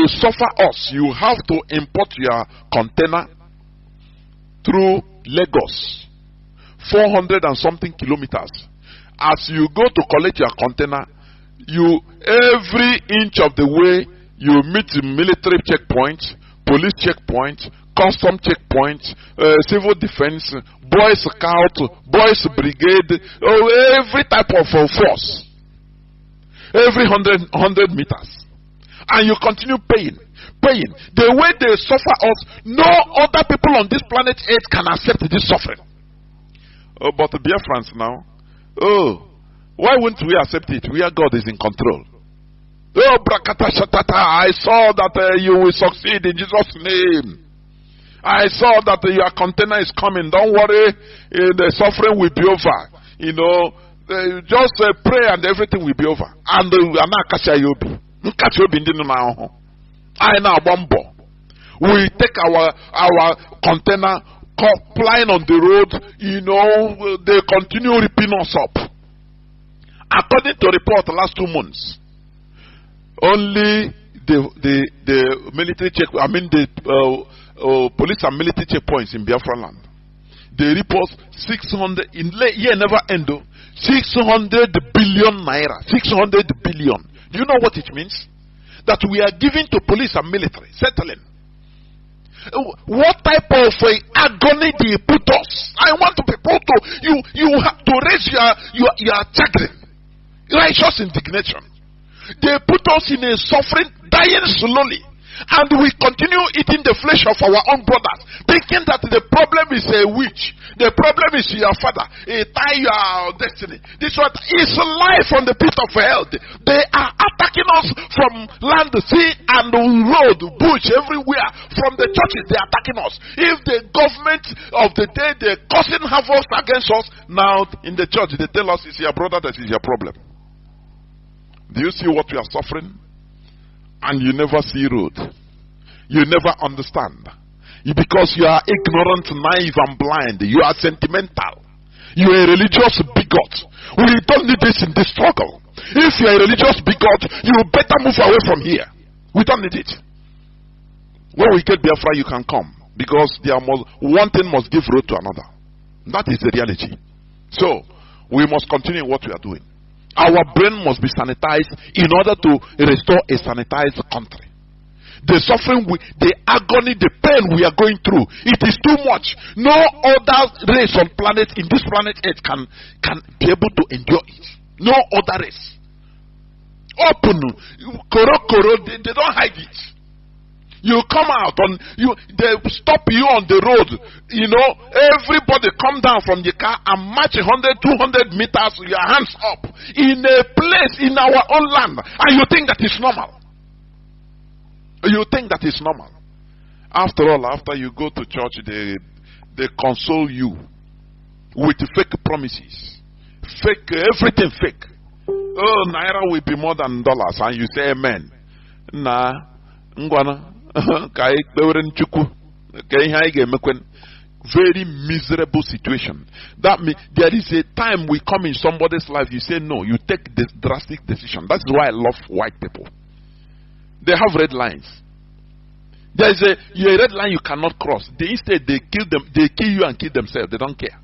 suffer us. You have to import your container through Lagos, 400 and something kilometers. As you go to collect your container, every inch of the way you meet military checkpoints, police checkpoints, custom checkpoints, civil defense, boy scout, boys brigade, every type of force. Every 100 meters. And you continue paying. The way they suffer us, no other people on this planet Earth can accept this suffering. Oh, but the Biafrans now, why wouldn't we accept it? We are God is in control. Oh, Brakata Shatata, I saw that you will succeed in Jesus' name. I saw that your container is coming. Don't worry, the suffering will be over. You know, just pray and everything will be over. And we take our container flying on the road. You know, they continue ripping us up. According to report, the last 2 months, only the military check. I mean the police and military checkpoints in Biafra land. They report 600 in year never end. 600 billion naira. 600 billion. Do you know what it means? That we are giving to police and military settling. What type of agony do you put us? I want people to you have to raise your chagrin, righteous indignation. They put us in a suffering, dying slowly, and we continue eating the flesh of our own brothers, thinking that the problem is a witch, the problem is your father, tie your destiny. This one is life from the pit of hell. They are attacking us from land, sea, and road, bush, everywhere. From the churches, they are attacking us. If the government of the day, they're causing havoc against us, now in the church, they tell us it's your brother that is your problem. Do you see what we are suffering? And you never see road. You never understand. Because you are ignorant, naive, and blind. You are sentimental. You are a religious bigot. We don't need this in this struggle. If you are a religious bigot, you better move away from here. We don't need it. When we get Biafra, you can come. Because one thing must give road to another. That is the reality. So, we must continue what we are doing. Our brain must be sanitized in order to restore a sanitized country. The suffering, the agony, the pain we are going through, it is too much. No other race on planet, in this planet Earth can be able to endure it. No other race. Open, they don't hide it. You come out they stop you on the road. You know, everybody come down from the car and march 100, 200 meters, your hands up in a place in our own land, and you think that is normal. You think that is normal. After all, after you go to church, they console you with fake promises, fake everything fake. Oh, naira will be more than dollars, and you say amen. Nah, ngwana. Very miserable situation. That means there is a time we come in somebody's life, you say no, you take this drastic decision. That's why I love white people. They have red lines. There is a red line you cannot cross. Instead they kill you and kill themselves. They don't care.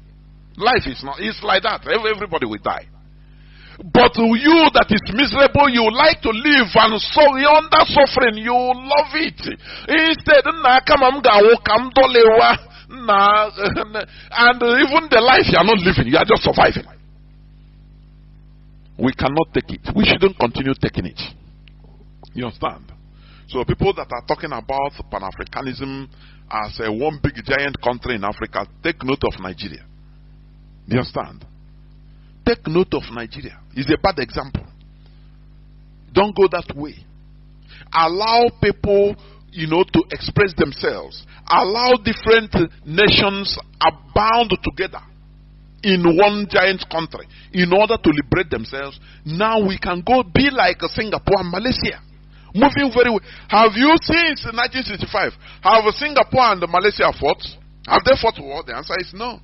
Life is not, it's like that. Everybody will die. But you that is miserable, you like to live, and so you're under suffering, you love it. Instead, and even the life you are not living, you are just surviving. We cannot take it. We shouldn't continue taking it. You understand? So people that are talking about Pan-Africanism as a one big giant country in Africa, take note of Nigeria. Do you understand? Take note of Nigeria. It's a bad example. Don't go that way. Allow people, to express themselves. Allow different nations abound together in one giant country in order to liberate themselves. Now we can go be like Singapore and Malaysia. Moving very well. Have you seen since 1965? Have Singapore and Malaysia fought? Have they fought war? The answer is no.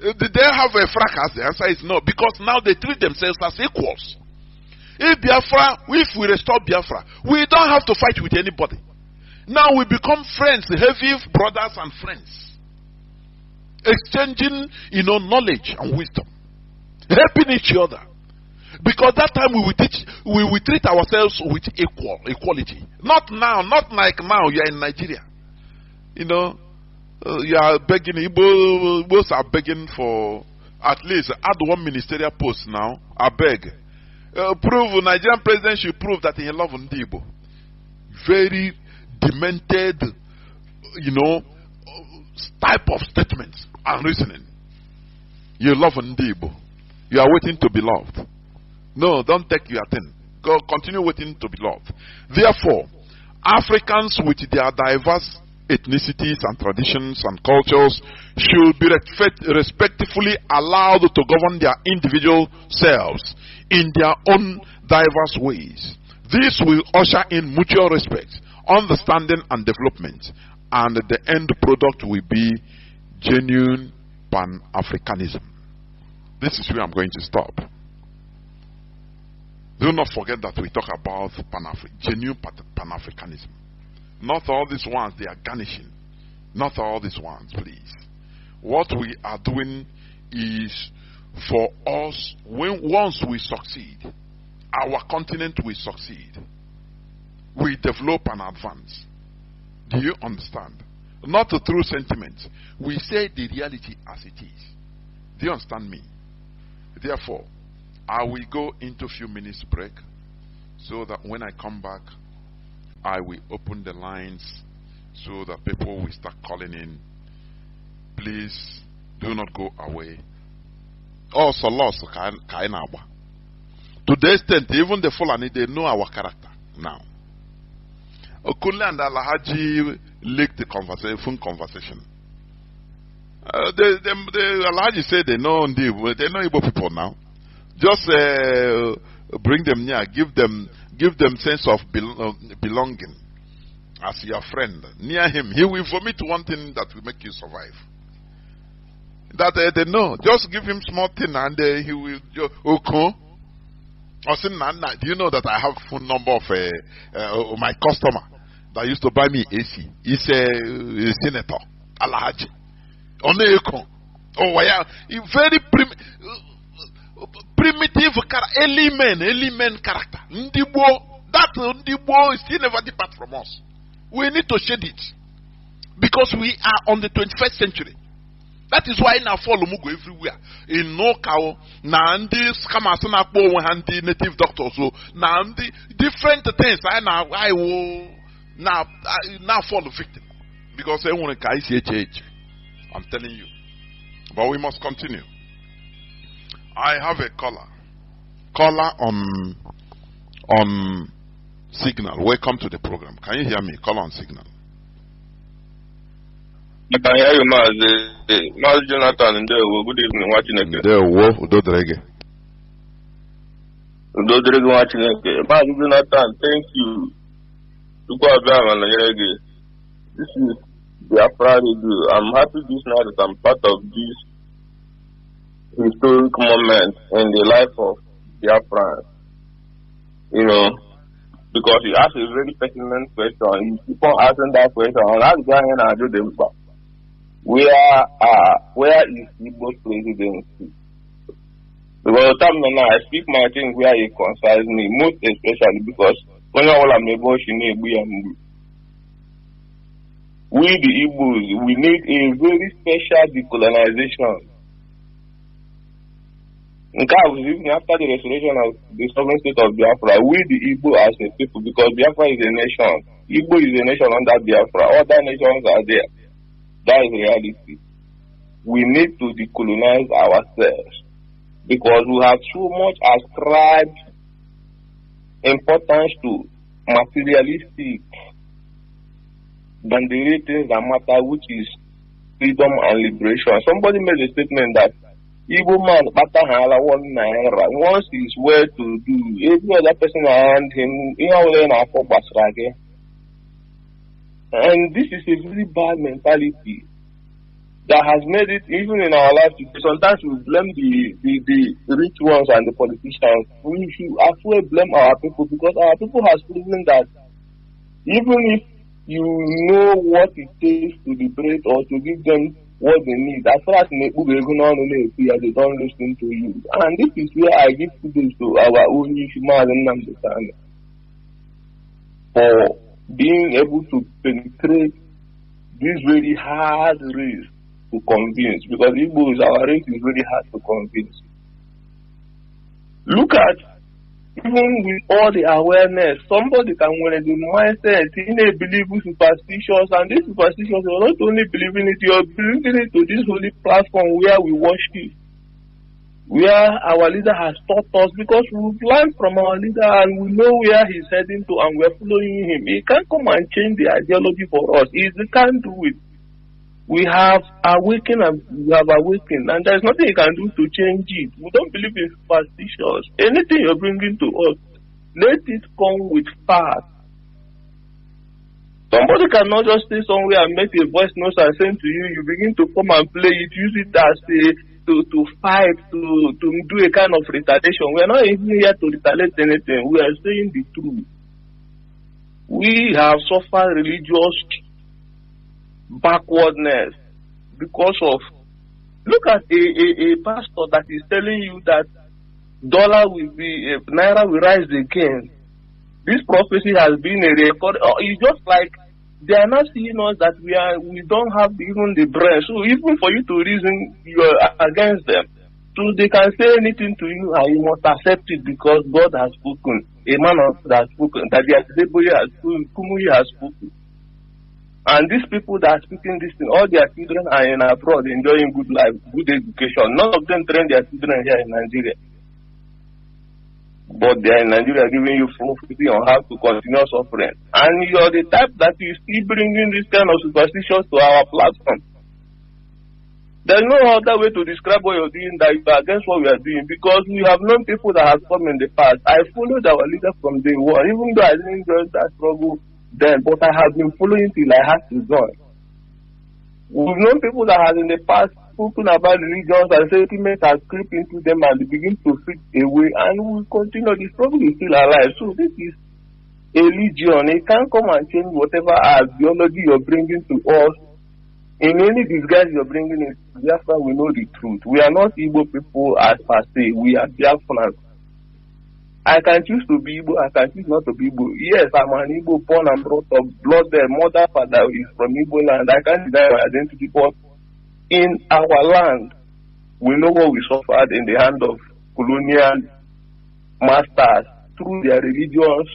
Did they have a fracas? The answer is no, because now they treat themselves as equals. If we restore Biafra, we don't have to fight with anybody. Now we become friends, heavy brothers and friends, exchanging, knowledge and wisdom, helping each other. Because that time we will treat ourselves with equality. Not now, not like now. You are in Nigeria, you are begging, Igbos are begging for at least add one ministerial post now. I beg. Nigerian president should prove that he loves Igbo. very demented, type of statements and reasoning. You love Ndibo. You are waiting to be loved. No, don't take your thing. Go continue waiting to be loved. Therefore, Africans with their diverse ethnicities and traditions and cultures should be respectfully allowed to govern their individual selves in their own diverse ways. This will usher in mutual respect, understanding, and development, and the end product will be genuine Pan-Africanism. This is where I'm going to stop. Do not forget that we talk about genuine Pan-Africanism. Not all these ones they are garnishing. Not all these ones, please. What we are doing is for us, once we succeed, our continent will succeed. We develop and advance. Do you understand? Not through sentiment. We say the reality as it is. Do you understand me? Therefore, I will go into a few minutes break so that when I come back, I will open the lines so that people will start calling in. Please do not go away. Also, lost Kainaba. To the extent, even the Fulani, they know our character now. Okunle and Alhaji leaked the conversation. The Alhaji said they know Igbo people now. Just bring them near, give them sense of belonging as your friend. Near him, he will vomit one thing that will make you survive. That they know. Just give him small thing and he will okay. Do you know that I have phone number of my customer that used to buy me AC? He's a senator, Alhaji. Oneko. Oh, yeah. Very primitive element character. Ndibo, that Ndibo is still never depart from us. We need to shed it because we are on the 21st century. That is why now follow Mugo everywhere. In no cow, Nandi scammers and the native doctors. So now the different things I will now follow victim because I want to ICHH. I'm telling you. But we must continue. I have a caller. Caller on signal. Welcome to the program. Can you hear me? Caller on signal. I can hear you, Mazi Jonathan. Good evening, watching it. Udodrege. Udodrege watching it. Mazi Jonathan, thank you. This is Biafra Radio. I'm happy this night that I'm part of this historic moment in the life of Biafrans. Because you ask a very pertinent question. You keep on asking that question. I'll go ahead and do them back. Where is Igbo's presidency? Because now I speak my thing where it concerns me, most especially because when all I'm able to we the Igbos, we need a very special decolonization. Even after the restoration of the sovereign state of Biafra, we the Igbo as a people, because Biafra is a nation, Igbo is a nation under Biafra, other nations are there. That is reality. We need to decolonize ourselves because we have too much ascribed importance to materialistic than the real things that matter, which is freedom and liberation. Somebody made a statement that Igbo man once he's well to do, every other person around him, and this is a very bad mentality that has made it even in our life. Sometimes we blame the rich ones and the politicians. We should actually blame our people because our people has proven that even if you know what it takes to liberate or to give them what they need, as far as they don't listen to you. And this is where I give kudos to our own Nnamdi for being able to penetrate this very hard race to convince, because Igbo is our race is very hard to convince. Look at even with all the awareness, somebody can when the mindset in a believe superstitious, and this superstitious, you're not only believing it, you're believing it to this holy platform where we worship, where our leader has taught us, because we've learned from our leader and we know where he's heading to and we're following him. He can't come and change the ideology for us. He can't do it. We have awakened and there's nothing you can do to change it. We don't believe in superstitions. Anything you're bringing to us, let it come with facts. Somebody cannot just stay somewhere and make a voice note and send to you, you begin to come and play it, use it as to fight, to do a kind of retaliation. We are not even here to retaliate anything. We are saying the truth. We have suffered religious backwardness because of, look at a pastor that is telling you that dollar will be, naira will rise again. This prophecy has been a record. It's just like they are not seeing us that we don't have even the brain. So even for you to reason, you are against them. So they can say anything to you and you must accept it because God has spoken. A man has spoken. That the Adeboye has spoken. Kumuyi has spoken. And these people that are speaking this thing, all their children are in abroad enjoying good life, good education. None of them train their children here in Nigeria. But they are in Nigeria giving you prophecy on how to continue suffering. And you're the type that is still bringing this kind of superstitions to our platform. There's no other way to describe what you're doing that you are against what we are doing, because we have known people that have come in the past. I followed our leader from day one, even though I didn't join that struggle then, but I have been following till I had to join. We've known people that have in the past spoken about religions and sentiments have crept into them and they begin to fit away, and we continue. The struggle is still alive. So this is a legion. It can't come and change whatever ideology you're bringing to us. In any disguise you're bringing it, Biafra, we know the truth. We are not Igbo people as per se. We are Biafrans. I can choose to be Igbo, I can choose not to be Igbo. Yes, I'm an Igbo, born and brought up, blood there, mother, father is from Igbo land. I can't deny my identity, but in our land, we know what we suffered in the hand of colonial masters through their religions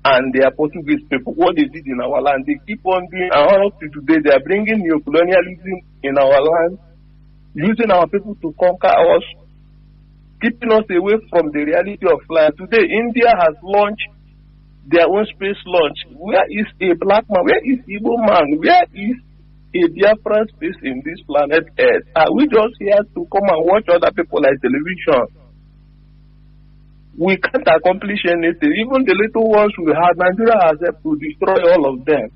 and their Portuguese people. What they did in our land, they keep on doing, and up to today, they are bringing neocolonialism in our land, using our people to conquer us, keeping us away from the reality of life. Today, India has launched their own space launch. Where is a black man? Where is Igbo man? Where is a Biafran space in this planet Earth? Are we just here to come and watch other people like television? We can't accomplish anything. Even the little ones we had, Nigeria has helped to destroy all of them.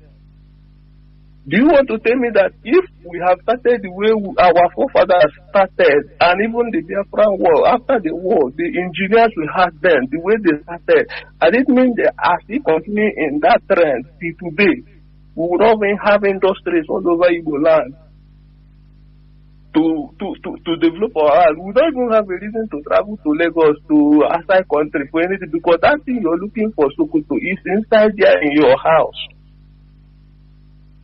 Do you want to tell me that if we have started the way our forefathers started, and even the Biafran war, after the war, the engineers we had then, the way they started, and it means they are still continuing in that trend till today, we would not even have industries all over Igbo land to develop our land. We don't even have a reason to travel to Lagos, to outside country for anything, because that thing you're looking for Sokoto is inside there in your house.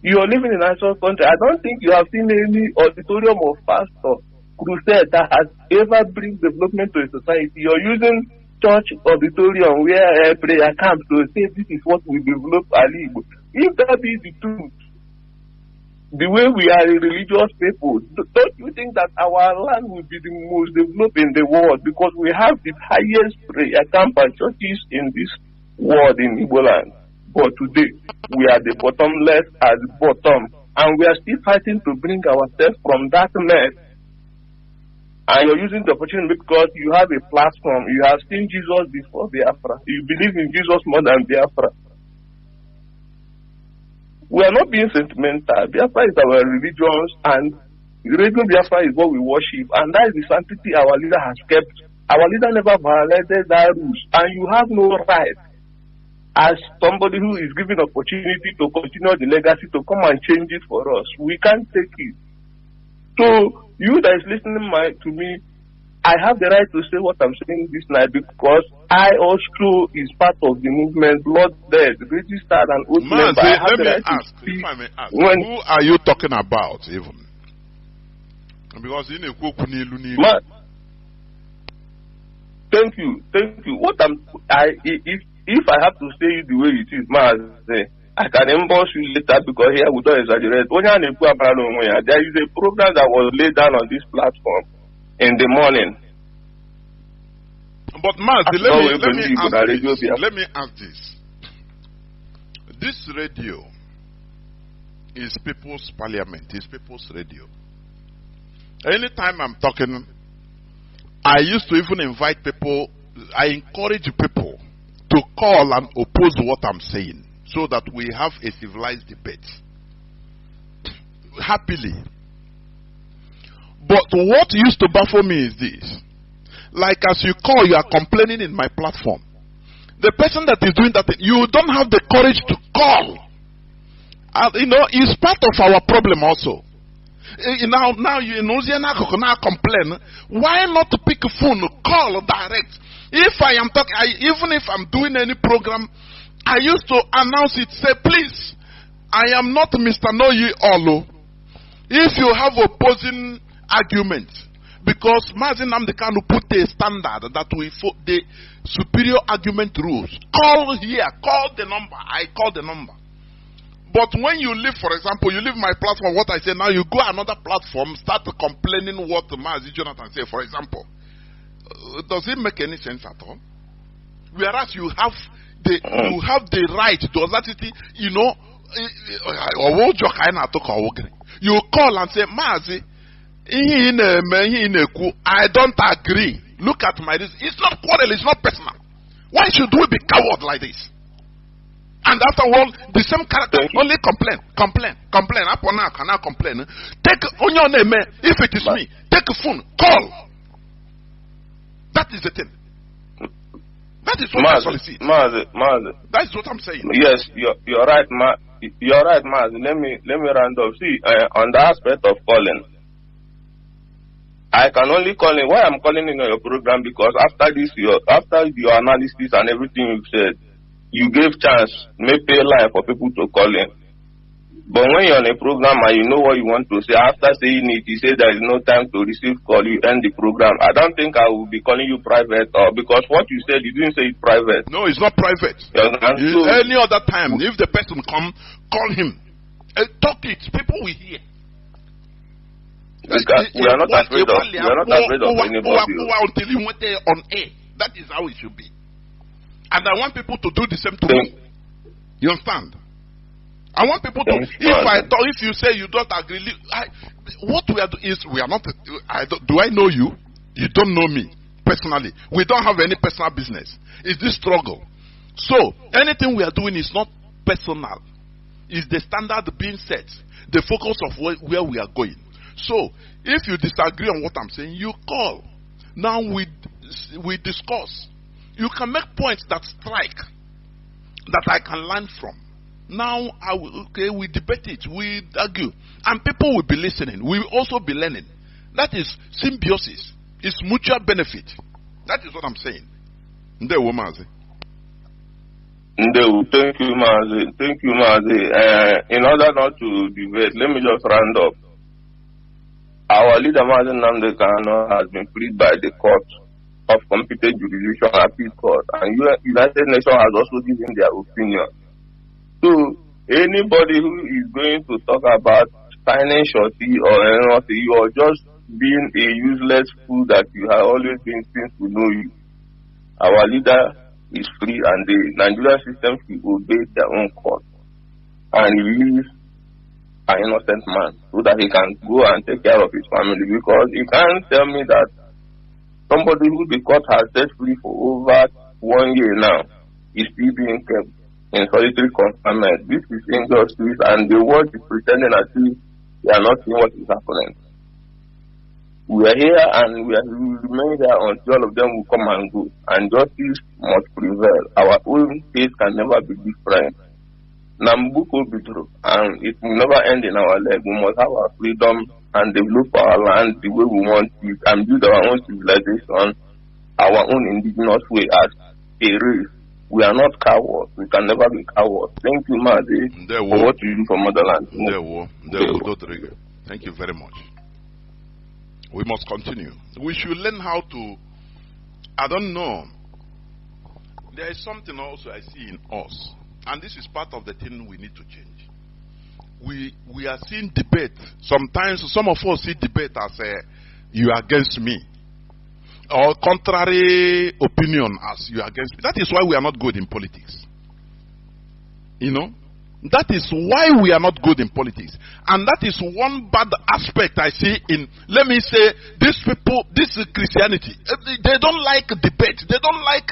You are living in a natural country. I don't think you have seen any auditorium of pastor crusade that has ever bring development to a society. You're using church auditorium where prayer camps to say this is what we develop Ali. If that is the truth, the way we are a religious people, don't you think that our land will be the most developed in the world, because we have the highest prayer camp and churches in this world in Igbo land? But today, we are the bottomless at the bottom, and we are still fighting to bring ourselves from that mess. And you're using the opportunity because you have a platform. You have seen Jesus before Biafra. You believe in Jesus more than Biafra. We are not being sentimental. Biafra is our religion, and religion Biafra is what we worship, and that is the sanctity our leader has kept. Our leader never violated that rules, and you have no right, as somebody who is given opportunity to continue the legacy, to come and change it for us. We can't take it. So, you that is listening to me, I have the right to say what I'm saying this night, because I also is part of the movement, blood dead, registered and oath member. Let me ask, if I may ask, who are you talking about even? Because in a Thank you. What if I have to say it the way it is, Mazi, I can emboss you later because here we don't exaggerate. There is a program that was laid down on this platform in the morning. But Mazi, let me ask this. This radio is people's parliament, is people's radio. Anytime I'm talking, I used to even invite people, I encourage people to call and oppose what I'm saying so that we have a civilized debate. Happily. But what used to baffle me is this. Like as you call, you are complaining in my platform. The person that is doing that, you don't have the courage to call. It's part of our problem also. Now you now complain. Why not pick a phone, call direct? If I am talking, even if I'm doing any program, I used to announce it, say, please, I am not Mr. Know Ye All. If you have opposing argument, because Mazi Nnamdi Kanu put a standard that we the superior argument rules. Call here, call the number. I call the number. But when you leave, for example, you leave my platform, what I say now, you go another platform, start complaining what Mazi Jonathan say, for example. Does it make any sense at all? Whereas you have the right, the audacity, you call and say, Mazi, I don't agree. Look at my this. It's not quarrel, it's not personal. Why should we be coward like this? And after all, the same character only complain. Upon now cannot complain. Take on your name, if it is me, take a phone, call. That is the thing. That is what I solicit. That is what I'm saying. Yes, you're right, You're right, Mazi. Let me round up. See, on the aspect of calling, I can only call in. Why I'm calling in your program? Because after your analysis and everything you've said, you gave chance, may pay line for people to call in. But when you're on a program and you know what you want to say, after saying it, you say there is no time to receive call, you end the program. I don't think I will be calling you private, or because what you said, you didn't say it private. No, it's not private. Any other time, if the person come, call him. Talk it. People will hear. We are not afraid of anybody. Until you went there on air. That is how it should be. And I want people to do the same to me. You understand? I want people to. If you say you don't agree, what we are doing is we are not. Do I know you? You don't know me personally. We don't have any personal business. It's this struggle. So anything we are doing is not personal. It's the standard being set. The focus of where we are going. So if you disagree on what I'm saying, you call. Now we discuss. You can make points that strike, that I can learn from. Now, we debate it, we argue, and people will be listening. We will also be learning. That is symbiosis. It's mutual benefit. That is what I'm saying. Ndewo Mazi. Thank you, Mazi. Thank you, Mazi. In order not to debate, let me just round up. Our leader, Mazi Nnamdi Kanu, has been freed by the court of competent jurisdiction, appeal court, and United Nations has also given their opinion. So anybody who is going to talk about signing shorty or anything, you are just being a useless fool that you have always been since we know you. Our leader is free, and the Nigerian system should obey their own court and release an innocent man so that he can go and take care of his family. Because you can't tell me that somebody who the court has set free for over 1 year now is still being kept in solitary confinement. This is injustice, and the world is pretending as if they are not seeing what is happening. We are here, and we will remain here until all of them will come and go, and justice must prevail. Our own case can never be different. Nambuko be true, and it will never end in our leg. We must have our freedom and develop our land the way we want it, and build our own civilization, our own indigenous way as a race. We are not cowards. We can never be cowards. Thank you, Mazi, for what you do for motherland. Thank you very much. We must continue. We should learn how to I don't know. There is something also I see in us, and this is part of the thing we need to change. We are seeing debate. Sometimes some of us see debate as you are against me, or contrary opinion as you are against me. That is why we are not good in politics. You know, that is why we are not good in politics, and that is one bad aspect I see in. Let me say, these people, this Christianity, they don't like debate. They don't like,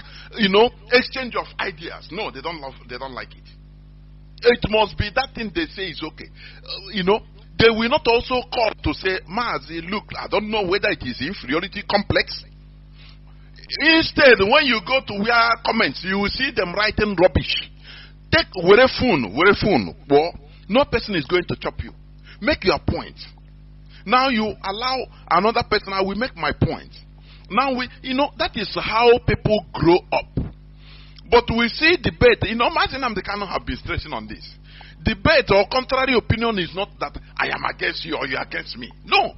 exchange of ideas. No, they don't like it. It must be that thing they say is okay. They will not also call to say, Mazi, look, I don't know whether it is inferiority complex. Instead, when you go to where comments, you will see them writing rubbish. Take where phone, well, no person is going to chop you. Make your point. Now you allow another person, I will make my point. Now that is how people grow up. But we see debate, Mazi and Nnamdi Kanu have been stressing on this. Debate or contrary opinion is not that I am against you or you are against me. No.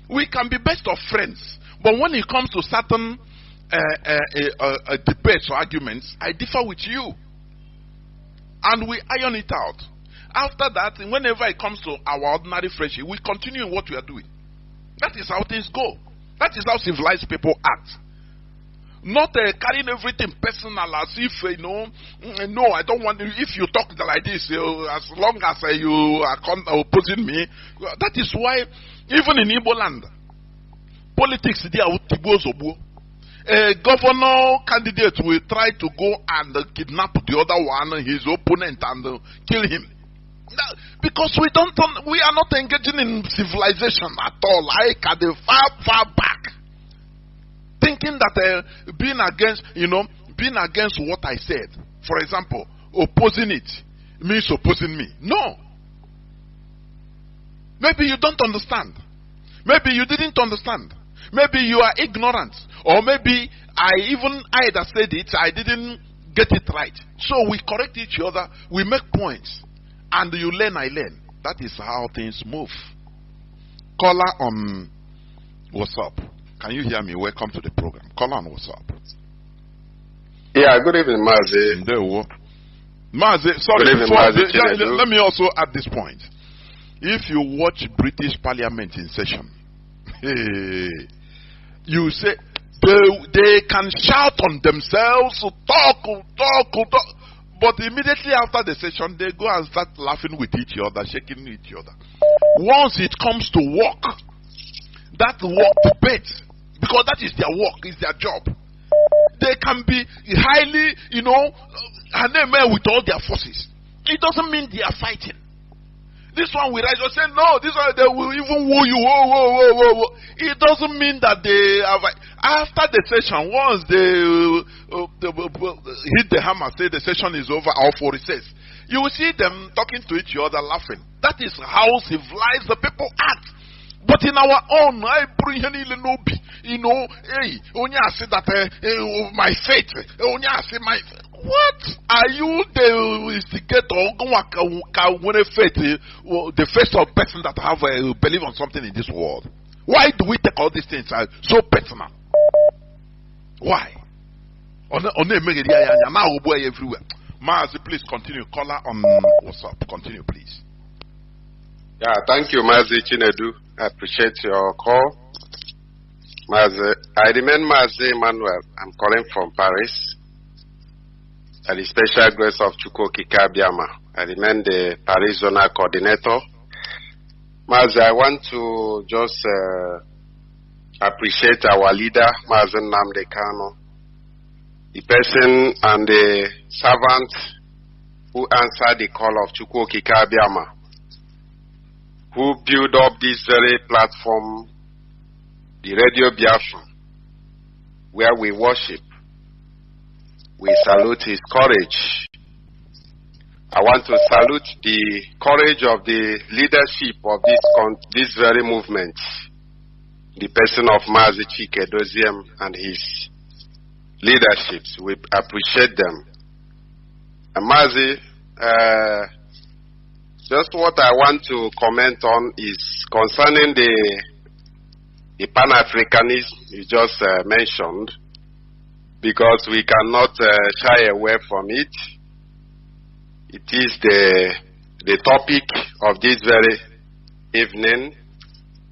We can be best of friends. But when it comes to certain debates or arguments, I differ with you. And we iron it out. After that, whenever it comes to our ordinary friendship, we continue in what we are doing. That is how things go. That is how civilized people act. Not carrying everything personal as if, no, I don't want you. If you talk like this, as long as you are opposing me. That is why, even in Igbo land, politics, they are Tibozobo. A governor candidate will try to go and kidnap the other one, his opponent, and kill him. Because we are not engaging in civilization at all, like at the far back. Thinking that being against what I said, for example, opposing it means opposing me. No. Maybe you don't understand. Maybe you didn't understand. Maybe you are ignorant. Or maybe I that said it, I didn't get it right. So we correct each other, we make points. And you learn, I learn. That is how things move. Caller on WhatsApp. Can you hear me? Welcome to the program. Caller on WhatsApp. Yeah, good evening, Mazi. Mazi, sorry, good evening, Mazi, let me also add this point. If you watch British Parliament in session, you say they can shout on themselves, talk, but immediately after the session, they go and start laughing with each other, shaking each other. Once it comes to work, that work debate, because that is their work, is their job. They can be highly, with all their forces. It doesn't mean they are fighting. This one will rise and say, no, this one, they will even woo you. Whoa. It doesn't mean that they have. After the session, once they hit the hammer, say the session is over, or for recess, you will see them talking to each other, laughing. That is how civilized the people act. But in our own, I bring any lenobi, only I say that my faith, only I say my. What are you the instigator? The first person that have believe on something in this world? Why do we take all these things so personal? Why? Everywhere. Mazi, please continue. Caller on WhatsApp. Continue, please. Yeah, thank you, Mazi Chinedu. I appreciate your call. Mazi, I remain Mazi Emmanuel. I'm calling from Paris. By the special grace of Chukwuokike Abiama, I remain the Paris Zonal Coordinator. Mazi, I want to just appreciate our leader, Mazi Nnamdi Kanu, the person and the servant who answered the call of Chukwuokike Abiama, who built up this very platform, the Radio Biafra, where we worship. We salute his courage. I want to salute the courage of the leadership of this very movement, the person of Mazi Chike Doziem and his leaderships. We appreciate them. And Mazi, just what I want to comment on is concerning the Pan-Africanism you just mentioned. because we cannot shy away from it. It is the topic of this very evening,